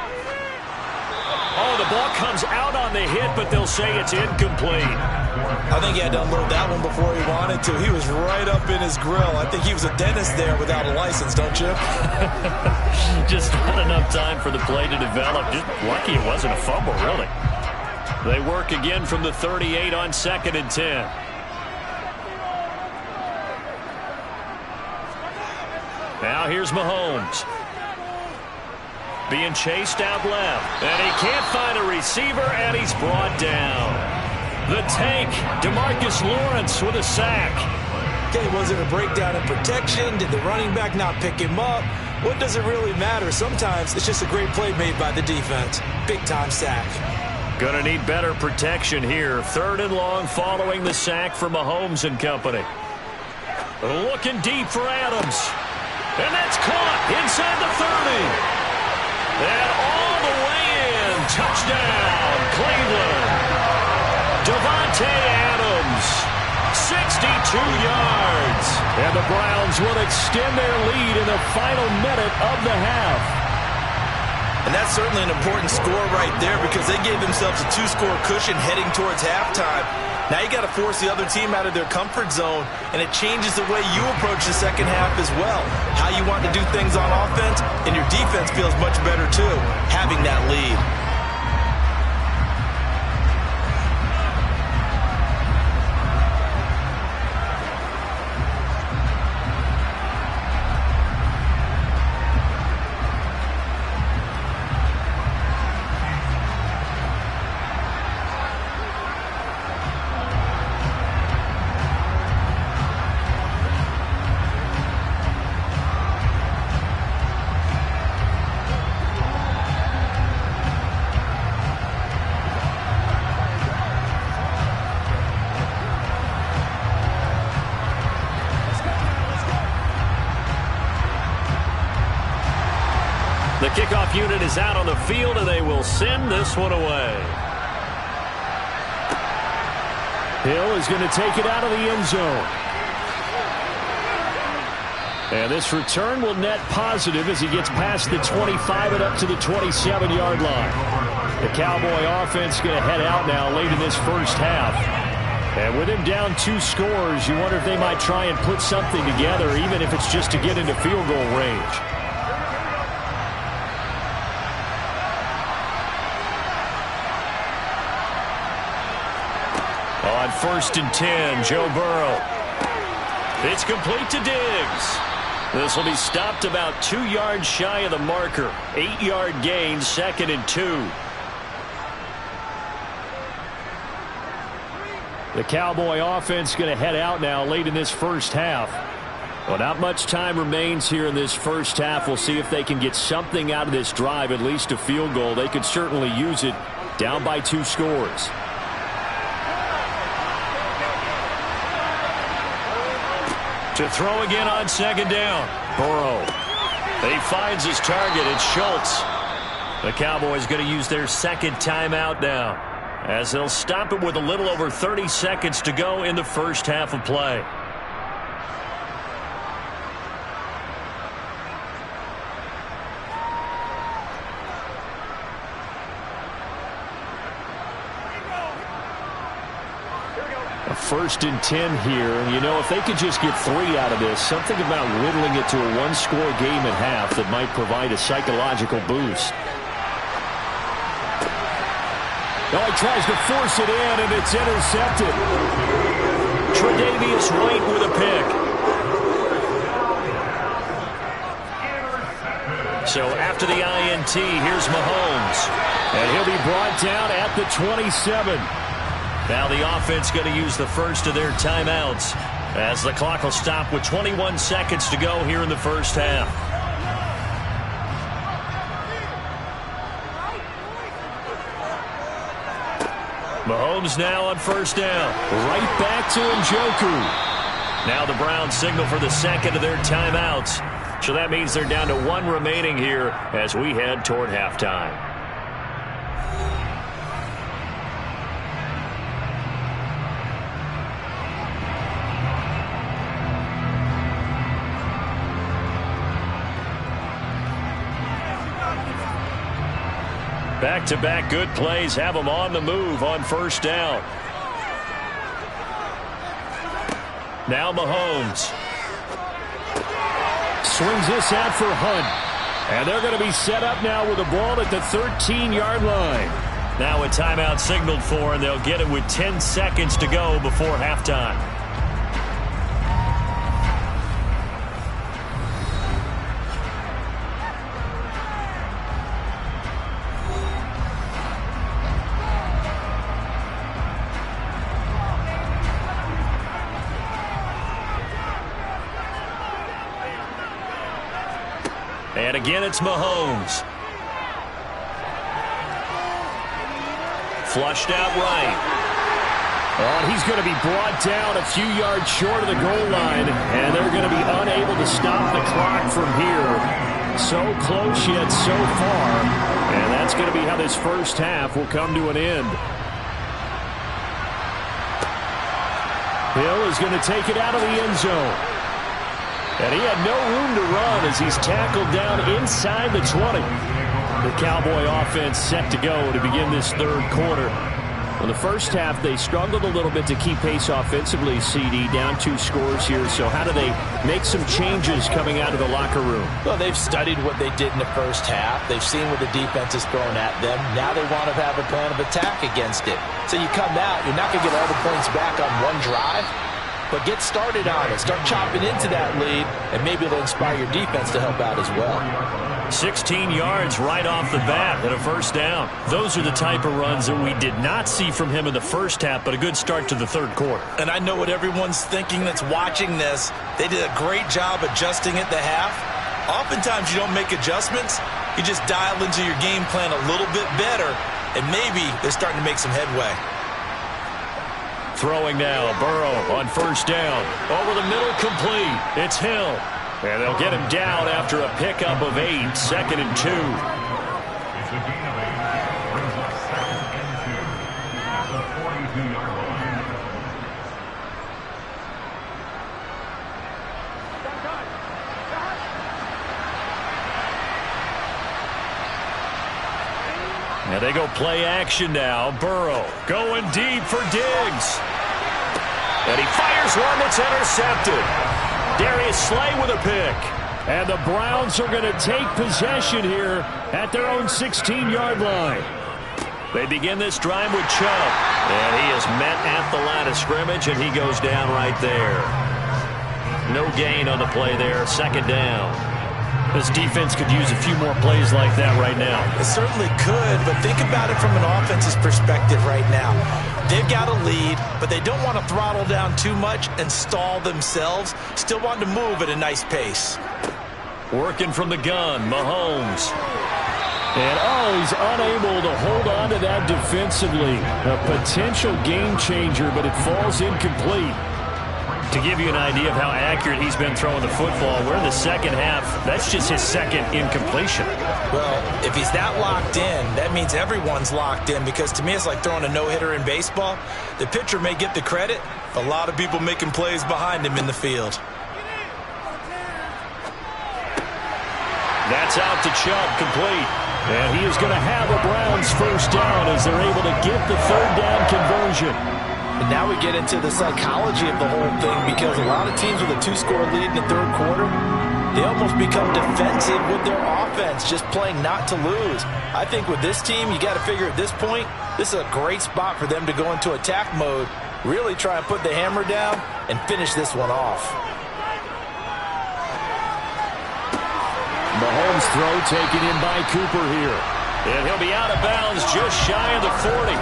Oh, the ball comes out on the hit, but they'll say it's incomplete. I think he had to unload that one before he wanted to. He was right up in his grill. I think he was a dentist there without a license, don't you? Just not enough time for the play to develop. Just lucky it wasn't a fumble, really. They work again from the 38 on 2nd and 10. Now here's Mahomes. Being chased out left. And he can't find a receiver, and he's brought down. The tank, DeMarcus Lawrence with a sack. Okay, was it a breakdown in protection? Did the running back not pick him up? What does it really matter? Sometimes it's just a great play made by the defense. Big-time sack. Gonna need better protection here. 3rd and long following the sack for Mahomes and company. Looking deep for Adams. And that's caught inside the 30. And all the way in. Touchdown, Cleveland. Davante Adams, 62 yards. And the Browns will extend their lead in the final minute of the half. And that's certainly an important score right there because they gave themselves a 2-score cushion heading towards halftime. Now you got to force the other team out of their comfort zone, and it changes the way you approach the second half as well. How you want to do things on offense, and your defense feels much better too, having that lead. The kickoff unit is out on the field, and they will send this one away. Hill is going to take it out of the end zone. And this return will net positive as he gets past the 25 and up to the 27-yard line. The Cowboy offense going to head out now late in this first half. And with him down 2 scores, you wonder if they might try and put something together, even if it's just to get into field goal range. On 1st and 10, Joe Burrow. It's complete to Diggs. This will be stopped about 2 yards shy of the marker. 8-yard gain, 2nd and 2. The Cowboy offense going to head out now late in this first half. Well, not much time remains here in this first half. We'll see if they can get something out of this drive, at least a field goal. They could certainly use it, down by 2 scores. To throw again on 2nd down. Burrow. He finds his target. It's Schultz. The Cowboys going to use their 2nd timeout now, as they'll stop it with a little over 30 seconds to go in the first half of play. A 1st and 10 here. You know, if they could just get 3 out of this, something about whittling it to a 1-score game at half that might provide a psychological boost. Oh, he tries to force it in, and it's intercepted. Tre'Davious White with a pick. So after the INT, here's Mahomes. And he'll be brought down at the 27. Now the offense going to use the first of their timeouts, as the clock will stop with 21 seconds to go here in the first half. Mahomes now on 1st down. Right back to Njoku. Now the Browns signal for the 2nd of their timeouts. So that means they're down to 1 remaining here as we head toward halftime. Back-to-back good plays have them on the move on 1st down. Now Mahomes. Swings this out for Hunt. And they're going to be set up now with the ball at the 13-yard line. Now a timeout signaled for, and they'll get it with 10 seconds to go before halftime. And again, it's Mahomes. Flushed out right. Oh, he's going to be brought down a few yards short of the goal line, and they're going to be unable to stop the clock from here. So close yet so far, and that's going to be how this first half will come to an end. Hill is going to take it out of the end zone. And he had no room to run as he's tackled down inside the 20. The Cowboy offense set to go to begin this 3rd quarter. In the first half, they struggled a little bit to keep pace offensively, CD, down 2 scores here. So how do they make some changes coming out of the locker room? Well, they've studied what they did in the first half. They've seen what the defense is throwing at them. Now they want to have a plan of attack against it. So you come out, you're not going to get all the points back on one drive, but get started on it. Start chopping into that lead, and maybe it'll inspire your defense to help out as well. 16 yards right off the bat and a 1st down. Those are the type of runs that we did not see from him in the first half, but a good start to the 3rd quarter. And I know what everyone's thinking that's watching this. They did a great job adjusting at the half. Oftentimes you don't make adjustments. You just dial into your game plan a little bit better, and maybe they're starting to make some headway. Throwing now, Burrow on 1st down. Over the middle, complete. It's Hill. And they'll get him down after a pickup of 8, 2nd and 2. It's a gain of 8. Brings up 2nd and 2 at the 42-yard line. And they go play action now. Burrow going deep for Diggs. And he fires one that's intercepted. Darius Slay with a pick. And the Browns are going to take possession here at their own 16-yard line. They begin this drive with Chubb. And he is met at the line of scrimmage, and he goes down right there. No gain on the play there. 2nd down. This defense could use a few more plays like that right now. It certainly could, but think about it from an offense's perspective right now. They've got a lead, but they don't want to throttle down too much and stall themselves. Still want to move at a nice pace. Working from the gun, Mahomes. And, he's unable to hold on to that defensively. A potential game changer, but it falls incomplete. To give you an idea of how accurate he's been throwing the football, we're in the second half. That's just his 2nd incompletion. Well, if he's that locked in, that means everyone's locked in, because to me it's like throwing a no-hitter in baseball. The pitcher may get the credit, a lot of people making plays behind him in the field. That's out to Chubb, complete. And he is going to have a Browns first down as they're able to get the 3rd down conversion. And now we get into the psychology of the whole thing, because a lot of teams with a 2-score lead in the 3rd quarter, they almost become defensive with their offense, just playing not to lose. I think with this team, you got to figure at this point, this is a great spot for them to go into attack mode, really try and put the hammer down and finish this one off. Mahomes' throw taken in by Cooper here. And he'll be out of bounds just shy of the 40.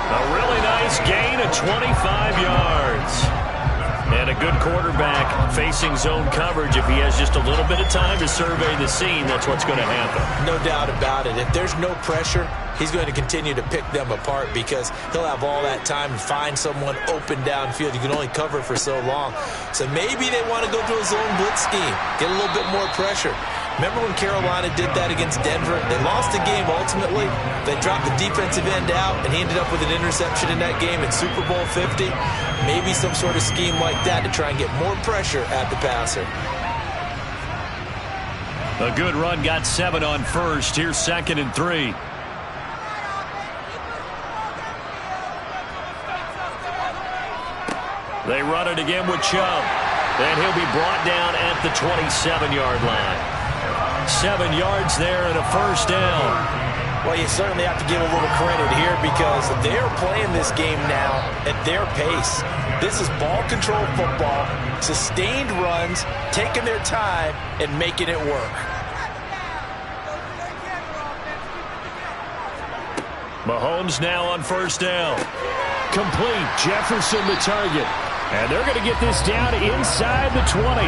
A really nice gain of 25 yards. And a good quarterback facing zone coverage. If he has just a little bit of time to survey the scene, that's what's going to happen. No doubt about it. If there's no pressure, he's going to continue to pick them apart, because he'll have all that time to find someone open downfield. You can only cover for so long. So maybe they want to go to a zone blitz scheme, get a little bit more pressure. Remember when Carolina did that against Denver? They lost the game ultimately. They dropped the defensive end out, and he ended up with an interception in that game in Super Bowl 50. Maybe some sort of scheme like that to try and get more pressure at the passer. A good run, got 7 on first. Here's 2nd and 3. They run it again with Chubb. And he'll be brought down at the 27-yard line. 7 yards there and a first down. Well, you certainly have to give a little credit here, because they're playing this game now at their pace. This is ball control football, sustained runs, taking their time and making it work. Mahomes now on first down. Complete. Jefferson the target. And they're going to get this down inside the 20.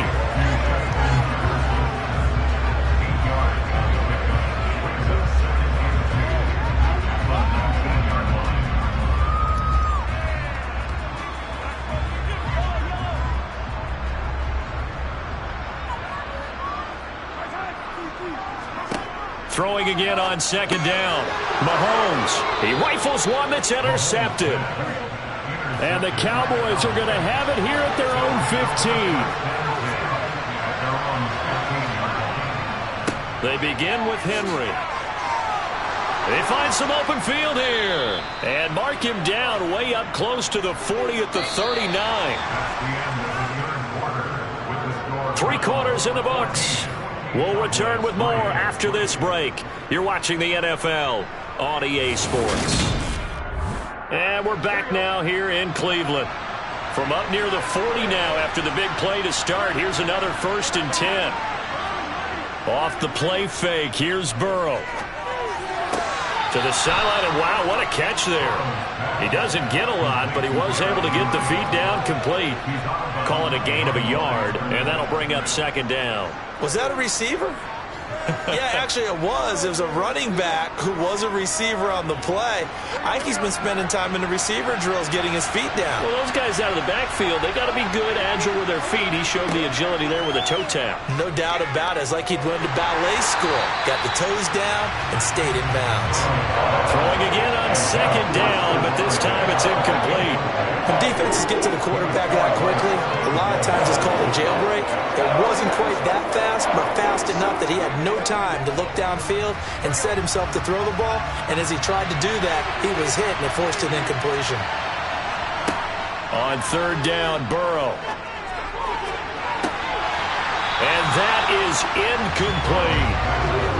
Throwing again on 2nd down. Mahomes. He rifles one that's intercepted. And the Cowboys are going to have it here at their own 15. They begin with Henry. They find some open field here. And mark him down way up close to the 40 at the 39. 3 quarters in the books. We'll return with more after this break. You're watching the NFL on EA Sports. And we're back now here in Cleveland. From up near the 40 now after the big play to start. Here's another 1st and 10. Off the play fake. Here's Burrow. To the sideline, and wow, what a catch there. He doesn't get a lot, but he was able to get the feet down complete. Call it a gain of a yard, and that'll bring up 2nd down. Was that a receiver? Yeah, actually it was. It was a running back who was a receiver on the play. Ike's been spending time in the receiver drills getting his feet down. Well, those guys out of the backfield, they got to be good, agile with their feet. He showed the agility there with a toe tap. No doubt about it. It's like he'd went to ballet school. Got the toes down and stayed in bounds. Throwing again on second down, but this time it's incomplete. When defenses get to the quarterback that quickly, a lot of times it's called a jailbreak. It wasn't quite that fast, but fast enough that he had no time to look downfield and set himself to throw the ball. And as he tried to do that, he was hit and it forced an incompletion. On third down, Burrow. And that is incomplete.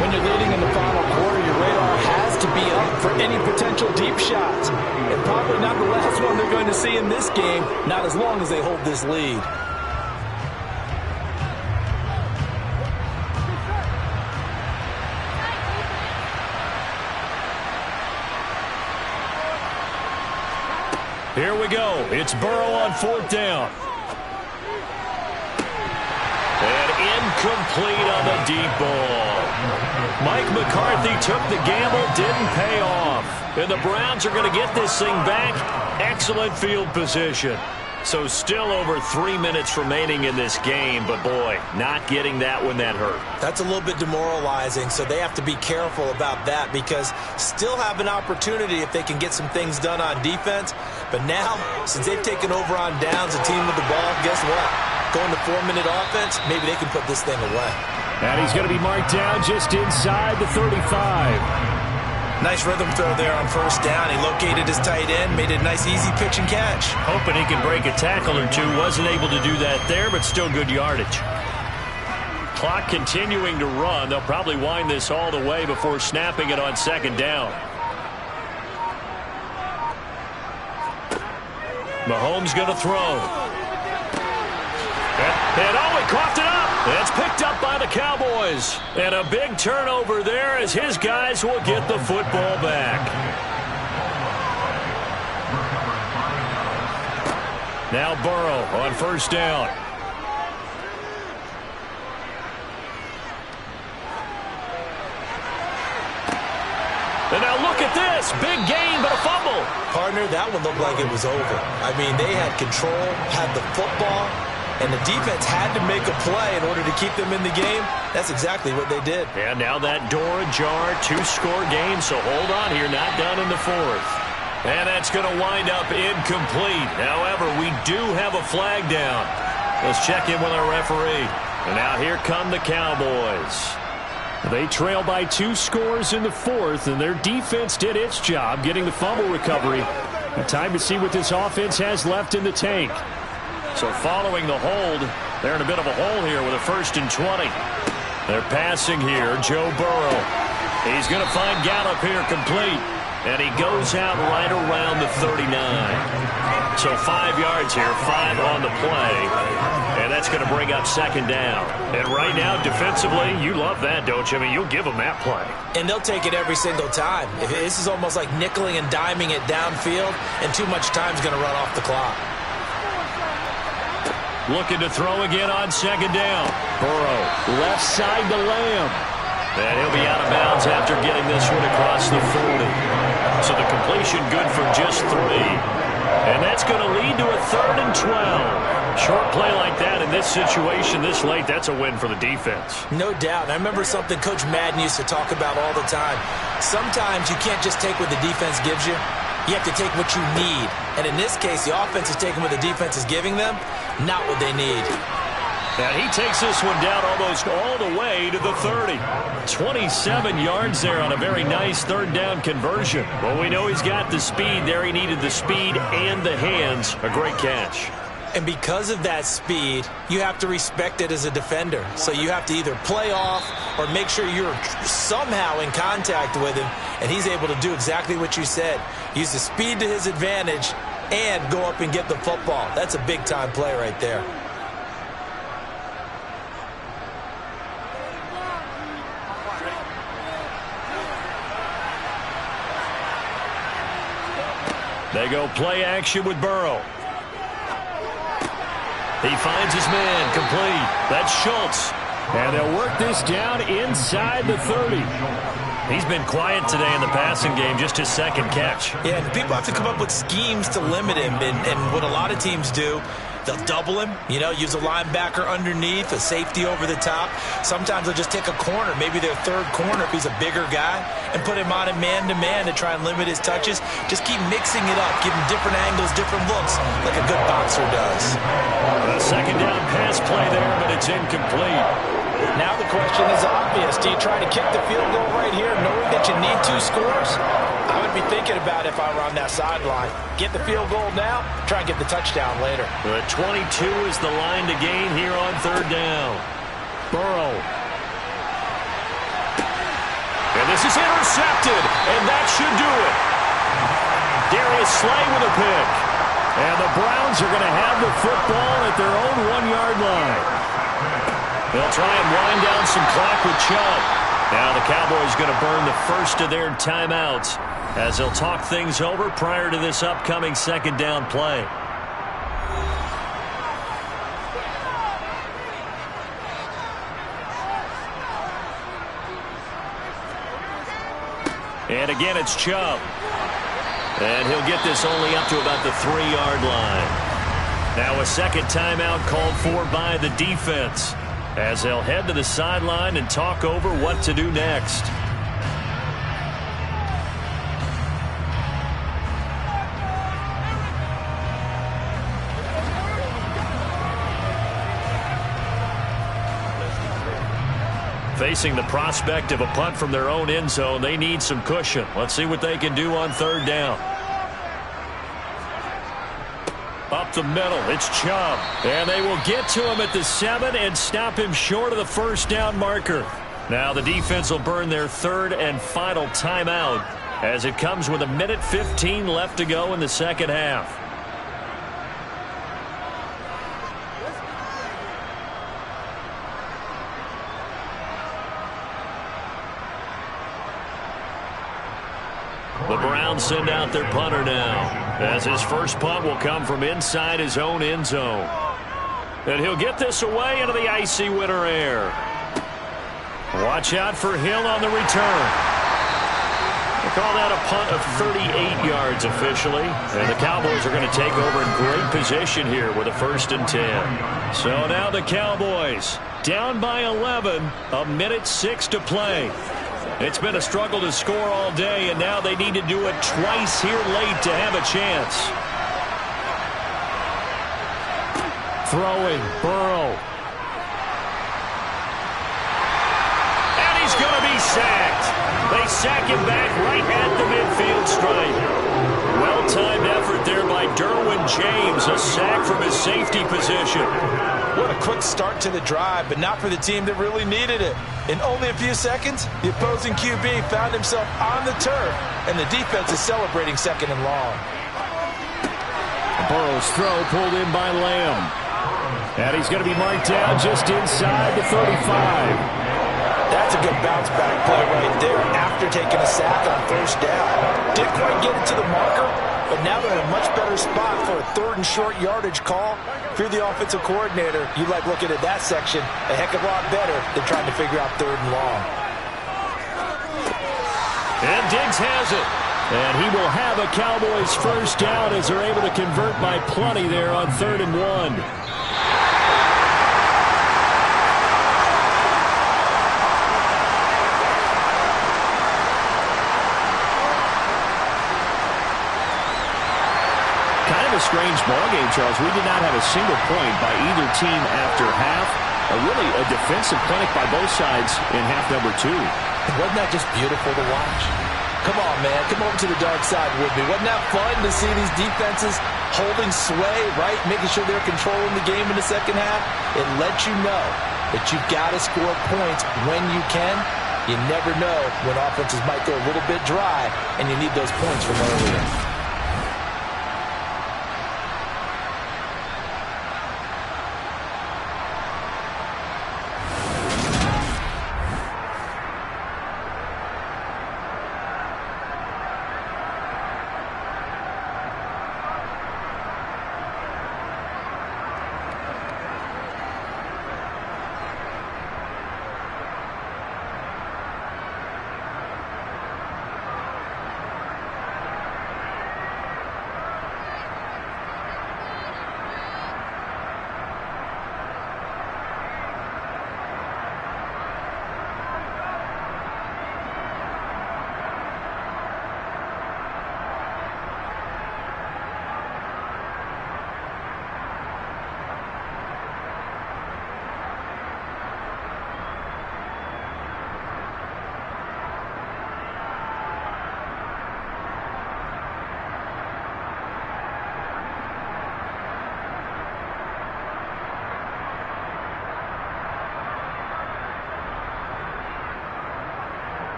When you're leading in the final quarter, your radar has to be up for any potential deep shots. And probably not the last one they're going to see in this game, not as long as they hold this lead. Here we go. It's Burrow on fourth down. And incomplete on the deep ball. Mike McCarthy took the gamble, didn't pay off. And the Browns are going to get this thing back. Excellent field position. So still over 3 minutes remaining in this game, but boy, not getting that when that hurt. That's a little bit demoralizing, so they have to be careful about that because still have an opportunity if they can get some things done on defense. But now, since they've taken over on downs, a team with the ball, guess what? Going to 4-minute offense, maybe they can put this thing away. And he's going to be marked down just inside the 35. Nice rhythm throw there on first down. He located his tight end, made a nice easy pitch and catch. Hoping he can break a tackle or two. Wasn't able to do that there, but still good yardage. Clock continuing to run. They'll probably wind this all the way before snapping it on second down. Mahomes going to throw. And oh, he coughed it up. It's picked up by the Cowboys. And a big turnover there as his guys will get the football back. Now Burrow on first down. And now look at this. Big gain, but a fumble. Partner, that one looked like it was over. I mean, they had control, had the football, and the defense had to make a play in order to keep them in the game. That's exactly what they did. And now that door ajar, 2-score game, so hold on here, not done in the fourth. And that's going to wind up incomplete. However, we do have a flag down. Let's check in with our referee. And now here come the Cowboys. They trail by 2 scores in the fourth, and their defense did its job getting the fumble recovery. Time to see what this offense has left in the tank. So following the hold, they're in a bit of a hole here with a 1st and 20. They're passing here, Joe Burrow. He's going to find Gallup here complete. And he goes out right around the 39. So 5 yards here, 5 on the play. And that's going to bring up second down. And right now, defensively, you love that, don't you? I mean, you'll give them that play. And they'll take it every single time. This is almost like nickeling and diming it downfield, and too much time's going to run off the clock. Looking to throw again on second down. Burrow, left side to Lamb. And he'll be out of bounds after getting this one across the 40. So the completion good for just 3. And that's going to lead to a 3rd and 12. Short play like that in this situation this late, that's a win for the defense. No doubt. And I remember something Coach Madden used to talk about all the time. Sometimes you can't just take what the defense gives you. You have to take what you need. And in this case, the offense is taking what the defense is giving them, not what they need. And he takes this one down almost all the way to the 30. 27 yards there on a very nice 3rd down conversion. Well, we know he's got the speed there. He needed the speed and the hands. A great catch. And because of that speed, you have to respect it as a defender. So you have to either play off or make sure you're somehow in contact with him. And he's able to do exactly what you said. Use the speed to his advantage and go up and get the football. That's a big-time play right there. They go play action with Burrow. He finds his man complete. That's Schultz. And they'll work this down inside the 30. He's been quiet today in the passing game, just his second catch. Yeah, and people have to come up with schemes to limit him, and what a lot of teams do, they'll double him, use a linebacker underneath, a safety over the top. Sometimes they'll just take a corner, maybe their third corner if he's a bigger guy, and put him on a man-to-man to try and limit his touches. Just keep mixing it up, give him different angles, different looks, like a good boxer does. A second down pass play there, but it's incomplete. Now the question is obvious. Do you try to kick the field goal right here knowing that you need 2 scores? I would be thinking about it if I were on that sideline. Get the field goal now, try and get the touchdown later. The 22 is the line to gain here on third down. Burrow. And this is intercepted, and that should do it. Darius Slay with a pick. And the Browns are going to have the football at their own 1-yard line. They'll try and wind down some clock with Chubb. Now the Cowboys going to burn the first of their timeouts as they'll talk things over prior to this upcoming second down play. And again, it's Chubb. And he'll get this only up to about the 3-yard line. Now a second timeout called for by the defense, as they'll head to the sideline and talk over what to do next. Facing the prospect of a punt from their own end zone, they need some cushion. Let's see what they can do on third down. Up the middle, it's Chubb. And they will get to him at the 7 and stop him short of the first down marker. Now the defense will burn their third and final timeout as it comes with 1:15 left to go in the second half. The Browns send out their punter now, as his first punt will come from inside his own end zone. And he'll get this away into the icy winter air. Watch out for Hill on the return. They call that a punt of 38 yards officially. And the Cowboys are going to take over in great position here with a 1st and 10. So now the Cowboys down by 11, 1:06 to play. It's been a struggle to score all day, and now they need to do it twice here late to have a chance. Throwing, Burrow. And he's going to be sacked. They sack him back right at the midfield stripe. Well-timed effort there by Derwin James, a sack from his safety position. What a quick start to the drive, but not for the team that really needed it. In only a few seconds, the opposing QB found himself on the turf, and the defense is celebrating 2nd and long. Burrow's throw pulled in by Lamb. And he's going to be marked down just inside the 35. That's a good bounce-back play right there after taking a sack on 1st down. Didn't quite get it to the marker, but now they're in a much better spot for a 3rd and short yardage call. If you're the offensive coordinator, you like looking at that section a heck of a lot better than trying to figure out 3rd and long. And Diggs has it. And he will have a Cowboys 1st down as they're able to convert by plenty there on 3rd and 1. A strange ball game, Charles. We did not have a single point by either team after half. Really a defensive clinic by both sides in half number 2. Wasn't that just beautiful to watch? Come on, man. Come over to the dark side with me. Wasn't that fun to see these defenses holding sway, right? Making sure they're controlling the game in the second half. It lets you know that you've got to score points when you can. You never know when offenses might go a little bit dry, and you need those points from earlier.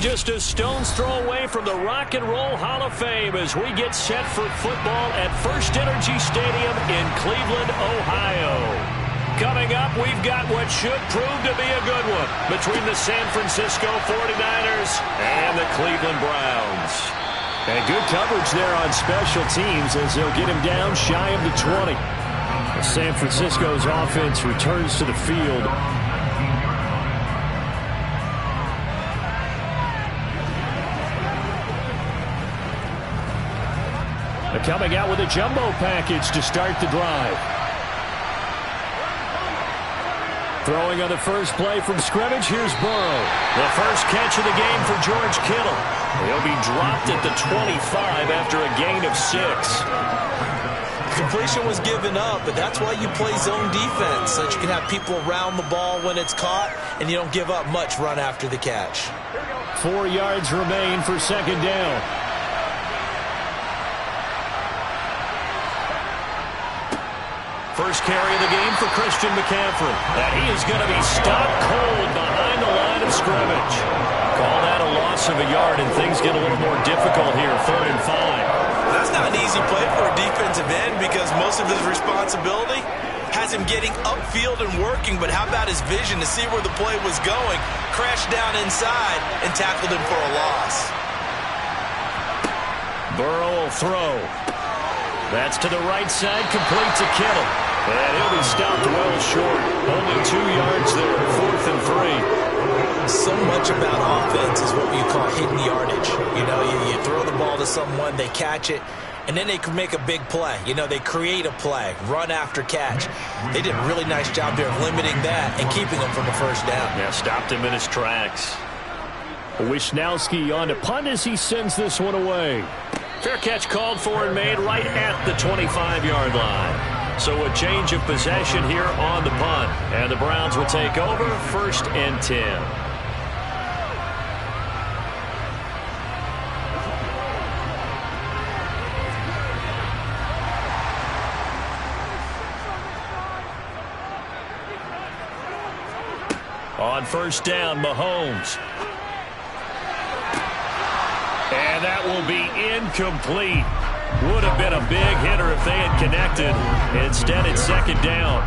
just a stone's throw away from the Rock and Roll Hall of Fame as we get set for football at First Energy Stadium in Cleveland, Ohio. Coming up, we've got what should prove to be a good one between the San Francisco 49ers and the Cleveland Browns. And good coverage there on special teams as they'll get him down shy of the 20. San Francisco's offense returns to the field. They're coming out with a jumbo package to start the drive. Throwing on the first play from scrimmage, here's Burrow. The first catch of the game for George Kittle. He'll be dropped at the 25 after a gain of 6. Completion was given up, but that's why you play zone defense, so that you can have people around the ball when it's caught, and you don't give up much run after the catch. 4 yards remain for second down. First carry of the game for Christian McCaffrey. And he is going to be stopped cold behind the line of scrimmage. Call that a loss of a yard, and things get a little more difficult here, 3rd and 5. That's not an easy play for a defensive end because most of his responsibility has him getting upfield and working, but how about his vision to see where the play was going, crashed down inside, and tackled him for a loss. Burrow will throw. That's to the right side, complete to Kittle. And he'll be stopped well short. Only 2 yards there, 4th and 3. So much about offense is what you call hidden yardage. You know, you throw the ball to someone, they catch it, and then they can make a big play. You know, they create a play, run after catch. They did a really nice job there of limiting that and keeping him from a first down. Yeah, stopped him in his tracks. Wisnowski on to punt as he sends this one away. Fair catch called for and made right at the 25-yard line. So a change of possession here on the punt. And the Browns will take over, 1st and 10. On first down, Mahomes. And that will be incomplete. Would have been a big hitter if they had connected. Instead, it's second down.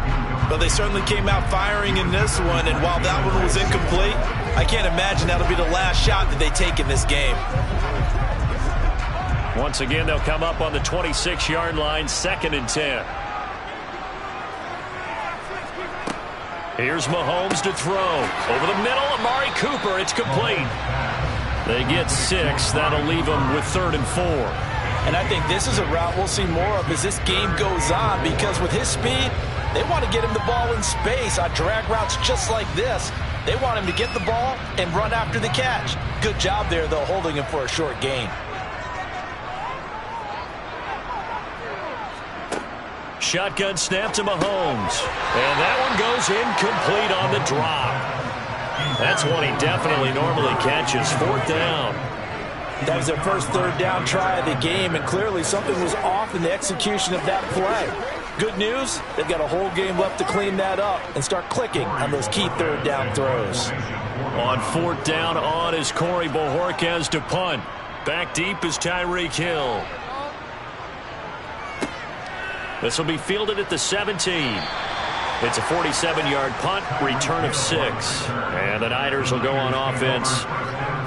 But they certainly came out firing in this one, and while that one was incomplete, I can't imagine that'll be the last shot that they take in this game. Once again, they'll come up on the 26-yard line, 2nd and 10. Here's Mahomes to throw. Over the middle, Amari Cooper. It's complete. They get 6. That'll leave them with 3rd and 4. And I think this is a route we'll see more of as this game goes on, because with his speed, they want to get him the ball in space on drag routes just like this. They want him to get the ball and run after the catch. Good job there, though, holding him for a short gain. Shotgun snap to Mahomes. And that one goes incomplete on the drop. That's one he definitely normally catches. 4th down. That was their first 3rd down try of the game, and clearly something was off in the execution of that play. Good news, they've got a whole game left to clean that up and start clicking on those key 3rd down throws. On 4th down, on is Corey Bojorquez to punt. Back deep is Tyreek Hill. This will be fielded at the 17. It's a 47-yard punt, return of 6. And the Niners will go on offense,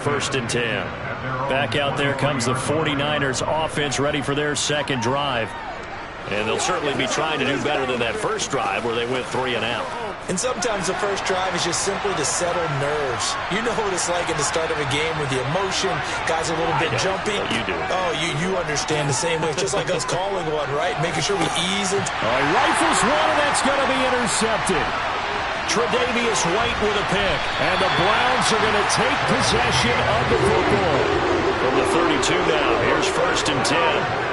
1st and 10. Back out there comes the 49ers offense, ready for their second drive. And they'll certainly be trying to do better than that first drive where they went 3 and out. And sometimes the first drive is just simply to settle nerves. You know what it's like at the start of a game with the emotion, guys a little bit jumpy. Oh, you do. Oh, you understand the same way. It's just like us calling one, right? Making sure we ease it. Rifles one, and that's going to be intercepted. Tre'Davious White with a pick. And the Browns are going to take possession of the football. From the 32 now, here's 1st and 10.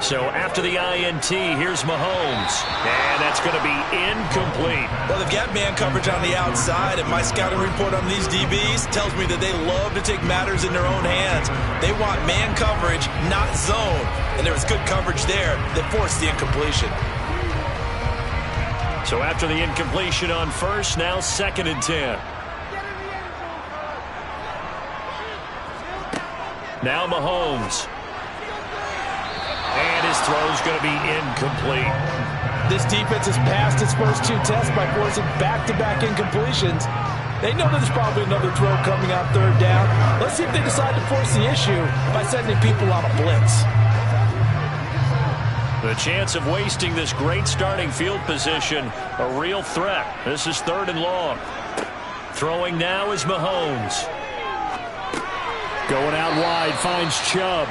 So after the INT, here's Mahomes. And that's going to be incomplete. Well, they've got man coverage on the outside, and my scouting report on these DBs tells me that they love to take matters in their own hands. They want man coverage, not zone. And there was good coverage there that forced the incompletion. So after the incompletion on first, now 2nd and 10. Now Mahomes. And his throw's going to be incomplete. This defense has passed its first 2 tests by forcing back-to-back incompletions. They know there's probably another throw coming on 3rd down. Let's see if they decide to force the issue by sending people on a blitz. The chance of wasting this great starting field position, a real threat. This is 3rd and long. Throwing now is Mahomes. Going out wide, finds Chubb.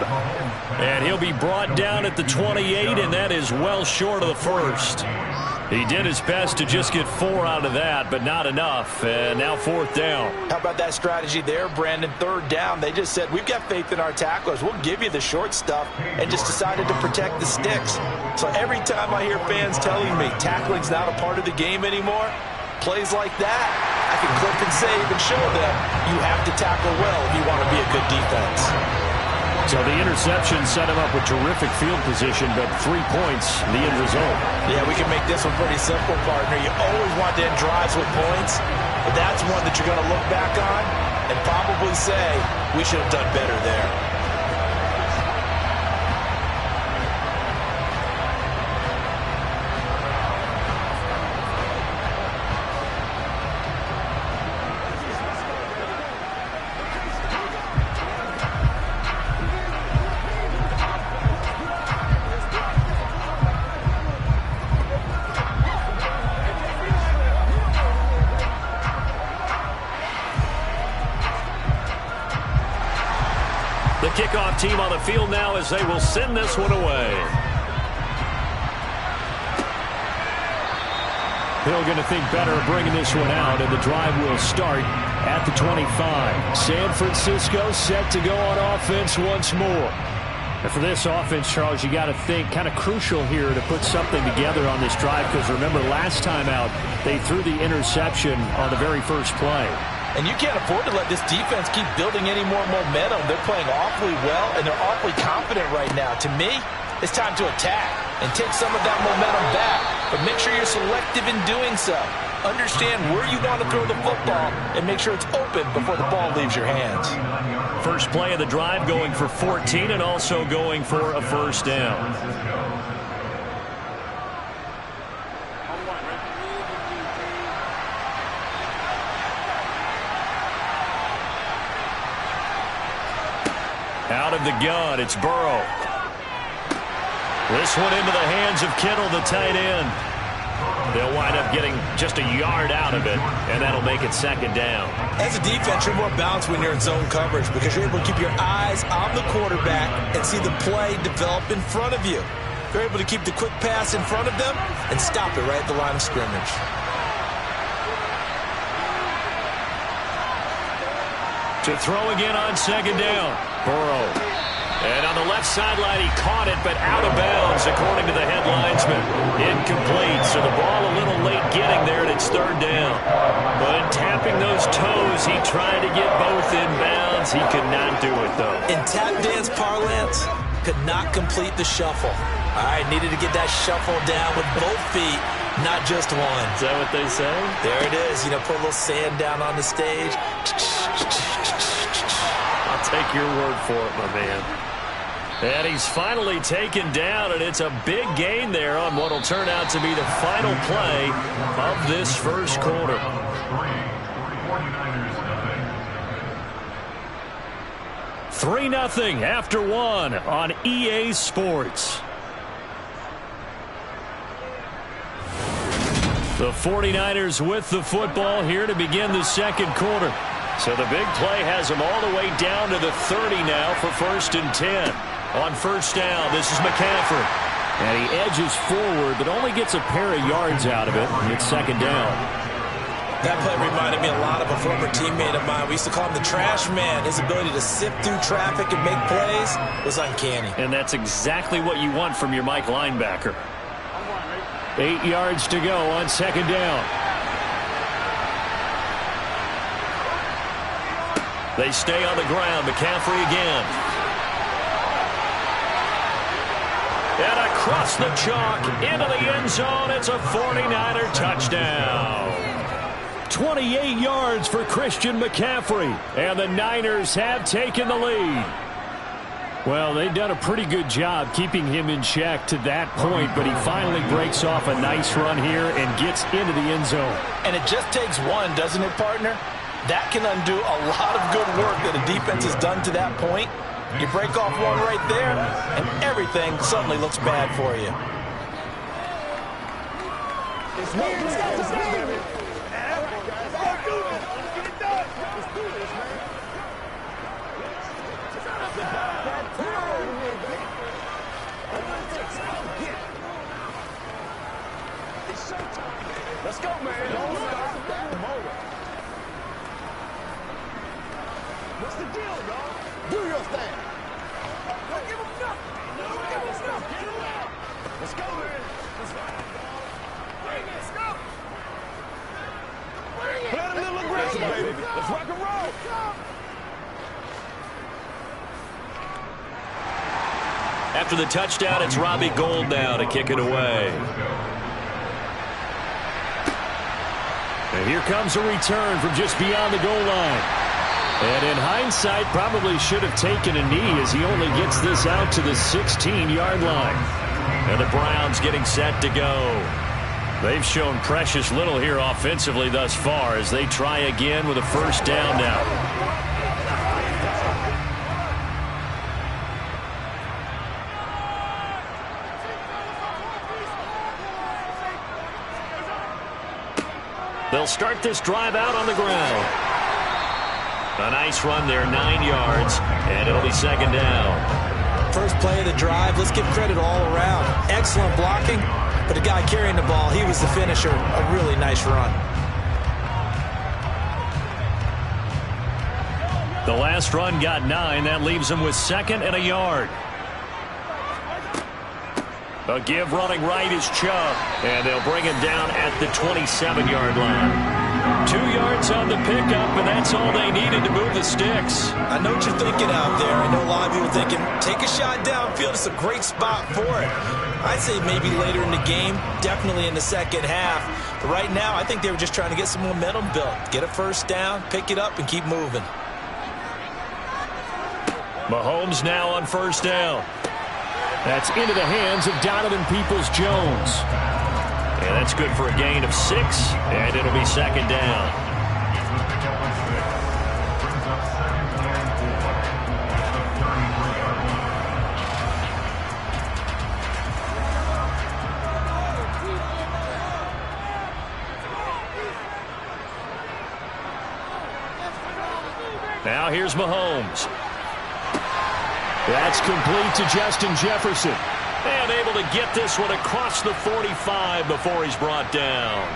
And he'll be brought down at the 28, and that is well short of the first. He did his best to just get 4 out of that, but not enough. And now 4th down. How about that strategy there, Brandon? 3rd down. They just said, we've got faith in our tacklers. We'll give you the short stuff, and just decided to protect the sticks. So every time I hear fans telling me tackling's not a part of the game anymore, plays like that, I can clip and save and show them you have to tackle well if you want to be a good defense. So the interception set him up with terrific field position, but 3 points, the end result. Yeah, we can make this one pretty simple, partner. You always want to end drives with points, but that's one that you're going to look back on and probably say, we should have done better there. The kickoff team on the field now as they will send this one away. Hill going to think better of bringing this one out, and the drive will start at the 25. San Francisco set to go on offense once more. And for this offense, Charles, you got to think kind of crucial here to put something together on this drive, because remember last time out they threw the interception on the very first play. And you can't afford to let this defense keep building any more momentum. They're playing awfully well, and they're awfully confident right now. To me, it's time to attack and take some of that momentum back. But make sure you're selective in doing so. Understand where you want to throw the football and make sure it's open before the ball leaves your hands. First play of the drive going for 14 and also going for a first down. Out of the gun, it's Burrow. This one into the hands of Kittle, the tight end. They'll wind up getting just a yard out of it, and that'll make it 2nd down. As a defense, you're more balanced when you're in zone coverage because you're able to keep your eyes on the quarterback and see the play develop in front of you. You're able to keep the quick pass in front of them and stop it right at the line of scrimmage. To throw again on 2nd down. Burrow. And on the left sideline, he caught it, but out of bounds, according to the head linesman. Incomplete, so the ball a little late getting there, and it's 3rd down. But in tapping those toes, he tried to get both in bounds. He could not do it, though. In tap dance parlance, could not complete the shuffle. All right, needed to get that shuffle down with both feet, not just one. Is that what they say? There it is. You know, put a little sand down on the stage. I'll take your word for it, my man. And he's finally taken down, and it's a big gain there on what will turn out to be the final play of this first quarter. 3-0 after 1 on EA Sports. The 49ers with the football here to begin the second quarter. So the big play has them all the way down to the 30 now for 1st and 10. On 1st down, this is McCaffrey. And he edges forward, but only gets a pair of yards out of it. And it's 2nd down. That play reminded me a lot of a former teammate of mine. We used to call him the trash man. His ability to sift through traffic and make plays was uncanny. And that's exactly what you want from your Mike linebacker. 8 yards to go on 2nd down. They stay on the ground. McCaffrey again. And across the chalk into the end zone. It's a 49er touchdown. 28 yards for Christian McCaffrey. And the Niners have taken the lead. Well, they've done a pretty good job keeping him in check to that point, but he finally breaks off a nice run here and gets into the end zone. And it just takes one, doesn't it, partner? That can undo a lot of good work that a defense has done to that point. You break off one right there, and everything suddenly looks bad for you. Let's go, baby. Let's do this. Get it done. Let's do this, man. Let's go, man. Don't stop. Come over. What's the deal, dog? Do your thing. Don't give him nothing. Don't give him nothing. Get him out. Let's go, man. Let's go. Bring it. Let's go. Bring it. Play a little aggressive, baby. Let's rock and roll. After the touchdown, it's Robbie Gould now to kick it away. And here comes a return from just beyond the goal line. And in hindsight, probably should have taken a knee as he only gets this out to the 16-yard line. And the Browns getting set to go. They've shown precious little here offensively thus far as they try again with a first down now. They'll start this drive out on the ground. A nice run there, 9 yards, and it'll be second down. First play of the drive, let's give credit all around. Excellent blocking, but the guy carrying the ball, he was the finisher. A really nice run. The last run got 9. That leaves him with 2nd and a yard. A give running right is Chubb, and they'll bring him down at the 27-yard line. 2 yards on the pickup, and that's all they needed to move the sticks. I know what you're thinking out there. I know a lot of people thinking, take a shot downfield. It's a great spot for it. I'd say maybe later in the game, definitely in the second half. But right now, I think they were just trying to get some momentum built. Get a first down, pick it up, and keep moving. Mahomes now on first down. That's into the hands of Donovan Peoples-Jones. And that's good for a gain of 6, and it'll be second down. Now here's Mahomes. That's complete to Justin Jefferson. And able to get this one across the 45 before he's brought down.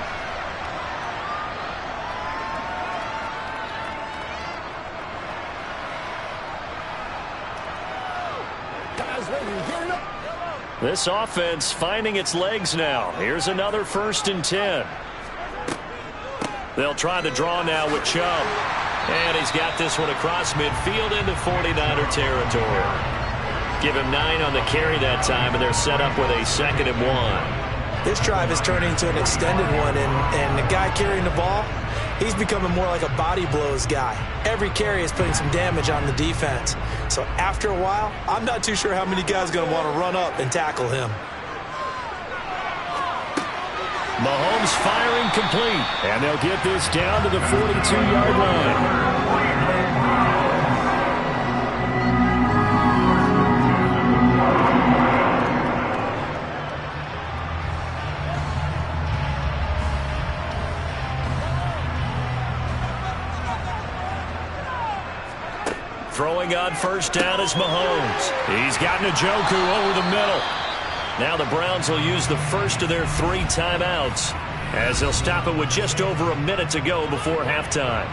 This offense finding its legs now. Here's another 1st and 10. They'll try the draw now with Chubb. And he's got this one across midfield into 49er territory. Give him 9 on the carry that time, and they're set up with a 2nd and 1. This drive is turning into an extended one, and the guy carrying the ball, he's becoming more like a body blows guy. Every carry is putting some damage on the defense. So after a while, I'm not too sure how many guys are going to want to run up and tackle him. Mahomes firing complete, and they'll get this down to the 42-yard line. Throwing on first down is Mahomes. He's got Njoku over the middle. Now the Browns will use the first of their 3 timeouts as they'll stop it with just over a minute to go before halftime.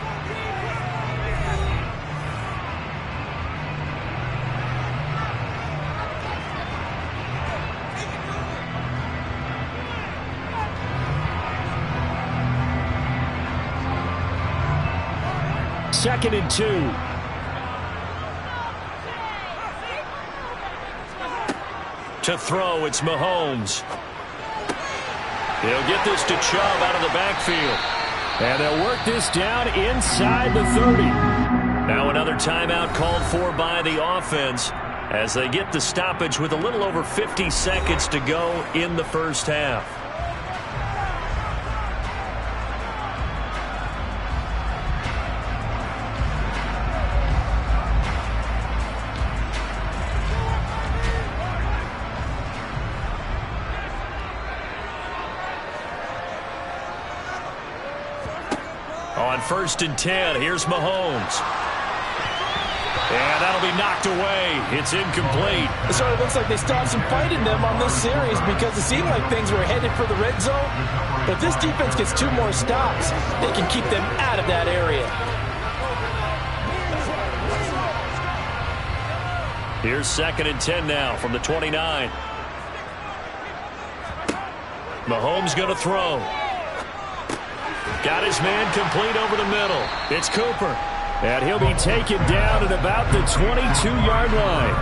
Second and 2. To throw, it's Mahomes. He'll get this to Chubb out of the backfield. And they'll work this down inside the 30. Now another timeout called for by the offense. as they get the stoppage with a little over 50 seconds to go in the first half. On 1st and 10, here's Mahomes. And that'll be knocked away. It's incomplete. It sort of looks like they stopped some fight in them on this series because it seemed like things were headed for the red zone. But if this defense gets 2 more stops, they can keep them out of that area. Here's 2nd and 10 now from the 29. Mahomes going to throw. Got his man complete over the middle. It's Cooper. And he'll be taken down at about the 22-yard line.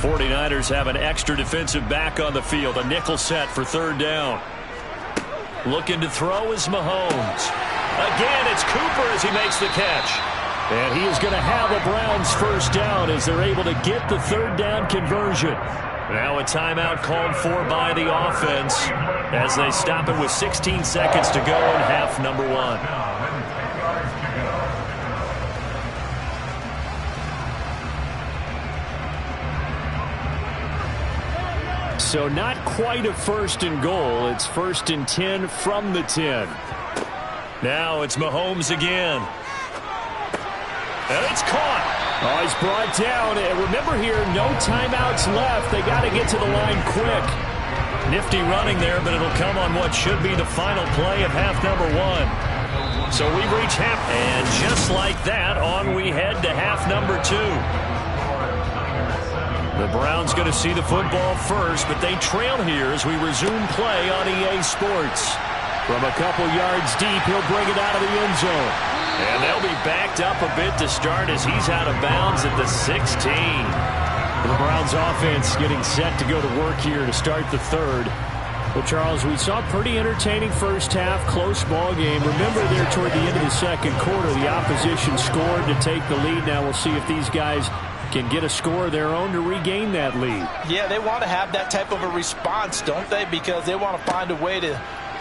'49ers have an extra defensive back on the field. A nickel set for 3rd down. Looking to throw is Mahomes. Again, it's Cooper as he makes the catch. And he is going to have a Browns 1st down as they're able to get the 3rd down conversion. Now a timeout called for by the offense as they stop it with 16 seconds to go in half number 1. So not quite a 1st and goal. It's 1st and 10 from the 10. Now it's Mahomes again. And it's caught. Oh, he's brought down. And remember here, no timeouts left. They got to get to the line quick. Nifty running there, but it'll come on what should be the final play of half number 1. So we reach half. And just like that, on we head to half number 2. The Browns going to see the football first, but they trail here as we resume play on EA Sports. From a couple yards deep, he'll bring it out of the end zone. And they'll be backed up a bit to start as he's out of bounds at the 16. The Browns offense getting set to go to work here to start the 3rd. Well, Charles, we saw a pretty entertaining first half, close ball game. Remember there toward the end of the 2nd quarter, the opposition scored to take the lead. Now we'll see if these guys can get a score of their own to regain that lead. Yeah, they want to have that type of a response, don't they? Because they want to find a way to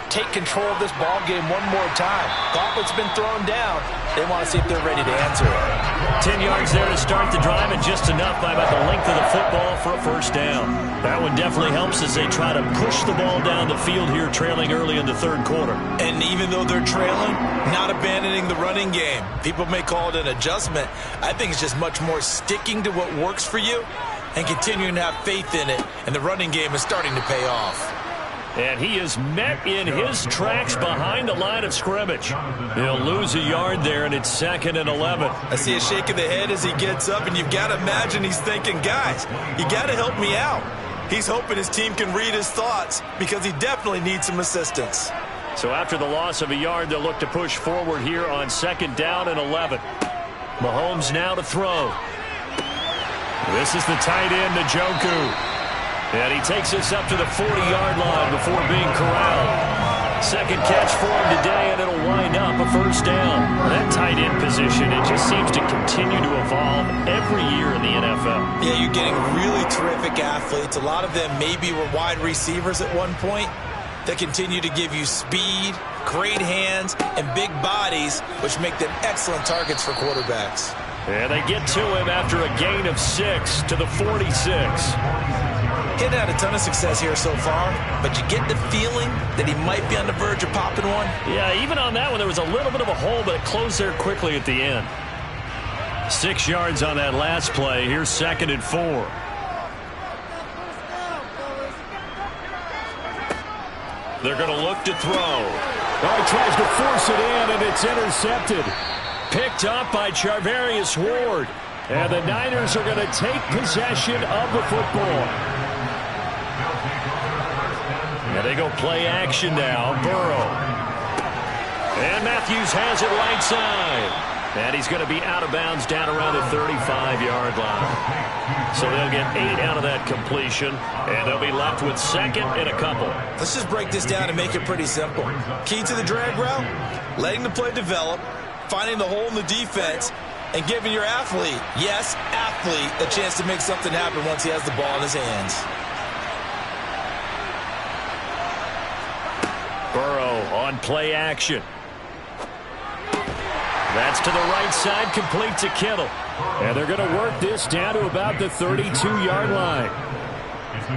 take control of this ball game one more time. Gauntlet's been thrown down. They want to see if they're ready to answer it. 10 yards there to start the drive, and just enough by about the length of the football for a 1st down. That one definitely helps as they try to push the ball down the field here, trailing early in the 3rd quarter. And even though they're trailing, not abandoning the running game. People may call it an adjustment. I think it's just much more sticking to what works for you and continuing to have faith in it. And the running game is starting to pay off. And he is met in his tracks behind the line of scrimmage. He'll lose a yard there, and it's 2nd and 11. I see a shake of the head as he gets up, and you've got to imagine he's thinking, guys, you got to help me out. He's hoping his team can read his thoughts because he definitely needs some assistance. So after the loss of a yard, they'll look to push forward here on 2nd down and 11. Mahomes now to throw. This is the tight end, Njoku. And he takes us up to the 40-yard line before being corralled. 2nd catch for him today, and it'll wind up a 1st down. That tight end position, it just seems to continue to evolve every year in the NFL. Yeah, you're getting really terrific athletes. A lot of them maybe were wide receivers at one point that continue to give you speed, great hands, and big bodies, which make them excellent targets for quarterbacks. And they get to him after a gain of 6 to the 46. Hadn't had a ton of success here so far, but you get the feeling that he might be on the verge of popping one. Yeah, even on that one, there was a little bit of a hole, but it closed there quickly at the end. 6 yards on that last play. Here's 2nd and 4. They're going to look to throw. Oh, he tries to force it in, and it's intercepted. Picked up by Charvarius Ward. And the Niners are going to take possession of the football. And they go play action now. Burrow. And Matthews has it right side. And he's going to be out of bounds down around the 35-yard line. So they'll get 8 out of that completion, and they'll be left with second and a couple. Let's just break this down and make it pretty simple. Key to the drag route, letting the play develop, finding the hole in the defense, and giving your athlete, yes, athlete, a chance to make something happen once he has the ball in his hands. Burrow on play action. That's to the right side, complete to Kittle. And they're going to work this down to about the 32-yard line.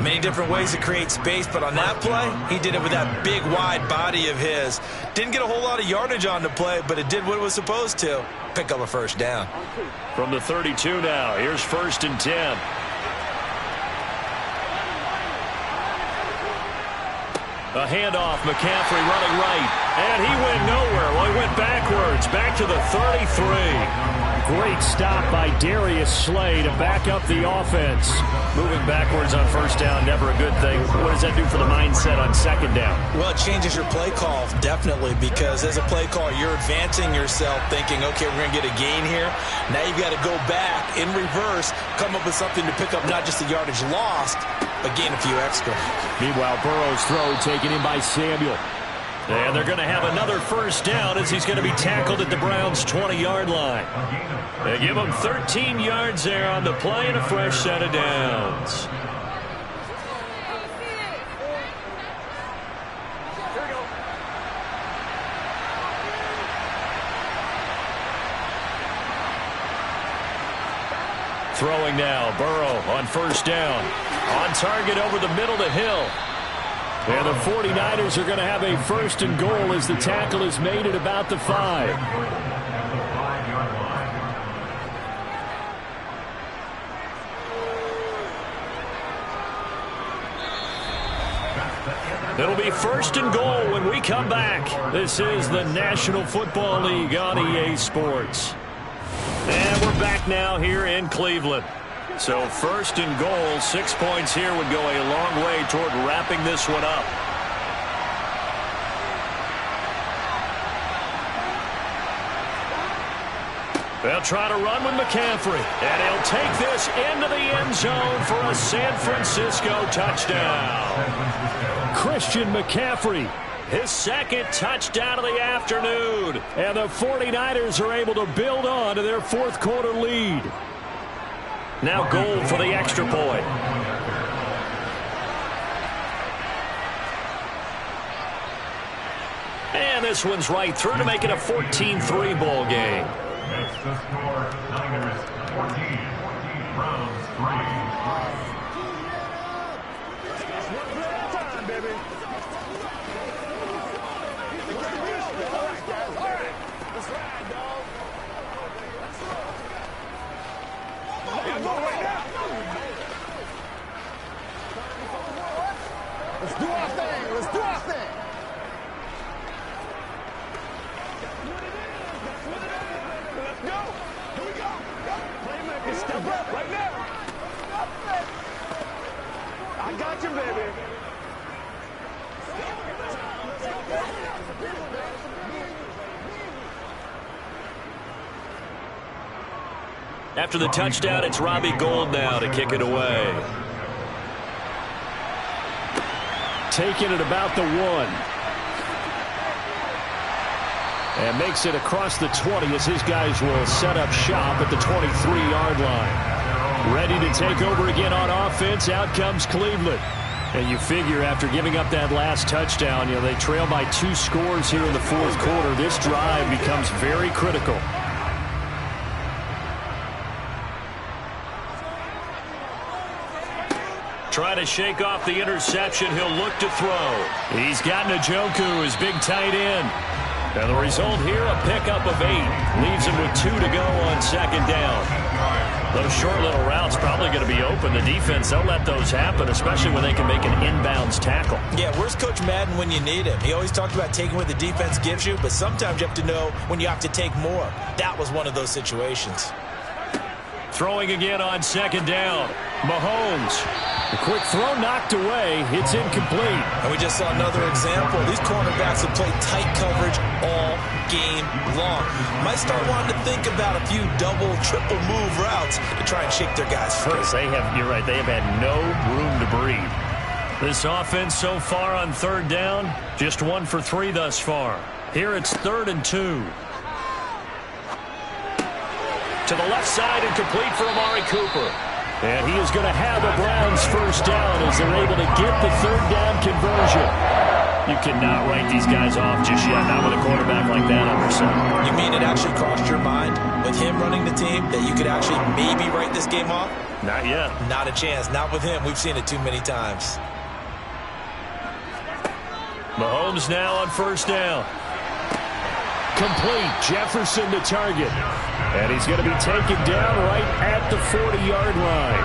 Many different ways to create space, but on that play, he did it with that big, wide body of his. Didn't get a whole lot of yardage on the play, but it did what it was supposed to. Pick up a first down. From the 32 now, here's 1st and 10. A handoff, McCaffrey running right, and he went nowhere. Well, he went backwards, back to the 33. Great stop by Darius Slay to back up the offense. Moving backwards on first down, never a good thing. What does that do for the mindset on second down? Well, it changes your play call, definitely, because as a play call, you're advancing yourself, thinking, okay, we're going to get a gain here. Now you've got to go back in reverse, come up with something to pick up not just the yardage lost, but gain a few extra. Meanwhile, Burrow's throw taken in by Samuel. And they're going to have another first down as he's going to be tackled at the Browns' 20-yard line. They give him 13 yards there on the play and a fresh set of downs. Throwing now, Burrow on first down. On target over the middle to Hill. And the 49ers are going to have a 1st and goal as the tackle is made at about the 5. It'll be 1st and goal when we come back. This is the National Football League on EA Sports. And we're back now here in Cleveland. So 1st and goal, 6 points here would go a long way toward wrapping this one up. They'll try to run with McCaffrey, and he'll take this into the end zone for a San Francisco touchdown. Christian McCaffrey, his second touchdown of the afternoon. And the 49ers are able to build on to their 4th quarter lead. Now goal for the extra point. And this one's right through to make it a 14-3 ball game. Makes the score Niners 14, Browns 3. Let's do our thing. Let's do our thing. Let's go. Here we go. Playmaker, step up right now. I got you, baby. After the touchdown, it's Robbie Gould now to kick it away. Taking it about the 1. And makes it across the 20 as his guys will set up shop at the 23-yard line. Ready to take over again on offense. Out comes Cleveland. And you figure after giving up that last touchdown, they trail by 2 scores here in the 4th quarter. This drive becomes very critical. Trying to shake off the interception. He'll look to throw. He's got Njoku, his big tight end. And the result here, a pickup of 8. Leaves him with 2 to go on second down. Those short little routes probably going to be open. The defense, they'll let those happen, especially when they can make an inbounds tackle. Yeah, where's Coach Madden when you need him? He always talked about taking what the defense gives you, but sometimes you have to know when you have to take more. That was one of those situations. Throwing again on second down. Mahomes. A quick throw knocked away. It's incomplete. And we just saw another example. These cornerbacks have played tight coverage all game long. Might start wanting to think about a few double, triple move routes to try and shake their guys free. You're right, they have had no room to breathe. This offense so far on third down, just 1 for 3 thus far. Here it's 3rd and 2. To the left side and complete for Amari Cooper. And he is going to have the Browns first down as they're able to get the third down conversion. You cannot write these guys off just yet, not with a quarterback like that under center. You mean it actually crossed your mind with him running the team that you could actually maybe write this game off? Not yet. Not a chance. Not with him. We've seen it too many times. Mahomes now on first down. Complete. Jefferson to target. And he's going to be taken down right at the 40-yard line.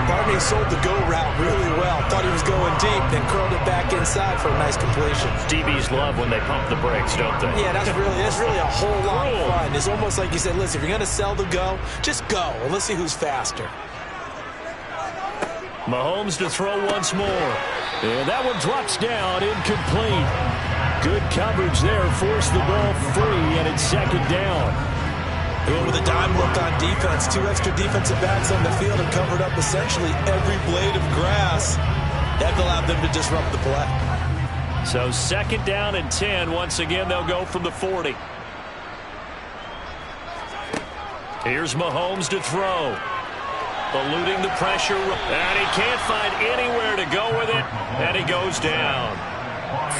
Barney sold the go route really well. Thought he was going deep, then curled it back inside for a nice completion. DBs love when they pump the brakes, don't they? Yeah, that's really a whole lot of fun. It's almost like you said, listen, if you're going to sell the go, just go. And let's see who's faster. Mahomes to throw once more. And that one drops down, incomplete. Good coverage there, forced the ball free, and it's second down. With a dime look on defense, 2 extra defensive backs on the field and covered up essentially every blade of grass. That allowed them to disrupt the play. So second down and 10. Once again, they'll go from the 40. Here's Mahomes to throw. Eluding the pressure, and he can't find anywhere to go with it, and he goes down.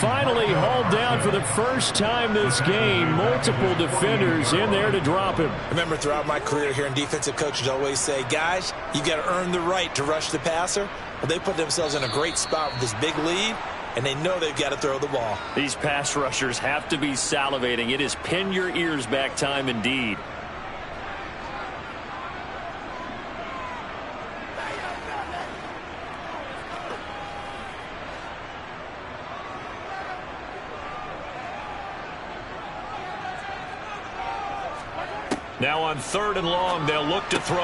Finally hauled down for the first time this game. Multiple defenders in there to drop him. Remember, throughout my career here in defensive coaches always say, guys, you've got to earn the right to rush the passer. Well, they put themselves in a great spot with this big lead, and they know they've got to throw the ball. These pass rushers have to be salivating. It is pin your ears back time indeed. Now on 3rd and long, they'll look to throw.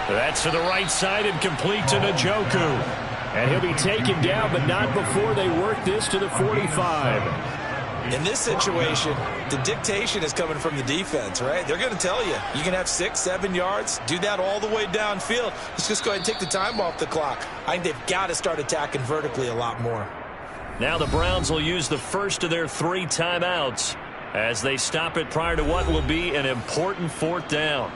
That's to the right side and complete to Njoku. And he'll be taken down, but not before they work this to the 45. In this situation, the dictation is coming from the defense, right? They're going to tell you, you can have 6, 7 yards, do that all the way downfield. Let's just go ahead and take the time off the clock. I think they've got to start attacking vertically a lot more. Now the Browns will use the first of their 3 timeouts as they stop it prior to what will be an important 4th down.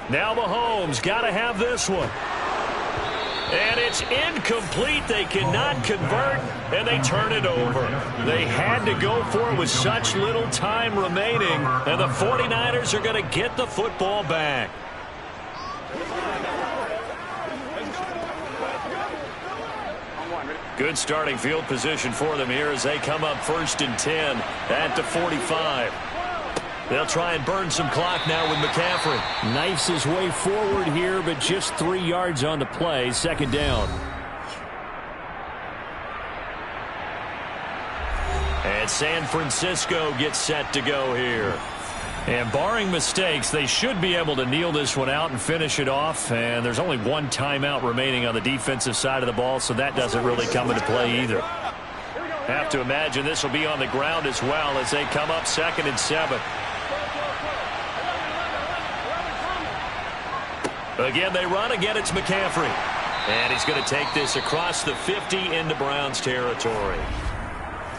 Now Mahomes got to have this one. And it's incomplete. They cannot convert, and they turn it over. They had to go for it with such little time remaining, and the 49ers are going to get the football back. Good starting field position for them here as they come up 1st and 10 at the 45. They'll try and burn some clock now with McCaffrey. Knifes his way forward here, but just 3 yards on the play. Second down. And San Francisco gets set to go here. And barring mistakes, they should be able to kneel this one out and finish it off. And there's only 1 timeout remaining on the defensive side of the ball, so that doesn't really come into play either. Have to imagine this will be on the ground as well as they come up 2nd and 7. Again, they run. Again, it's McCaffrey. And he's going to take this across the 50 into Browns territory.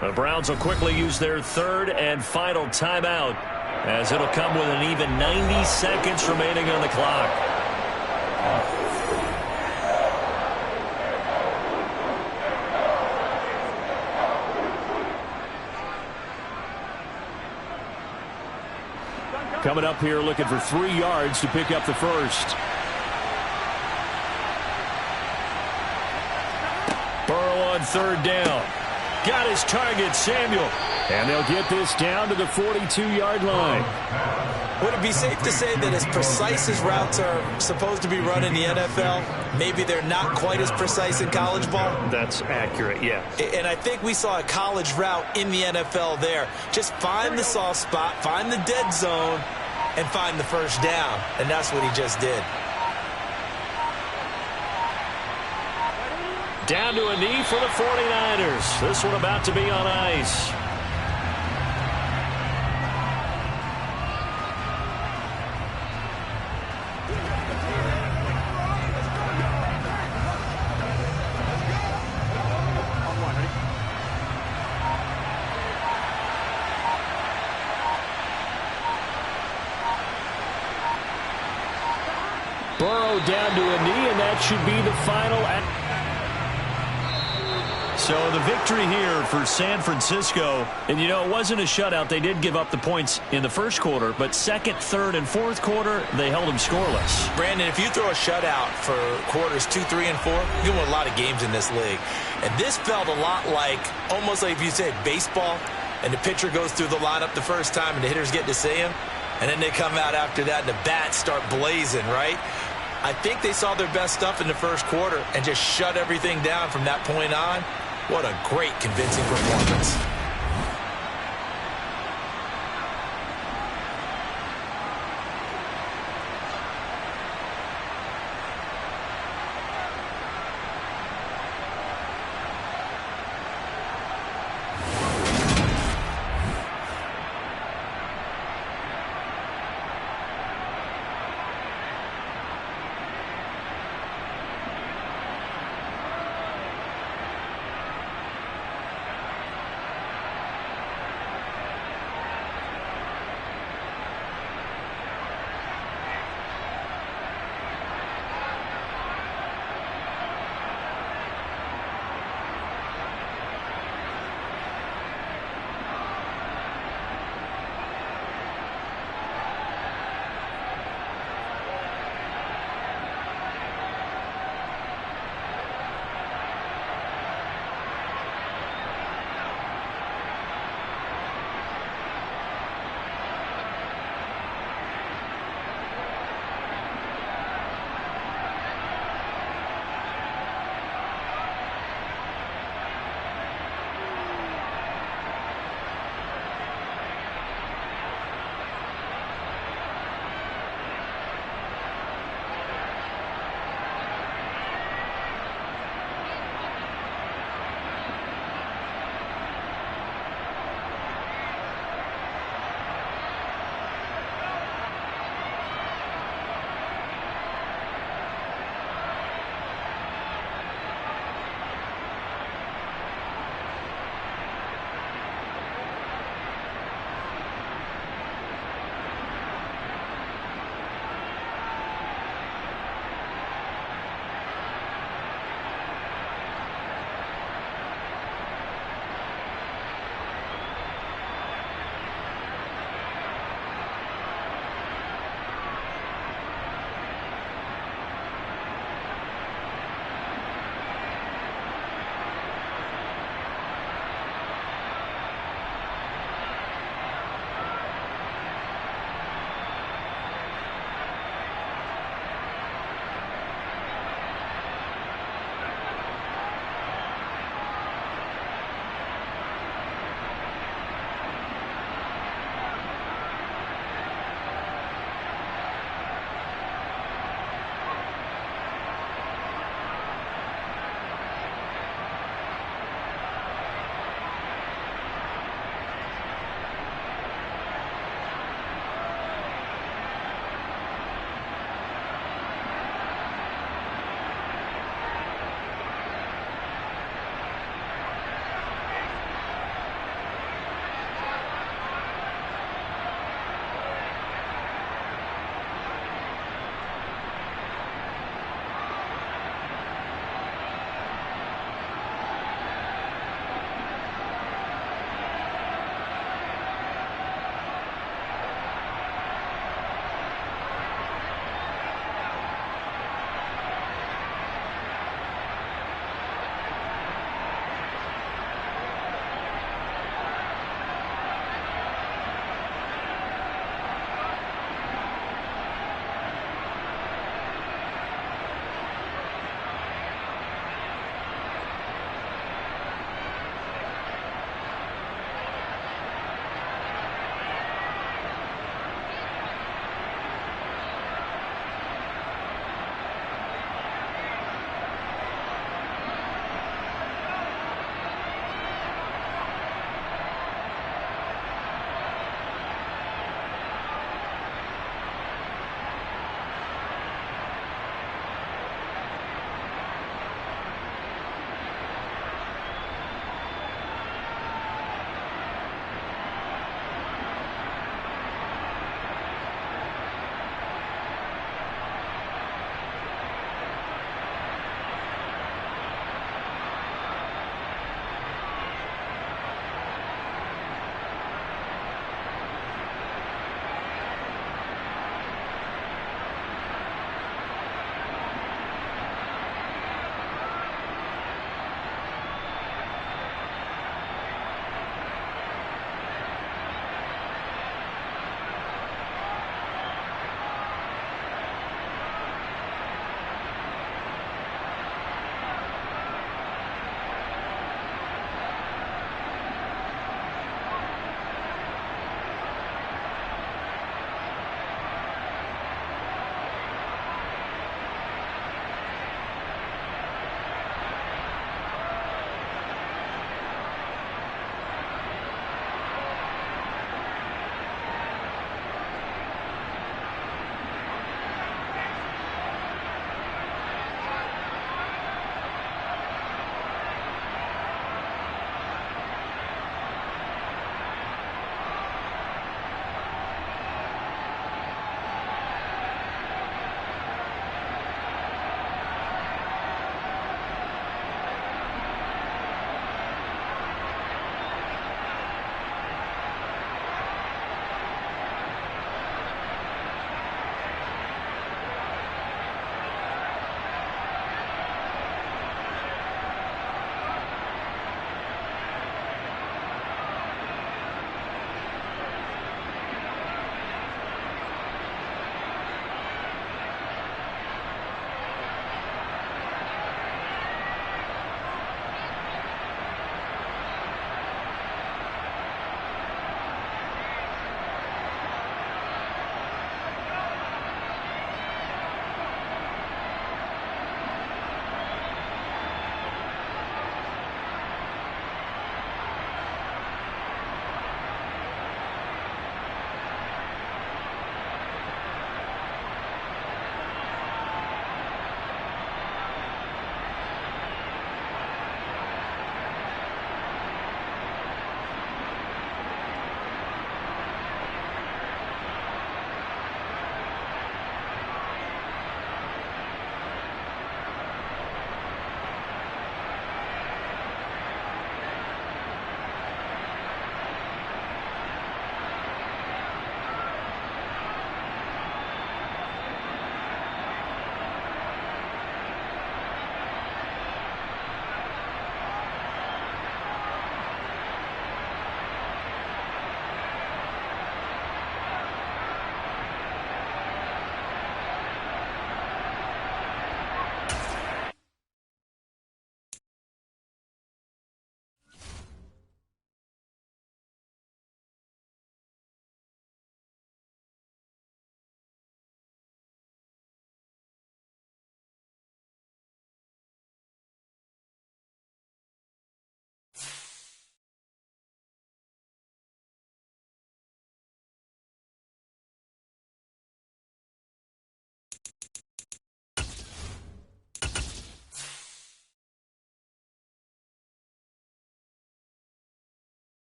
The Browns will quickly use their 3rd and final timeout as it'll come with an even 90 seconds remaining on the clock. Coming up here looking for 3 yards to pick up the first. Burrow on 3rd down. Got his target, Samuel. And they'll get this down to the 42-yard line. Would it be safe to say that as precise as routes are supposed to be run in the NFL, maybe they're not quite as precise in college ball? That's accurate, yeah. And I think we saw a college route in the NFL there. Just find the soft spot, find the dead zone, and find the first down. And that's what he just did. Down to a knee for the 49ers. This one about to be on ice. Burrow down to a knee, and that should be the final. So the victory here for San Francisco. And, you know, it wasn't a shutout. They did give up the points in the first quarter, but second, third, and fourth quarter, they held them scoreless. Brandon, if you throw a shutout for quarters 2, 3, and 4, you can win a lot of games in this league. And this felt a lot like, almost like if you said baseball, and the pitcher goes through the lineup the first time, and the hitters get to see him, and then they come out after that, and the bats start blazing, right? I think they saw their best stuff in the first quarter and just shut everything down from that point on. What a great, convincing performance.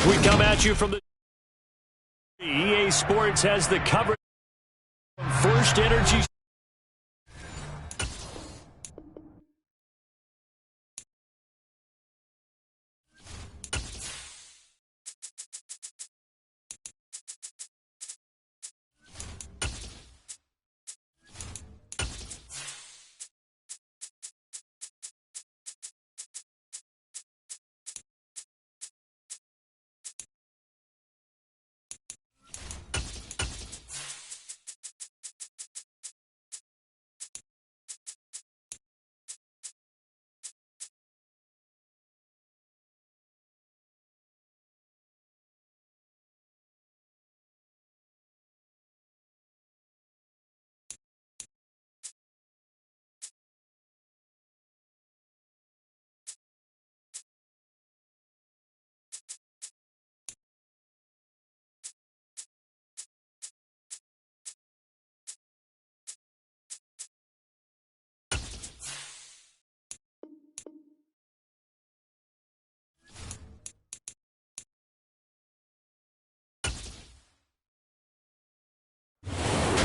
We come at you from the EA Sports has the coverage. First Energy.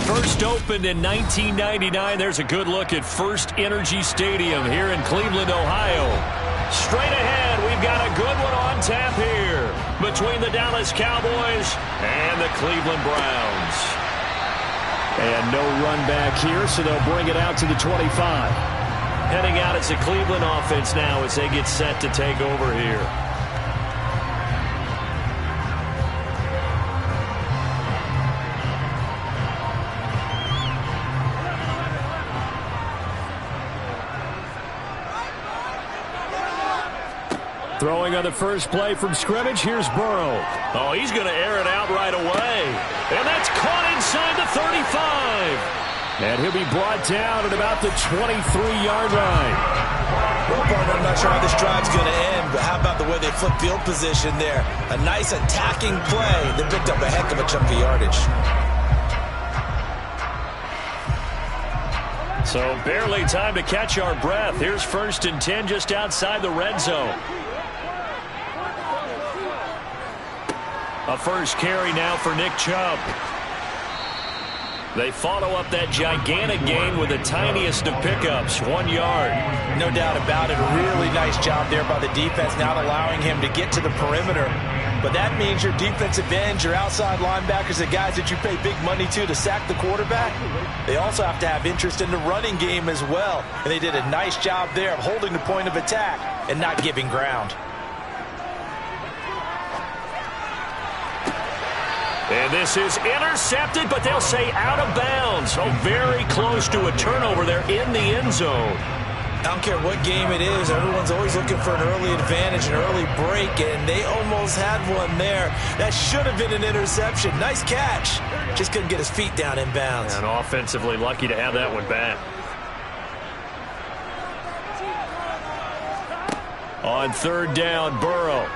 First opened in 1999. There's a good look at First Energy Stadium here in Cleveland, Ohio. Straight ahead, we've got a good one on tap here between the Dallas Cowboys and the Cleveland Browns. And no run back here, so they'll bring it out to the 25. Heading out as the Cleveland offense now as they get set to take over here. Throwing on the first play from scrimmage, here's Burrow. Oh, he's going to air it out right away. And that's caught inside the 35. And he'll be brought down at about the 23-yard line. Well, partner, I'm not sure how this drive's going to end, but how about the way they flip field position there? A nice attacking play that picked up a heck of a chunk of yardage. So barely time to catch our breath. Here's 1st and 10 just outside the red zone. A first carry now for Nick Chubb. They follow up that gigantic gain with the tiniest of pickups, 1 yard. No doubt about it. A really nice job there by the defense, not allowing him to get to the perimeter. But that means your defensive ends, your outside linebackers, the guys that you pay big money to sack the quarterback, they also have to have interest in the running game as well. And they did a nice job there of holding the point of attack and not giving ground. And this is intercepted, but they'll say out of bounds. Oh, very close to a turnover there in the end zone. I don't care what game it is. Everyone's always looking for an early advantage, an early break, and they almost had one there. That should have been an interception. Nice catch. Just couldn't get his feet down in bounds. And offensively lucky to have that one back. On 3rd down, Burrow.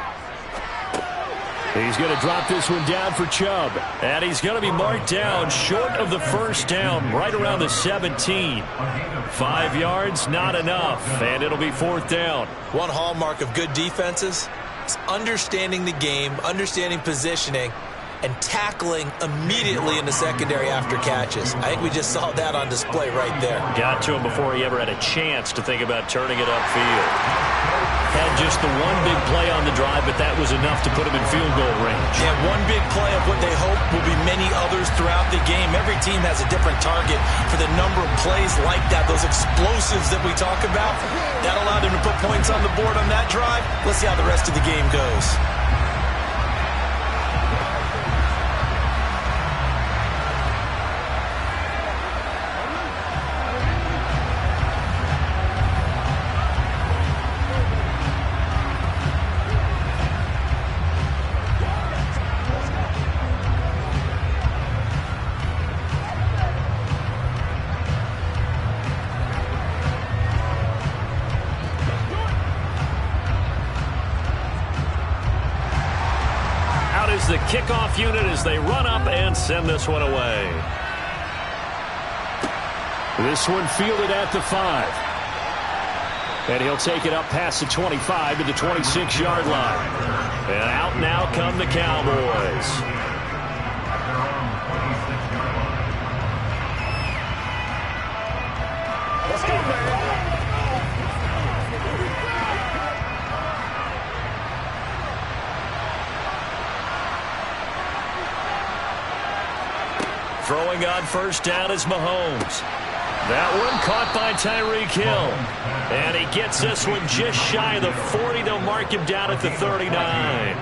He's going to drop this one down for Chubb. And he's going to be marked down short of the first down, right around the 17. 5 yards, not enough. And it'll be 4th down. One hallmark of good defenses is understanding the game, understanding positioning, and tackling immediately in the secondary after catches. I think we just saw that on display right there. Got to him before he ever had a chance to think about turning it upfield. Had just the one big play on the drive, but that was enough to put him in field goal range. Yeah, one big play of what they hope will be many others throughout the game. Every team has a different target for the number of plays like that, those explosives that we talk about. That allowed him to put points on the board on that drive. Let's see how the rest of the game goes. The kickoff unit as they run up and send this one away. This one fielded at the 5. And he'll take it up past the 25 to the 26-yard line. And out now come the Cowboys. Let's go, man. Throwing on first down is Mahomes. That one caught by Tyreek Hill. And he gets this one just shy of the 40. They'll mark him down at the 39.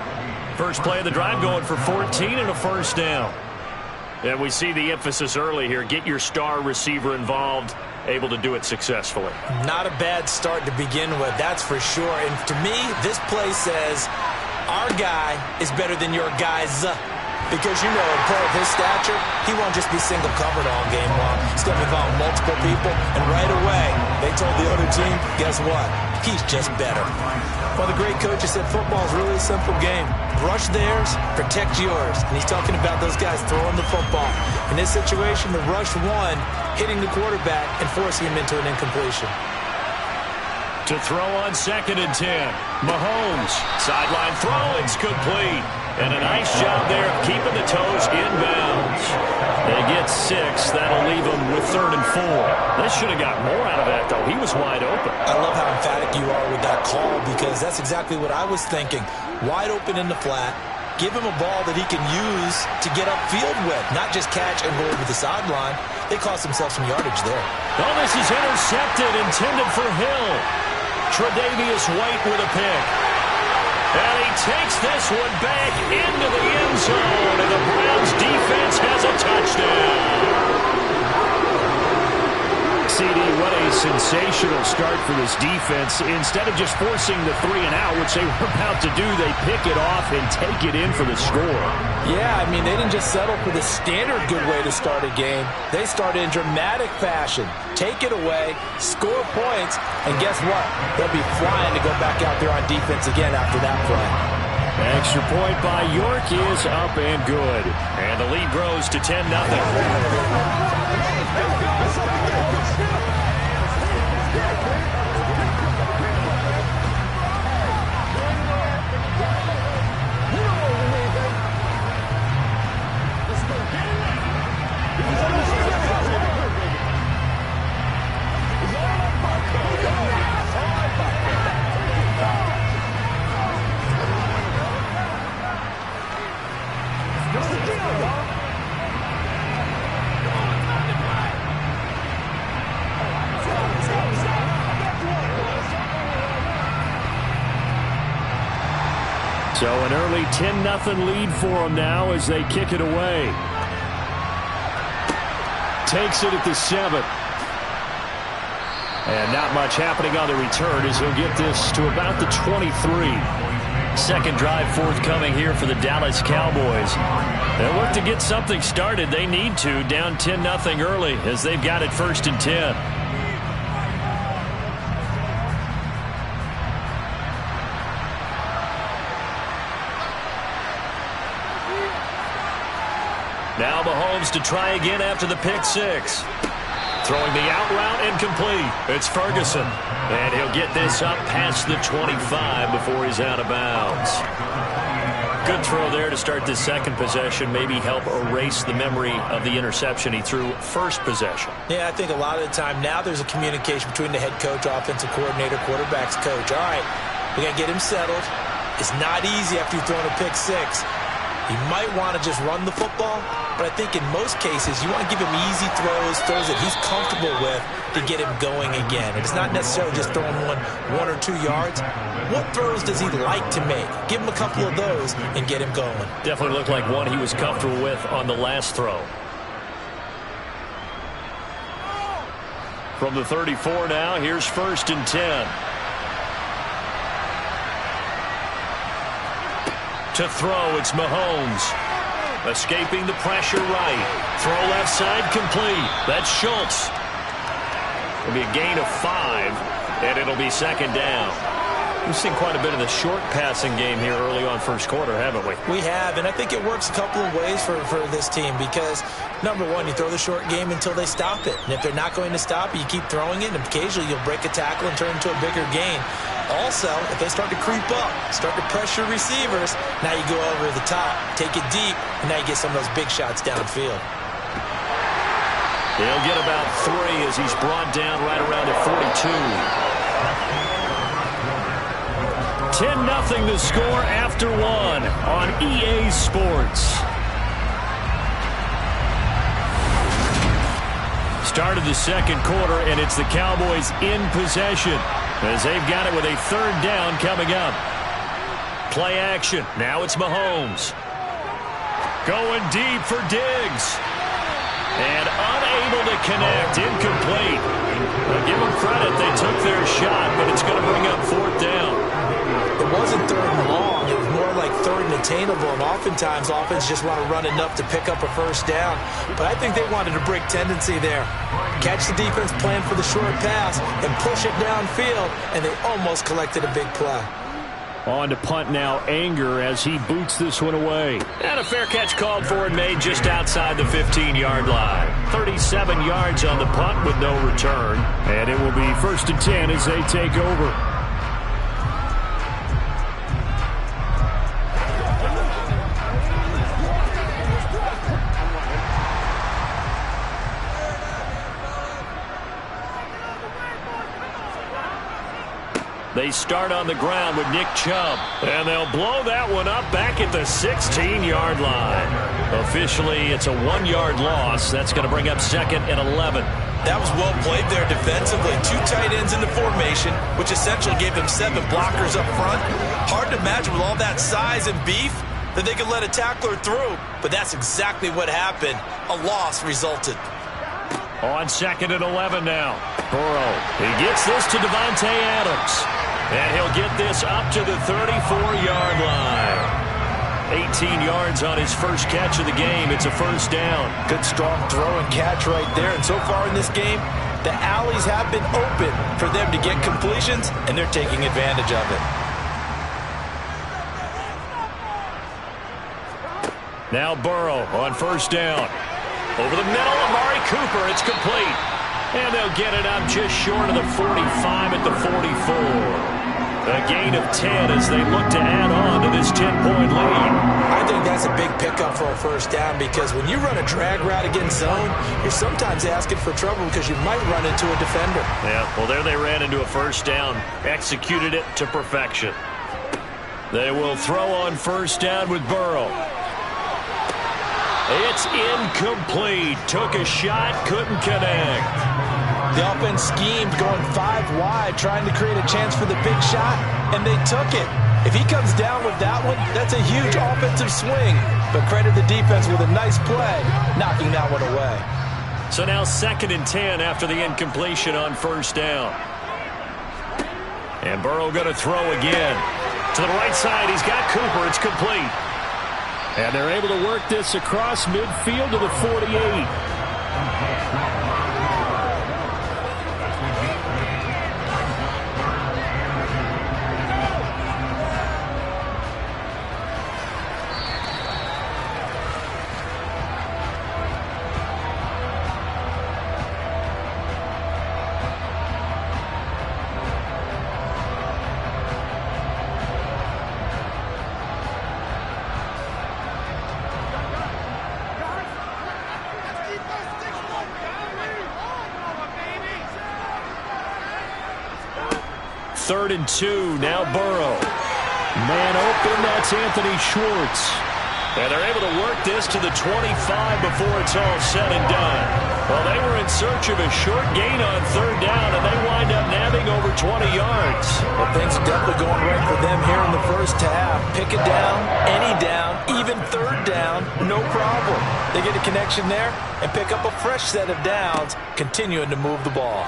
First play of the drive going for 14 and a first down. And we see the emphasis early here. Get your star receiver involved. Able to do it successfully. Not a bad start to begin with, that's for sure. And to me, this play says our guy is better than your guys. Because, you know, a player of his stature, he won't just be single covered all game long. He's going to be following multiple people. And right away, they told the other team, guess what? He's just better. Well, the great coaches said football is really a simple game. Rush theirs, protect yours. And he's talking about those guys throwing the football. In this situation, the rush one, hitting the quarterback and forcing him into an incompletion. To throw on 2nd and 10. Mahomes. Sideline throw. It's complete. And a nice job there of keeping the toes inbounds. They get 6. That'll leave them with 3rd and 4. They should have got more out of that, though. He was wide open. I love how emphatic you are with that call because that's exactly what I was thinking. Wide open in the flat. Give him a ball that he can use to get upfield with, not just catch and go over the sideline. They cost themselves some yardage there. Oh, this is intercepted, intended for Hill. Tre'Davious White with a pick. And he takes this one back into the end zone, and the Browns defense has a touchdown. CD, what a sensational start for this defense. Instead of just forcing the 3 and out, which they were about to do, they pick it off and take it in for the score. Yeah, I mean, they didn't just settle for the standard good way to start a game. They started in dramatic fashion. Take it away, score points, and guess what? They'll be flying to go back out there on defense again after that play. Extra point by York is up and good. And the lead grows to 10-0. So an early 10-0 lead for them now as they kick it away. Takes it at the 7. And not much happening on the return as he'll get this to about the 23. Second drive forthcoming here for the Dallas Cowboys. They'll look to get something started. They need to, down 10-0 early as they've got it 1st and 10. Now Mahomes to try again after the pick 6. Throwing the out route incomplete. It's Ferguson. And he'll get this up past the 25 before he's out of bounds. Good throw there to start this second possession. Maybe help erase the memory of the interception he threw first possession. Yeah, I think a lot of the time now there's a communication between the head coach, offensive coordinator, quarterback's coach. All right, we got to get him settled. It's not easy after you've thrown a pick 6. You might want to just run the football, but I think in most cases you want to give him easy throws that he's comfortable with to get him going again. And it's not necessarily just throwing one or 2 yards. What throws does he like to make? Give him a couple of those and get him going. Definitely looked like one he was comfortable with on the last throw. From the 34 now, here's 1st and 10. To throw, it's Mahomes. Escaping the pressure right. Throw left side complete. That's Schultz. It'll be a gain of 5, and it'll be 2nd down. We've seen quite a bit of the short passing game here early on first quarter, haven't we? We have, and I think it works a couple of ways for this team because, number one, you throw the short game until they stop it. And if they're not going to stop it, you keep throwing it, and occasionally you'll break a tackle and turn it into a bigger gain. Also, if they start to creep up, start to pressure receivers, now you go over the top, take it deep, and now you get some of those big shots downfield. He'll get about 3 as he's brought down right around at 42. 10-0 the score after 1 on EA Sports. Started the second quarter, and it's the Cowboys in possession as they've got it with a 3rd down coming up. Play action. Now it's Mahomes. Going deep for Diggs. And unable to connect. Incomplete. I'll give them credit. They took their shot, but it's going to bring up 4th down. It wasn't 3rd and long. It was more like 3rd and attainable, and oftentimes offense just want to run enough to pick up a 1st down. But I think they wanted to break tendency there. Catch the defense plan for the short pass and push it downfield, and they almost collected a big play. On to punt now, Anger as he boots this one away. And a fair catch called for and made just outside the 15-yard line. 37 yards on the punt with no return. And it will be 1st and 10 as they take over. They start on the ground with Nick Chubb. And they'll blow that one up back at the 16-yard line. Officially, it's a 1-yard loss. That's going to bring up 2nd and 11. That was well played there defensively. 2 tight ends in the formation, which essentially gave them 7 blockers up front. Hard to imagine with all that size and beef that they could let a tackler through. But that's exactly what happened. A loss resulted. On 2nd and 11 now. Burrow. He gets this to Davante Adams. And he'll get this up to the 34-yard line. 18 yards on his first catch of the game. It's a 1st down. Good strong throw and catch right there. And so far in this game, the alleys have been open for them to get completions, and they're taking advantage of it. Now Burrow on 1st down. Over the middle, Amari Cooper. It's complete. And they'll get it up just short of the 45 at the 44. A gain of 10 as they look to add on to this 10-point lead. I think that's a big pickup for a 1st down because when you run a drag route against zone, you're sometimes asking for trouble because you might run into a defender. Yeah, well, there they ran into a 1st down. Executed it to perfection. They will throw on 1st down with Burrow. It's incomplete. Took a shot, couldn't connect. The offense schemed going 5 wide, trying to create a chance for the big shot, and they took it. If he comes down with that one, that's a huge offensive swing. But credit the defense with a nice play, knocking that one away. So now 2nd and 10 after the incompletion on 1st down. And Burrow going to throw again. To the right side, he's got Cooper. It's complete. And they're able to work this across midfield to the 48. Third and 2, now Burrow. Man open, that's Anthony Schwartz. And they're able to work this to the 25 before it's all said and done. Well, they were in search of a short gain on 3rd down, and they wind up nabbing over 20 yards. Well, things are definitely going right for them here in the 1st half. Pick it down, any down, even 3rd down, no problem. They get a connection there and pick up a fresh set of downs, continuing to move the ball.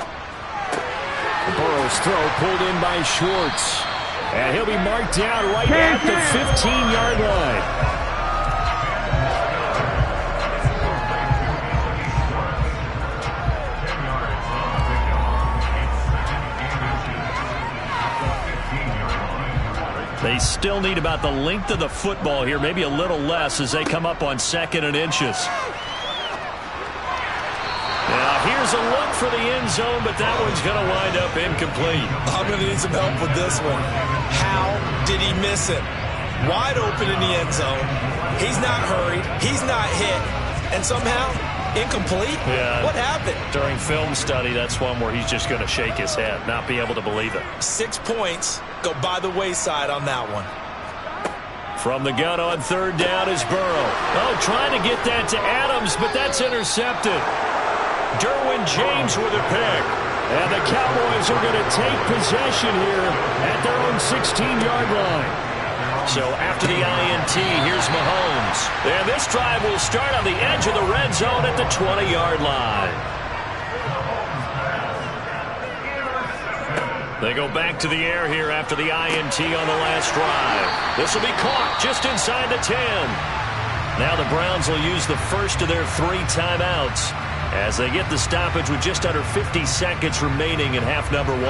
Burrow's throw pulled in by Schwartz. And he'll be marked down right at the 15-yard line. They still need about the length of the football here, maybe a little less as they come up on 2nd and inches. Now here's a look for the end zone, but that one's going to wind up incomplete. I'm going to need some help with this one. How did he miss it? Wide open in the end zone. He's not hurried. He's not hit. And somehow, incomplete? Yeah. What happened? During film study, that's one where he's just going to shake his head, not be able to believe it. 6 points go by the wayside on that one. From the gun on 3rd down is Burrow. Oh, trying to get that to Adams, but that's intercepted. Derwin James with a pick. And the Cowboys are going to take possession here at their own 16-yard line. So after the INT, here's Mahomes. And this drive will start on the edge of the red zone at the 20-yard line. They go back to the air here after the INT on the last drive. This will be caught just inside the 10. Now the Browns will use the first of their 3 timeouts as they get the stoppage with just under 50 seconds remaining in half number 1.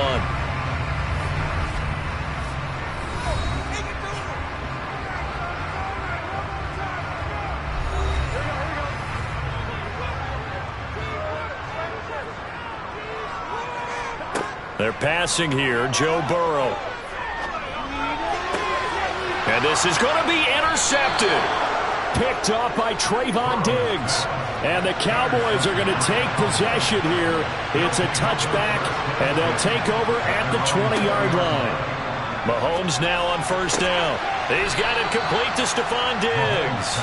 They're passing here, Joe Burrow. And this is going to be intercepted. Picked up by Trayvon Diggs. And the Cowboys are going to take possession here. It's a touchback, and they'll take over at the 20-yard line. Mahomes now on 1st down. He's got it complete to Stephon Diggs.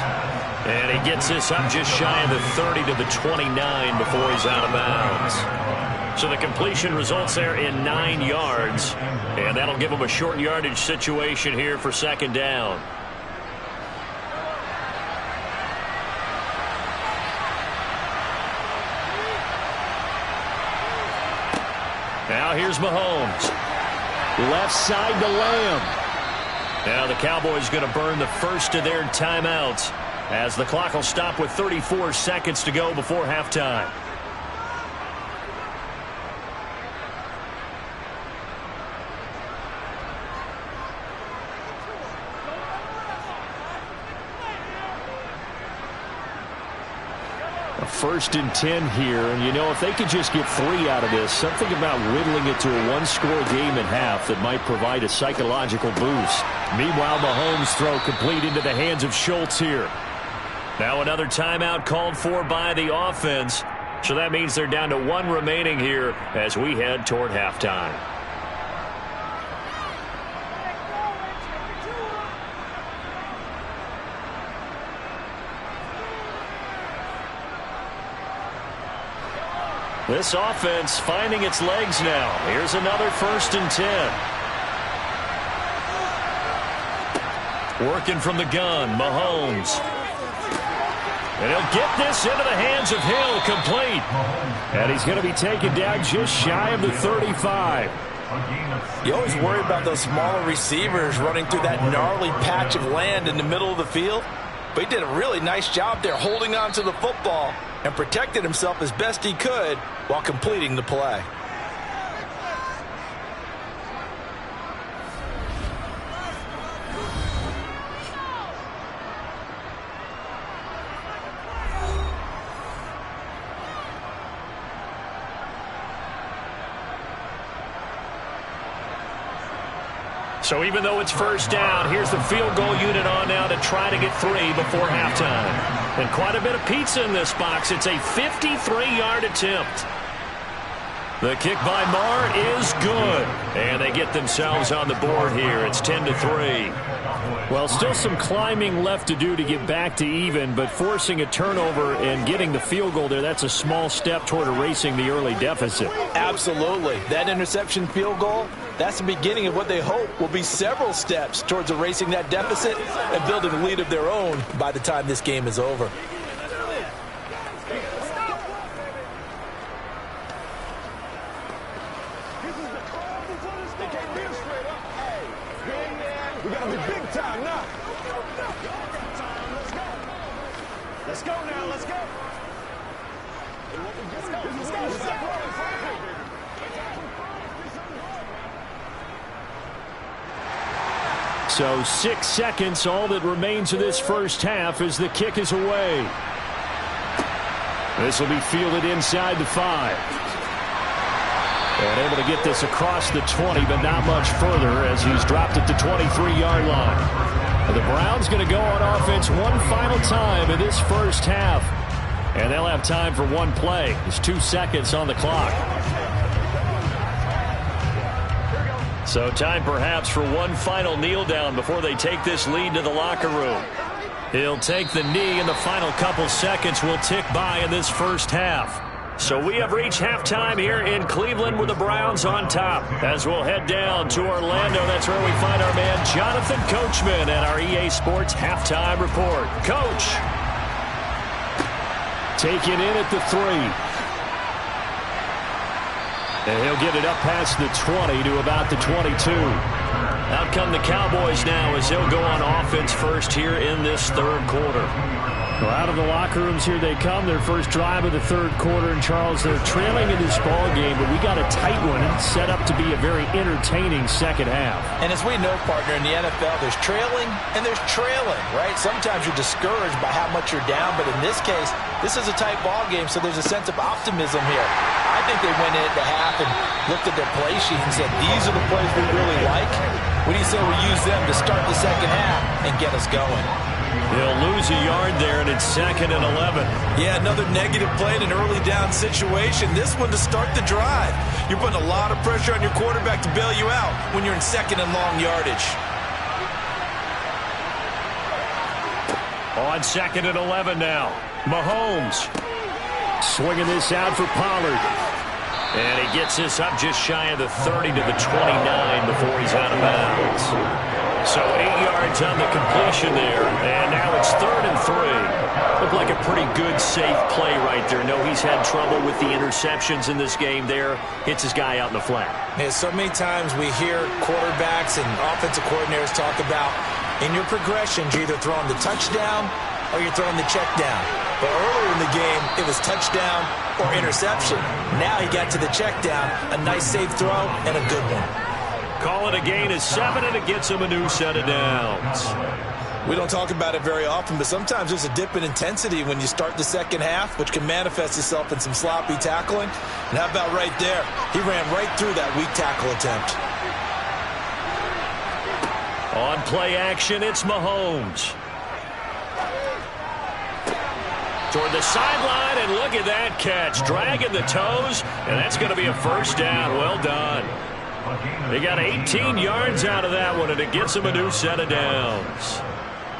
And he gets this up just shy of the 30 to the 29 before he's out of bounds. So the completion results there in 9 yards. And that'll give him a short yardage situation here for 2nd down. Now here's Mahomes. Left side to Lamb. Now the Cowboys going to burn the first of their timeouts as the clock will stop with 34 seconds to go before halftime. First and 10 here, and you know, if they could just get 3 out of this, something about whittling it to a 1-score game at half that might provide a psychological boost. Meanwhile, Mahomes' throw complete into the hands of Schultz here. Now another timeout called for by the offense, so that means they're down to 1 remaining here as we head toward halftime. This offense finding its legs now. Here's another 1st and 10. Working from the gun, Mahomes. And he'll get this into the hands of Hill, complete. And he's going to be taken down just shy of the 35. You always worry about those smaller receivers running through that gnarly patch of land in the middle of the field. But he did a really nice job there holding on to the football and protected himself as best he could while completing the play. So even though it's 1st down, here's the field goal unit on now to try to get 3 before halftime. And quite a bit of pizza in this box. It's a 53-yard attempt. The kick by Marr is good. And they get themselves on the board here. It's 10-3. Well, still some climbing left to do to get back to even, but forcing a turnover and getting the field goal there, that's a small step toward erasing the early deficit. Absolutely. That interception field goal, that's the beginning of what they hope will be several steps towards erasing that deficit and building a lead of their own by the time this game is over. We gotta be big time now. Let's go now. Let's go. Let's go. Let's go. Let's go. So 6 seconds, all that remains of this first half as the kick is away. This will be fielded inside the 5. And able to get this across the 20, but not much further as he's dropped it to 23-yard line. The Browns going to go on offense one final time in this first half. And they'll have time for one play. There's 2 seconds on the clock. So time perhaps for one final kneel down before they take this lead to the locker room. He'll take the knee, and the final couple seconds will tick by in this first half. So we have reached halftime here in Cleveland with the Browns on top. As we'll head down to Orlando, that's where we find our man Jonathan Coachman at our EA Sports Halftime Report. Coach. Taken in at the 3. And he'll get it up past the 20 to about the 22. Out come the Cowboys now as they'll go on offense first here in this third quarter. Well, out of the locker rooms here they come. Their first drive of the third quarter. And, Charles, they're trailing in this ball game, but we got a tight one and set up to be a very entertaining second half. And as we know, partner, in the NFL, there's trailing and there's trailing, right? Sometimes you're discouraged by how much you're down, but in this case, this is a tight ball game, so there's a sense of optimism here. I think they went in at the half and looked at their play sheet and said, these are the plays we really like. What do you say we use them to start the second half and get us going? He'll lose a yard there, and it's 2nd and 11. Yeah, another negative play in an early down situation. This one to start the drive. You're putting a lot of pressure on your quarterback to bail you out when you're in 2nd and long yardage. On 2nd and 11 now. Mahomes swinging this out for Pollard. And he gets this up just shy of the 30 to the 29 before he's out of bounds. So 8 yards on the completion there, and now it's 3rd and 3. Looked like a pretty good, safe play right there. No, he's had trouble with the interceptions in this game there. Hits his guy out in the flat. Yeah, so many times we hear quarterbacks and offensive coordinators talk about in your progressions, you're either throwing the touchdown or you're throwing the check down. But earlier in the game, it was touchdown or interception. Now he got to the check down, a nice safe throw, and a good one. Call it a gain of 7, and it gets him a new set of downs. We don't talk about it very often, but sometimes there's a dip in intensity when you start the second half, which can manifest itself in some sloppy tackling. And how about right there? He ran right through that weak tackle attempt. On play action, it's Mahomes. Toward the sideline, and look at that catch. Dragging the toes, and that's going to be a first down. Well done. They got 18 yards out of that one, and it gets them a new set of downs.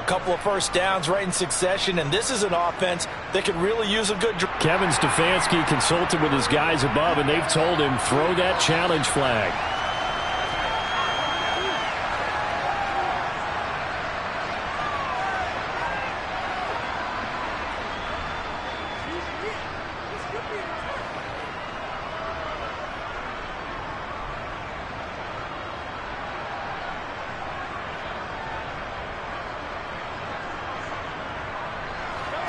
A couple of first downs right in succession, and this is an offense that could really use a good drive. Kevin Stefanski consulted with his guys above, and they've told him, throw that challenge flag.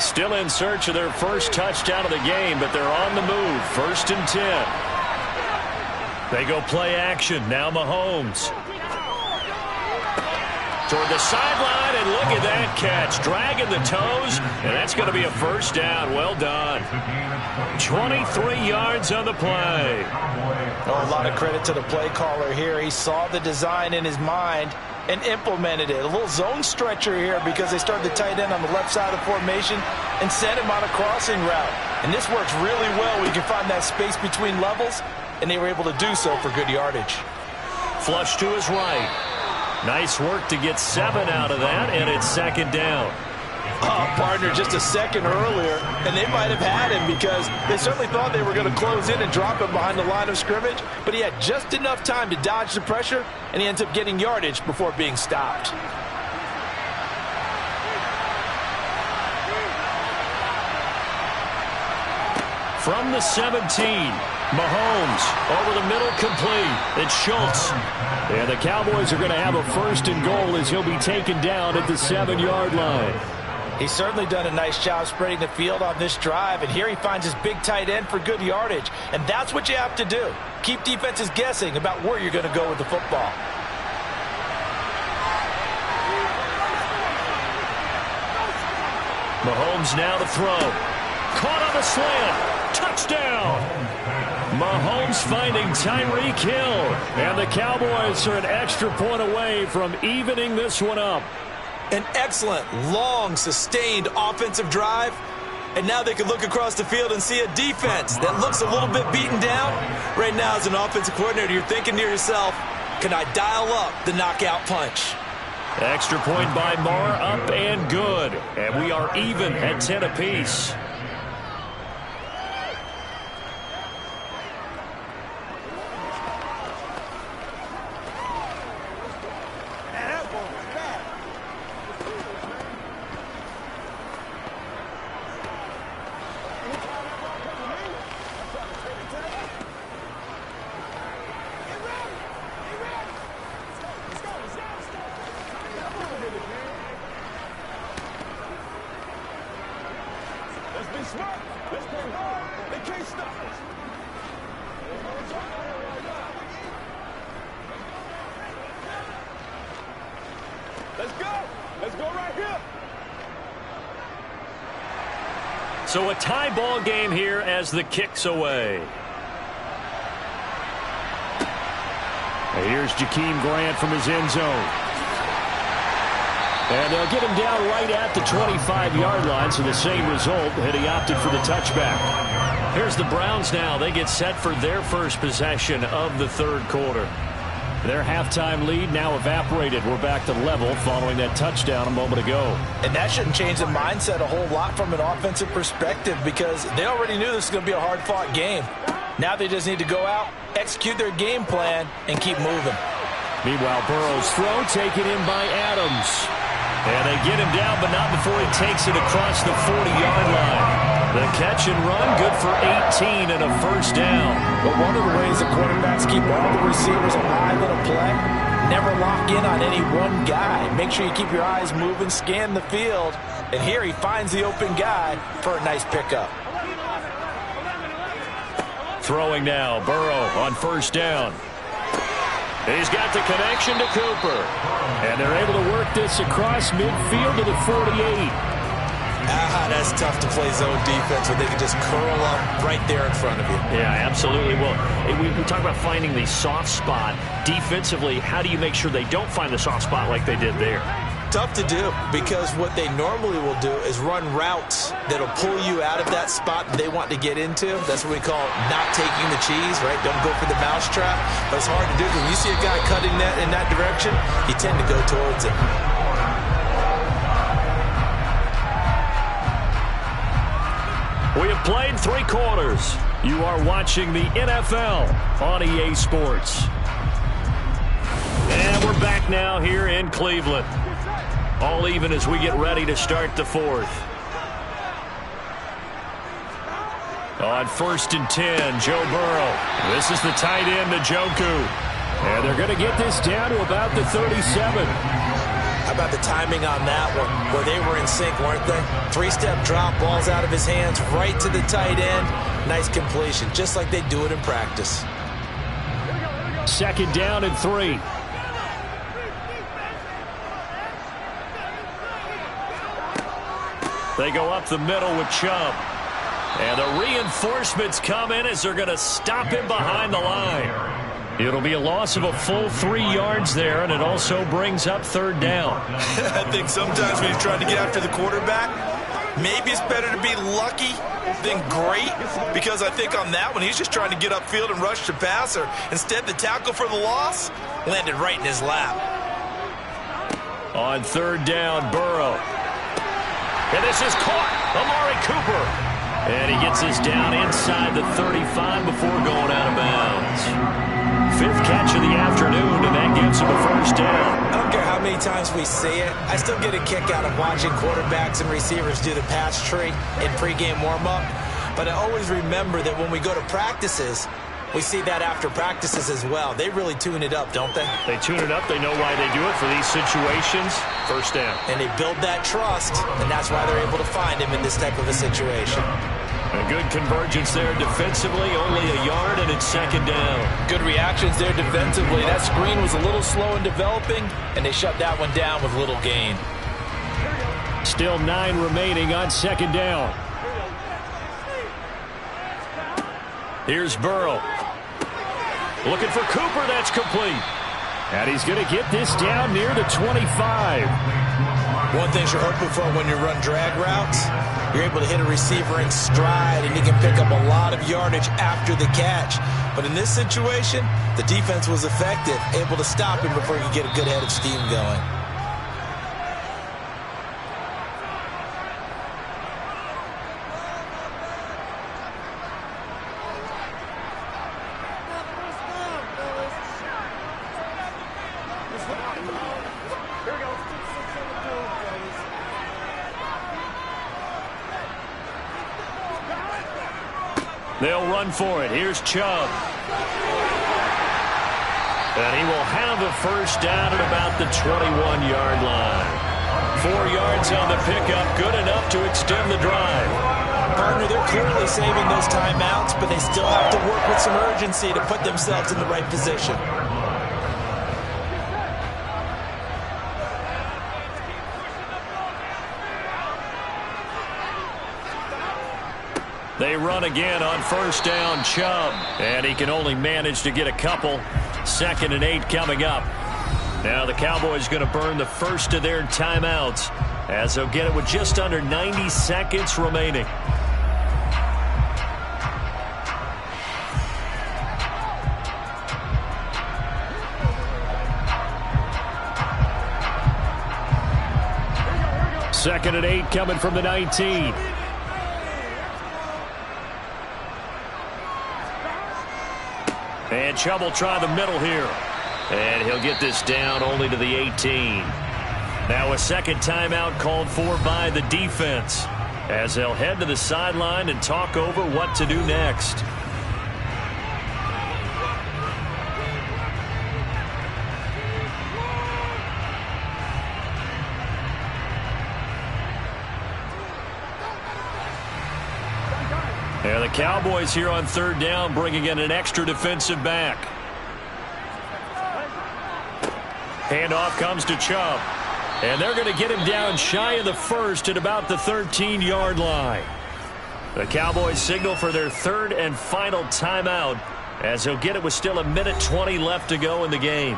Still in search of their first touchdown of the game, but they're on the move. 1st and 10. They go play action. Now Mahomes. Toward the sideline, and look at that catch. Dragging the toes, and that's going to be a first down. Well done. 23 yards on the play. Oh, a lot of credit to the play caller here. He saw the design in his mind and implemented it. A little zone stretcher here because they started the tight end on the left side of the formation and sent him on a crossing route. And this works really well where you can find that space between levels, and they were able to do so for good yardage. Flush to his right. Nice work to get 7 out of that, and it's 2nd down. Oh, partner, just a second earlier, and they might have had him because they certainly thought they were going to close in and drop him behind the line of scrimmage, but he had just enough time to dodge the pressure, and he ends up getting yardage before being stopped. From the 17, Mahomes over the middle, complete. It's Schultz. And the Cowboys are going to have a 1st and goal as he'll be taken down at the 7-yard line. He's certainly done a nice job spreading the field on this drive, and here he finds his big tight end for good yardage. And that's what you have to do. Keep defenses guessing about where you're going to go with the football. Mahomes now to throw. Caught on the slant. Touchdown. Mahomes finding Tyreek Hill. And the Cowboys are an extra point away from evening this one up. An excellent, long, sustained offensive drive. And now they can look across the field and see a defense that looks a little bit beaten down. Right now, as an offensive coordinator, you're thinking to yourself, can I dial up the knockout punch? Extra point by Marr, up and good. And we are even at 10 apiece. So a tie ball game here as the kick's away. Here's Jakeem Grant from his end zone. And they'll get him down right at the 25-yard line, so the same result, and he opted for the touchback. Here's the Browns now. They get set for their first possession of the third quarter. Their halftime lead now evaporated. We're back to level following that touchdown a moment ago. And that shouldn't change the mindset a whole lot from an offensive perspective because they already knew this was going to be a hard-fought game. Now they just need to go out, execute their game plan, and keep moving. Meanwhile, Burrow's throw taken in by Adams. And they get him down, but not before he takes it across the 40-yard line. The catch and run, good for 18 and a first down. But one of the ways the quarterbacks keep all the receivers alive in a play, never lock in on any one guy. Make sure you keep your eyes moving, scan the field. And here he finds the open guy for a nice pickup. Throwing now, Burrow on first down. He's got the connection to Cooper. And they're able to work this across midfield to the 48. That's tough to play zone defense when they can just curl up right there in front of you. Yeah, absolutely. Well, we talk about finding the soft spot. Defensively, how do you make sure they don't find the soft spot like they did there? Tough to do because what they normally will do is run routes that'll pull you out of that spot that they want to get into. That's what we call not taking the cheese, right? Don't go for the mousetrap. But it's hard to do because when you see a guy cutting that in that direction, you tend to go towards it. We have played 3 quarters. You are watching the NFL on EA Sports. And we're back now here in Cleveland. All even as we get ready to start the fourth. On 1st and 10, Joe Burrow. This is the tight end, Njoku. And they're going to get this down to about the 37. How about the timing on that one, where they were in sync, weren't they? 3-step drop, balls out of his hands, right to the tight end. Nice completion, just like they do it in practice. 2nd down and 3. They go up the middle with Chubb. And the reinforcements come in as they're going to stop him behind the line. It'll be a loss of a full 3 yards there, and it also brings up 3rd down. I think sometimes when you're trying to get after the quarterback, maybe it's better to be lucky than great, because I think on that one, he's just trying to get upfield and rush the passer. Instead, the tackle for the loss landed right in his lap. On 3rd down, Burrow. And this is caught. Amari Cooper. And he gets this down inside the 35 before going out of bounds. 5th catch of the afternoon, and that gives him a first down. I don't care how many times we say it. I still get a kick out of watching quarterbacks and receivers do the pass tree in pregame warm-up. But I always remember that when we go to practices, we see that after practices as well. They really tune it up, don't they? They tune it up. They know why they do it for these situations. First down. And they build that trust, and that's why they're able to find him in this type of a situation. A good convergence there defensively, only a yard, and it's 2nd down. Good reactions there defensively. That screen was a little slow in developing, and they shut that one down with little gain. Still 9 remaining on second down. Here's Burrow. Looking for Cooper. That's complete. And he's going to get this down near the 25. One thing you're hoping for when you run drag routes, you're able to hit a receiver in stride, and he can pick up a lot of yardage after the catch. But in this situation, the defense was effective, able to stop him before he could get a good head of steam going. They'll run for it. Here's Chubb. And he will have a first down at about the 21-yard line. 4 yards on the pickup, good enough to extend the drive. Partner, they're clearly saving those timeouts, but they still have to work with some urgency to put themselves in the right position. They run again on first down, Chubb. And he can only manage to get a couple. 2nd and 8 coming up. Now the Cowboys going to burn the first of their timeouts as they'll get it with just under 90 seconds remaining. Second and 8 coming from the 19. And Chubb will try the middle here. And he'll get this down only to the 18. Now a second timeout called for by the defense as they'll head to the sideline and talk over what to do next. And the Cowboys here on third down bringing in an extra defensive back. Handoff comes to Chubb. And they're going to get him down shy of the first at about the 13-yard line. The Cowboys signal for their third and final timeout as they'll get it with still 1:20 left to go in the game.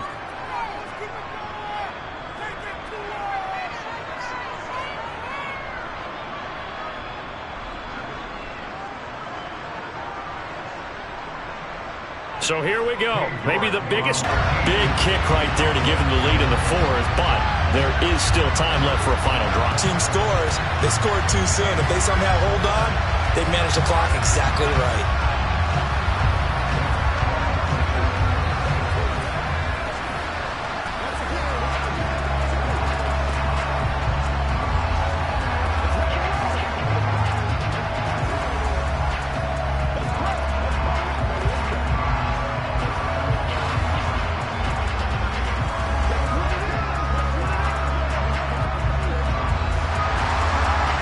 So here we go. Maybe the big kick right there to give them the lead in the fourth, but there is still time left for a final drive. Team scores. They scored too soon. If they somehow hold on, they manage the clock exactly right.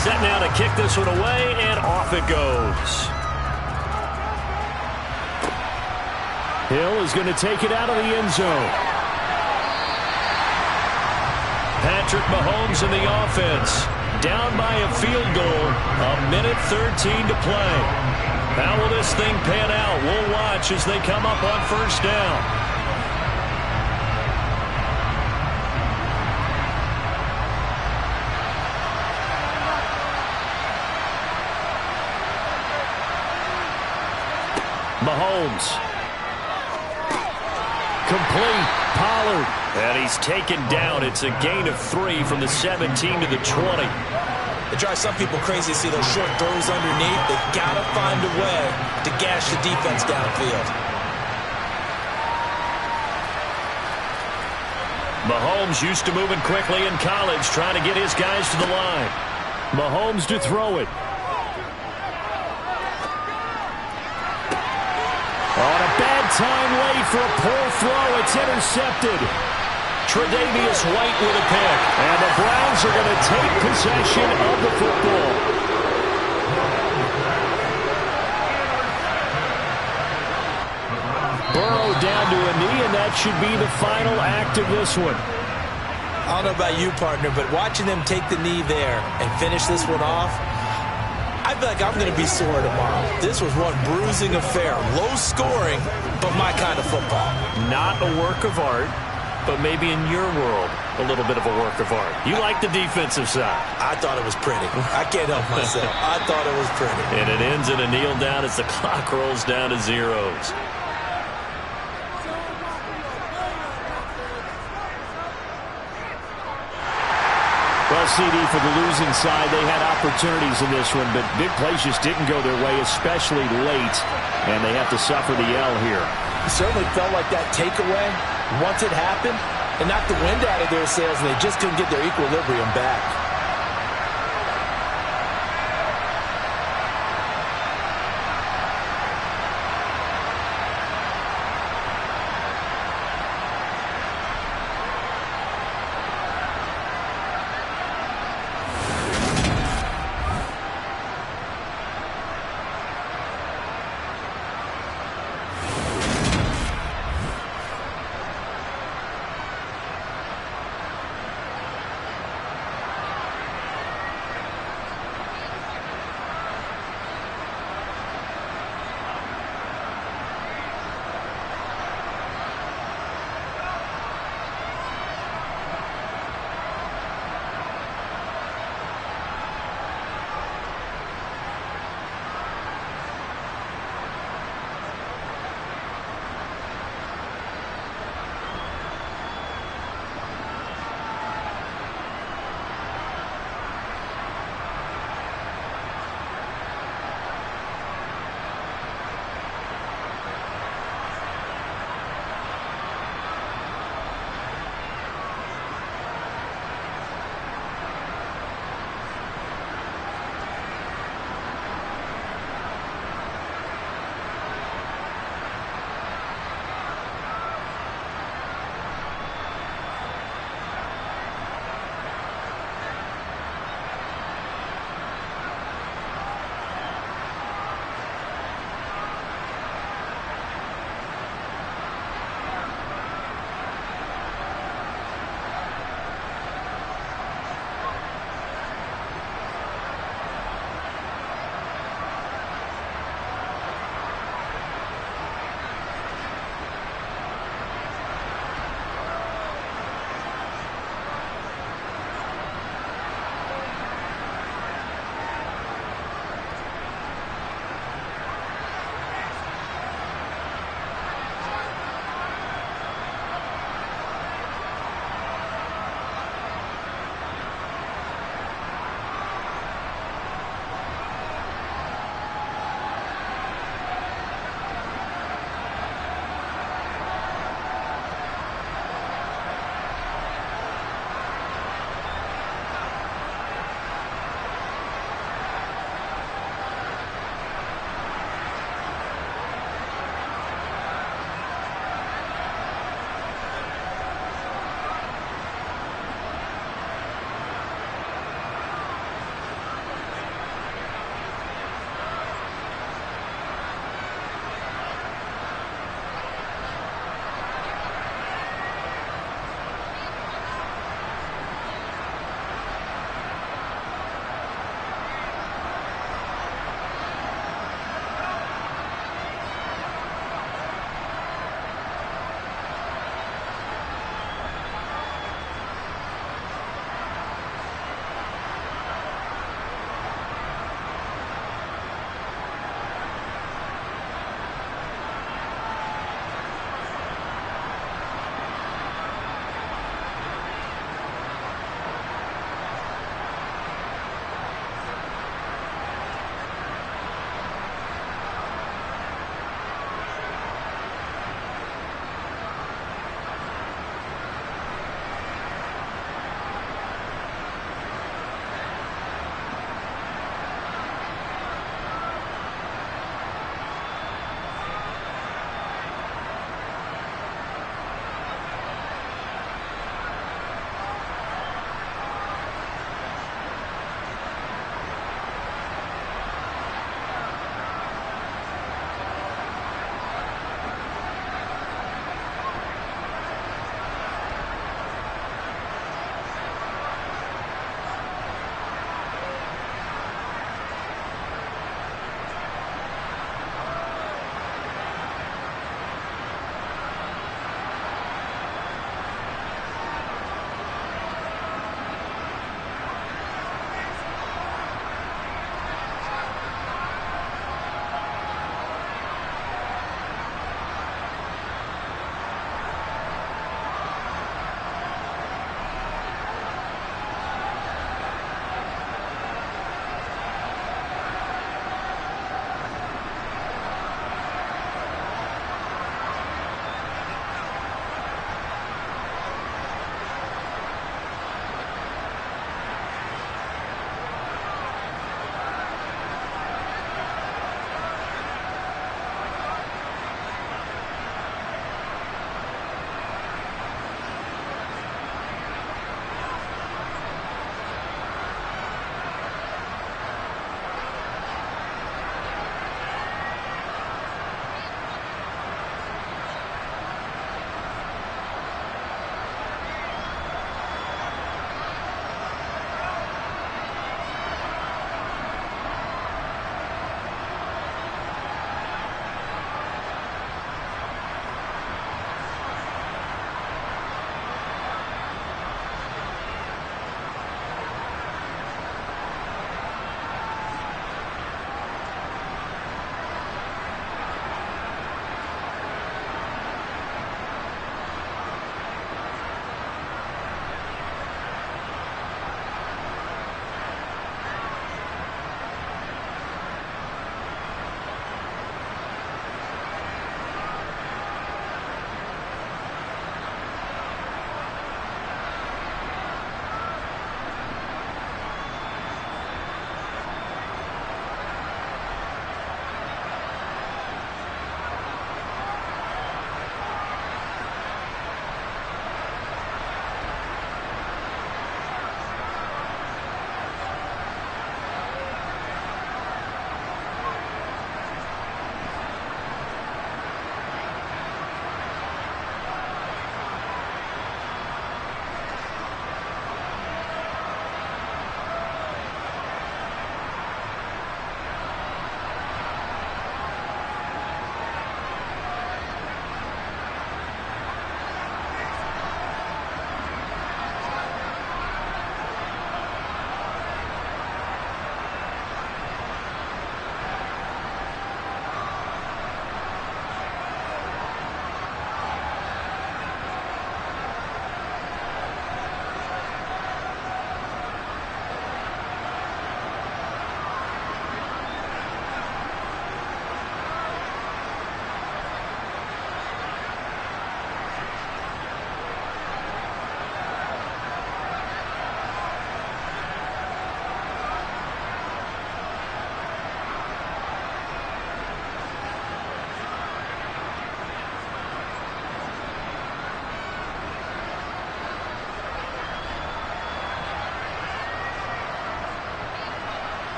Set now to kick this one away, and off it goes. Hill is going to take it out of the end zone. Patrick Mahomes in the offense. Down by a field goal. 1:13 to play. How will this thing pan out? We'll watch as they come up on first down. Mahomes. Complete. Pollard. And he's taken down. It's a gain of 3 from the 17 to the 20. It drives some people crazy to see those short throws underneath. They've got to find a way to gash the defense downfield. Mahomes used to moving quickly in college, trying to get his guys to the line. Mahomes to throw it. On a bad time late for a poor throw. It's intercepted. Tre'Davious White with a pick. And the Browns are going to take possession of the football. Burrow down to a knee, and that should be the final act of this one. I don't know about you, partner, but watching them take the knee there and finish this one off, I feel like I'm going to be sore tomorrow. This was one bruising affair. Low scoring, but my kind of football. Not a work of art, but maybe in your world, a little bit of a work of art. You like the defensive side. I thought it was pretty. I can't help myself. I thought it was pretty. And it ends in a kneel down as the clock rolls down to zeros. Well, CD, for the losing side, they had opportunities in this one, but big plays just didn't go their way, especially late, and they have to suffer the L here. It certainly felt like that takeaway, once it happened, it knocked the wind out of their sails, and they just couldn't get their equilibrium back.